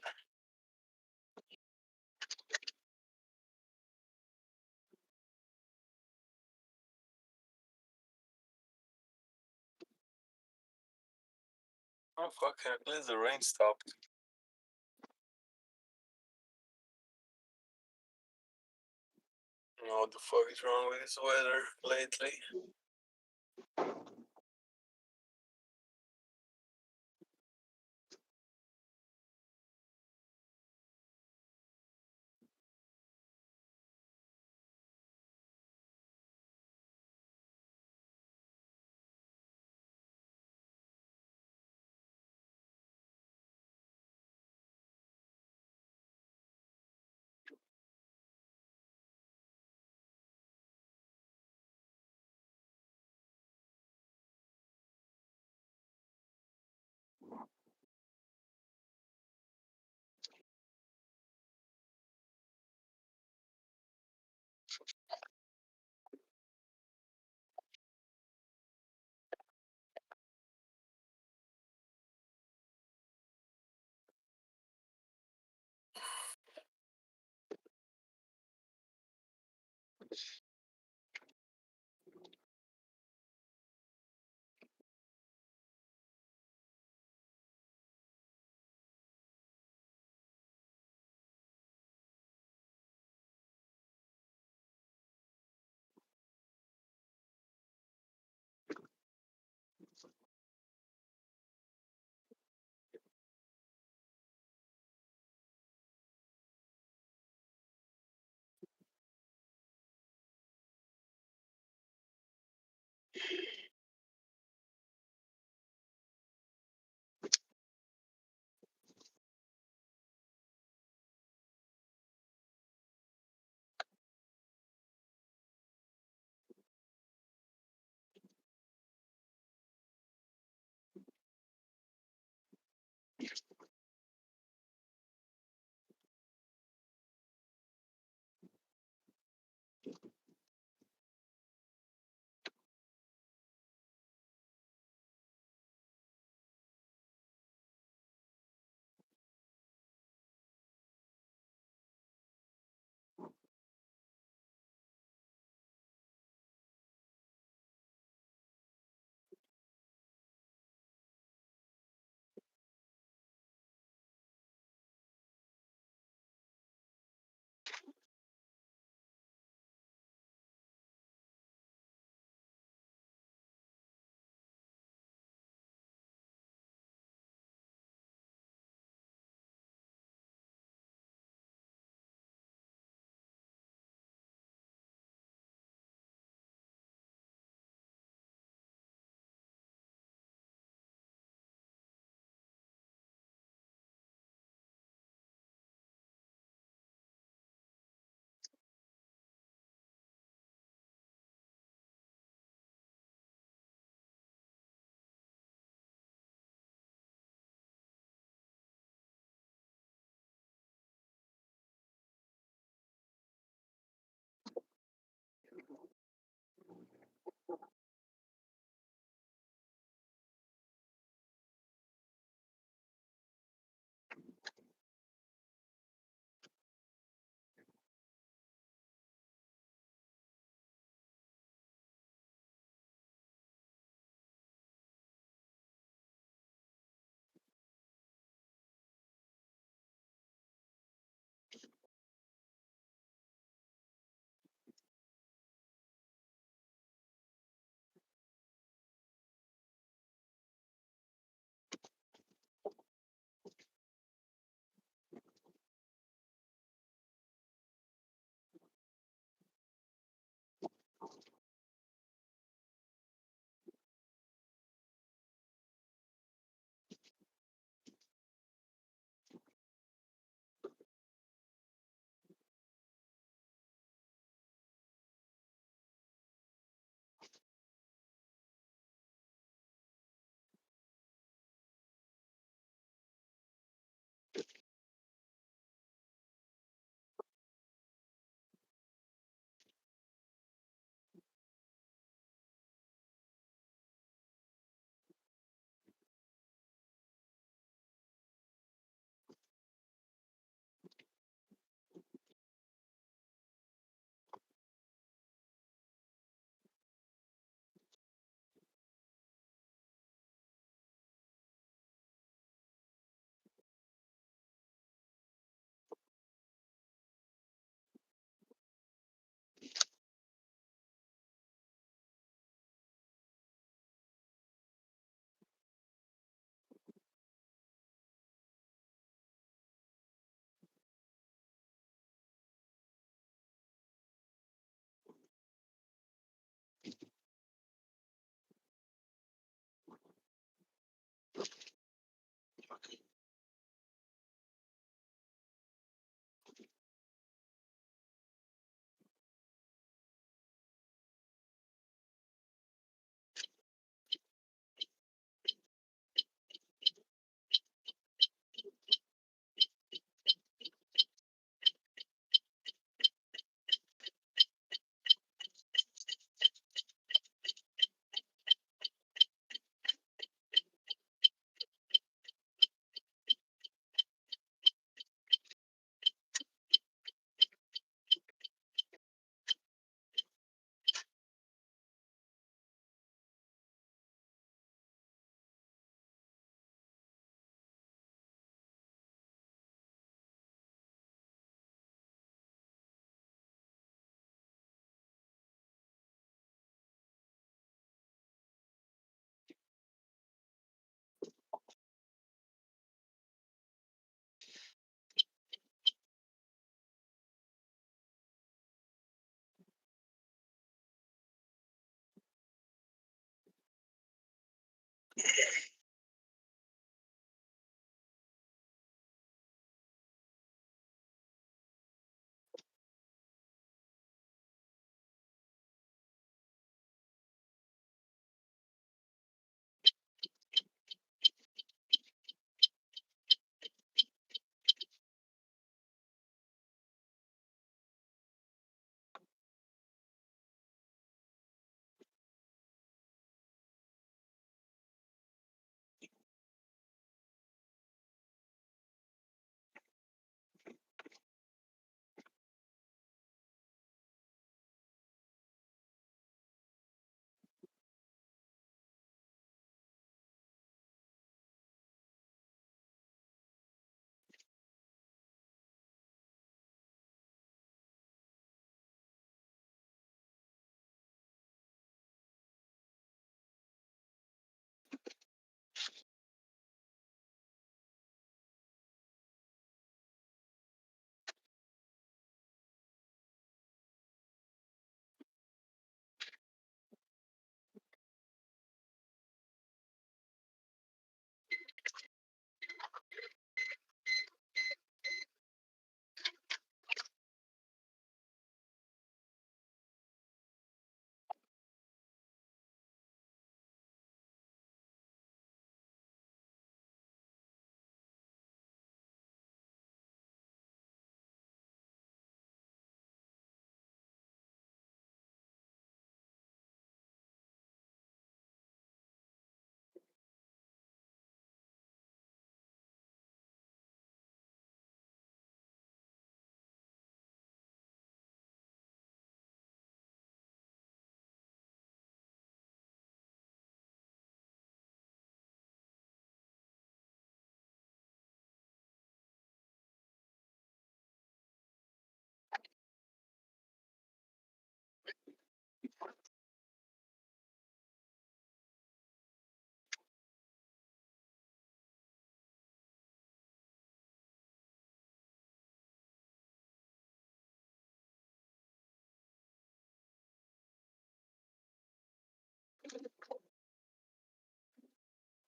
Oh fucking at least the rain stopped. What the fuck is wrong with this weather lately?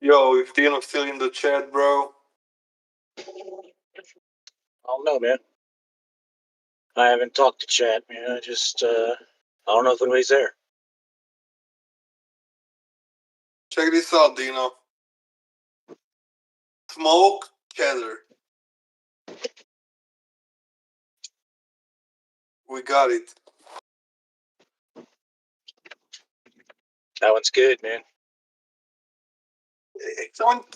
Yo, if Dino's still in the chat, bro. I don't know, man. I haven't talked to chat, man. I don't know if anybody's there. Check this out, Dino. Smoke Cheddar. We got it. That one's good, man.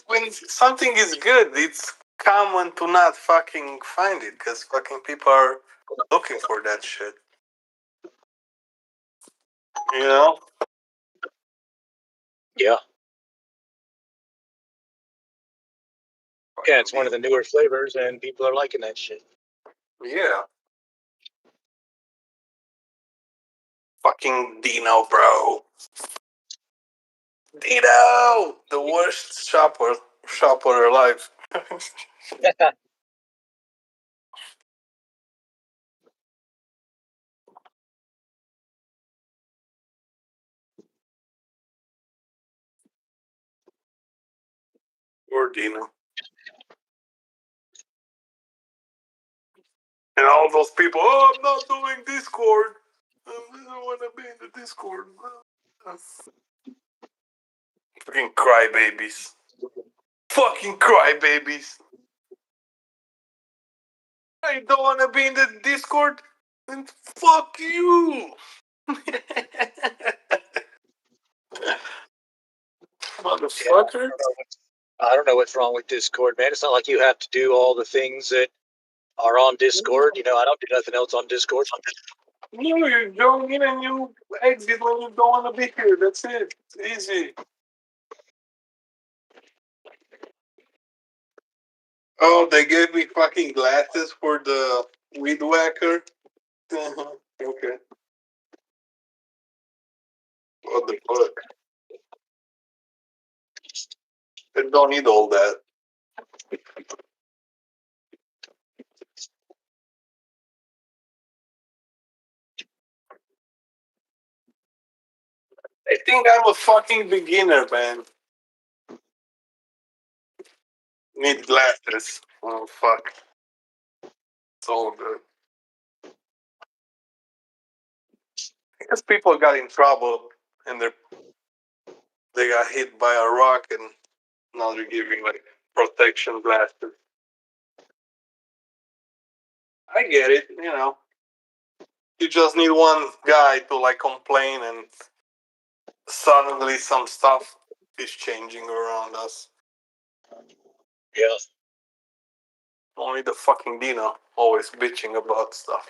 When something is good, it's common to not fucking find it because fucking people are looking for that shit. You know? Yeah. Yeah, it's one of the newer flavors, and people are liking that shit. Yeah. Fucking Dino, bro. Dino! The worst shopper alive. Poor Dino. And all those people, oh, I'm not doing Discord. I don't want to be in the Discord. Fucking crybabies. Fucking crybabies. I don't want to be in the Discord. Then fuck you. Motherfucker. I don't know what's wrong with Discord, man. It's not like you have to do all the things that are on Discord. You know, I don't do nothing else on Discord. No, you go in and you exit when you don't want to be here. That's it. It's easy. Oh, they gave me fucking glasses for the weed whacker. Okay. What the fuck? I don't need all that. I think I'm a fucking beginner, man. Need glasses. Oh, fuck. It's all good. I guess people got in trouble and they got hit by a rock and now they're giving like protection glasses. I get it, you know. You just need one guy to like complain and suddenly some stuff is changing around us. Yeah. Only the fucking Dino always bitching about stuff.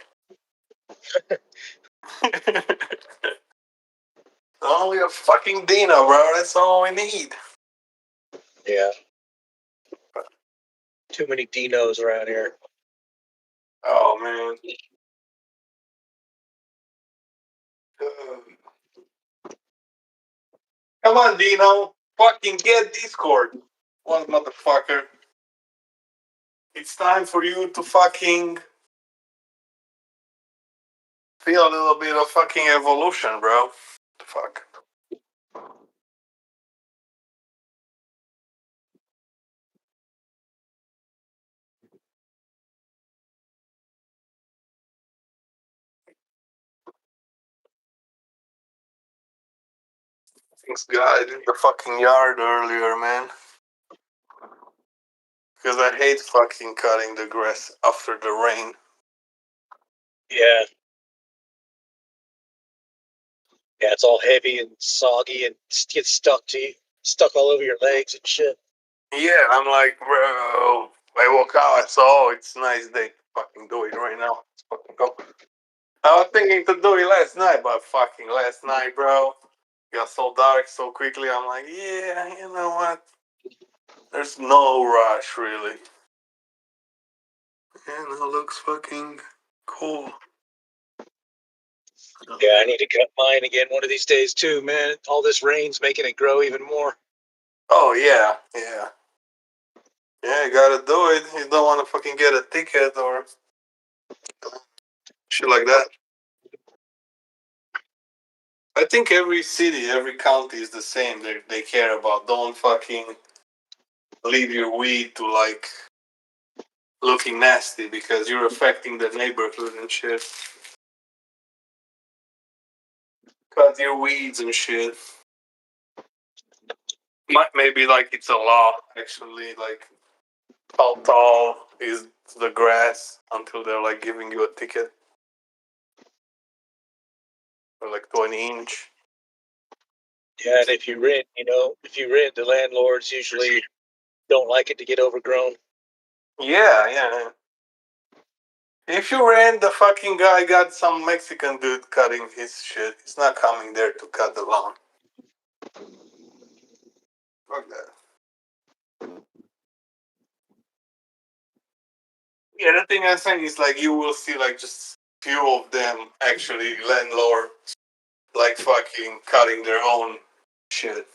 Only a fucking Dino, bro. That's all we need. Yeah. Too many Dinos around here. Oh, man. Come on, Dino. Fucking get Discord. One motherfucker. It's time for you to fucking feel a little bit of fucking evolution, bro. The fuck. Thanks God in the fucking yard earlier, man. Because I hate fucking cutting the grass after the rain. Yeah. Yeah, it's all heavy and soggy and gets stuck all over your legs and shit. Yeah, I'm like, bro. I woke up, I saw, it's a nice day. Fucking do it right now. Let's fucking go. I was thinking to do it last night, but fucking last night, bro, got so dark so quickly. I'm like, yeah, you know what? There's no rush, really. And it looks fucking cool. Yeah, I need to cut mine again one of these days too, man. All this rain's making it grow even more. Oh, yeah, yeah. Yeah, you gotta do it. You don't want to fucking get a ticket or shit like that. I think every city, every county is the same. They care about don't fucking leave your weed to like looking nasty because you're affecting the neighborhood and shit. Cut your weeds and shit. Maybe like it's a law actually, like how tall is the grass until they're like giving you a ticket. Or like 20 inch. Yeah, and if you rent, the landlords usually don't like it to get overgrown. Yeah. If you rent, the fucking guy got some Mexican dude cutting his shit. He's not coming there to cut the lawn. Fuck that. Yeah, the thing I'm saying is like you will see like just few of them actually landlord like fucking cutting their own shit.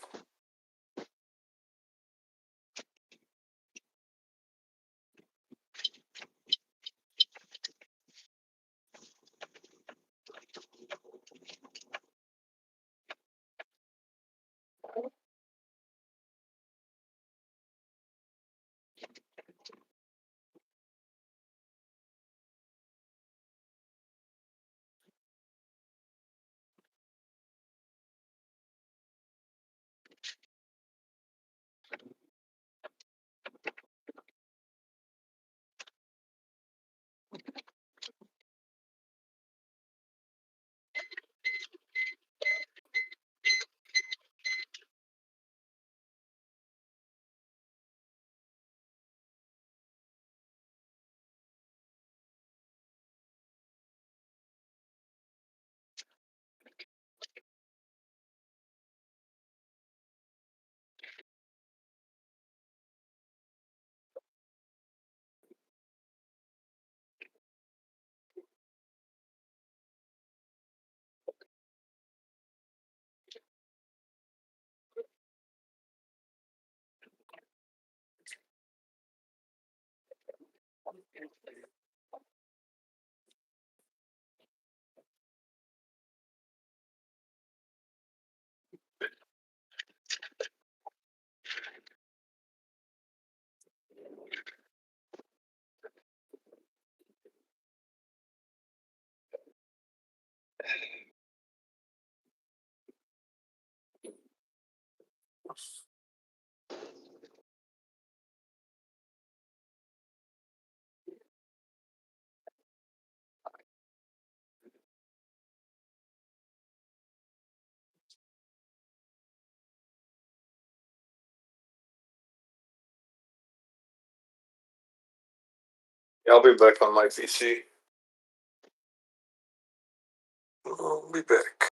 I'll be back on my PC. I'll be back.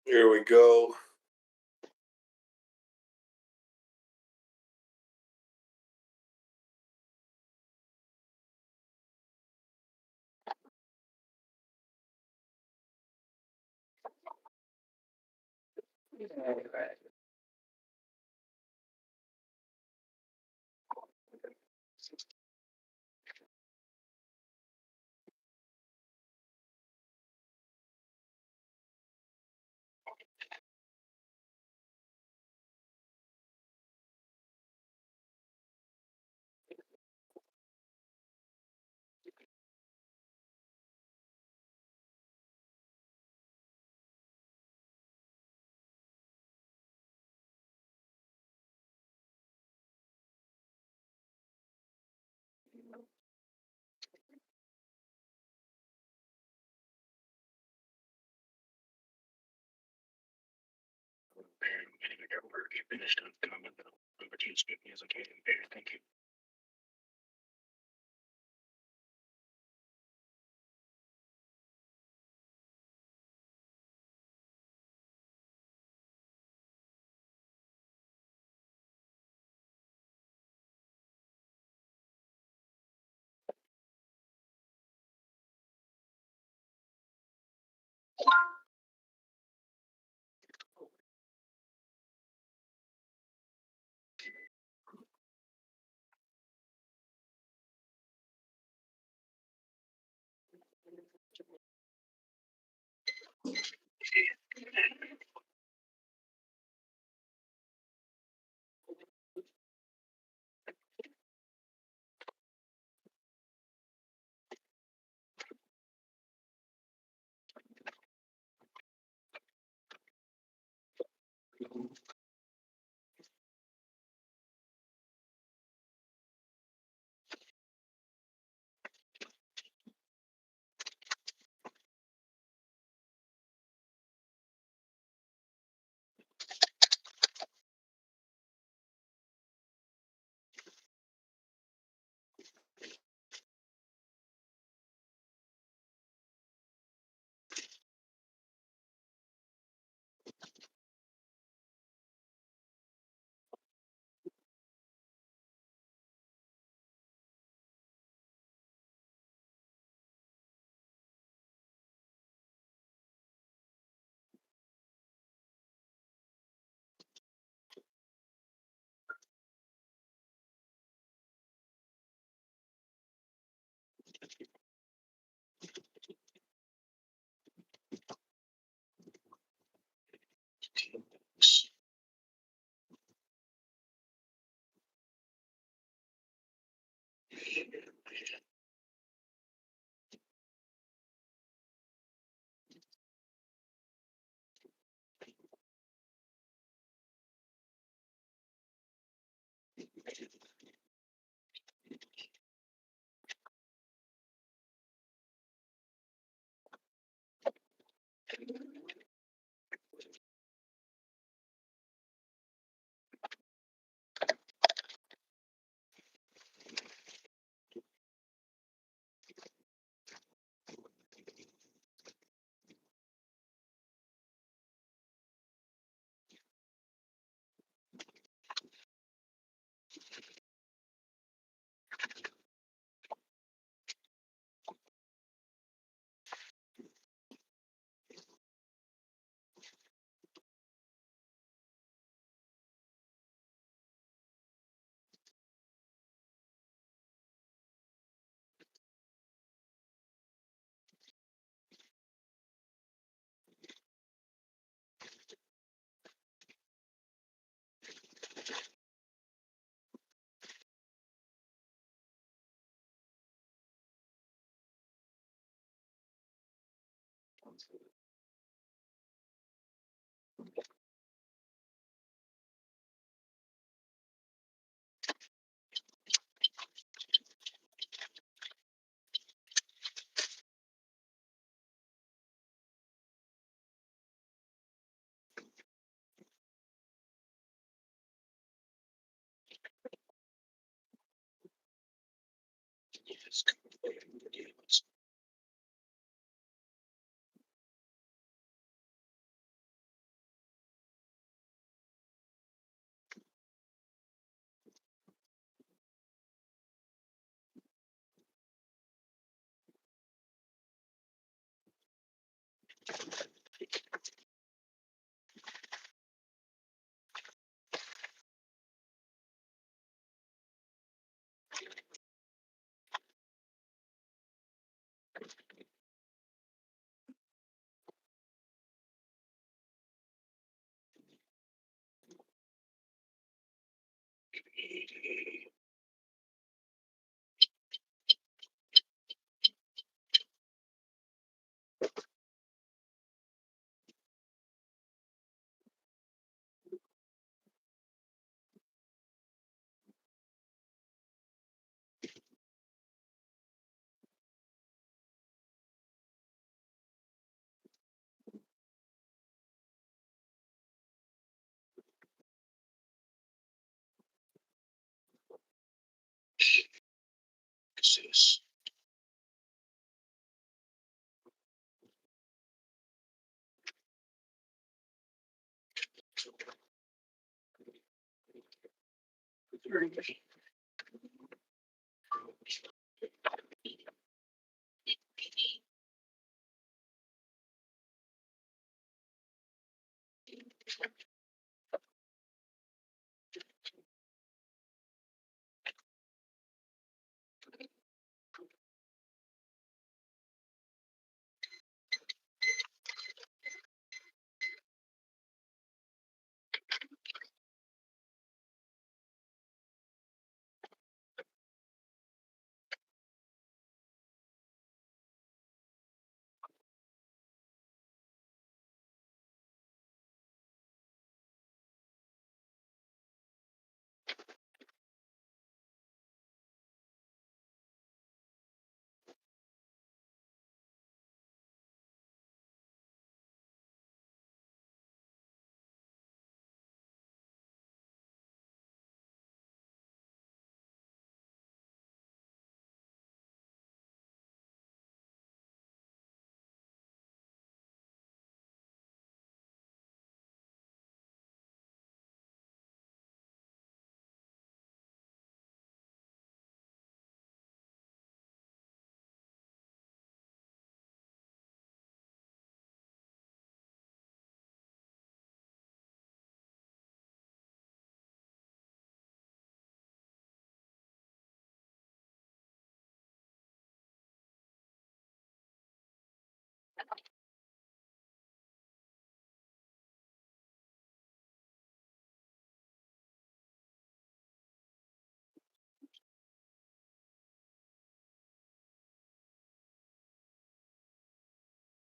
Here we go. Finished on comment that number 2 speak me as okay. Thank you. What's this?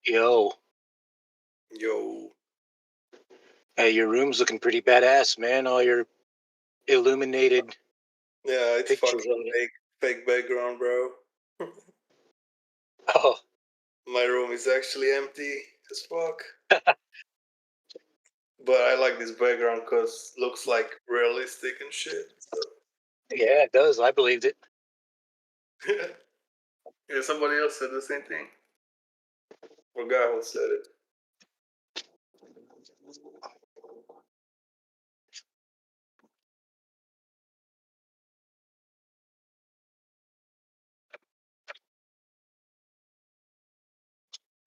Yo. Yo. Hey, your room's looking pretty badass, man. All your illuminated Yeah, it's pictures fucking on it. fake background, bro. Oh. My room is actually empty as fuck. But I like this background because looks like realistic and shit. So. Yeah, it does. I believed it. Yeah, somebody else said the same thing. Forgot who said it.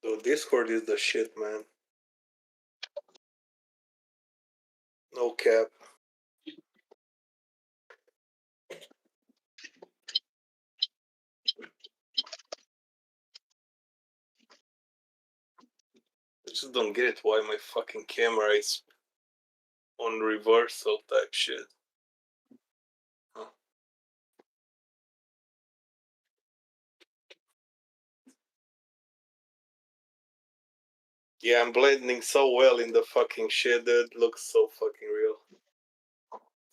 So Discord is the shit, man. No cap. I just don't get it why my fucking camera is on reversal type shit. Huh. Yeah, I'm blending so well in the fucking shit, dude. Looks so fucking real.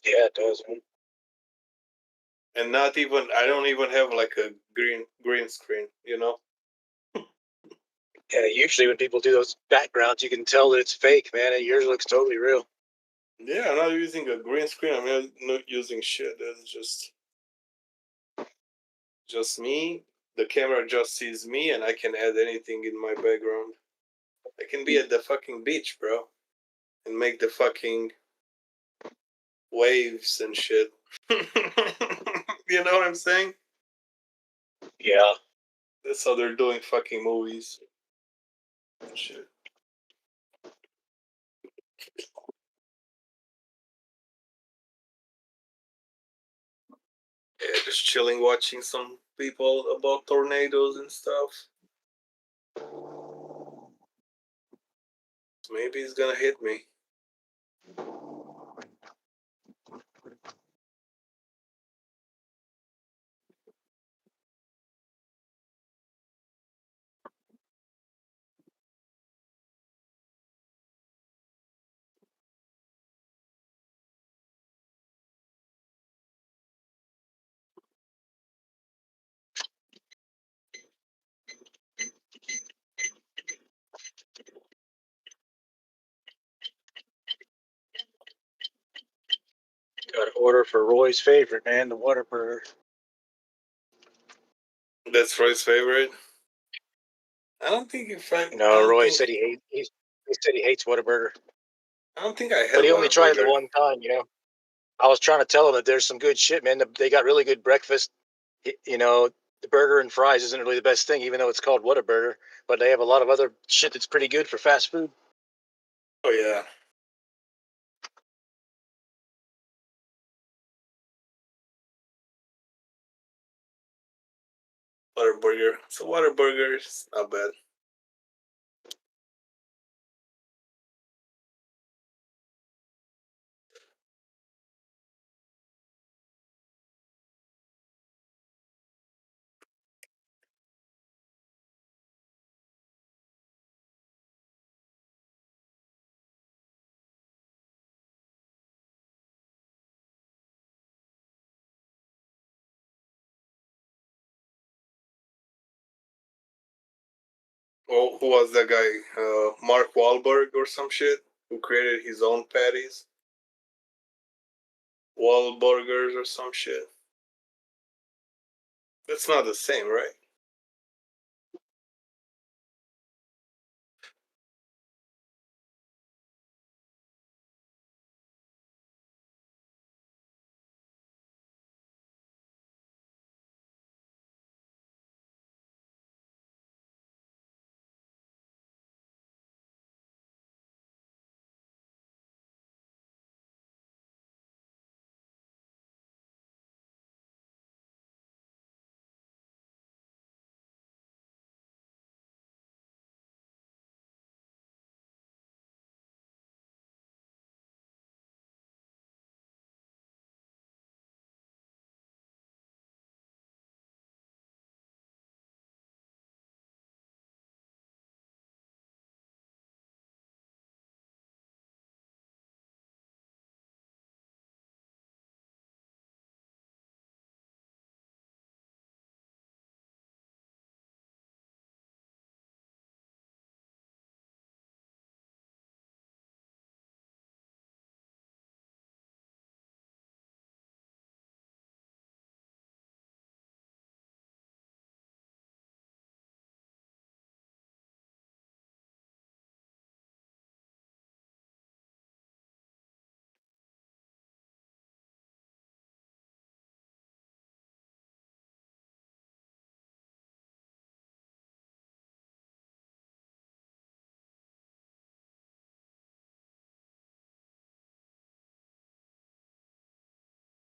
Yeah, it does, man. And not even I don't even have like a green screen, you know? Yeah, usually when people do those backgrounds, you can tell that it's fake, man, and yours looks totally real. Yeah, I'm not using a green screen. I'm not using shit. It's just me. The camera just sees me, and I can add anything in my background. I can be at the fucking beach, bro, and make the fucking waves and shit. You know what I'm saying? Yeah. That's how they're doing fucking movies and shit. Yeah, just chilling, watching some people about tornadoes and stuff. Maybe it's gonna hit me. Got an order for Roy's favorite, man, the Whataburger. That's Roy's favorite. I don't think if I. No, Roy said he said he hates Whataburger. I don't think I had. But he only tried it the Whataburger. one time, you know. I was trying to tell him that there's some good shit, man. They got really good breakfast. You know, the burger and fries isn't really the best thing, even though it's called Whataburger. But they have a lot of other shit that's pretty good for fast food. Oh yeah. Whataburger. So Whataburger is not bad. Oh, who was that guy? Mark Wahlberg or some shit? Who created his own patties? Wahlburgers or some shit. That's not the same, right?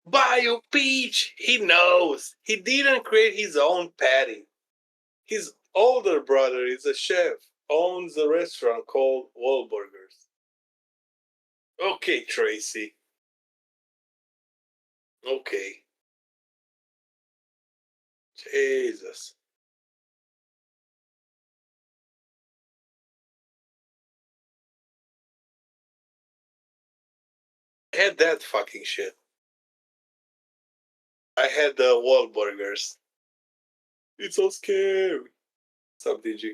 Bio Peach! He knows. He didn't create his own patty. His older brother is a chef, owns a restaurant called Wahlburgers. Okay, Tracy. Okay. Jesus. I had that fucking shit. I had the Wahlburgers. It's so scary. What's up, DG?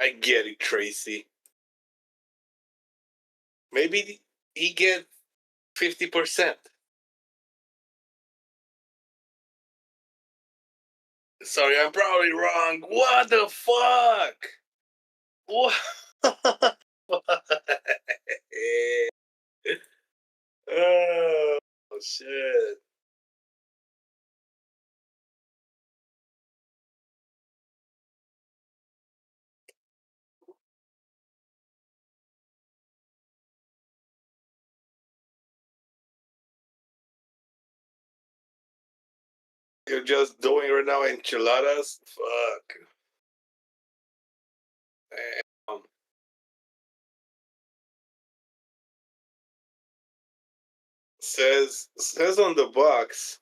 I get it, Tracy. Maybe he get 50%. Sorry, I'm probably wrong. What the fuck? What? Oh, shit. You're just doing right now enchiladas? Fuck. Damn. Says on the box,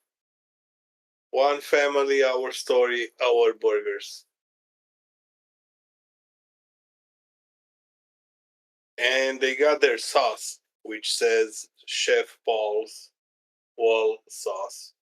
one family, our story, our burgers. And they got their sauce, which says Chef Paul's Wall sauce.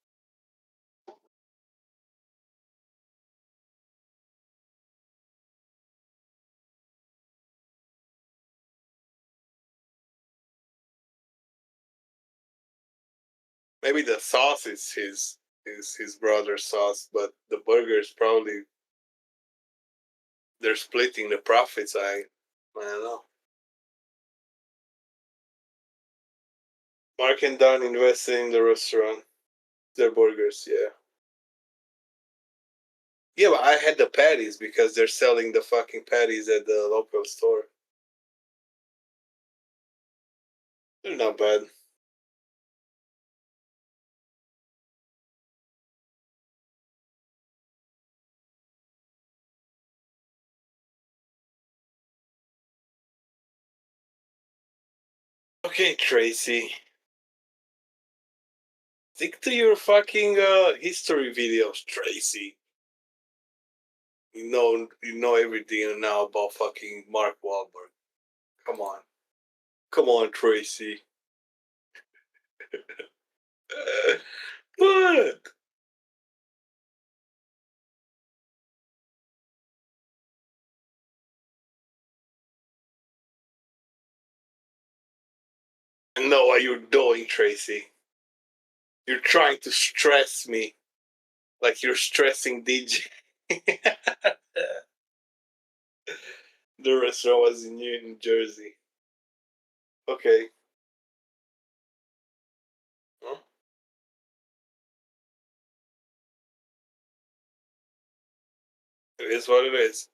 Maybe the sauce is his brother's sauce, but the burgers probably they're splitting the profits. I don't know. Mark and Don invested in the restaurant. Their burgers, yeah. Yeah, but I had the patties because they're selling the fucking patties at the local store. They're not bad. Okay, Tracy. Stick to your fucking history videos, Tracy. You know everything now about fucking Mark Wahlberg. Come on. Come on, Tracy. What? I know what you're doing, Tracy. You're trying to stress me. Like you're stressing DJ. The restaurant was in New Jersey. Okay. Huh? It is what it is.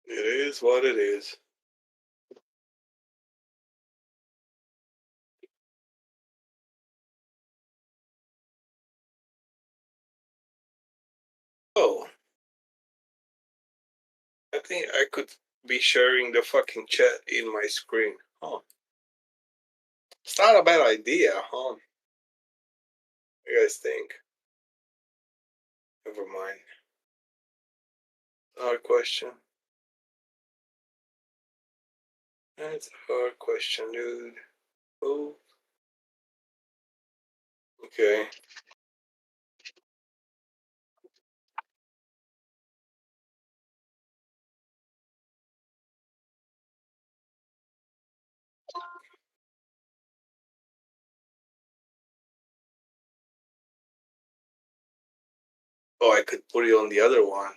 It is what it is. Oh. I think I could be sharing the fucking chat in my screen. Huh. It's not a bad idea, huh? What do you guys think? Never mind. Hard question. That's a hard question, dude. Oh. Okay. Oh, I could put it on the other one.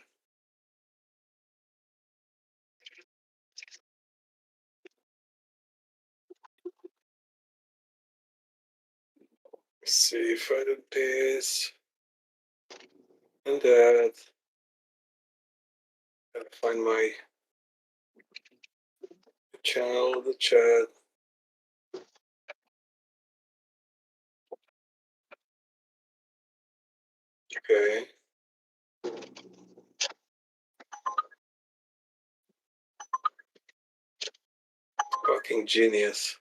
Let's see if I do this and that. Gotta find my Channel the chat. Okay. Fucking genius.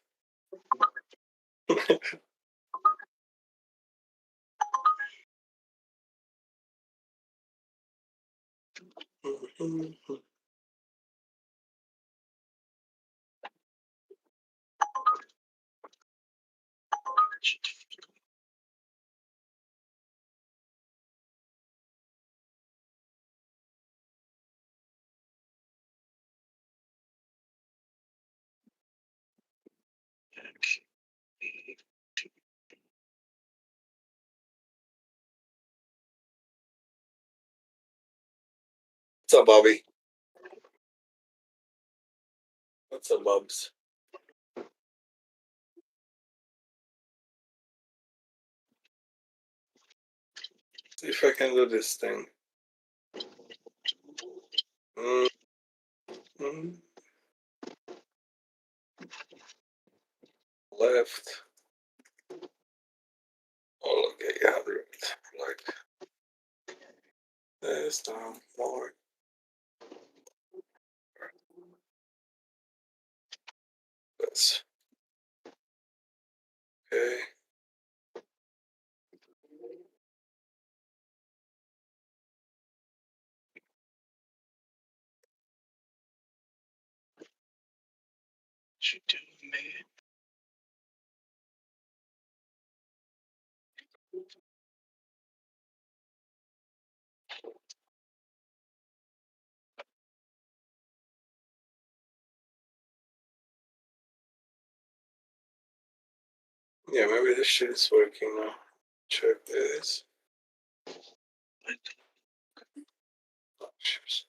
What's up, Bobby? What's up, Bubs? See if I can do this thing. Left. Oh, okay, yeah, like this down more. This. Okay. What you doing, man? Yeah, maybe this shit is working now. Check this. Oh, shit.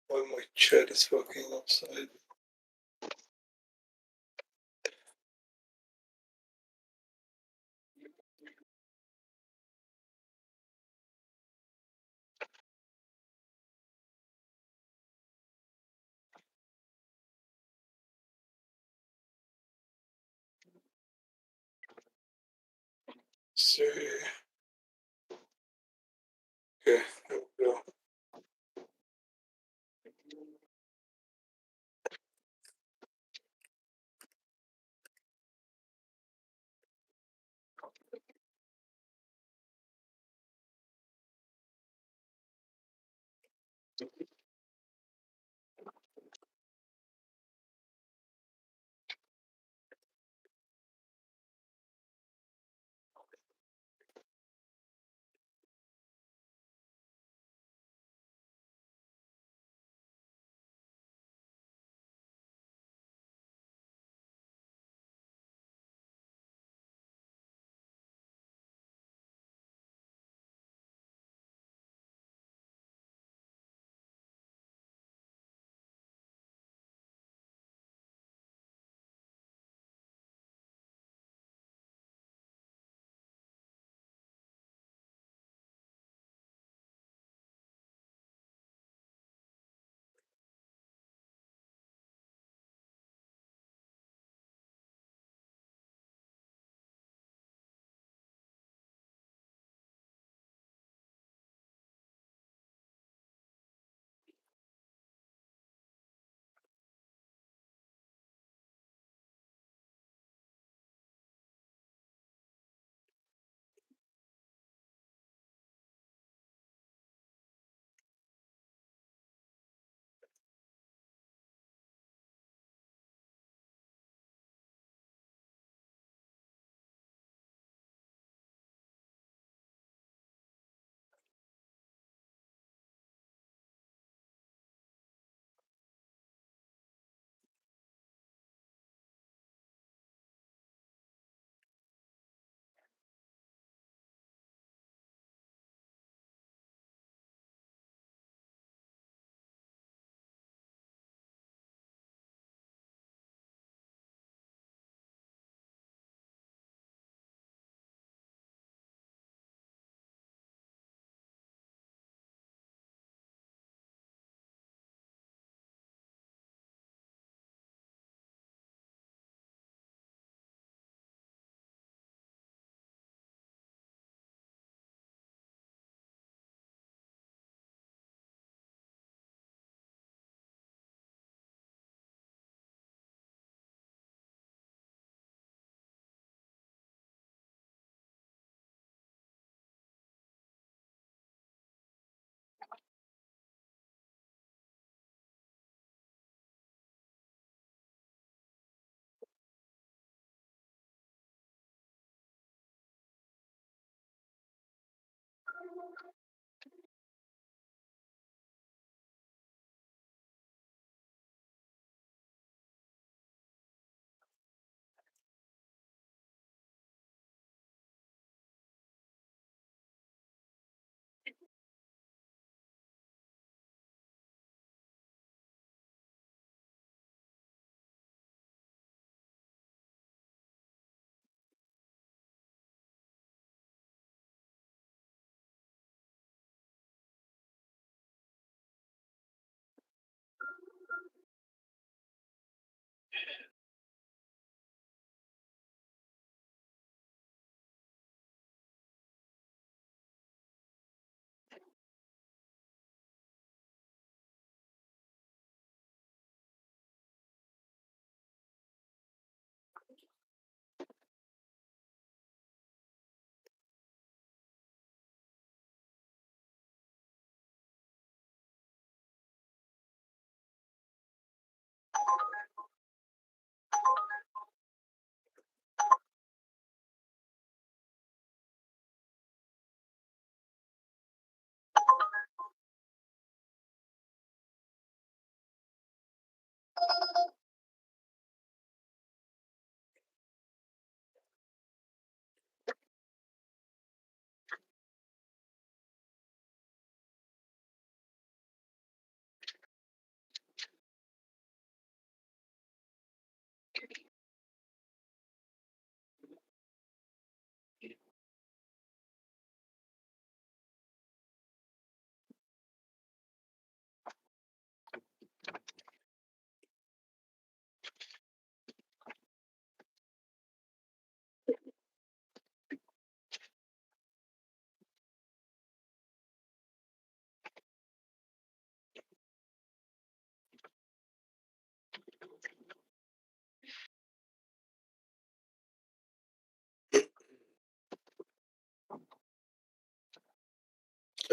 Why my chat is fucking upside. See. Okay, there we go.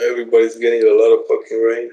Everybody's getting a lot of fucking rain.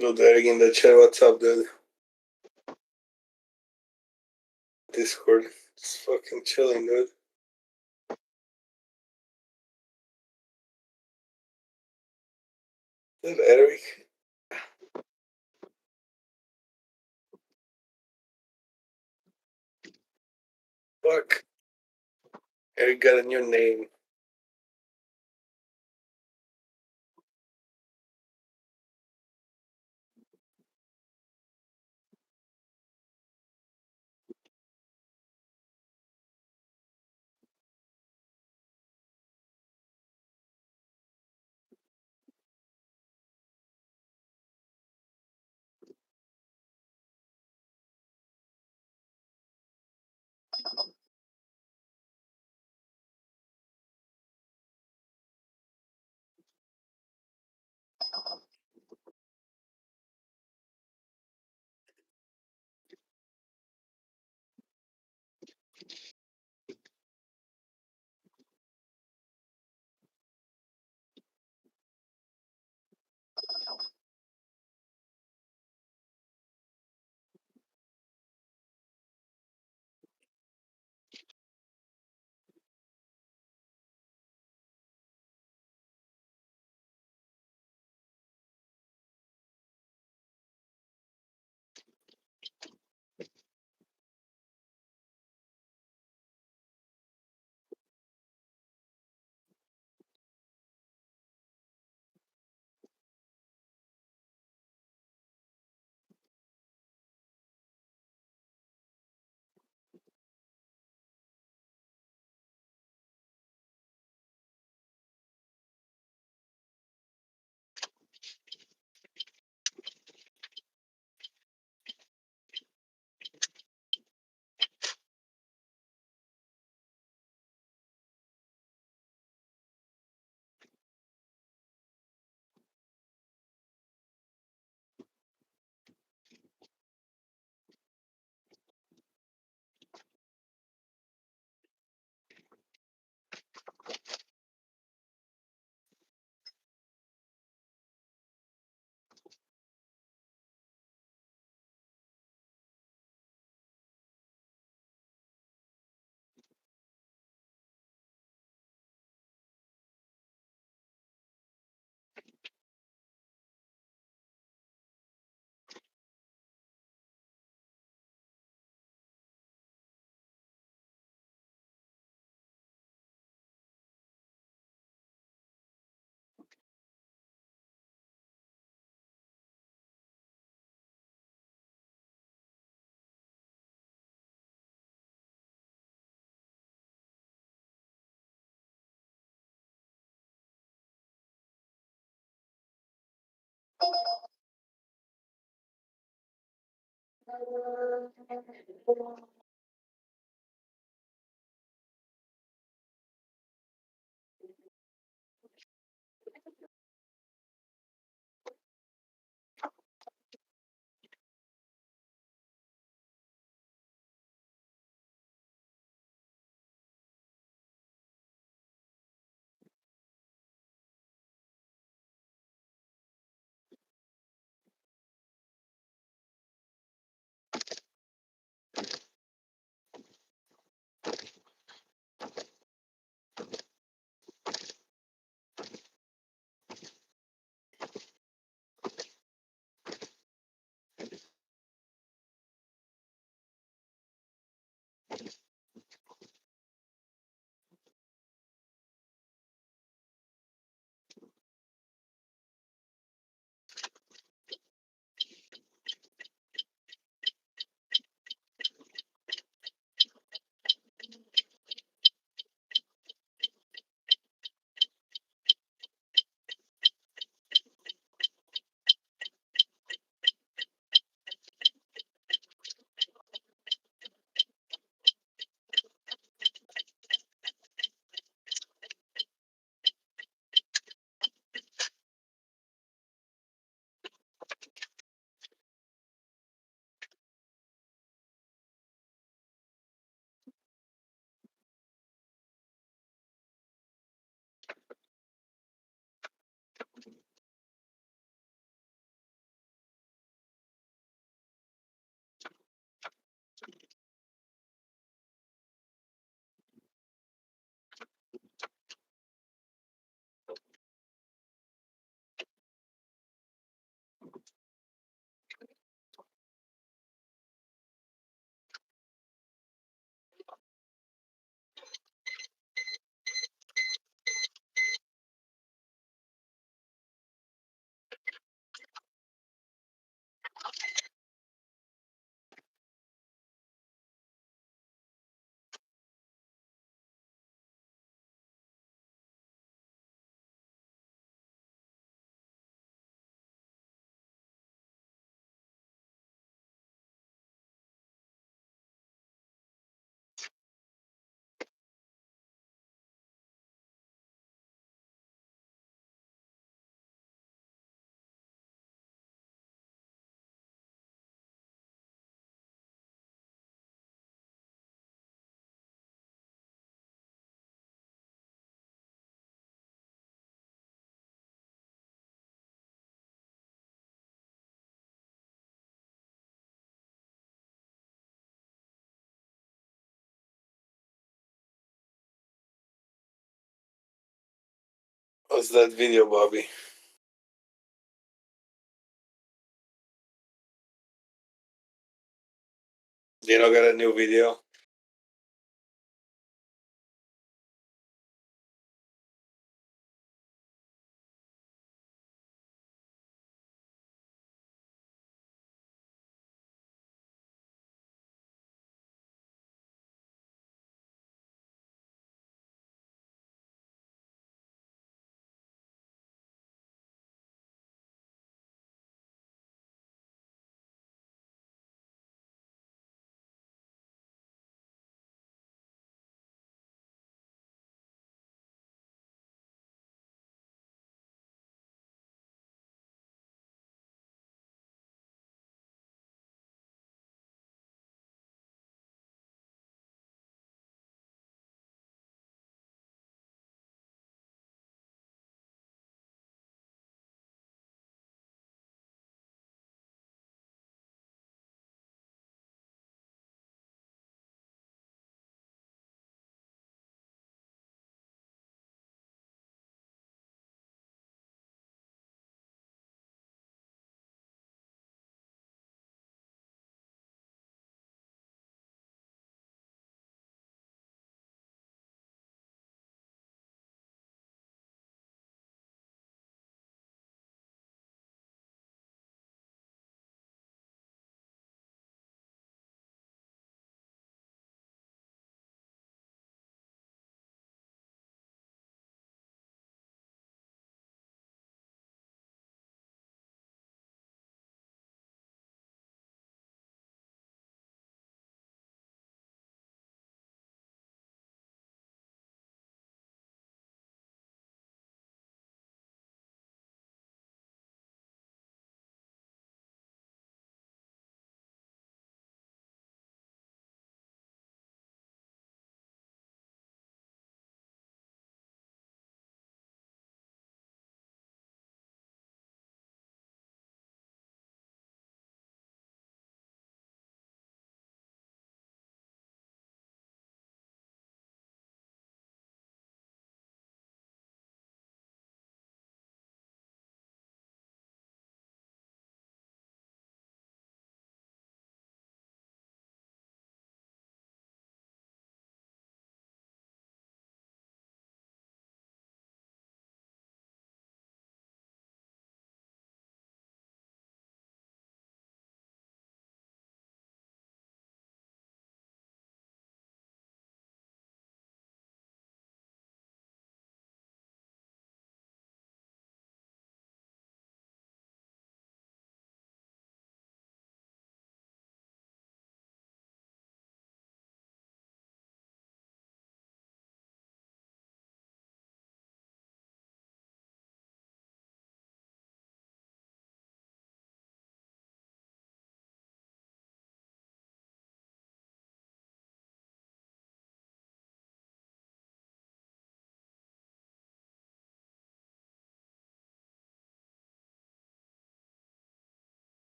Dude, Eric in the chat, what's up, dude? Discord. It's fucking chilling, dude. Dude, Eric. Fuck. Eric got a new name. What's that video, Bobby? You know, got a new video?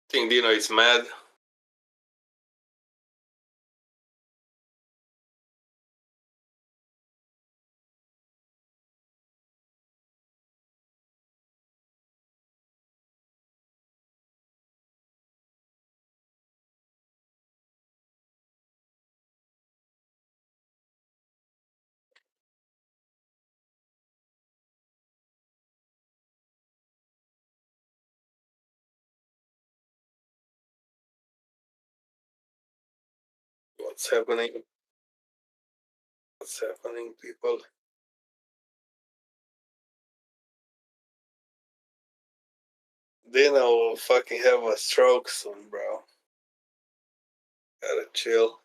Think Dino is mad. What's happening? What's happening, people? Dino will fucking have a stroke soon, bro. Gotta chill.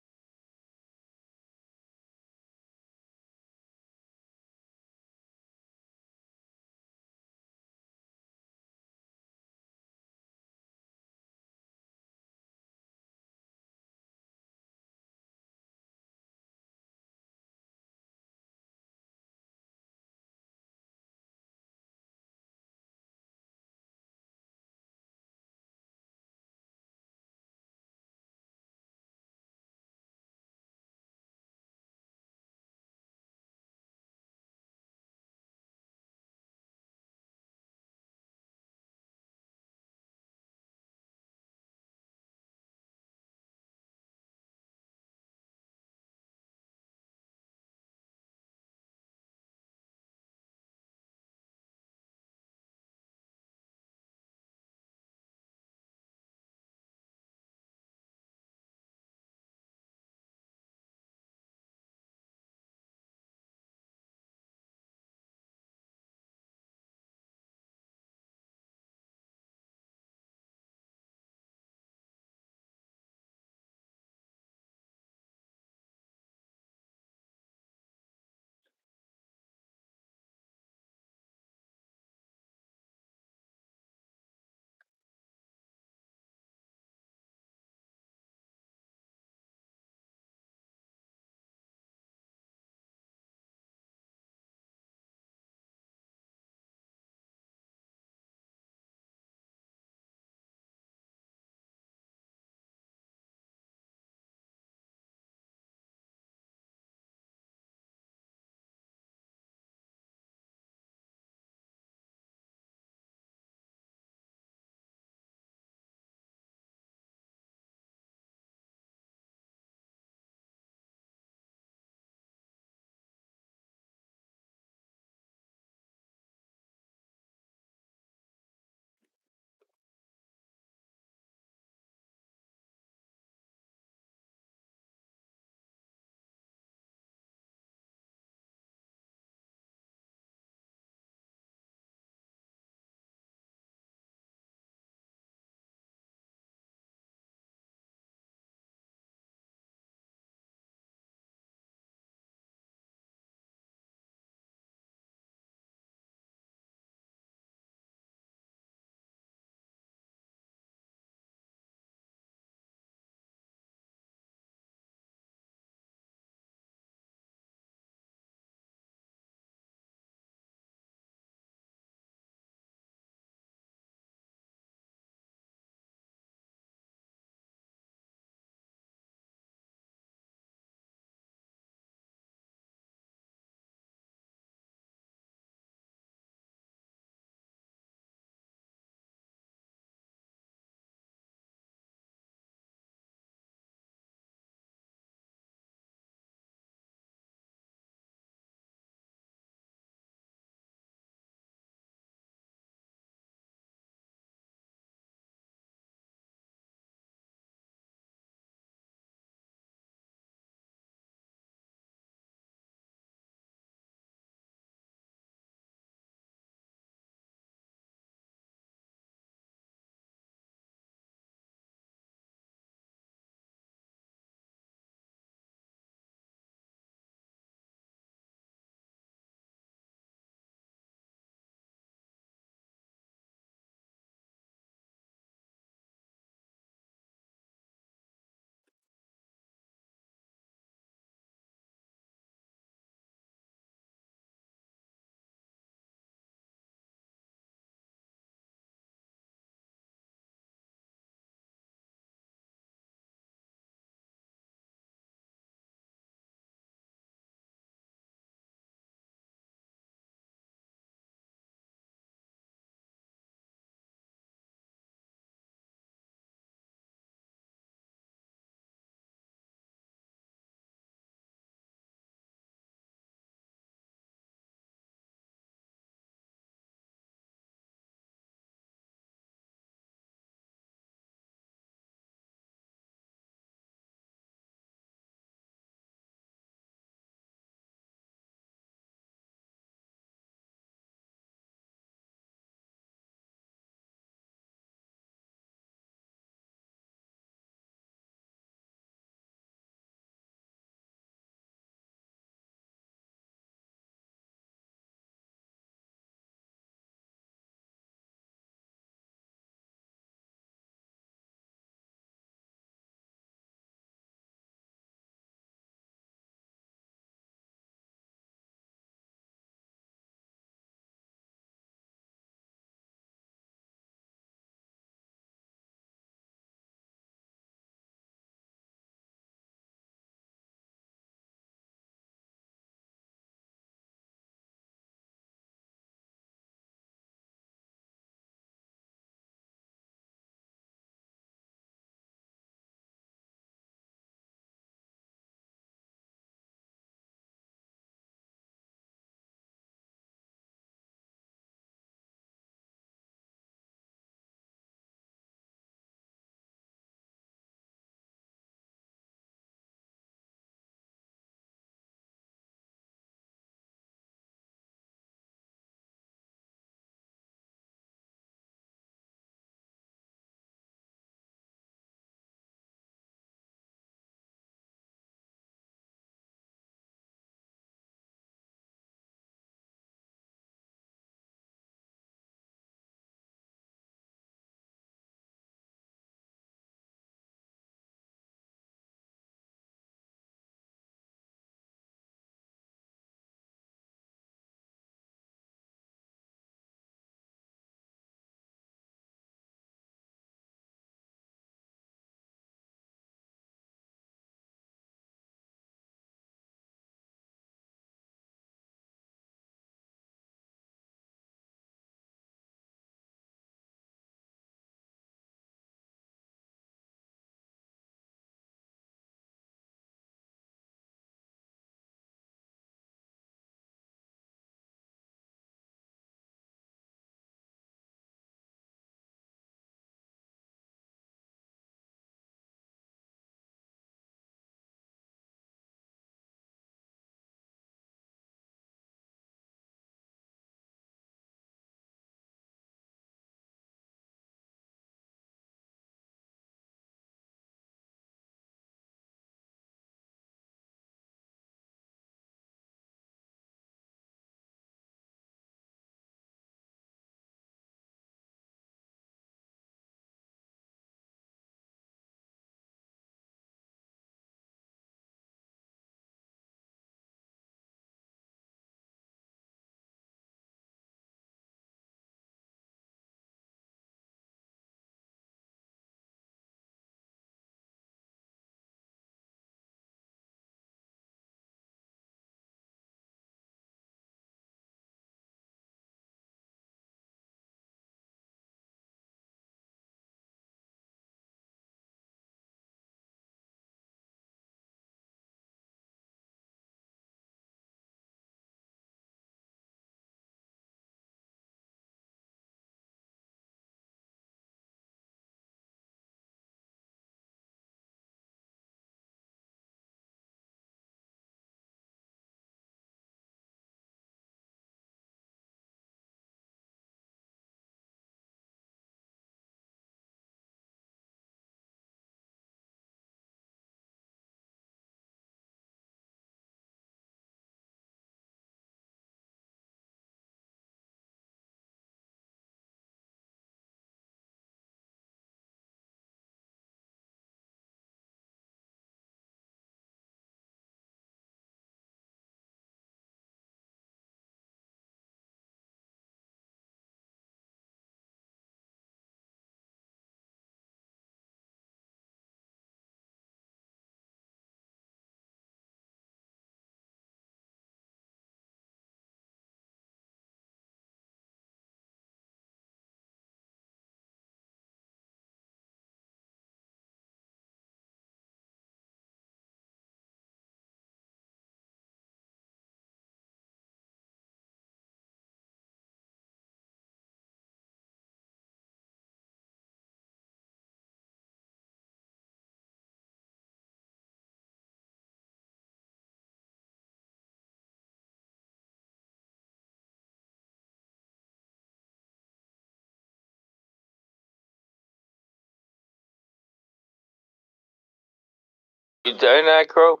You doing that, Crow?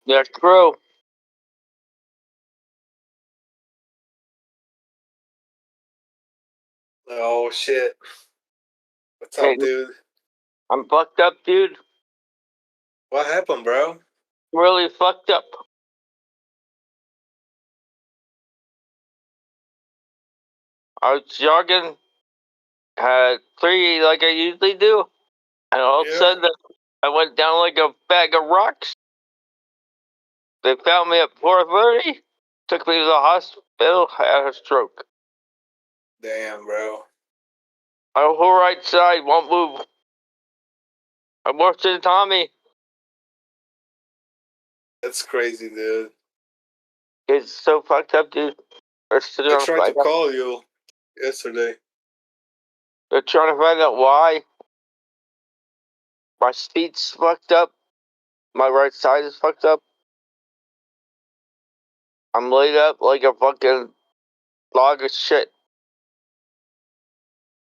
Yeah, Crow. Oh shit. What's Hey, up, dude? I'm fucked up, dude. What happened, bro? Really fucked up. I was jogging at 3 like I usually do, and all of a sudden I went down like a bag of rocks. They found me at 4:30, took me to the hospital, I had a stroke. Damn, bro. My whole right side won't move. I'm worse than Tommy. That's crazy, dude. It's so fucked up, dude. They're still I trying to tried to find out. call you yesterday. They're trying to find out why. My feet's fucked up. My right side is fucked up. I'm laid up like a fucking log of shit.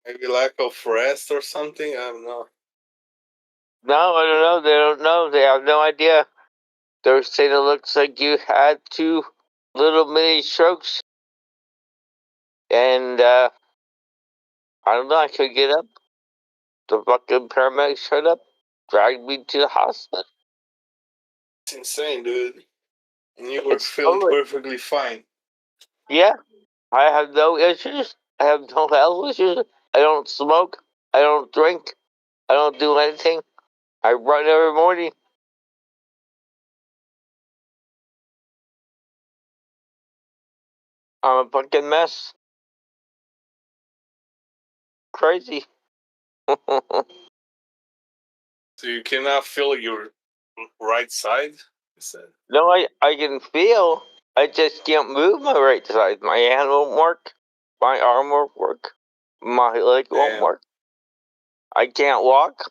Maybe lack of rest or something? I don't know. No, I don't know. They don't know. They have no idea. They're saying it looks like you had 2 little mini strokes. And, I don't know. I could get up. The fucking paramedics showed up, dragged me to the hospital. It's insane, dude. And you were It's feeling totally. perfectly fine. Yeah, I have no issues. I have no health issues. I don't smoke. I don't drink. I don't do anything. I run every morning. I'm a fucking mess. Crazy. So you cannot feel your right side? You said. No, I can feel. I just can't move my right side. My hand won't work. My arm won't work. My leg won't Damn. work. I can't walk.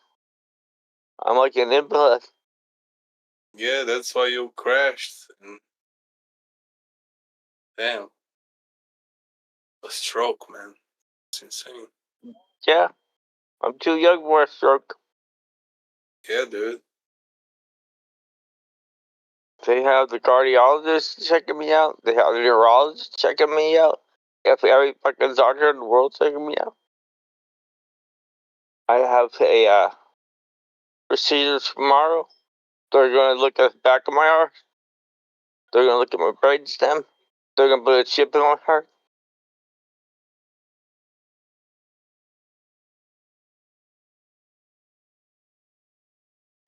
I'm like an invalid. Yeah, that's why you crashed. And damn. A stroke, man. It's insane. Yeah, I'm too young for a stroke. Yeah, dude. They have the cardiologist checking me out. They have the neurologist checking me out. Every fucking doctor in the world checking me out. I have a procedure tomorrow. They're going to look at the back of my heart. They're going to look at my brainstem. They're going to put a chip in my heart.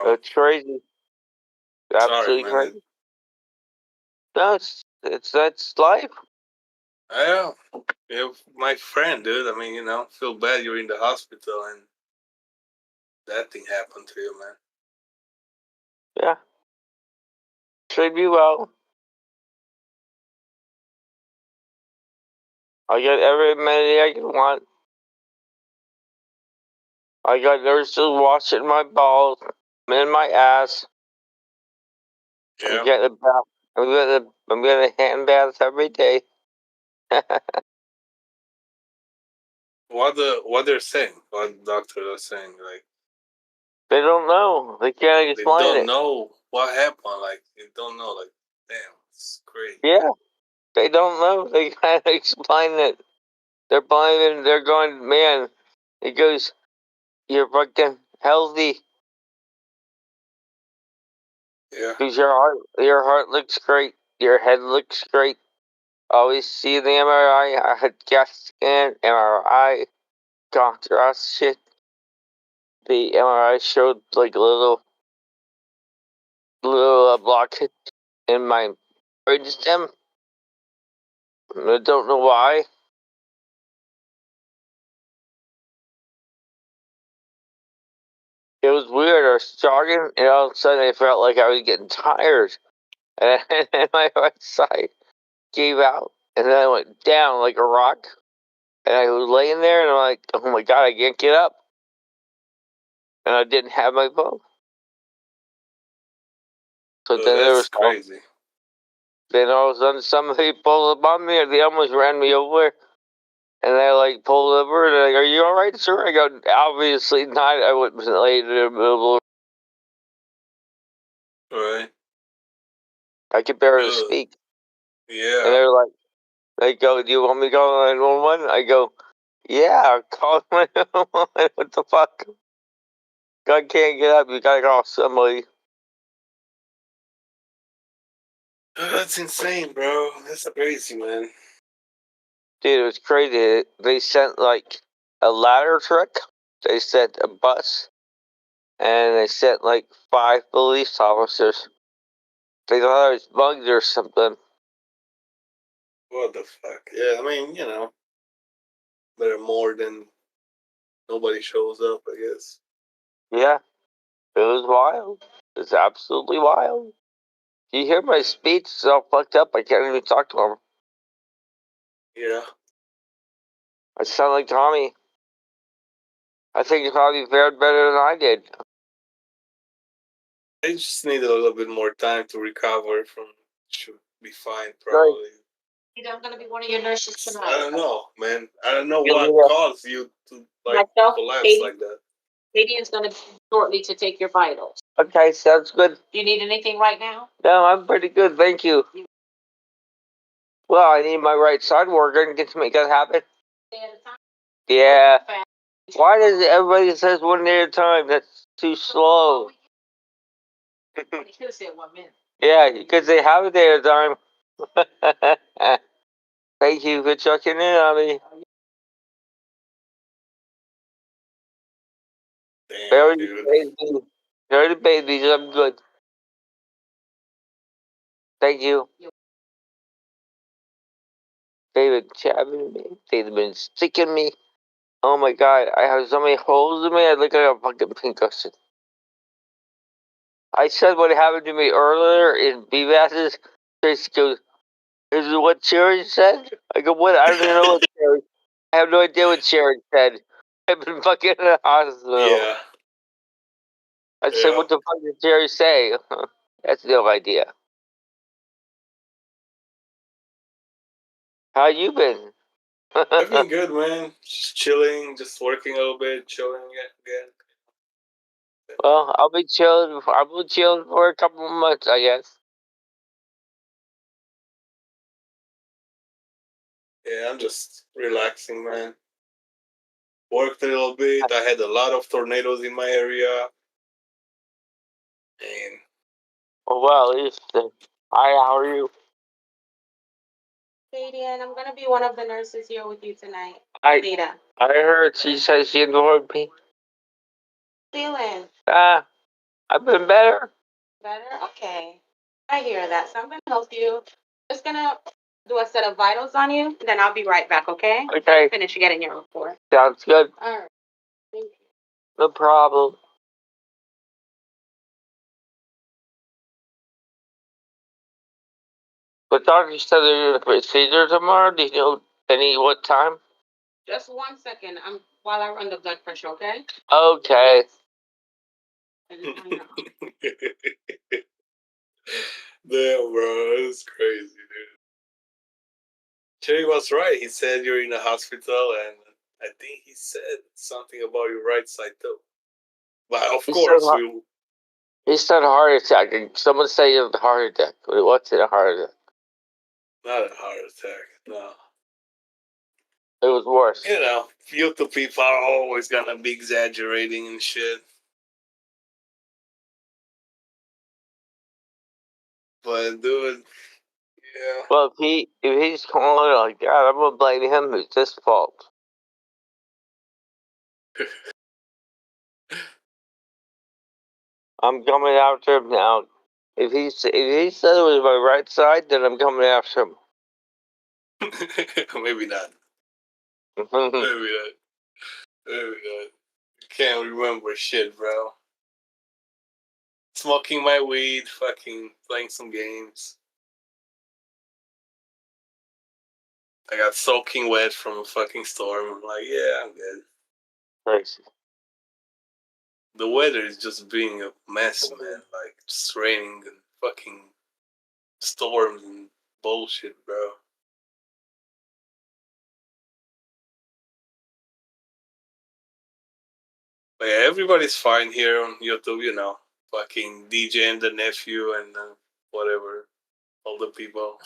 That's crazy. Sorry, Absolutely man. crazy. No, it's that's life. Yeah, my friend, dude. I mean, feel bad you're in the hospital and that thing happened to you, man. Yeah. Should be well. I got every minute I can want. I got nurses washing my balls and my ass. Yeah. I'm getting a bath. I'm getting a hand bath every day. What they're saying? What doctors are saying? Like They don't know. They can't they explain don't it. know what happened. Like they don't know. Like damn, it's crazy. Yeah, they don't know. They can't explain it. They're blaming. They're going, man. It goes, you're fucking healthy. Yeah. Because your heart looks great. Your head looks great. Always see the MRI. I had gas scan, MRI, contrast shit. The MRI showed like a little blockage in my brainstem. I don't know why. It was weird. I was jogging, and all of a sudden I felt like I was getting tired, and my right side gave out, and then I went down like a rock, and I was laying there, and I'm like, oh my god, I can't get up, and I didn't have my phone. So then there was crazy. Then all of a sudden somebody pulled up on me, or they almost ran me over. And they like pulled over and they're like, "Are you all right, sir?" I go, "Obviously not. I wasn't laid in the middle. Right. I could barely speak." Yeah. And they're like, they go, "Do you want me to call 911?" I go, "Yeah, call 911. What the fuck? God can't get up. You gotta call somebody." That's insane, bro. That's crazy, man. Dude, it was crazy. They sent like a ladder truck. They sent a bus. And they sent like 5 police officers. They thought I was bugged or something. What the fuck? Yeah, I mean, better more than nobody shows up, I guess. Yeah, it was wild. It's absolutely wild. You hear my speech? It's all fucked up. I can't even talk to him. Yeah. I sound like Tommy. I think he probably fared better than I did. I just need a little bit more time to recover from. Should be fine, probably. I'm gonna be one of your nurses I tonight. don't know, man. I don't know You'll what be there. caused you to Myself, collapse Katie. like that. Kadian's gonna be shortly to take your vitals. Okay, sounds good. Do you need anything right now? No, I'm pretty good, thank you. Well, I need my right side working to make that happen. Yeah. Why does everybody says one day at a time? That's too slow. You could have said 1 minute. Yeah, because they have a day at a time. Thank you for checking in on me. Damn, dude. Very babies, I'm good. Thank you. They've been jabbing me. They've been sticking me. Oh my god, I have so many holes in me, I look like a fucking pincushion. I said what happened to me earlier in BVAS's. Tracy goes, "Is it what Sharon said?" I go, "What? I don't even know what Sharon. I have no idea what Sharon said. I've been fucking in the hospital." Yeah. I said, "What the fuck did Jerry say?" That's no idea. How you been? I've been good, man. Just chilling, just working a little bit, chilling again. Well, I'll be chilling. I'll be chilling for a couple of months, I guess. Yeah, I'm just relaxing, man. Worked a little bit. I had a lot of tornadoes in my area. And Oh, well, listen. Hi, how are you? Kadian, I'm gonna be one of the nurses here with you tonight. I Lita. heard she said she ignored me. Feeling I've been better. better? Okay. I hear that. So I'm gonna help you. Just gonna do a set of vitals on you, then I'll be right back, okay? Okay. Finish getting your report. Sounds good. All right. Thank you. No problem. But doctor said they're doing a procedure tomorrow. Do you know what time? Just 1 second. While I run the blood pressure, okay? Okay. Damn, bro, that's crazy, dude. Cherry was right. He said you're in the hospital, and I think he said something about your right side too. But of course, He said heart attack. Someone say you have a heart attack. What's in a heart attack? Not a heart attack, no. It was worse. You know, YouTube people are always gonna be exaggerating and shit. But dude, yeah. Well, if he's calling like that, I'm gonna blame him. It's his fault. I'm coming after him now. If he said it was my right side, then I'm coming after him. Maybe not. Maybe not. Maybe not. Can't remember shit, bro. Smoking my weed, fucking playing some games. I got soaking wet from a fucking storm. I'm like, yeah, I'm good. Crazy. The weather is just being a mess, man. Like, just raining and fucking storms and bullshit, bro. But yeah, everybody's fine here on YouTube, you know. Fucking DJ and the nephew and whatever. All the people.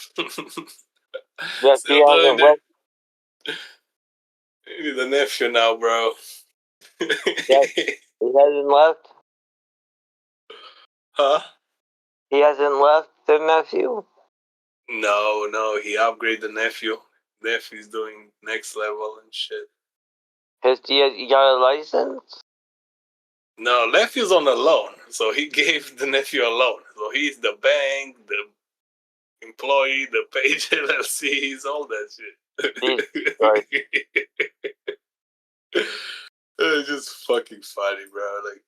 Yes, Still doing their... Maybe the nephew now, bro. Yes, he hasn't left. Huh? He hasn't left the nephew? No, he upgraded the nephew. Nephew's doing next level and shit. He got a license? No, nephew's on a loan, so he gave the nephew a loan. So he's the bank, the employee, the Page LLC, he's all that shit. Right. It's just fucking funny, bro. Like,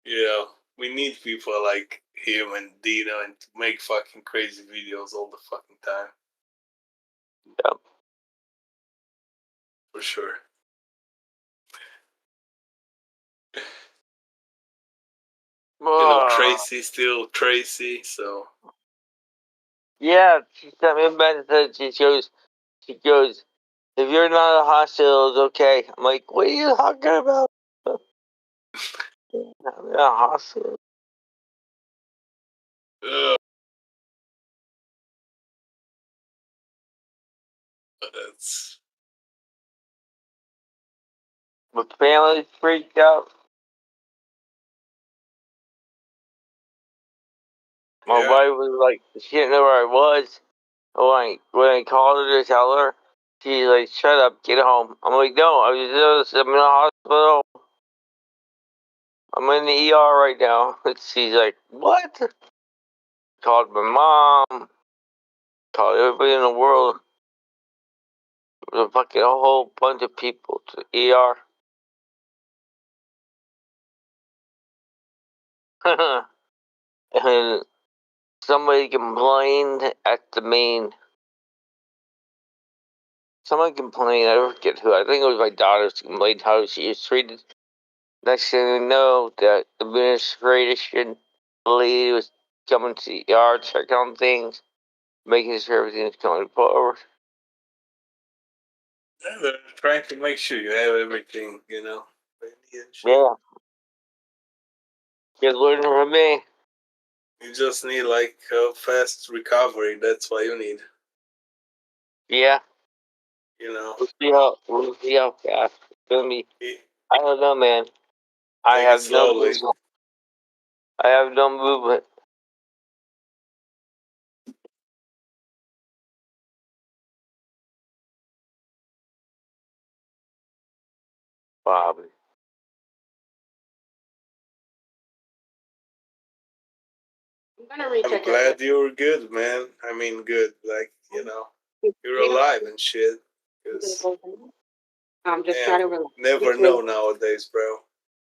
you know, we need people like him and Dino and to make fucking crazy videos all the fucking time. Yep. For sure. You know, Tracy's still Tracy, so. Yeah, she sent me a message. She goes, if you're not in a hospital, it's okay. I'm like, what are you talking about? I'm in a hospital. That's. My family's freaked out. My wife was like, she didn't know where I was. When I called her to tell her, she's like, shut up, get home. I'm like, no, I'm in a hospital. I'm in the ER right now. She's like, what? Called my mom. Called everybody in the world. There was a fucking whole bunch of people to the ER. And somebody complained at the main. Someone complained, I forget who. I think it was my daughter who complained how she was treated. Next thing we know, the administration lady was coming to the ER, checking on things, making sure everything's going forward. Yeah, they're trying to make sure you have everything, you know. Yeah. Just learn from me. You just need like a fast recovery. That's what you need. Yeah. You know. We'll see how fast it's gonna be. I don't know, man. I have no movement. I have no movement. Bobby. I'm gonna recheck I'm your glad blood. you're good, man. I mean, good. Like, you're alive and shit. 'Cause, Just damn, try to relax. never It's really know nowadays, bro.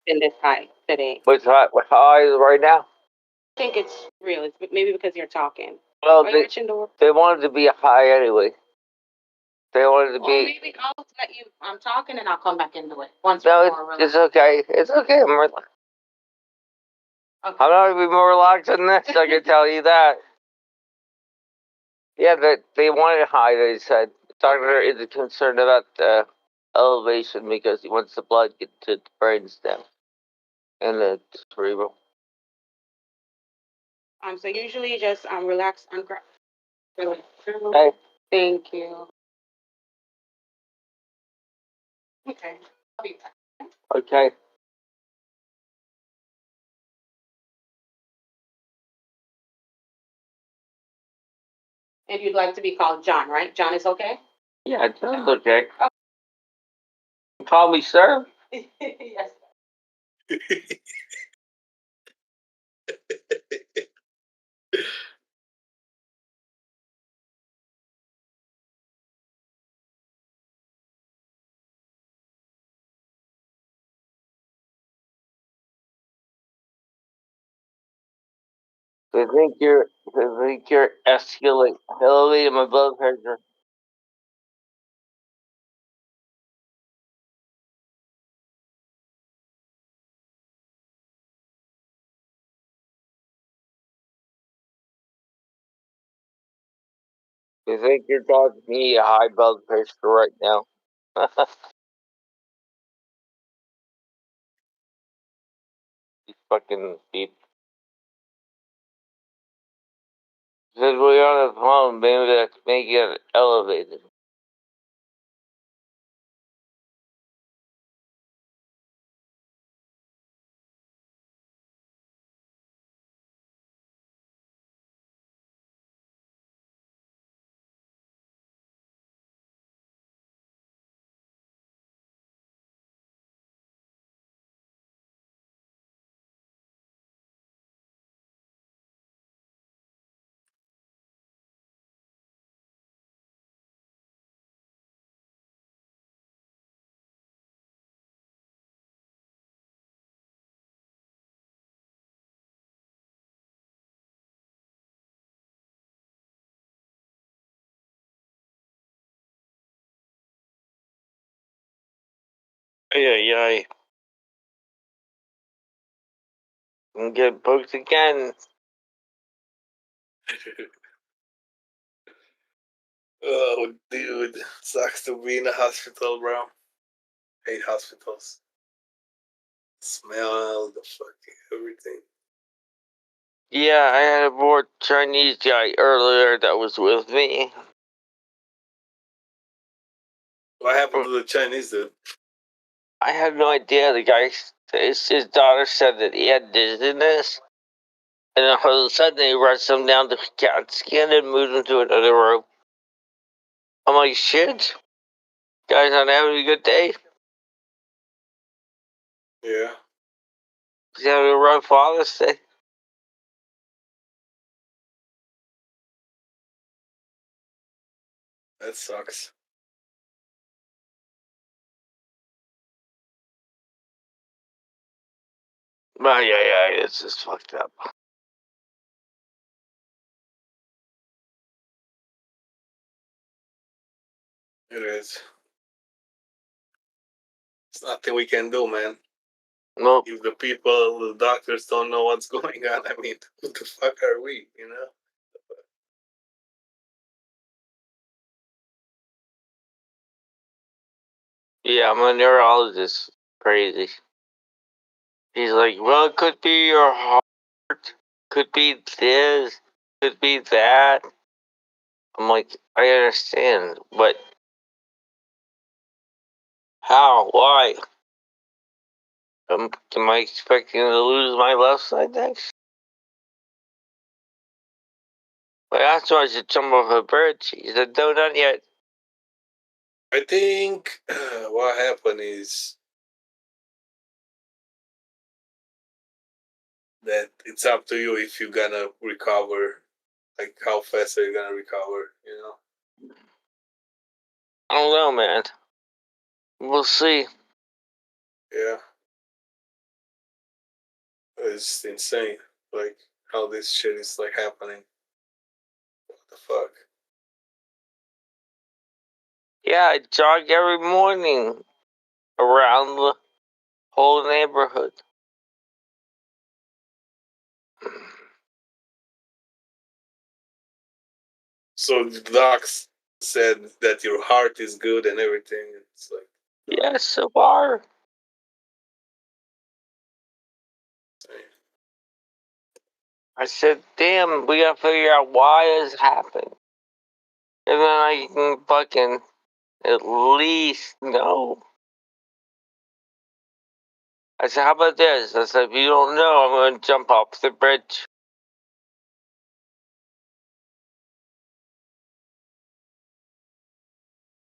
in this high today. What's hot? How high is it right now? I think it's real. It's maybe because you're talking. Well, Are you watching the world? they wanted to be high anyway. They wanted to Or be. maybe I'll let you. I'm talking and I'll come back into it once No, we're more relaxed. it's okay. It's okay. I'm relaxed. Okay. I'm not gonna be more relaxed than this. I can tell you that. Yeah, they wanted high. They said the doctor is concerned about the elevation because he wants the blood get to the brainstem and the cerebral. So usually just relax, relax. Hey. Thank you. Okay. I'll be back. Okay. And you'd like to be called John, right? John is okay? Yeah, it sounds okay. Call me sir. Yes. They think you're elevating my blood pressure. They think you're causing me a high blood pressure right now. You fucking beep. Since we're on the phone, maybe let's make it elevated. Yeah. And get booked again. Oh, dude. Sucks to be in a hospital, bro. Hate hospitals. Smell the fucking everything. Yeah, I had a more Chinese guy earlier that was with me. What happened to the Chinese dude? I had no idea. The guy, his daughter said that he had dizziness. And then all of a sudden they rushed him down to CAT scan and moved him to another room. I'm like, shit. Guy's not having a good day. Yeah. He's having a rough Father's Day. That sucks. Well, yeah, it's just fucked up. It is. There's nothing we can do, man. Nope. If the people, the doctors don't know what's going on, I mean, who the fuck are we, Yeah, my neurologist. Crazy. He's like, well, it could be your heart. Could be this. Could be that. I'm like, I understand, but how? Why? Am I expecting to lose my left side next? I asked her I should jump off a bridge. He said, no, not yet. I think what happened is that it's up to you if you're gonna recover. Like how fast are you gonna recover? You know. I don't know, man. We'll see. Yeah. It's insane. Like how this shit is like happening. What the fuck? Yeah, I jog every morning around the whole neighborhood. So the docs said that your heart is good and everything. It's like Yes, so far. I said, damn, we gotta figure out why this happened. And then I can fucking at least know. I said, how about this? I said, if you don't know, I'm gonna jump off the bridge.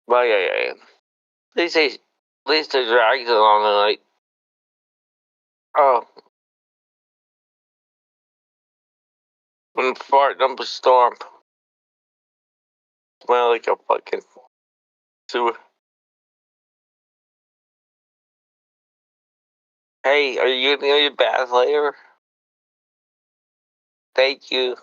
Well, yeah. At least they dragged it on the night. Oh. When farting up a storm. Smell like a fucking sewer. Hey, are you gonna get your bath later? Thank you.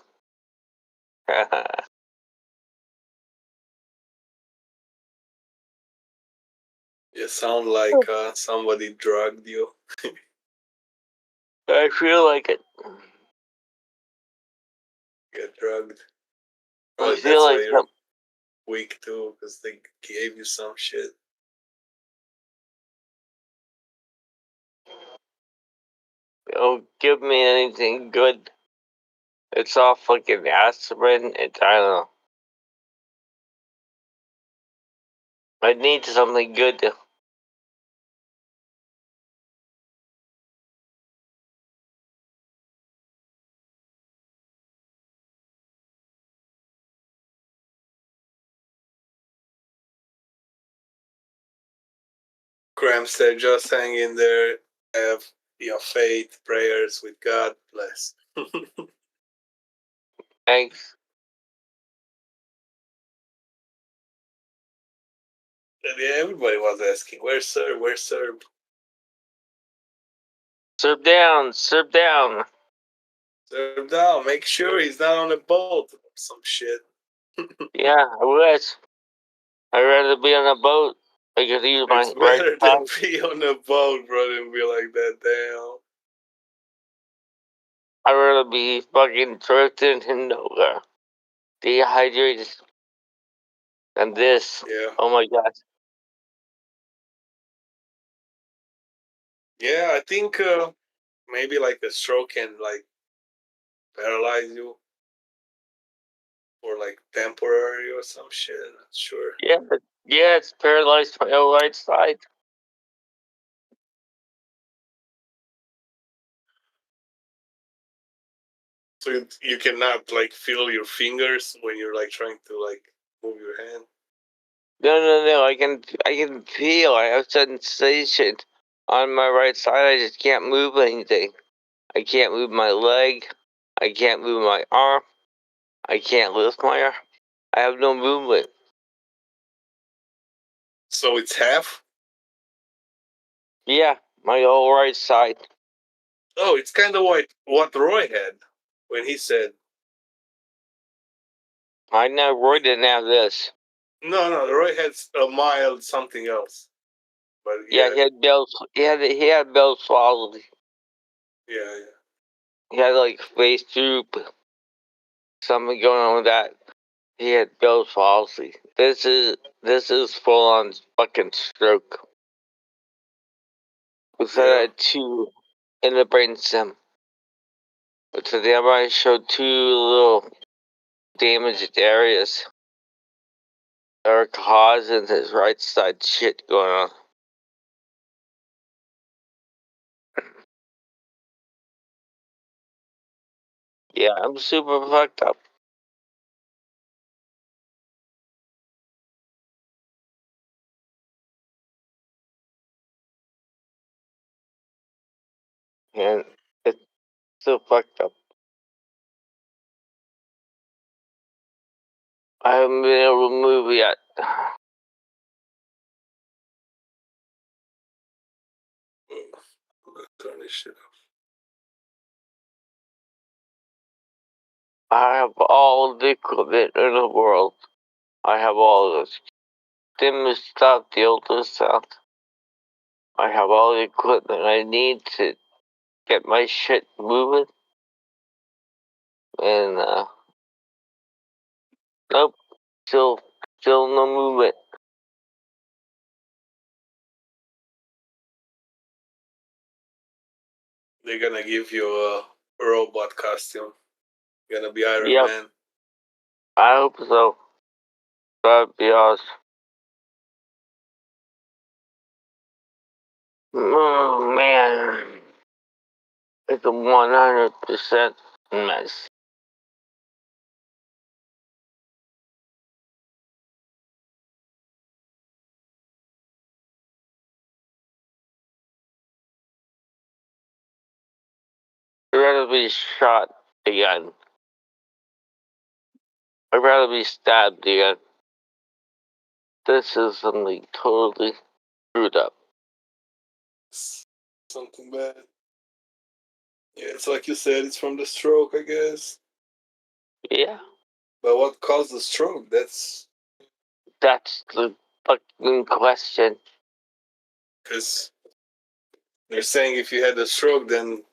you sound like somebody drugged you. I feel like it. Get drugged. I Probably feel that's like why you're weak too, because they gave you some shit. don't give me anything good. It's all fucking aspirin and Tylenol. I need something good to. Cram said, just hang in there, have your faith, prayers with God bless. Thanks. And yeah, everybody was asking, where's Serb? Where's Serb? Serve down, serve down. Serb down, make sure he's not on a boat or some shit. Yeah, I wish. I'd rather be on a boat. I could use my It's right better side. than be on a boat, bro, and be like that, damn. I'd rather be fucking drifting in nowhere. Dehydrated. Than this. Yeah. Oh my god. Yeah, I think maybe like a stroke can like paralyze you or like temporary or some shit. Not sure. Yeah, it's paralyzed my right side. So you cannot like feel your fingers when you're like trying to like move your hand. No. I can feel. I have sensation on my right side. I just can't move anything. I can't move my leg. I can't move my arm. I can't lift my arm. I have no movement. So it's half? Yeah, my whole right side. Oh, it's kind of what Roy had when he said. I know Roy didn't have this. No, Roy had a mild something else. But Yeah, he had Bell's palsy. Yeah. He had like face droop. Something going on with that. He had Bell's palsy. This is full on fucking stroke. We said that 2 in the brain stem. But to the MRI showed 2 little damaged areas that are causing his right side shit going on. Yeah, I'm super fucked up. And So fucked up. I haven't been able to move yet. Turn this shit off. I have all the equipment in the world. I have all the dimmest stuff, the oldest stuff. I have all the equipment I need to get my shit moving. And, nope. Still no movement. They're gonna give you a robot costume. You're gonna be Iron Yep. Man. I hope so. That'd be awesome. Oh, man. It's a 100% mess. I'd rather be shot again. I'd rather be stabbed again. This is something totally screwed up. Something bad. Yeah, it's like you said, it's from the stroke, I guess. Yeah. But what caused the stroke? That's the fucking question. Because they're saying if you had a stroke, then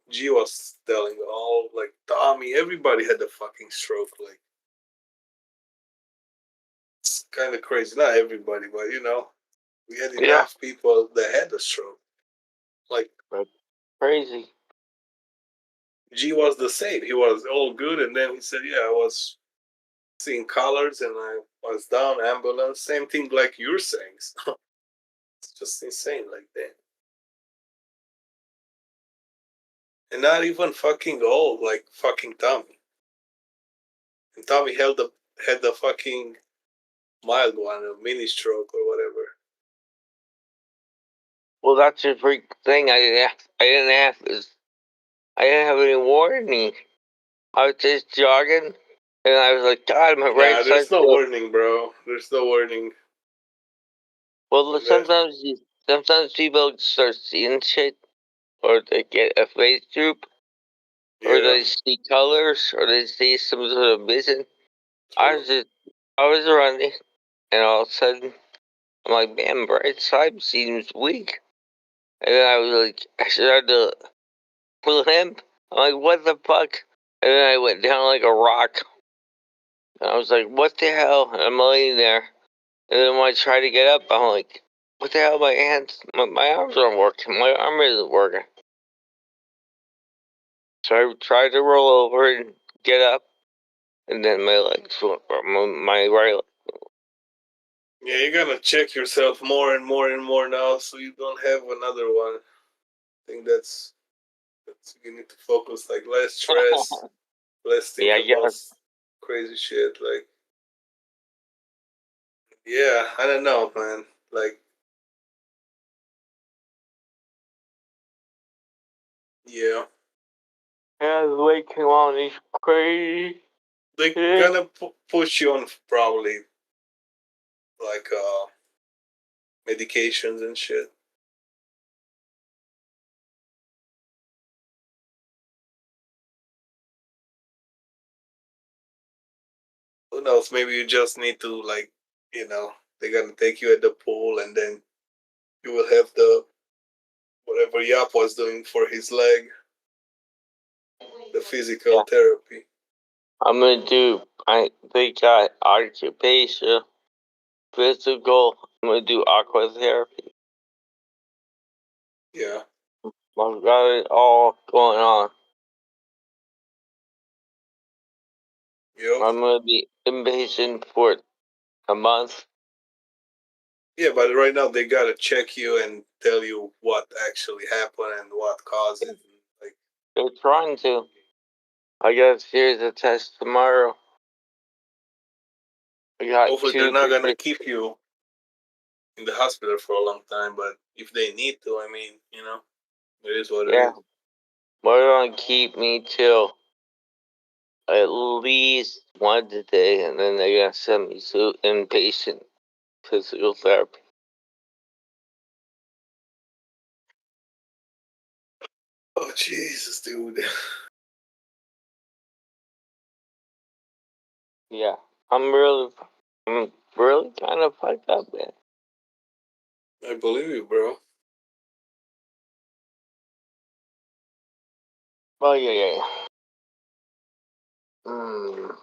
G was telling all, like, Tommy, everybody had a fucking stroke. Like, it's kind of crazy. Not everybody, but, we had enough people that had a stroke. Like, crazy. G was the same. He was all good, and then he said, yeah, I was seeing colors, and I was down, ambulance. Same thing like you're saying. It's just insane like that. And not even fucking old, like fucking Tommy. And Tommy had the fucking mild one, a mini stroke or whatever. Well, that's the freak thing. I didn't have any warning. I was just jogging, and I was like, God, my right side. There's no warning, bro. There's no warning. Well, sometimes people start seeing shit, or they get a face droop, or they see colors, or they see some sort of vision. I was running, and all of a sudden, I'm like, man, my right side seems weak. And then I started to limp. I'm like, what the fuck? And then I went down like a rock. And I was like, what the hell? And I'm laying there. And then when I try to get up, I'm like, what the hell? My hands, my arms aren't working. My arm isn't working. So I tried to roll over and get up. And then my legs went, my right leg. Yeah, you gotta check yourself more and more and more now, so you don't have another one. I think that's you need to focus, like, less stress, less think about crazy shit. Like, yeah, I don't know, man. Like, yeah. Yeah, the way came on is crazy. They're gonna push you on probably like medications and shit. Who knows? Maybe you just need to, like, they're gonna take you at the pool, and then you will have the whatever Yap was doing for his leg, the physical therapy. I'm gonna do. They got occupation, physical. I'm gonna do aqua therapy. Yeah. I've got it all going on. Yep. I'm gonna be inpatient for a month. Yeah, but right now they gotta check you and tell you what actually happened and what caused it. Like, they're trying to. I got a series of tests tomorrow. hopefully they're not gonna keep you in the hospital for a long time, but if they need to, I mean, it is what it is. We're gonna keep me till at least once a day, and then they're gonna send me to inpatient physical therapy. Oh Jesus, dude. Yeah, I'm really kind of fucked up, man. I believe you, bro. Oh yeah. Mm.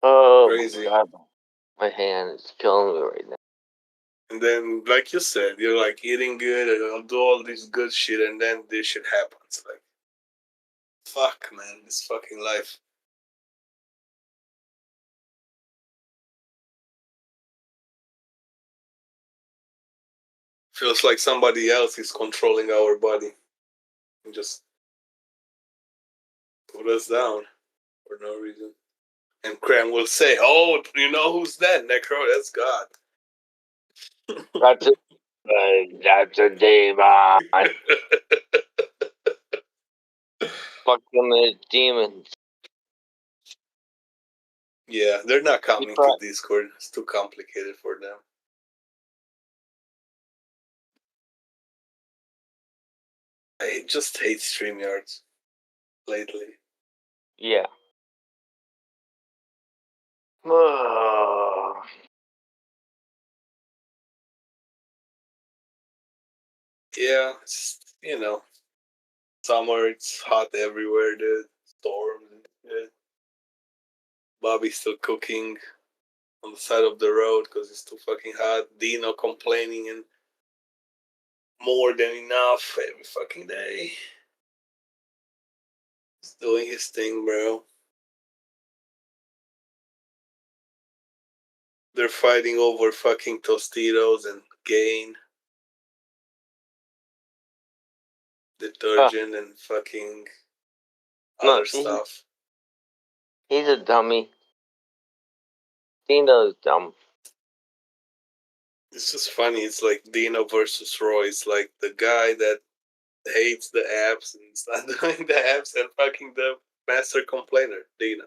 Oh Crazy. my god, my hand is killing me right now. And then, like you said, you're like eating good and I'll do all this good shit, and then this shit happens. Like, fuck, man, this fucking life. Feels like somebody else is controlling our body and just put us down for no reason. And Cram will say, "Oh, you know who's that, Necro? That's God." That's a demon. Fucking demons. Yeah, they're not coming to Discord. It's too complicated for them. I just hate StreamYards lately. Yeah. Yeah, it's just, summer, it's hot everywhere, dude. Storms and shit. Bobby's still cooking on the side of the road because it's too fucking hot. Dino complaining and more than enough every fucking day. He's doing his thing, bro. They're fighting over fucking Tostitos and Gain. Detergent and fucking other stuff. He's a dummy. Dino's dumb. It's just funny. It's like Dino versus Roy. It's like the guy that hates the apps and is not doing the apps, and fucking the master complainer, Dino.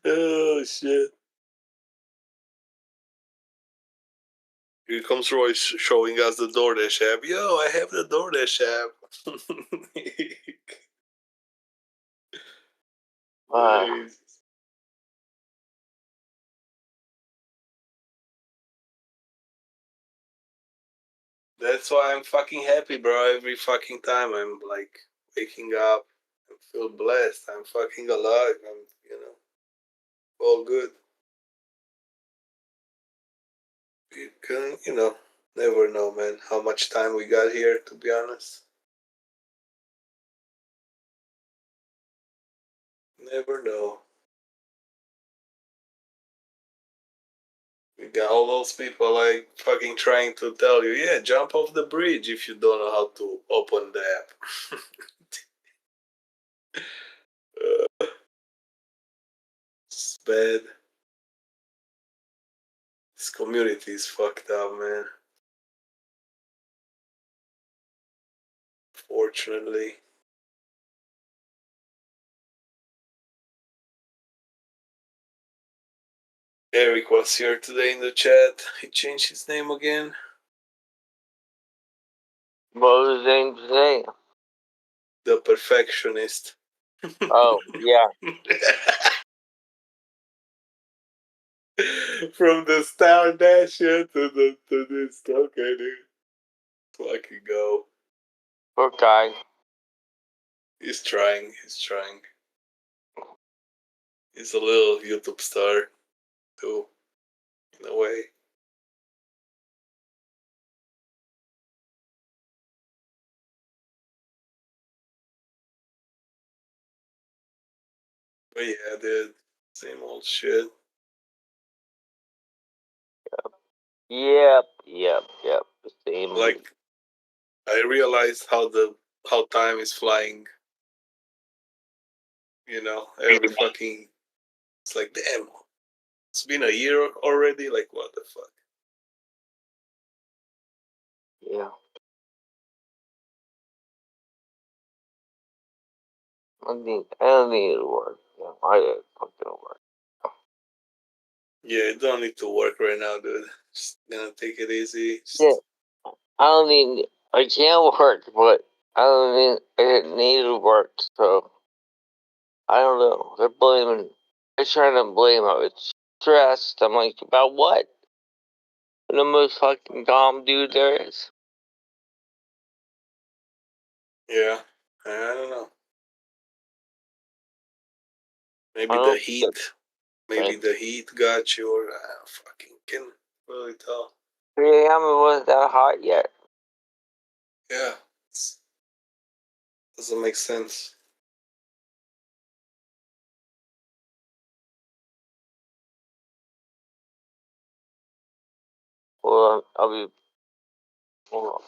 Oh shit. Here comes Roy showing us the DoorDash app. Yo, I have the DoorDash app. That's why I'm fucking happy, bro. Every fucking time I'm like waking up, I feel blessed. I'm fucking alive. I'm, all good. You can, never know, man, how much time we got here, to be honest. Never know. We got all those people like fucking trying to tell you, yeah, jump off the bridge if you don't know how to open the app. It's bad. This community is fucked up, man. Fortunately. Eric was here today in the chat. He changed his name again. What was his name today? The Perfectionist. Oh, yeah. From the Star Dasher to this. Okay, dude. Fucking go. Poor guy. He's trying. He's a little YouTube star, too, in a way. But yeah, dude, same old shit. Yep. Same. Like, I realized how time is flying. Every fucking It's like, damn, it's been a year already. Like, what the fuck? Yeah. I don't need to work. Yeah, I don't fucking work. Yeah, you don't need to work right now, dude. Just gonna take it easy. Yeah. I don't need. I can't work, but I don't need. I didn't need to work, so I don't know. They're blaming. They're trying to blame. I was stressed. I'm like, about what? I'm the most fucking calm dude there is. Yeah, I don't know. Maybe I the don't heat. Maybe the heat got you, or I don't fucking can't really tell. 3 a.m. It wasn't that hot yet. Yeah, doesn't make sense. Well, I'll be. Hold on.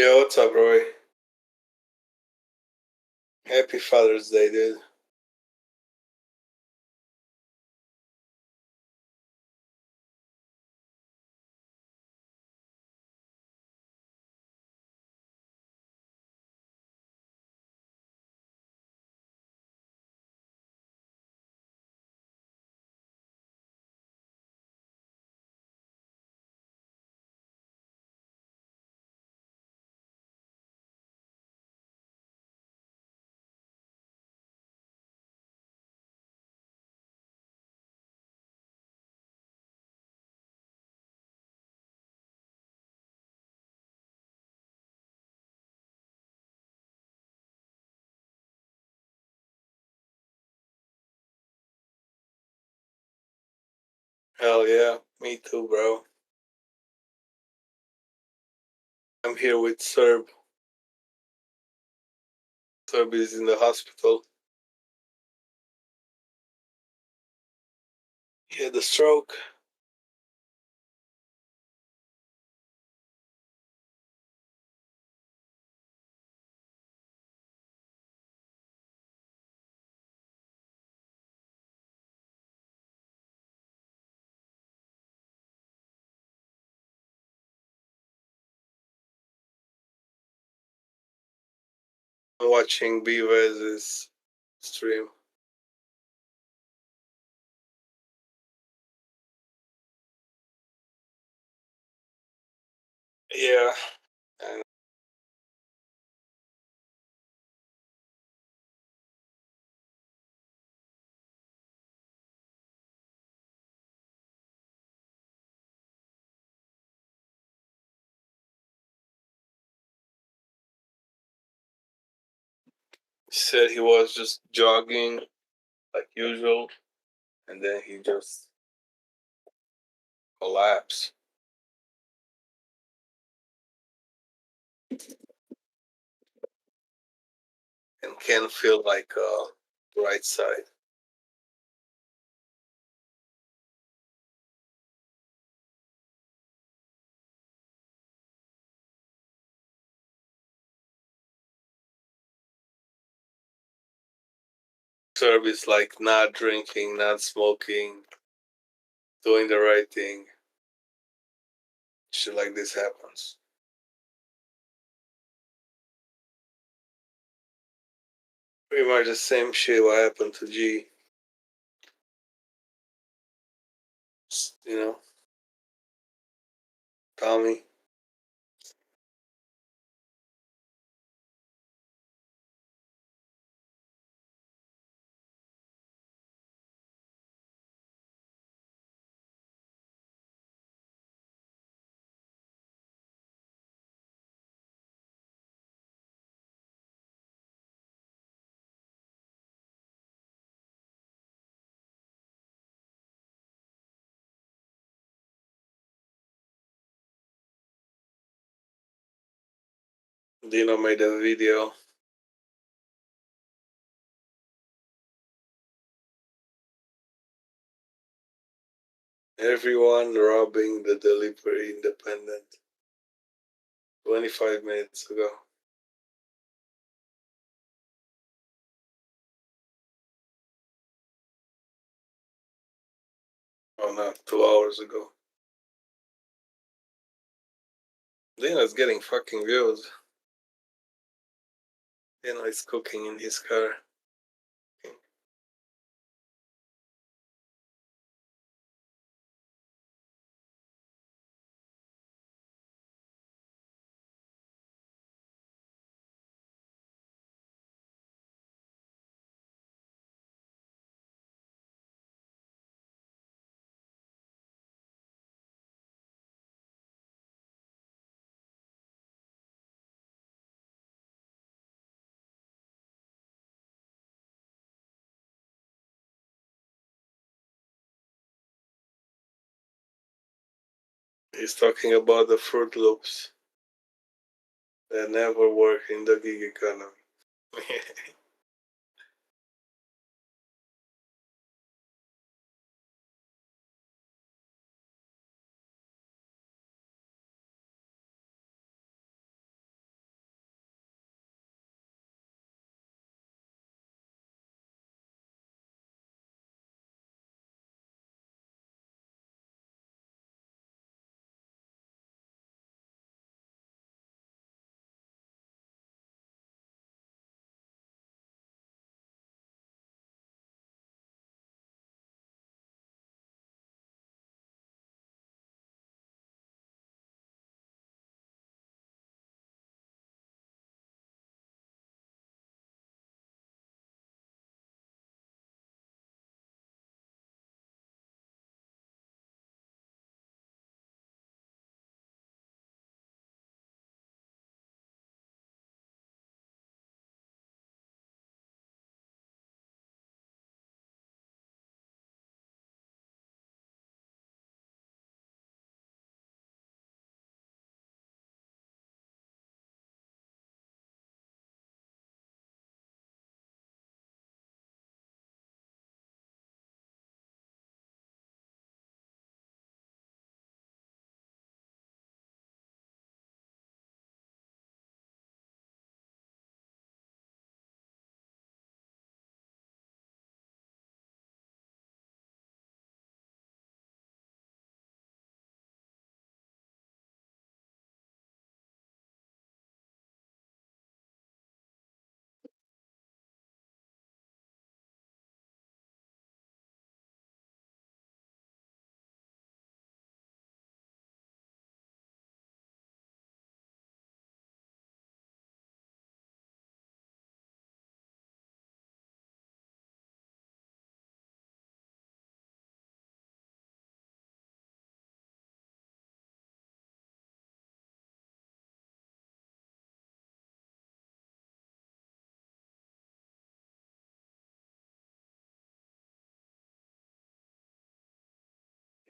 Yeah, what's up, Roy? Happy Father's Day, dude. Hell yeah, me too, bro. I'm here with Serb. Serb is in the hospital. He had a stroke. I'm watching B-Vez's stream. Yeah. And he said he was just jogging like usual, and then he just collapsed and can't feel like right side. Serb is like not drinking, not smoking, doing the right thing. Shit like this happens. Pretty much the same shit what happened to G. You know, Tommy. Dino made a video. Everyone robbing the delivery independent. 25 minutes ago. Oh no, 2 hours ago. Dino's getting fucking views. Dino is cooking in his car. He's talking about the Fruit Loops that never work in the gig economy.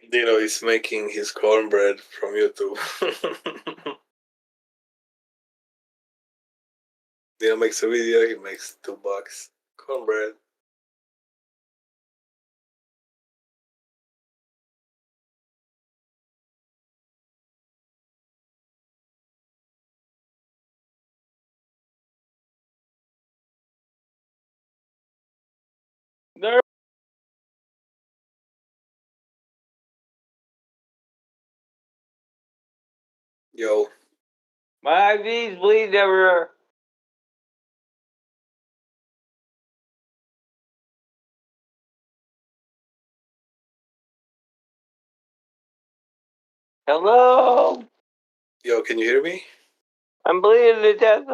Dino is making his cornbread from YouTube. Dino makes a video, he makes $2. Cornbread. There. Yo. My IV's bleeding everywhere. Hello? Yo, can you hear me? I'm bleeding to death.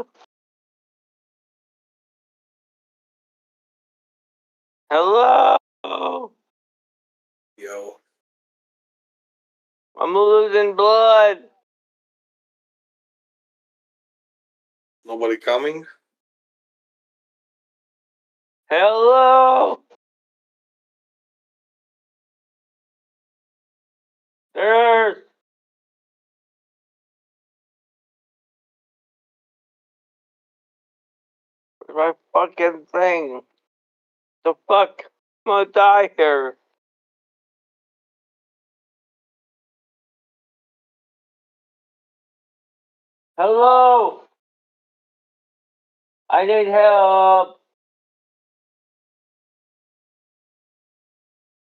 Hello? Yo. I'm losing blood. Nobody coming? Hello? Nurse. Where's my fucking thing? The fuck? I'm gonna die here. Hello? I need help.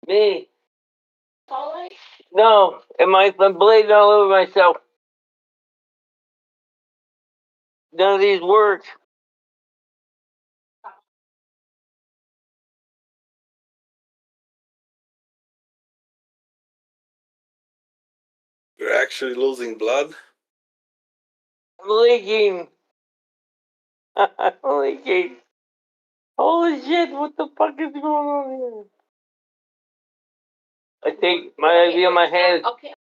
Me? No, I'm bleeding all over myself. None of these work. You're actually losing blood? I'm leaking. I'm leaking. Holy shit, what the fuck is going on here? I think my IV on my hand. Okay.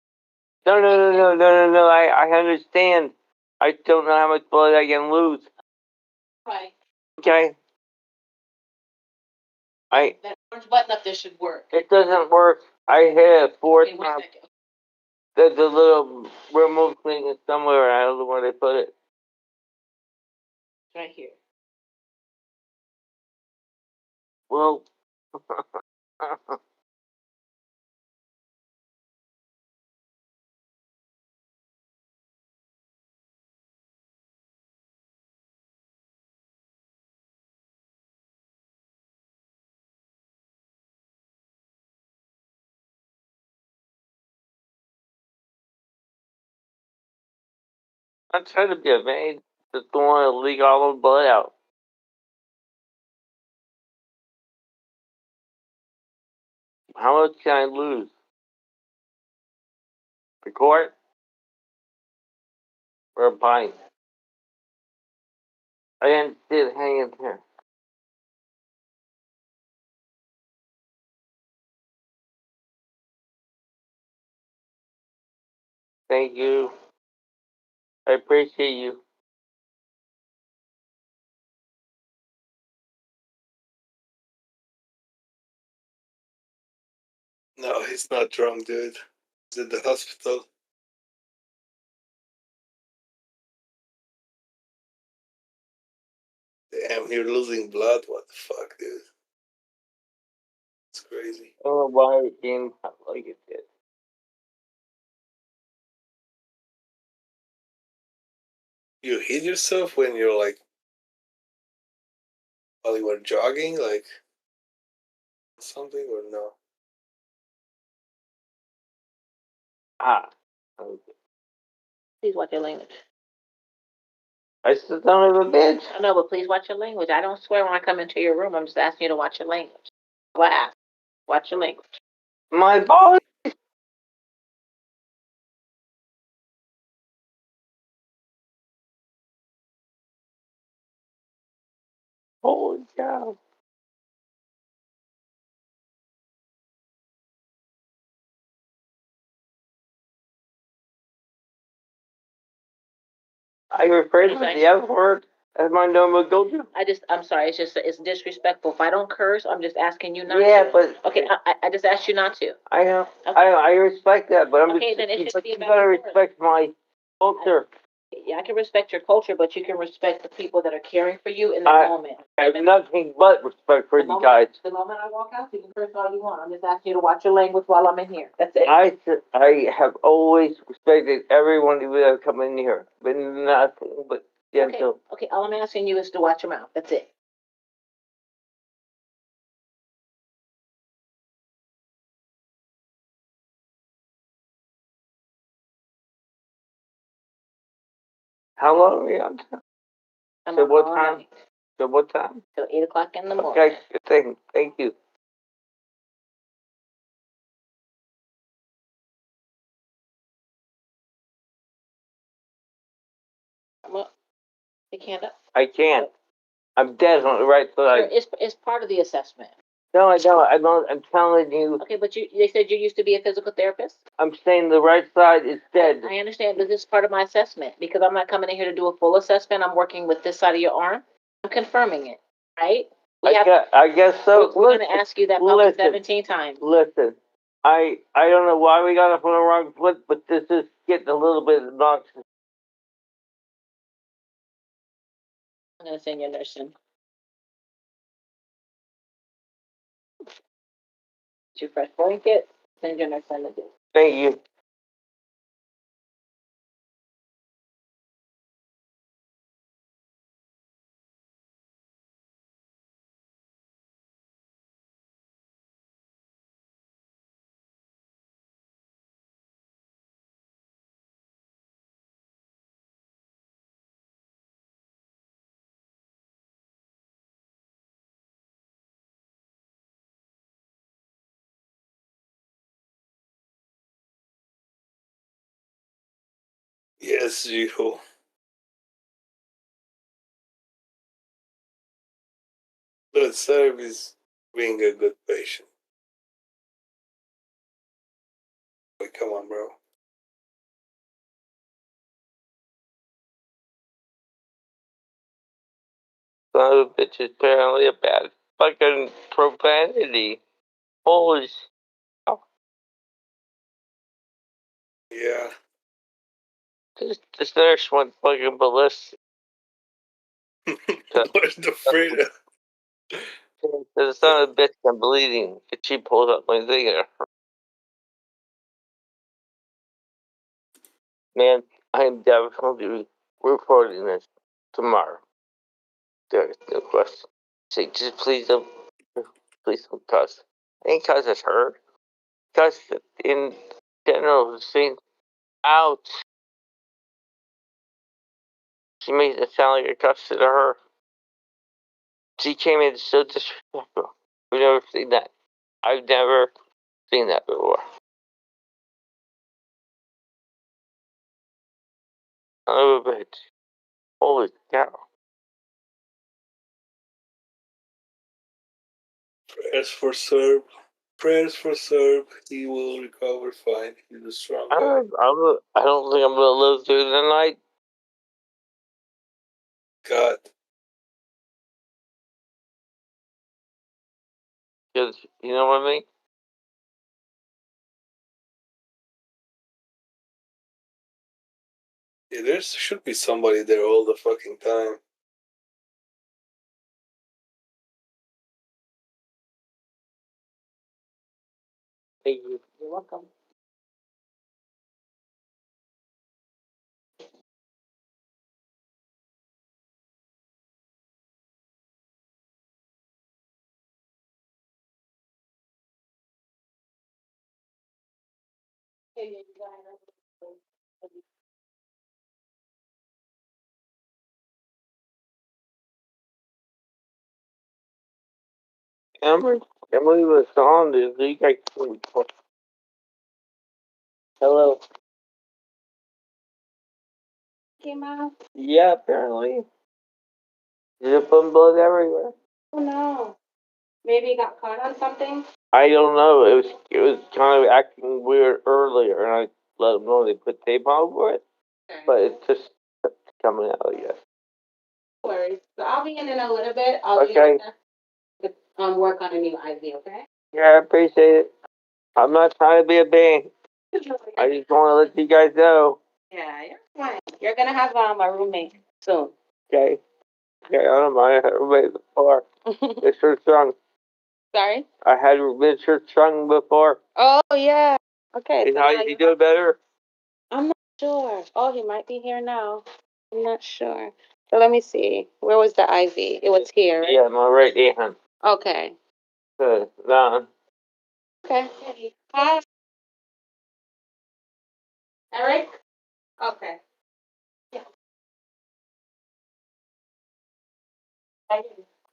No. I understand. I don't know how much blood I can lose. Right. Okay. That orange button up there should work. It doesn't work. I hit it 4 Okay, 1 times. second. The little remote thing is somewhere. I don't know where they put it. Right here. Well. I'm trying to be a man. Just don't want to leak all the blood out. How much can I lose? A quart? Or a pint? I didn't see it hanging here. Thank you. I appreciate you. No, he's not drunk, dude. He's at the hospital. Damn, you're losing blood? What the fuck, dude? It's crazy. I don't know why it came out like it did. You hit yourself when you're like, while you were jogging, like, something, or no? Ah. Okay. Please watch your language. I said, son of a bitch. I know, but please watch your language. I don't swear when I come into your room. I'm just asking you to watch your language. What ask? Watch your language. My body. Holy cow. I referred to the F word. That's my normal go-to. I'm sorry, it's disrespectful. If I don't curse, I'm just asking you not Yeah, to. but Okay, I just asked you not to. I know. Okay. I respect that, but Okay, then it should be you about gotta yours. respect my culture. Yeah, I can respect your culture, but you can respect the people that are caring for you in the moment. I have nothing but respect for you guys. The moment I walk out, you can curse all you want. I'm just asking you to watch your language while I'm in here. That's it. I have always respected everyone who has come in here. Been nothing but gentle. Okay, all I'm asking you is to watch your mouth. That's it. How long are we on? I'm So on what all time? night. So what time? Till 8 o'clock in the morning. Okay, good thing. Thank you. I'm up. You can't up. I can't. I'm dead on the right Sure, side. it's part of the assessment. No, I don't. I don't. I'm telling you. Okay, but they said you used to be a physical therapist? I'm saying the right side is dead. I understand, but this is part of my assessment because I'm not coming in here to do a full assessment. I'm working with this side of your arm. I'm confirming it, right? I guess so. We're going to ask you that probably 17 times. Listen, I don't know why we got up on the wrong foot, but this is getting a little bit obnoxious. I'm going to send you a nurse in. Two fresh blankets. Send your nurse in to do. Thank you. Yes, you. But service being a good patient. Wait, come on, bro. Son of a bitch is apparently a bad fucking profanity. Holy Yeah. This nurse went fucking ballistic. Where's the freedom? The son of a bitch, I'm bleeding. She pulled up my thing. Man, I am definitely reporting this tomorrow. There's no question. Say, just please don't cuss. I ain't cuss at her. Cuss in general, saying, ouch. She made it sound like a cuss to her. She came in so disrespectful. We've never seen that. I've never seen that before. Son of a bitch. Holy cow. Prayers for Serb. Prayers for Serb. He will recover fine. He's a strong guy. I don't think I'm gonna live through the night. God. Because, you know what I mean? Yeah, there should be somebody there all the fucking time. Thank you. You're welcome. Emily was on this week. Hello. Came out. Yeah, apparently. There's blood everywhere. Oh no. Maybe he got caught on something. I don't know. It was kind of acting weird earlier, and I let them know they put tape on over it, but it's just coming out, I guess. worries. So I'll be in a little bit. I'll Okay. work on a new IV, okay? Yeah, I appreciate it. I'm not trying to be a bang. I just want to let you guys know. Yeah, you're fine. You're gonna have a roommate soon. Okay. Okay, I don't mind. I had a roommate before. Mr. Chung. Sorry? I had Mr. Chung before. Oh yeah. Okay. And So how now is he doing better? I'm not sure. Oh, he might be here now. I'm not sure. So let me see. Where was the IV? It was here. Right? Yeah, my right hand. Okay. Good. Down. Okay. Hi. Eric? Okay. Yeah.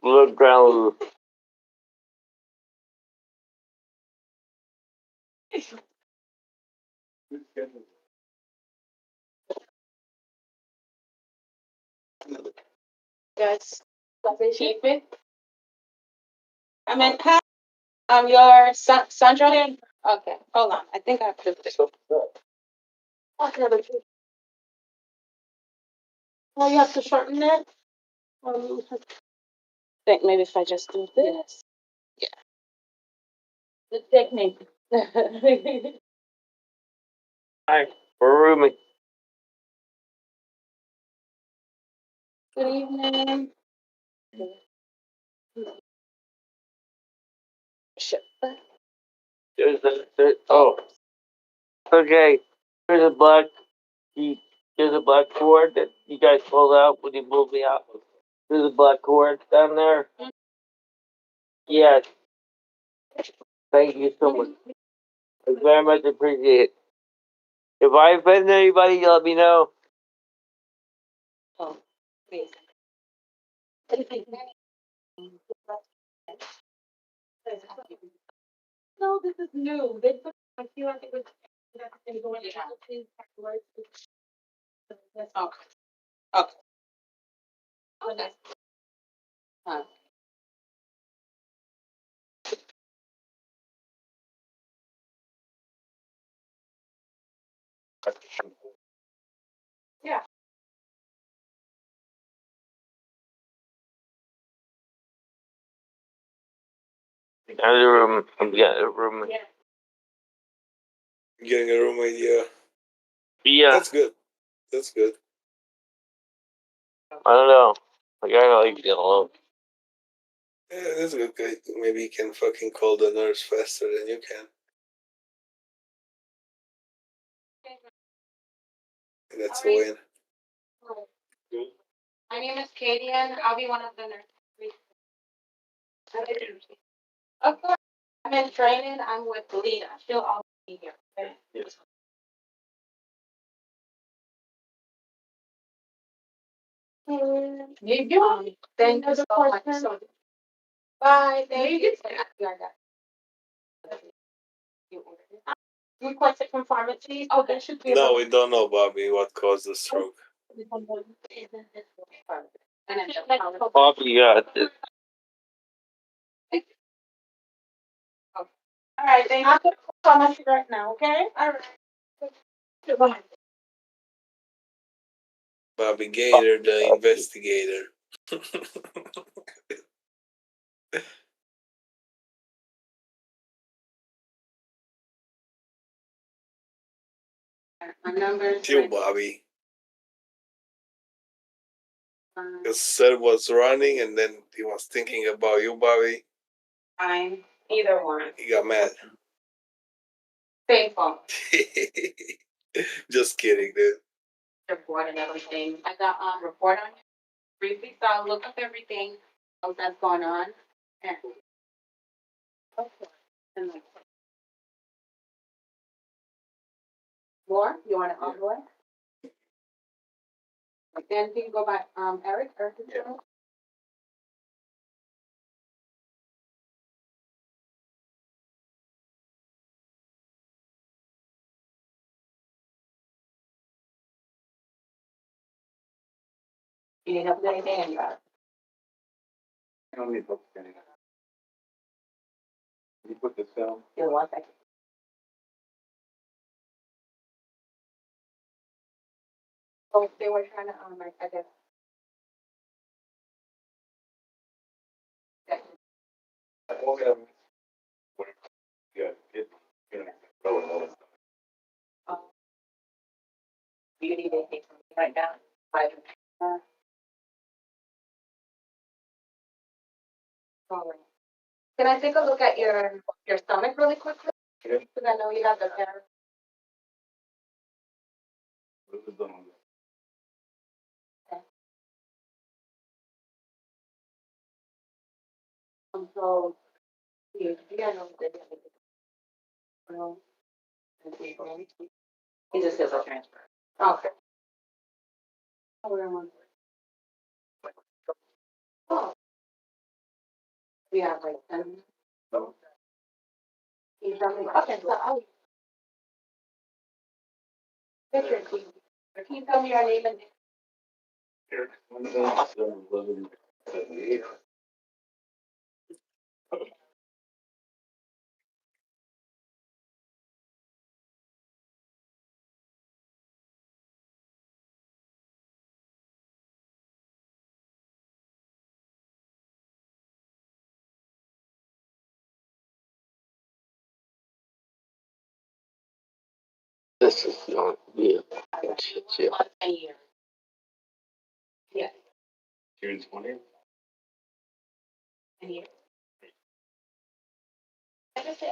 Look down. Yes. Keep it. I mean, hi. Your Sandra here? Okay. Hold on. I think I put this. Okay, but oh, you have to shorten it? I think maybe if I just do this. Yeah. The technique. Hi, we're rooming. Good evening. Shit. Oh. Okay. There's a black there's a black cord that you guys pulled out when you moved me out. There's a black cord down there. Yes. Thank you so much. I very much appreciate it. If I offend anybody, you let me know. Oh, please. No, this is new. They put, I feel like it was going afterwards. Okay. Okay. Okay. Yeah. Out of the room. I'm getting a room. Yeah. Getting a roommate, yeah. Yeah. That's good. That's good. I don't know. Like I like being alone. Yeah, that's good. Maybe you can fucking call the nurse faster than you can. That's a win. My name is Katie, and I'll be one of the nurses. Of course, I'm in training. I'm with Lita. She'll also be here. Okay? Yes. Thank you so much. Bye. Thank you. Requested from pharmacy. Oh, there should be. No, we don't know, Bobby, what caused the stroke. Bobby got this. All right, thank you. Pharmacy right now, okay? All right. Goodbye. Bobby Gator, the investigator. My number is You, Bobby. Because Sir was running and then he was thinking about you, Bobby. fine. Either one. He got mad. Faithful. Just kidding, dude. Report and everything. I got report on you briefly, so I'll look up everything else that's going on. And and like, more? You want to more? Then can you go by Eric or yeah. You need help with anything? I don't need help with anything. You put this down? Give me 1 second. Oh, they were trying to, I guess, Do you need anything from me right now? All right. Can I take a look at your stomach really quickly? Because I know you have the hair. So, you know that no, he just says a transfer. Okay. Oh, we have like 10 minutes. You tell me, okay, so I'll. Richard, can you tell me your name and? This is not real. Yeah. A year. Yeah, June 20th. a year. I just say,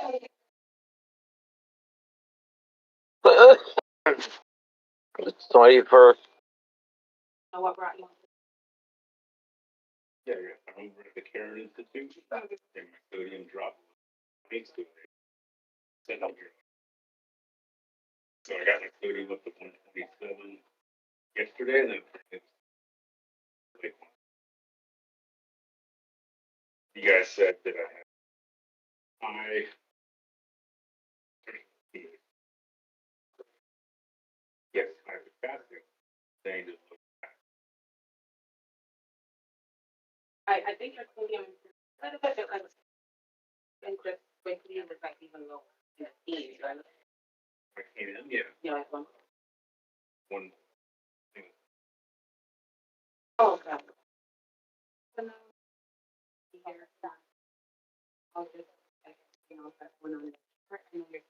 oh, It's 21st. what brought you? Yeah, I'm over at the Karen Institute. And my sodium dropped. Thanks to it. Send up here. So I got my sodium up to 127 yesterday, and then it's like you guys said that I had high. Yes, I was fasting. Saying just I think your sodium is a little bit like, and just quickly was like even lower in the teens, right? I came in, yeah. Yeah, like one. One. Oh, okay. So now, here, I'll just, like, you know, that's one on the chart, and then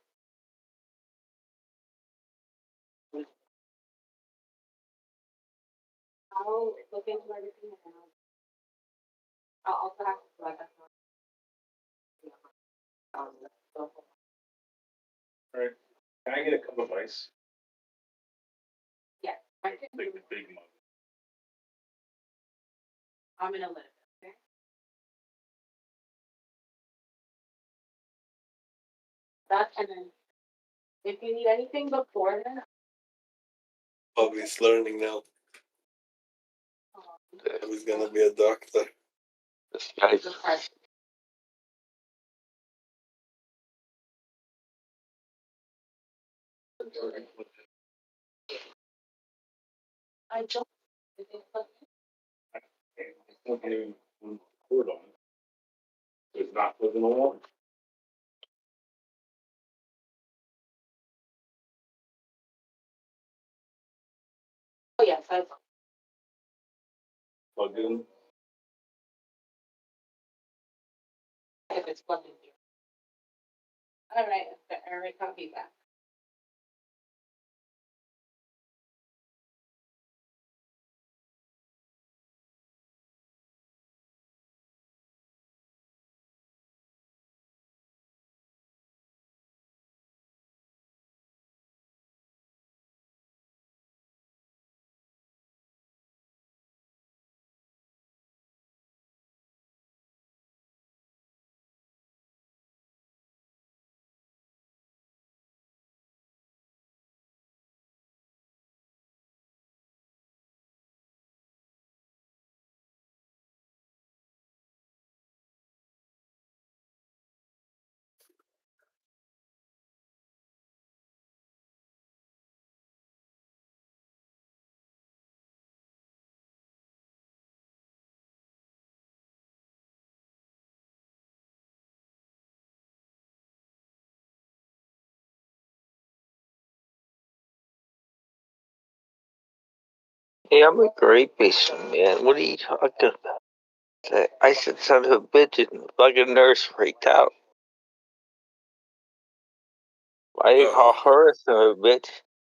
I'll look into everything and I'll also have to like that's so All right. Can I get a cup of ice? yeah, I can Like the big mug. I'm in a little bit, okay? That and then if you need anything before then, Bobby's learning now. He's gonna be a doctor. This guy's I don't. I can't even record on it. It's not plugging along. Oh yes, I Plugged in. if it's plugged in here. All right, Eric, I'll be back. Hey, I'm a great patient, man. What are you talking about? I said son of a bitch and the fucking nurse freaked out. Why do you call her a son of a bitch?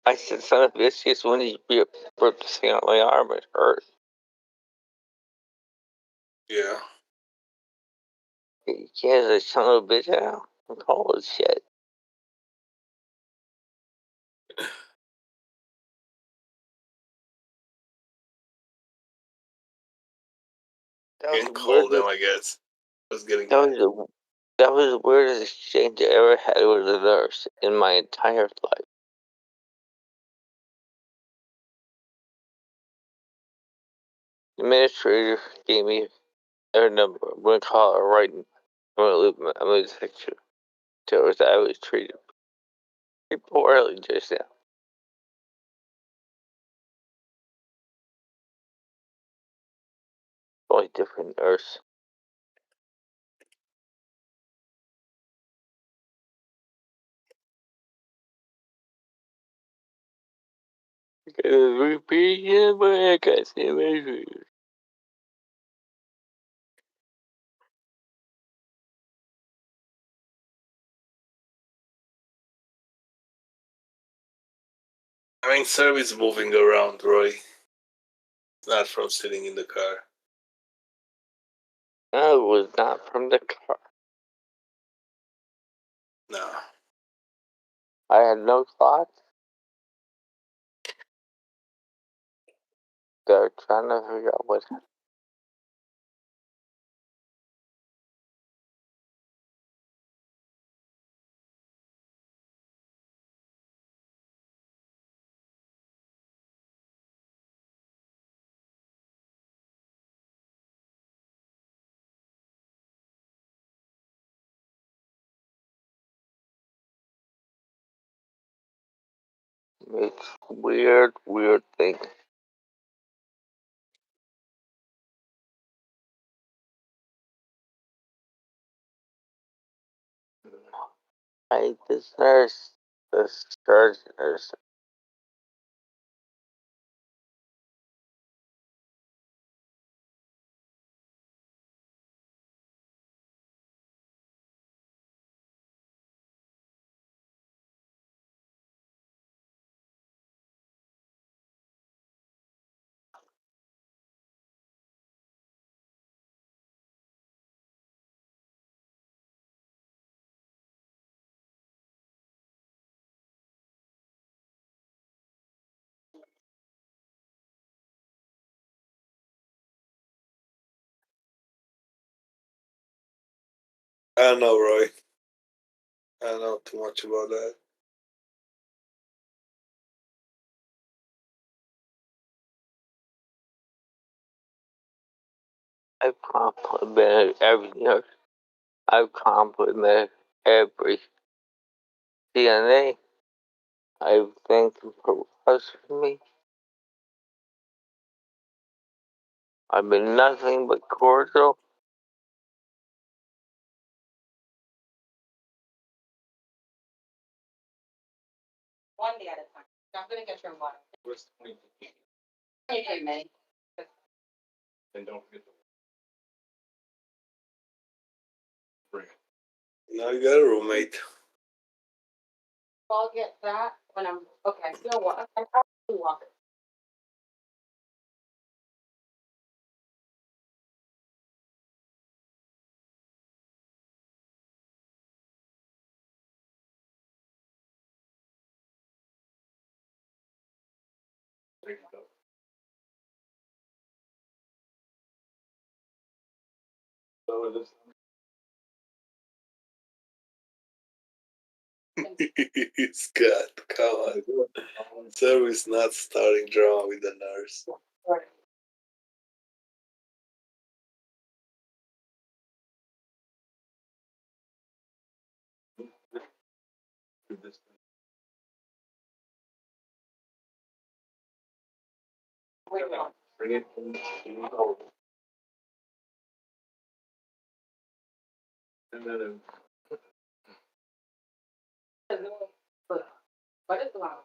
I said son of a bitch just when you ripped the thing on my arm, it hurt. Yeah. You can't say son of a bitch now. I'm cold as shit. Can't call them, I guess. Was getting That was the weirdest exchange I ever had with a nurse in my entire life. The administrator gave me her number. I'm gonna call her right now. I'm gonna text her. Tell her that I was treated pretty poorly just now. Only different nurse. Repeat it, but I can't say my I mean, service moving around, Roy. Not from sitting in the car. No, it was not from the car. No. I had no thoughts. They're trying to figure out what happened. It's weird thing. This nurse, this church nurse. I don't know, Roy. I don't know too much about that. I've complimented every nurse. I've complimented every CNA. I've thanked them for trusting me. I've been nothing but cordial. One day at a time. I'm gonna get your water. Okay, May. And don't forget the Now you got a roommate. I'll get that when I'm okay. You know what? I'm walk. There you go. So this. Scott, come on. Service not starting drama with the nurse. Bring it over. And then What is wrong?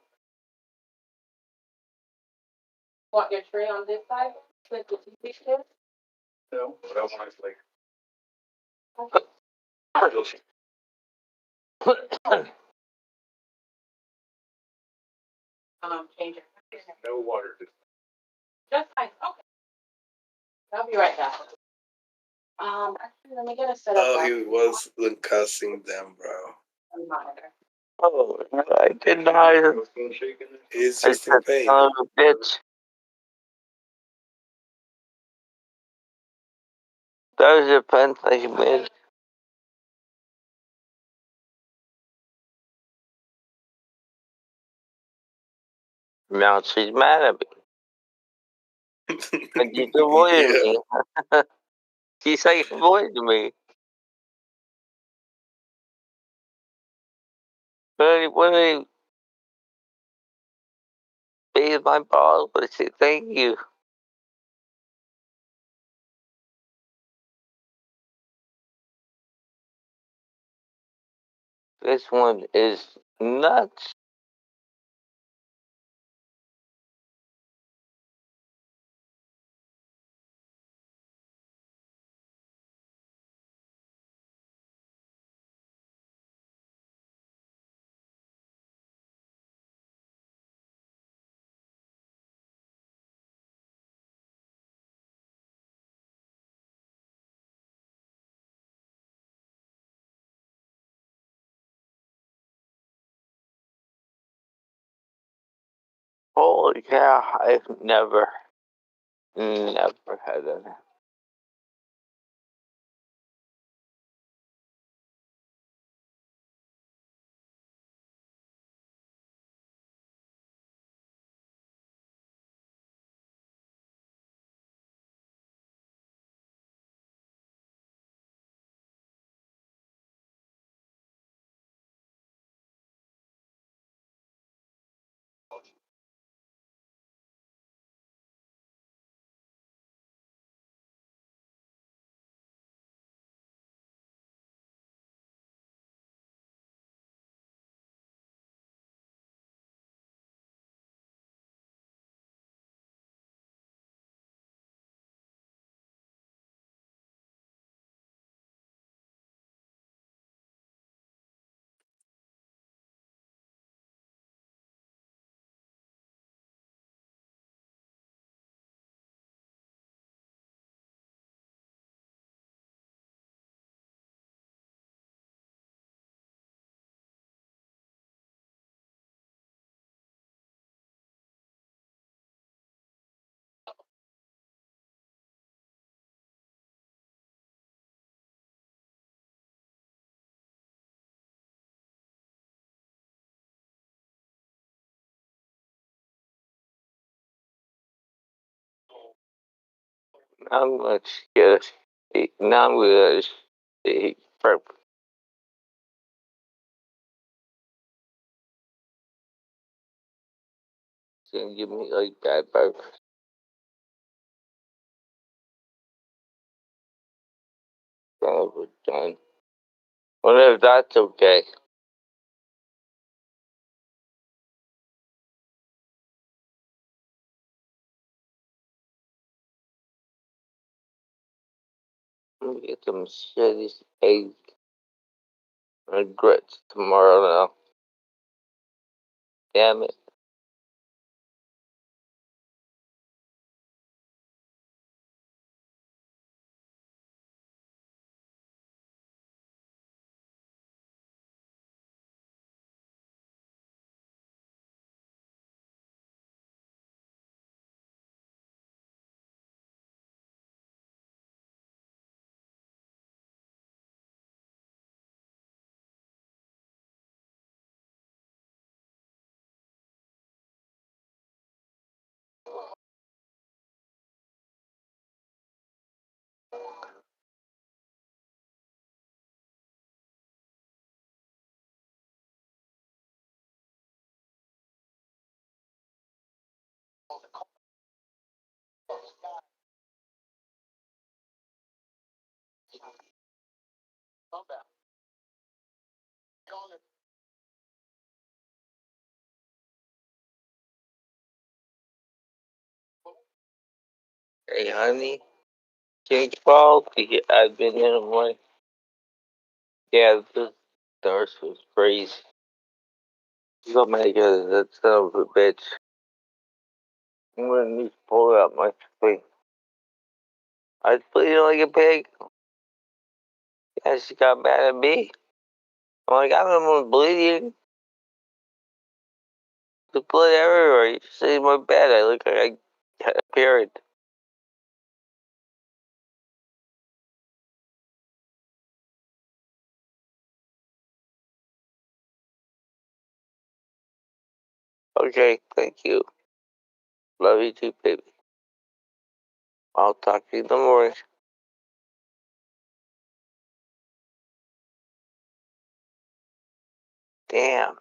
Want your tray on this side? Like the TV show? No, but I want to like. Change it. No water. Just fine. Okay. I'll be right back. Actually, let me get a set up. Oh, he was cussing them, bro. Monitor. Oh, I didn't hire. He's I just said, in pain. son of a bitch. That was your pen that you made. Now she's mad at me. And she's avoiding me. She's like avoiding me. When they bathe my balls, I say thank you. This one is nuts. Holy cow, I've never had that. I'm gonna get now I'm gonna see purple. It's gonna give me like bad burger. We're done. Whatever, that's okay. Let me get some shitty eggs and grits tomorrow now. Damn it. Hey, honey. King Paul, the admin in my. Yeah, this nurse was crazy. Oh my god, that son of a bitch. I'm gonna need to pull out my thing. I was bleeding like a pig. Yeah, she got mad at me. I'm like, I'm the one bleeding. The blood everywhere. You see my bed. I look like I had a period. Okay, thank you. Love you too, baby. I'll talk to you in the morning. Damn.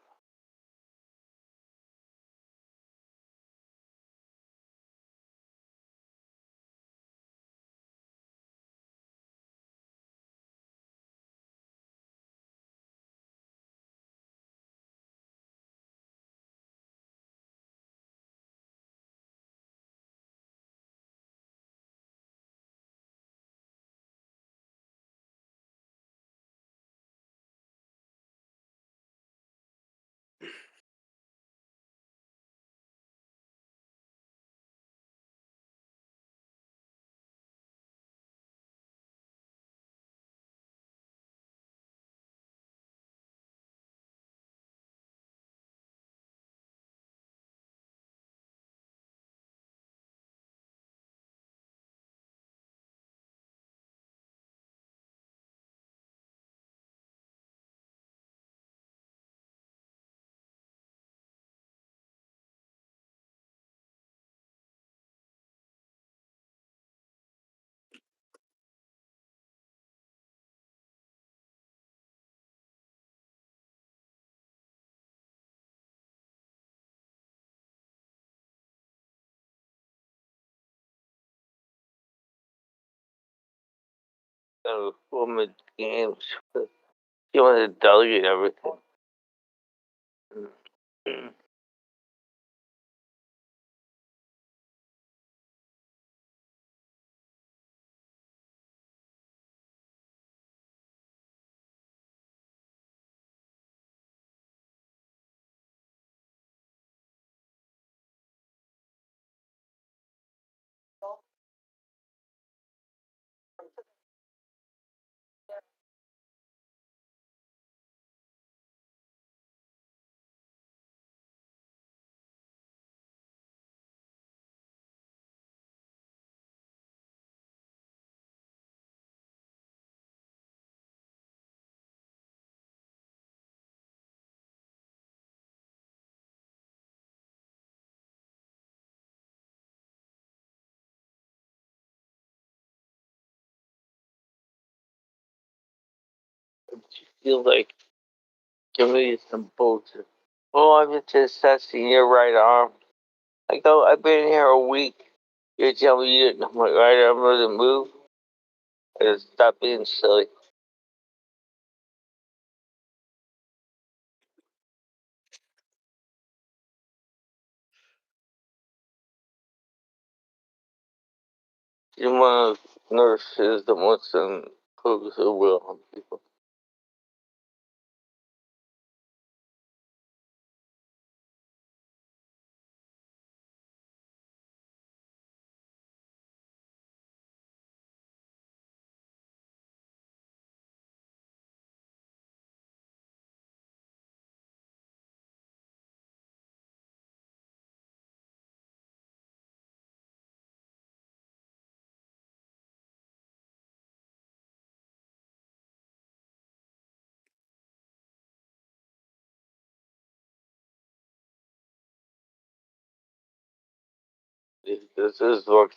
Woman games. She wanted to delegate everything. She feels like giving me some bullshit. Oh, I'm just testing your right arm. I go, I've been here a week. You tell me you didn't know my right arm doesn't move? I just stop being silly. You're one of those nurses that wants to impose her will on people. This is what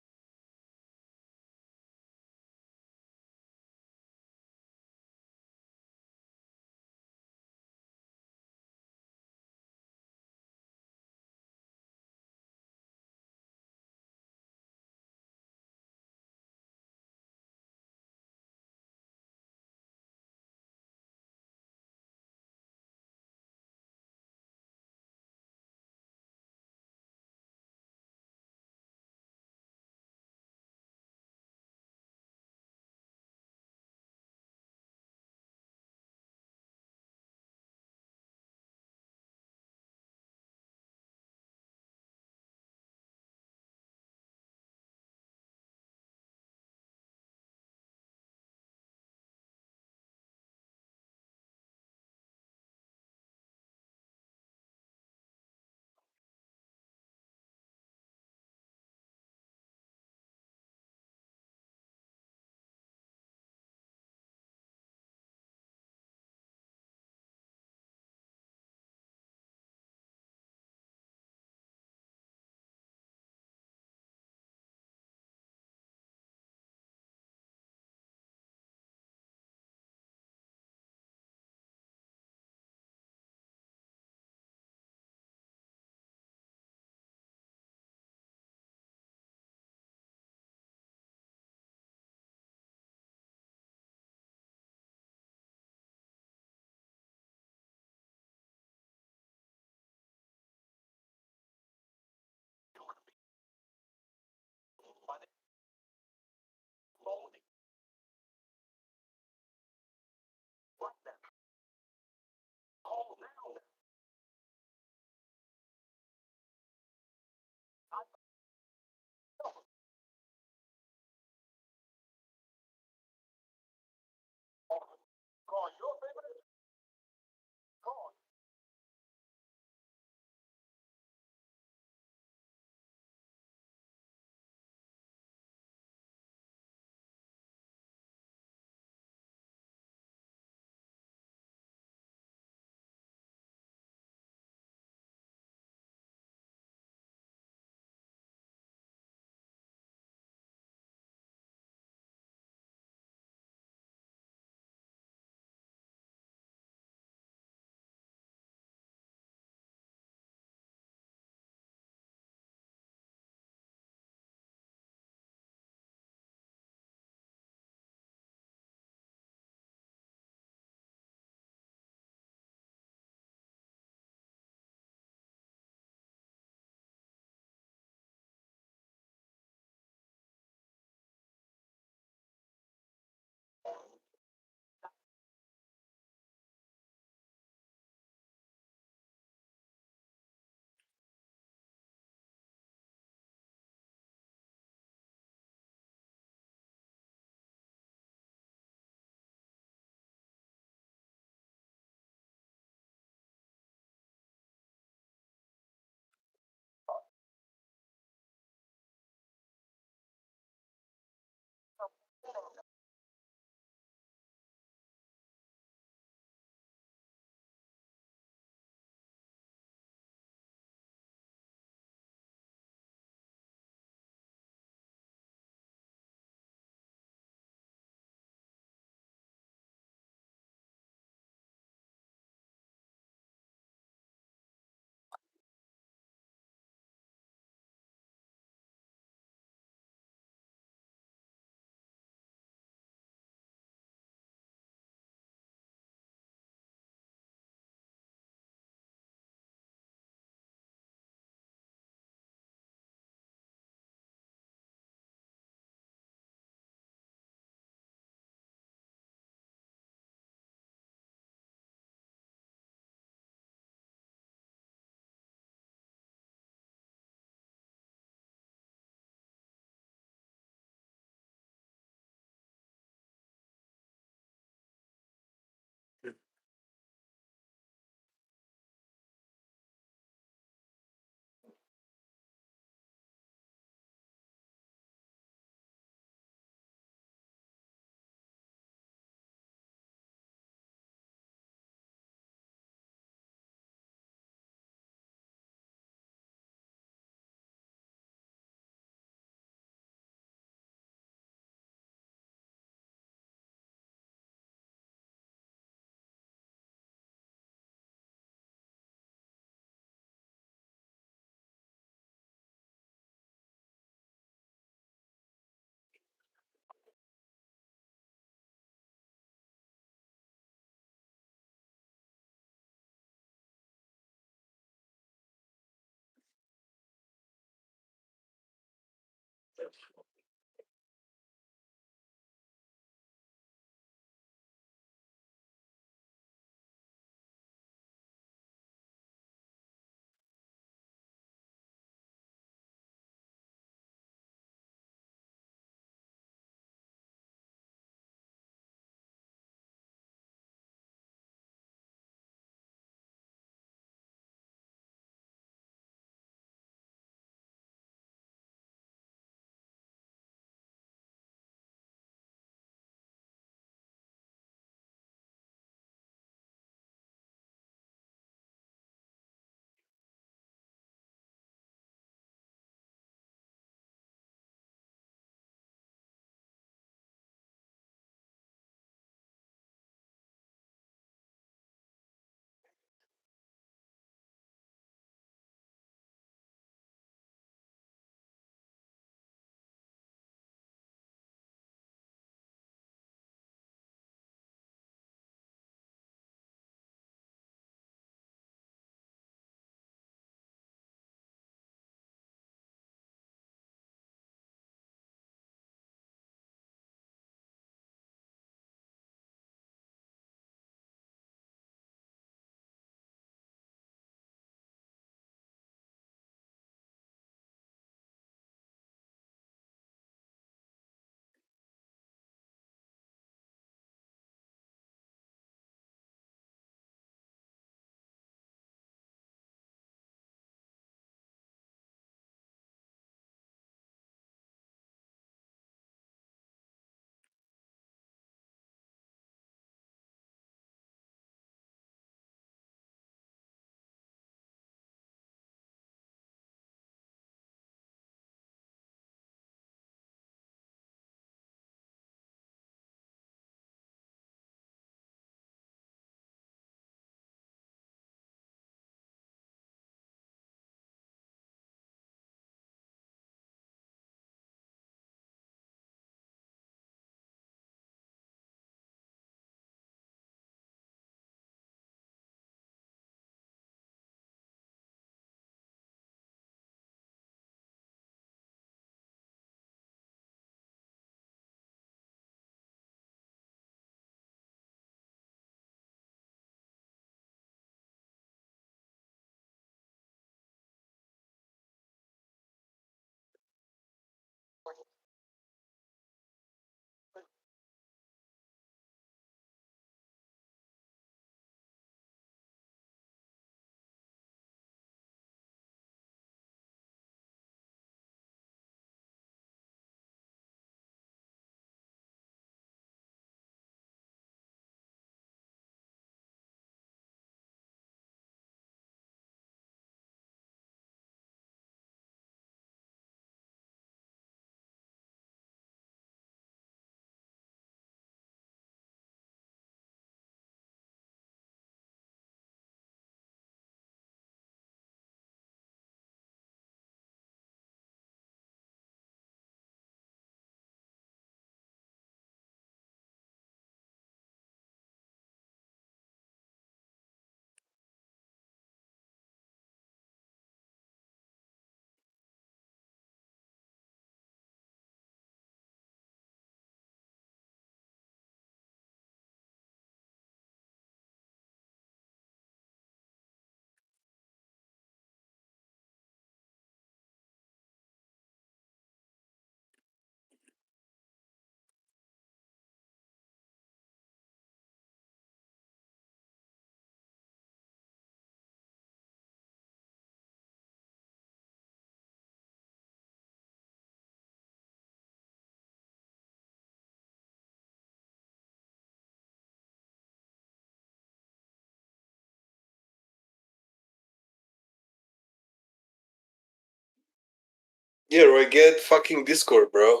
Yeah, right. Get fucking Discord, bro.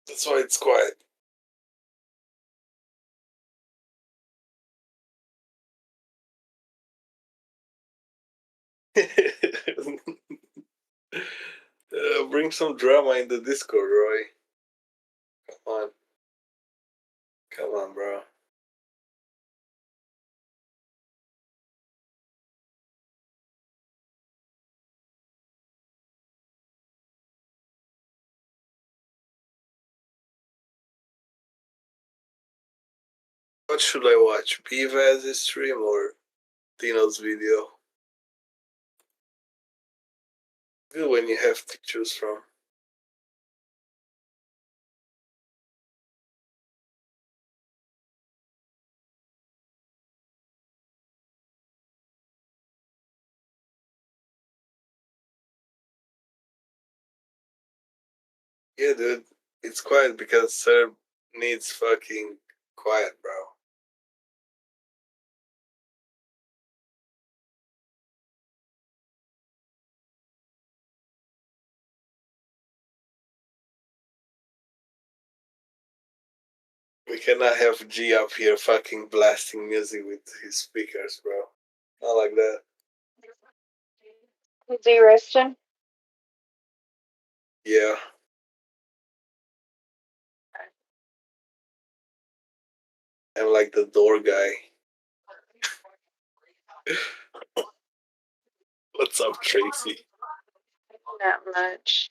That's why it's quiet. Bring some drama in the Discord, Roy. Come on. Come on, bro. What should I watch? PVAZ's stream or Tino's video? Good when you have to choose from. Yeah, dude. It's quiet because Serb needs fucking quiet, bro. We cannot have G up here fucking blasting music with his speakers, bro. Not like that. Is he resting? Yeah. I'm like the door guy. What's up, Tracy? Not much.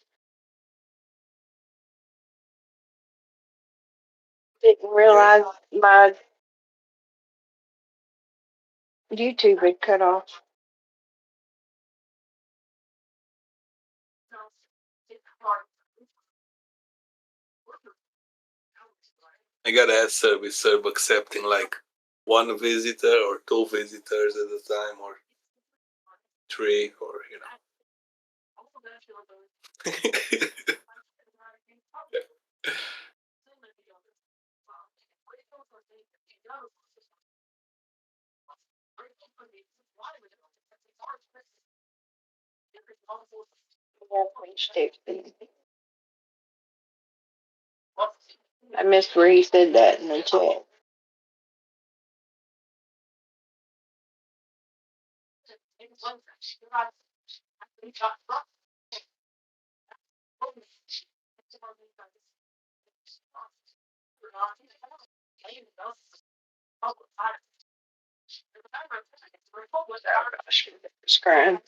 Didn't realize my YouTube had cut off. I gotta ask Serb, is Serb accepting like one visitor or two visitors at a time or three or, you know. I missed where he said that in the chat. Oh gosh, it's crying.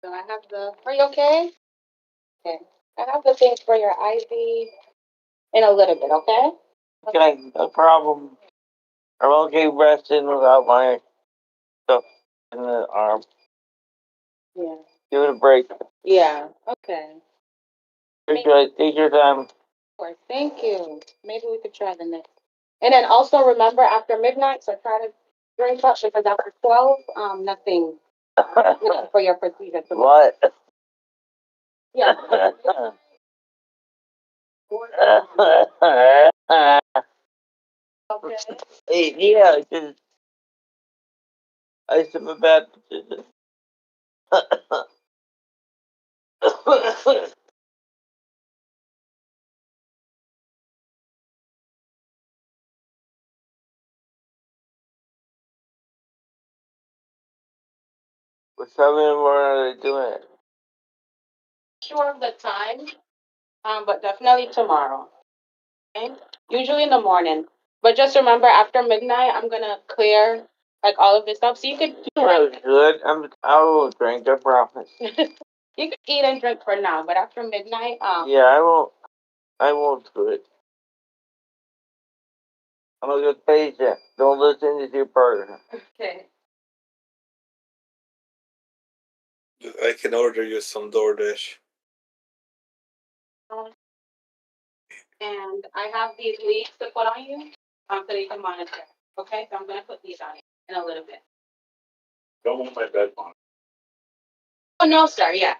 So I have the. Are you okay? Okay. I have the things for your IV in a little bit. Okay. Okay, no problem. I'm okay resting without my stuff in the arm. Yeah. Give it a break. Yeah. Okay. You're good. Take your time. Of course. Thank you. Maybe we could try the next. And then also remember after midnight, so try to drink up because after 12, nothing for your procedure. What? Yeah. Okay. Yeah, because I took a bad decision. What's happening? What are they doing? Sure of the time, but definitely tomorrow. Okay? Usually in the morning. But just remember, after midnight, I'm gonna clear like all of this stuff. So you could Good. I will drink. I promise. you could eat and drink for now, but after midnight, Yeah, I won't. I won't do it. I'm a good patient. Don't listen to your partner. Okay. I can order you some DoorDash. And I have these leads to put on you, so you can monitor. Okay, so I'm gonna put these on you in a little bit. Don't want my bed on. Oh no, sir. Yeah.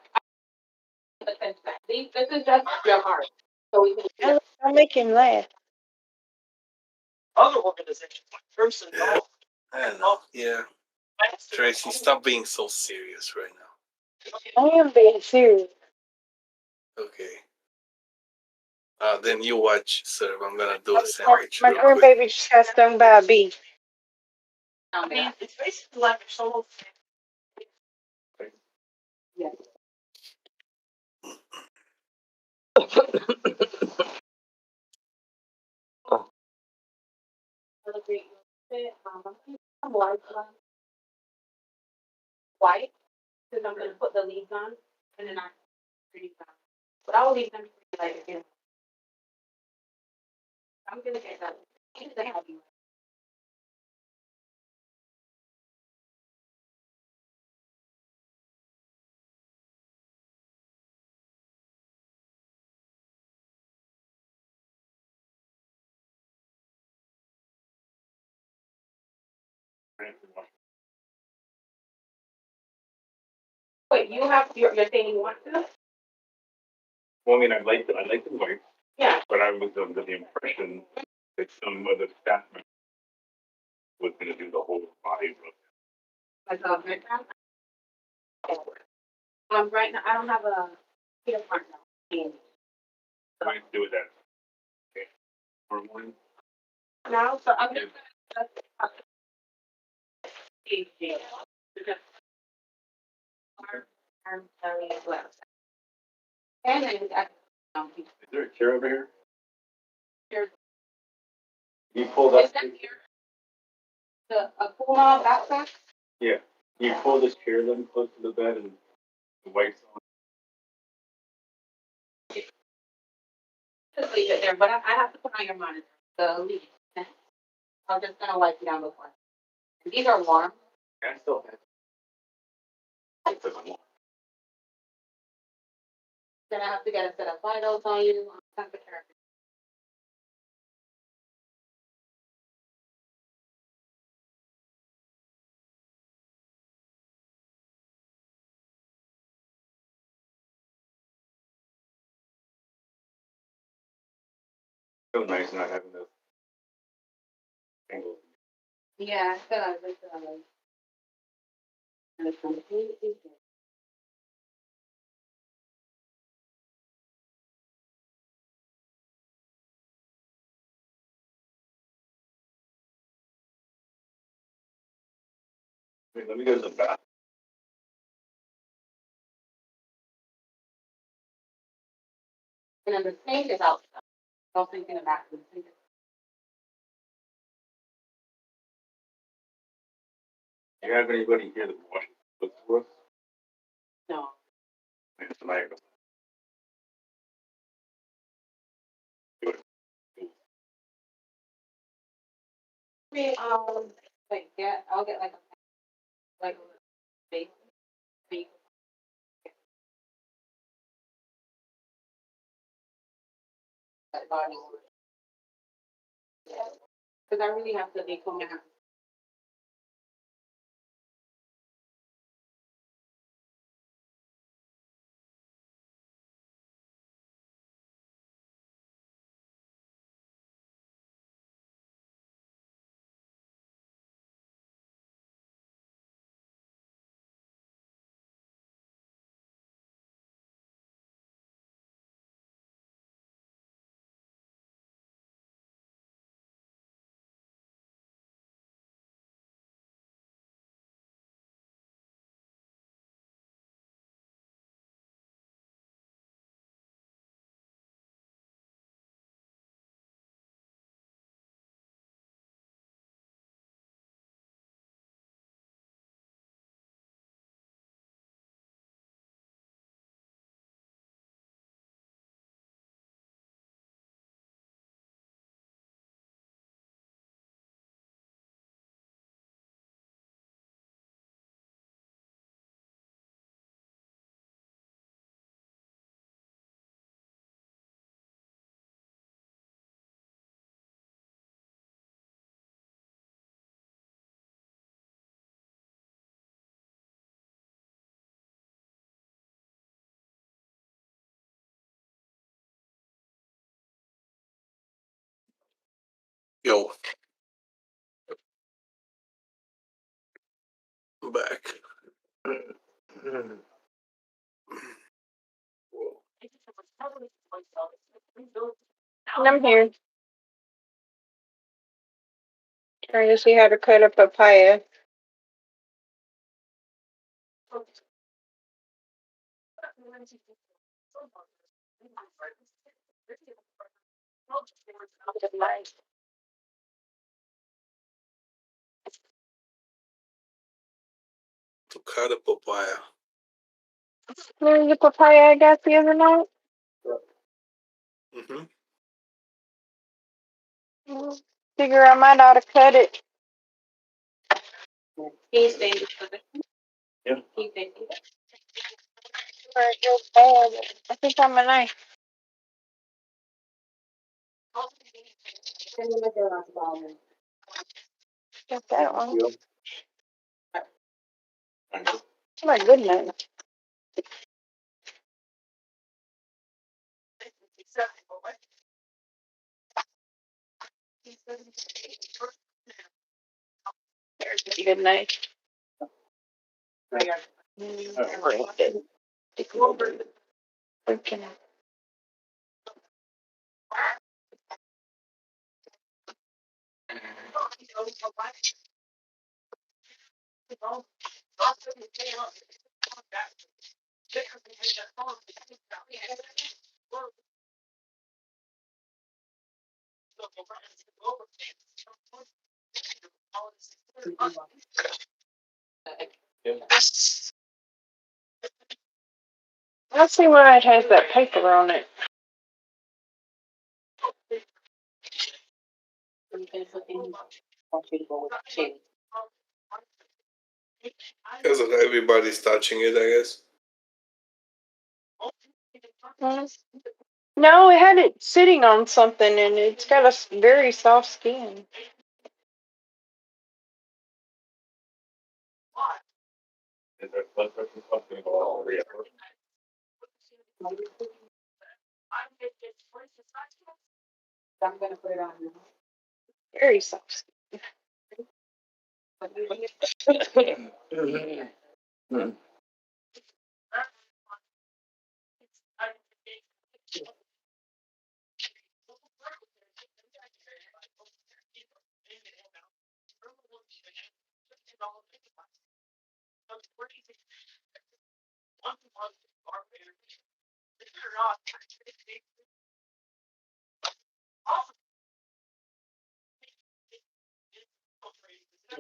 This is just your heart, so we can. I'll make him laugh. Other organizations like First and Yeah. I know. Yeah. Tracy, stop being so serious right now. I am being serious. Okay. Then you watch, sir. I'm gonna do a sandwich My real quick. grandbaby just got stung by a bee. I mean, it's basically like a solo. Yes. White, because I'm gonna put the leaves on, and then I leave them. But I'll leave them for you later. Again. I'm gonna get that. They have you. Wait, you have you're saying you want to? Well, I mean, I'd like to work. Yeah. But I was under the impression that some other staff member was going to do the whole 5. Like a good time? Right now I don't have a peer partner. I might do that. Okay. Tomorrow morning. Now, so I'm just and then Is there a chair over here? There's You pull that. a Puma backpack. Yeah. You pull this chair then close to the bed and the wipes on. Just leave it there, but I have to put on your monitor. The leaf. I'm just gonna wipe it down before. These are warm. I still have. Then I have to get a set of vitals on you. Temperature. So nice not having those angles. Yeah, I feel like and it's completely different. Wait, let me go to the bathroom. And then the sink is out. Don't think in the bathroom. Sink is- Do you have anybody here that washes clothes for us? No. Like I'll get like big, big. Body. Yeah, because I really have to be coming. Yo, I'm back. I'm here. Trying to see how to cut a papaya. To cut a papaya. There's the papaya I got the other night. Mm-hmm. Figure I might ought to cut it. He's saying Yeah. he's saying Alright, go bad. I think I'm a knife. Got that one. My goodness. There's a good knife. Take a little bit. Freaking. Let's see why it has that paper on it. Because everybody's touching it, I guess. No, it had it sitting on something and it's got a very soft skin. I'm gonna put it on now. Very soft skin.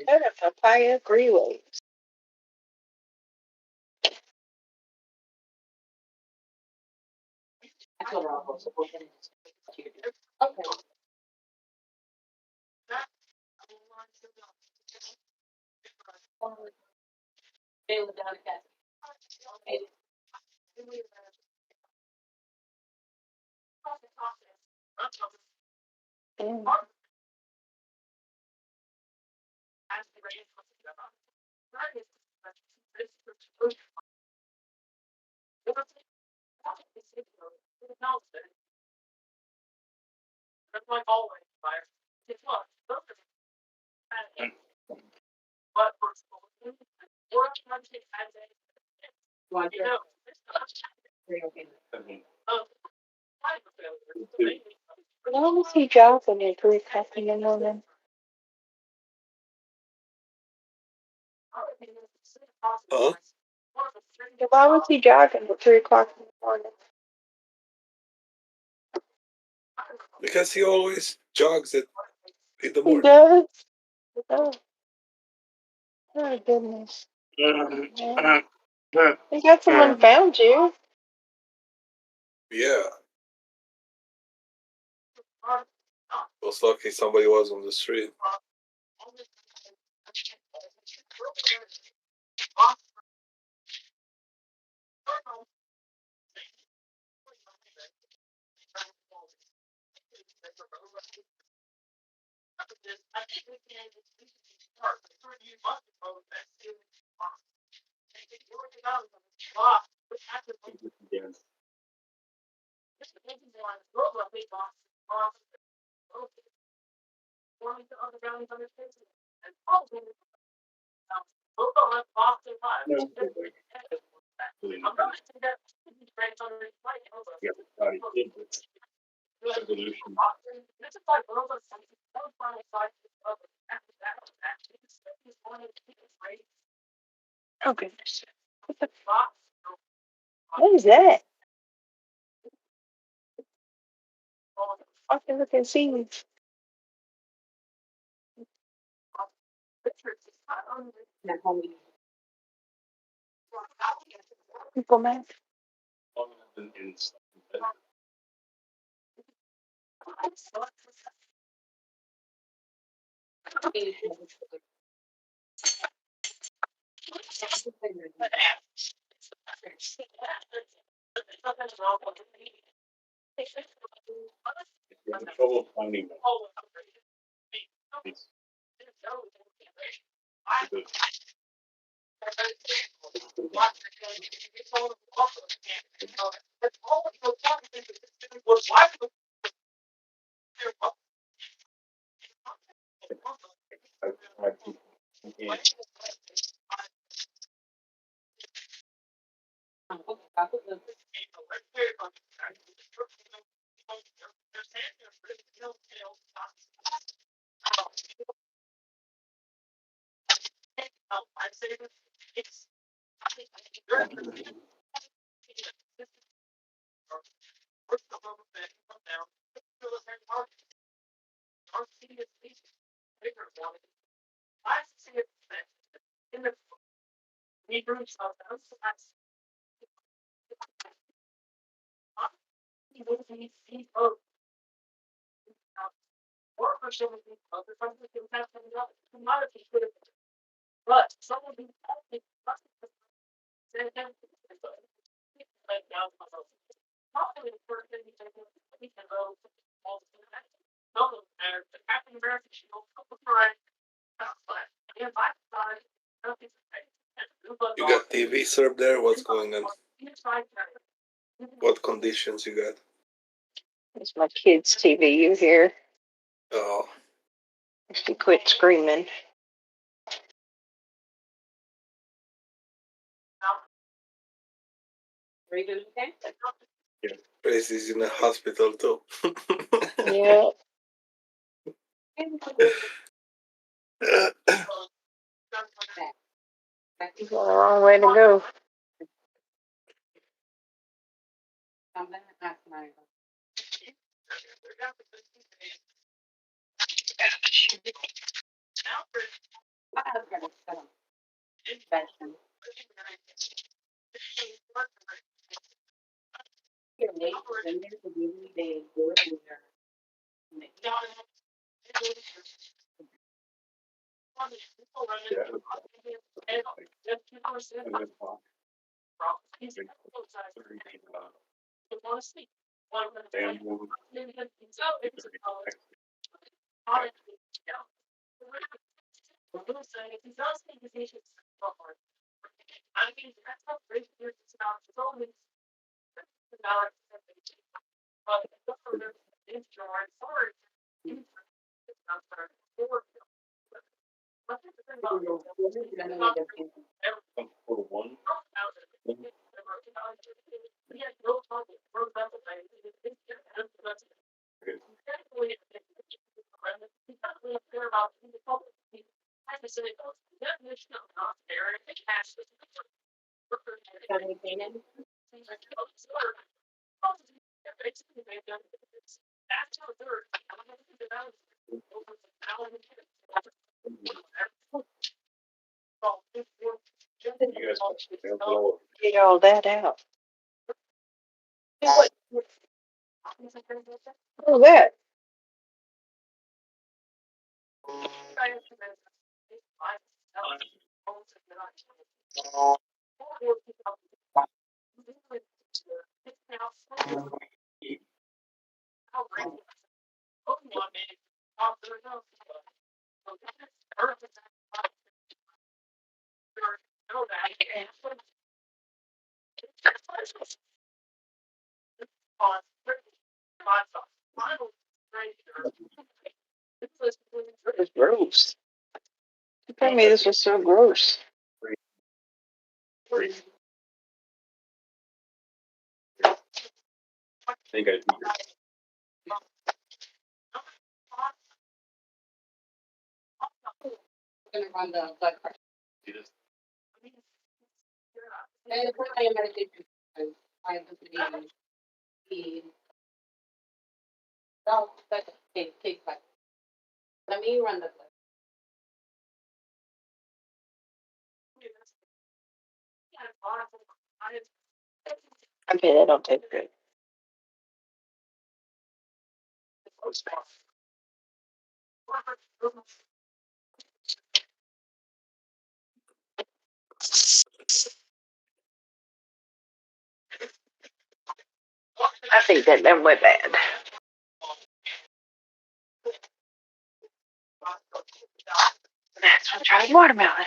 Got a papaya greenway. Okay. Mm. Why was he jogging at 3 o'clock in the morning? Huh? Why was he jogging at 3 o'clock in the morning? Because he always jogs in the He morning. does? Oh, oh goodness. Yeah. I guess someone found you. Yeah. Was lucky somebody was on the street. Oh goodness. What is that? Fucking looking scenes. People man. You got TV served there? What's going on? What conditions you got? It's my kid's TV. You hear? Oh, She quit screaming. Tracy's in the hospital too. Yeah. Got a long way to go. Get all that out. Oh, that. It was gross. You told me this was so gross. Gonna run the blood pressure. And the first time I medication, I have the no, but take five. Let me run the blood. I bet that don't taste good. I think that went bad. That's what I tried watermelon.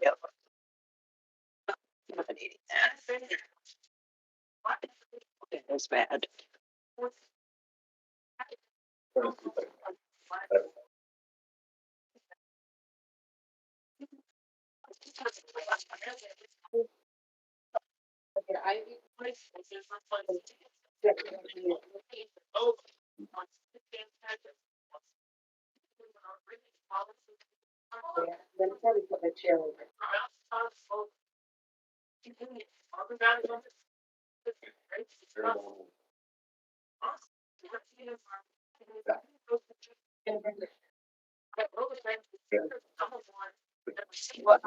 Yep. I'm eating that. It was bad. Then probably put the chair over. What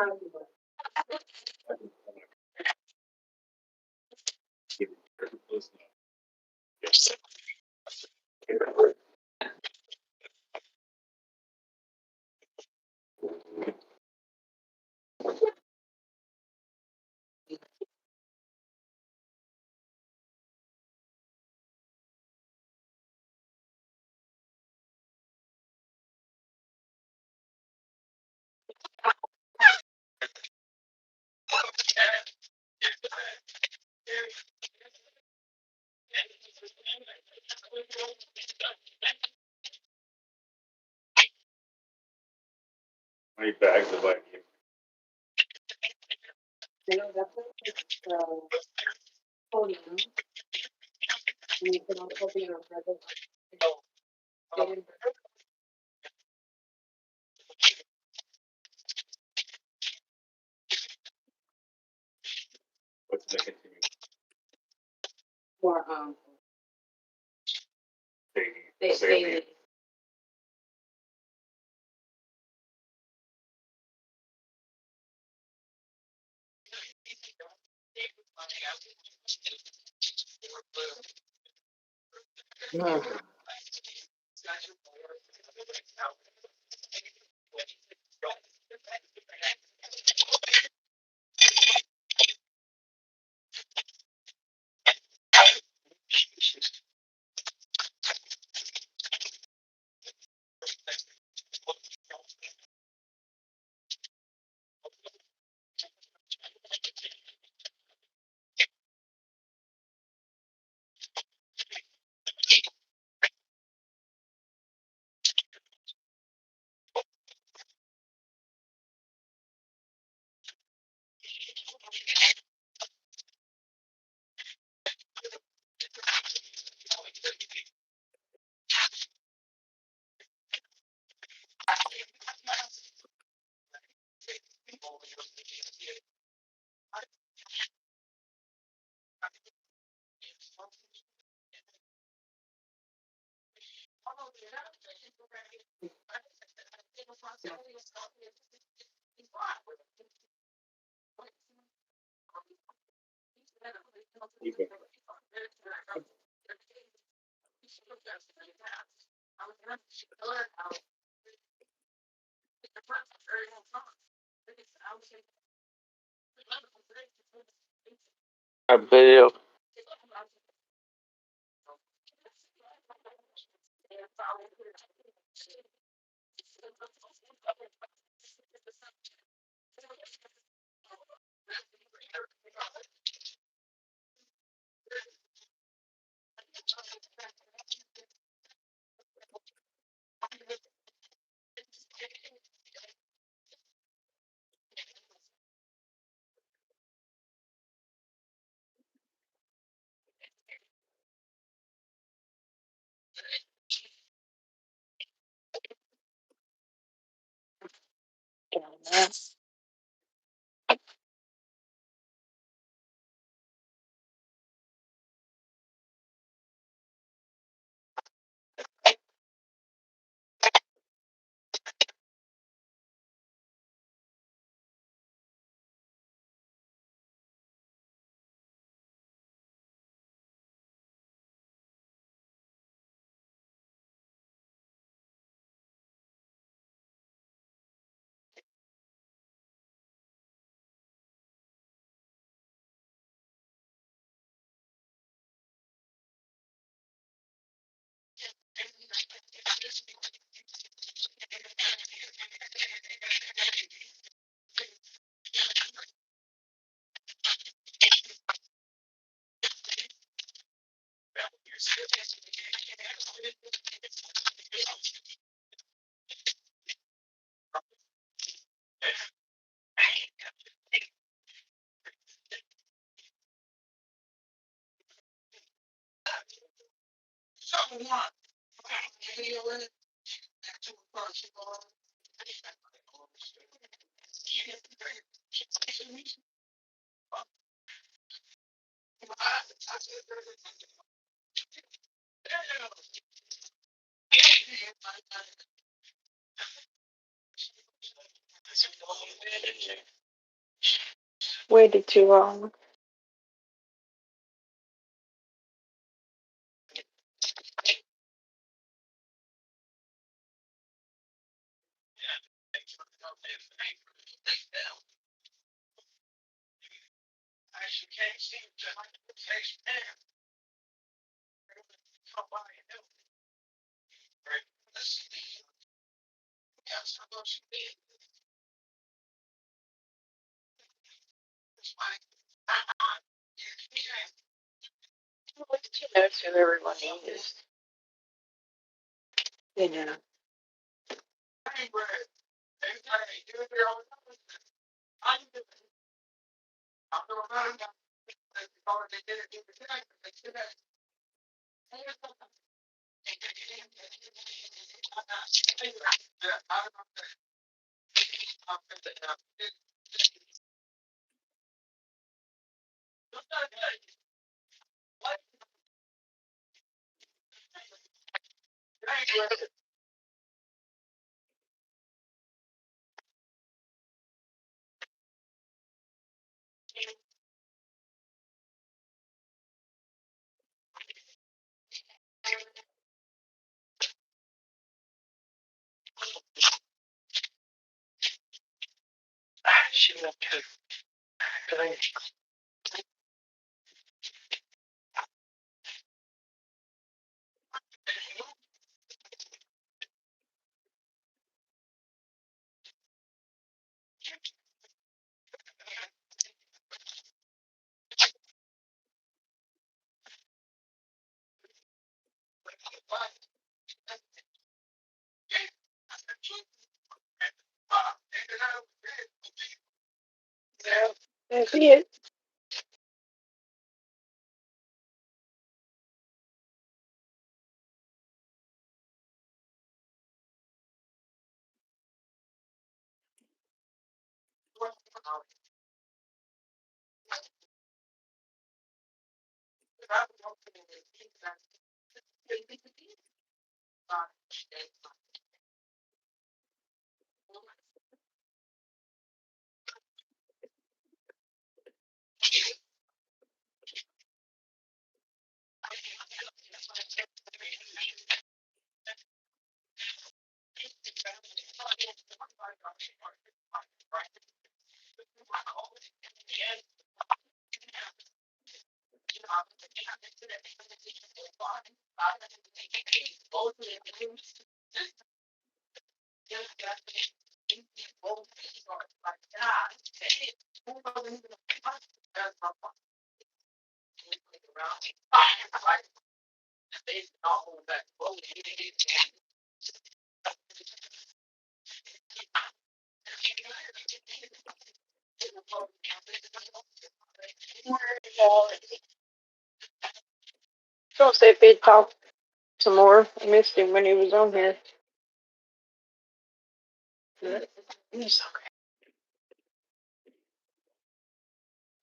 How many bags of like You know, that's the podium. And you can also be on present. what's the continue? More they A video. Waited too long. What did you notice who everyone is? You know. She left her. That's it. Don't say if they'd talk some more. I missed him when he was on here. It's okay.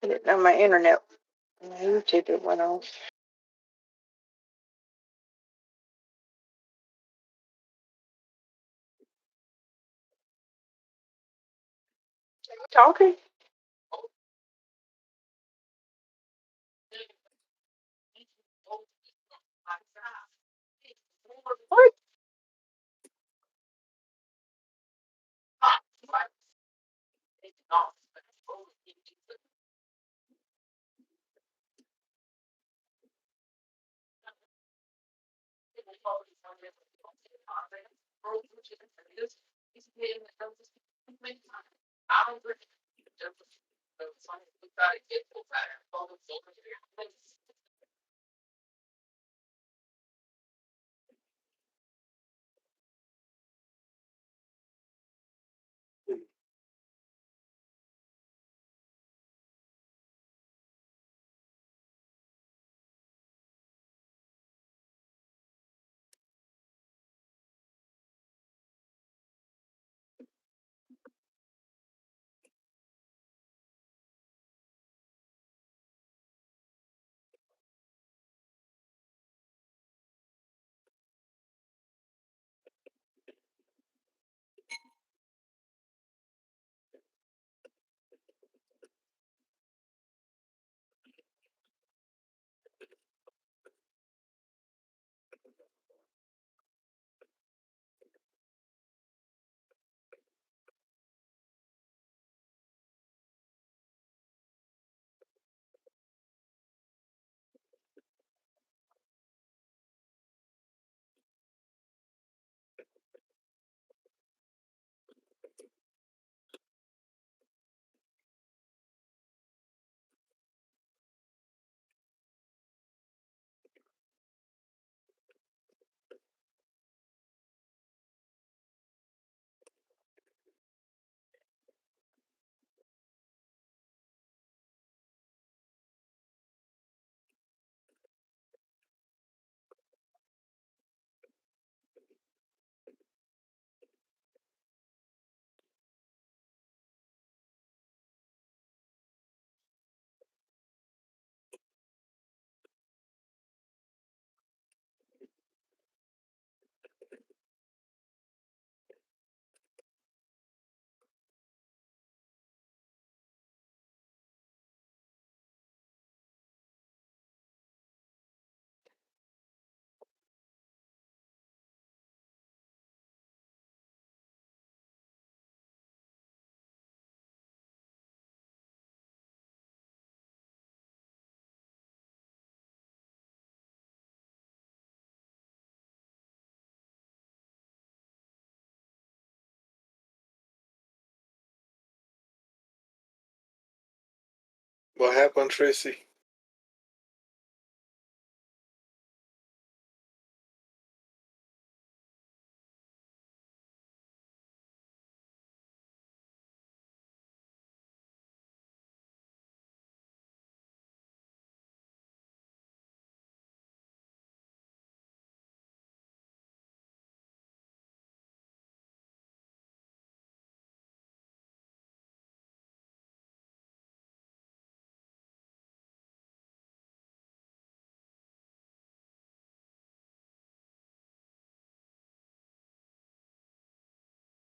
I didn't know my internet. My YouTube it went off. Talking? What? What happened, Tracy?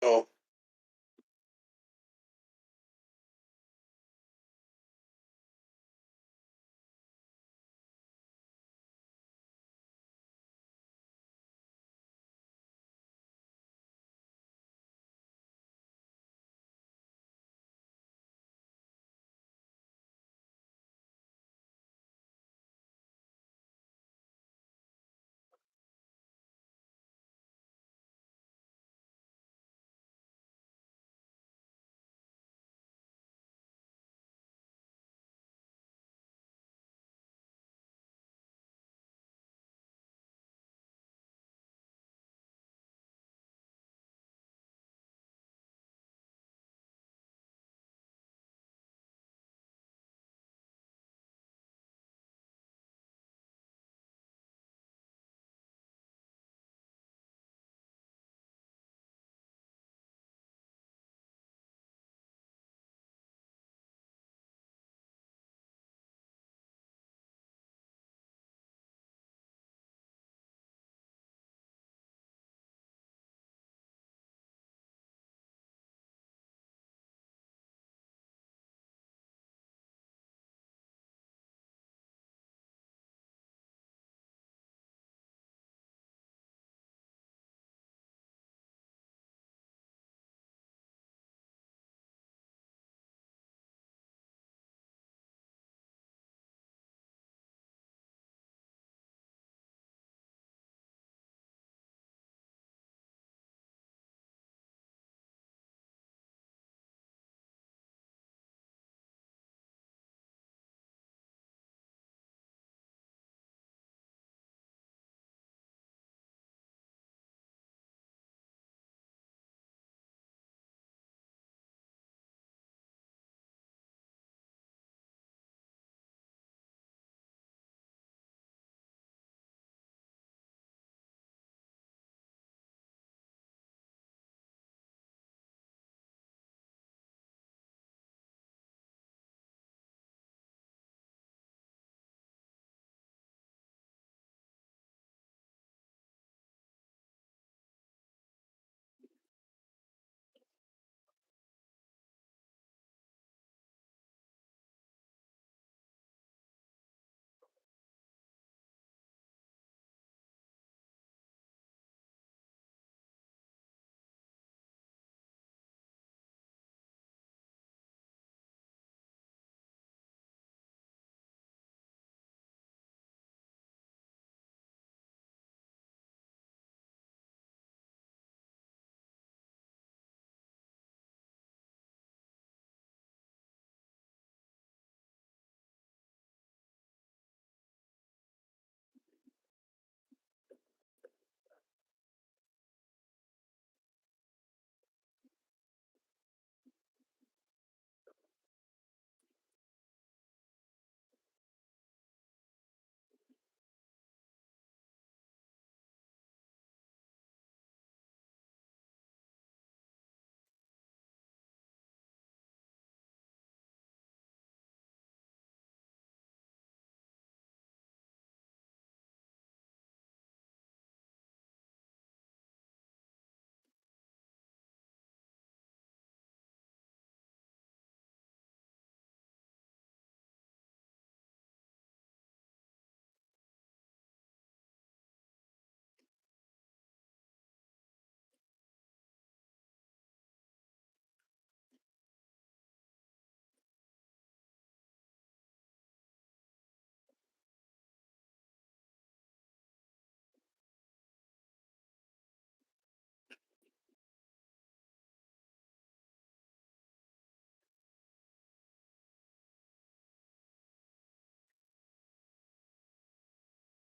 Oh.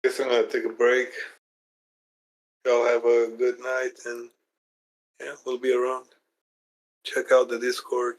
guess I'm gonna take a break. Y'all have a good night, and yeah, we'll be around. Check out the Discord.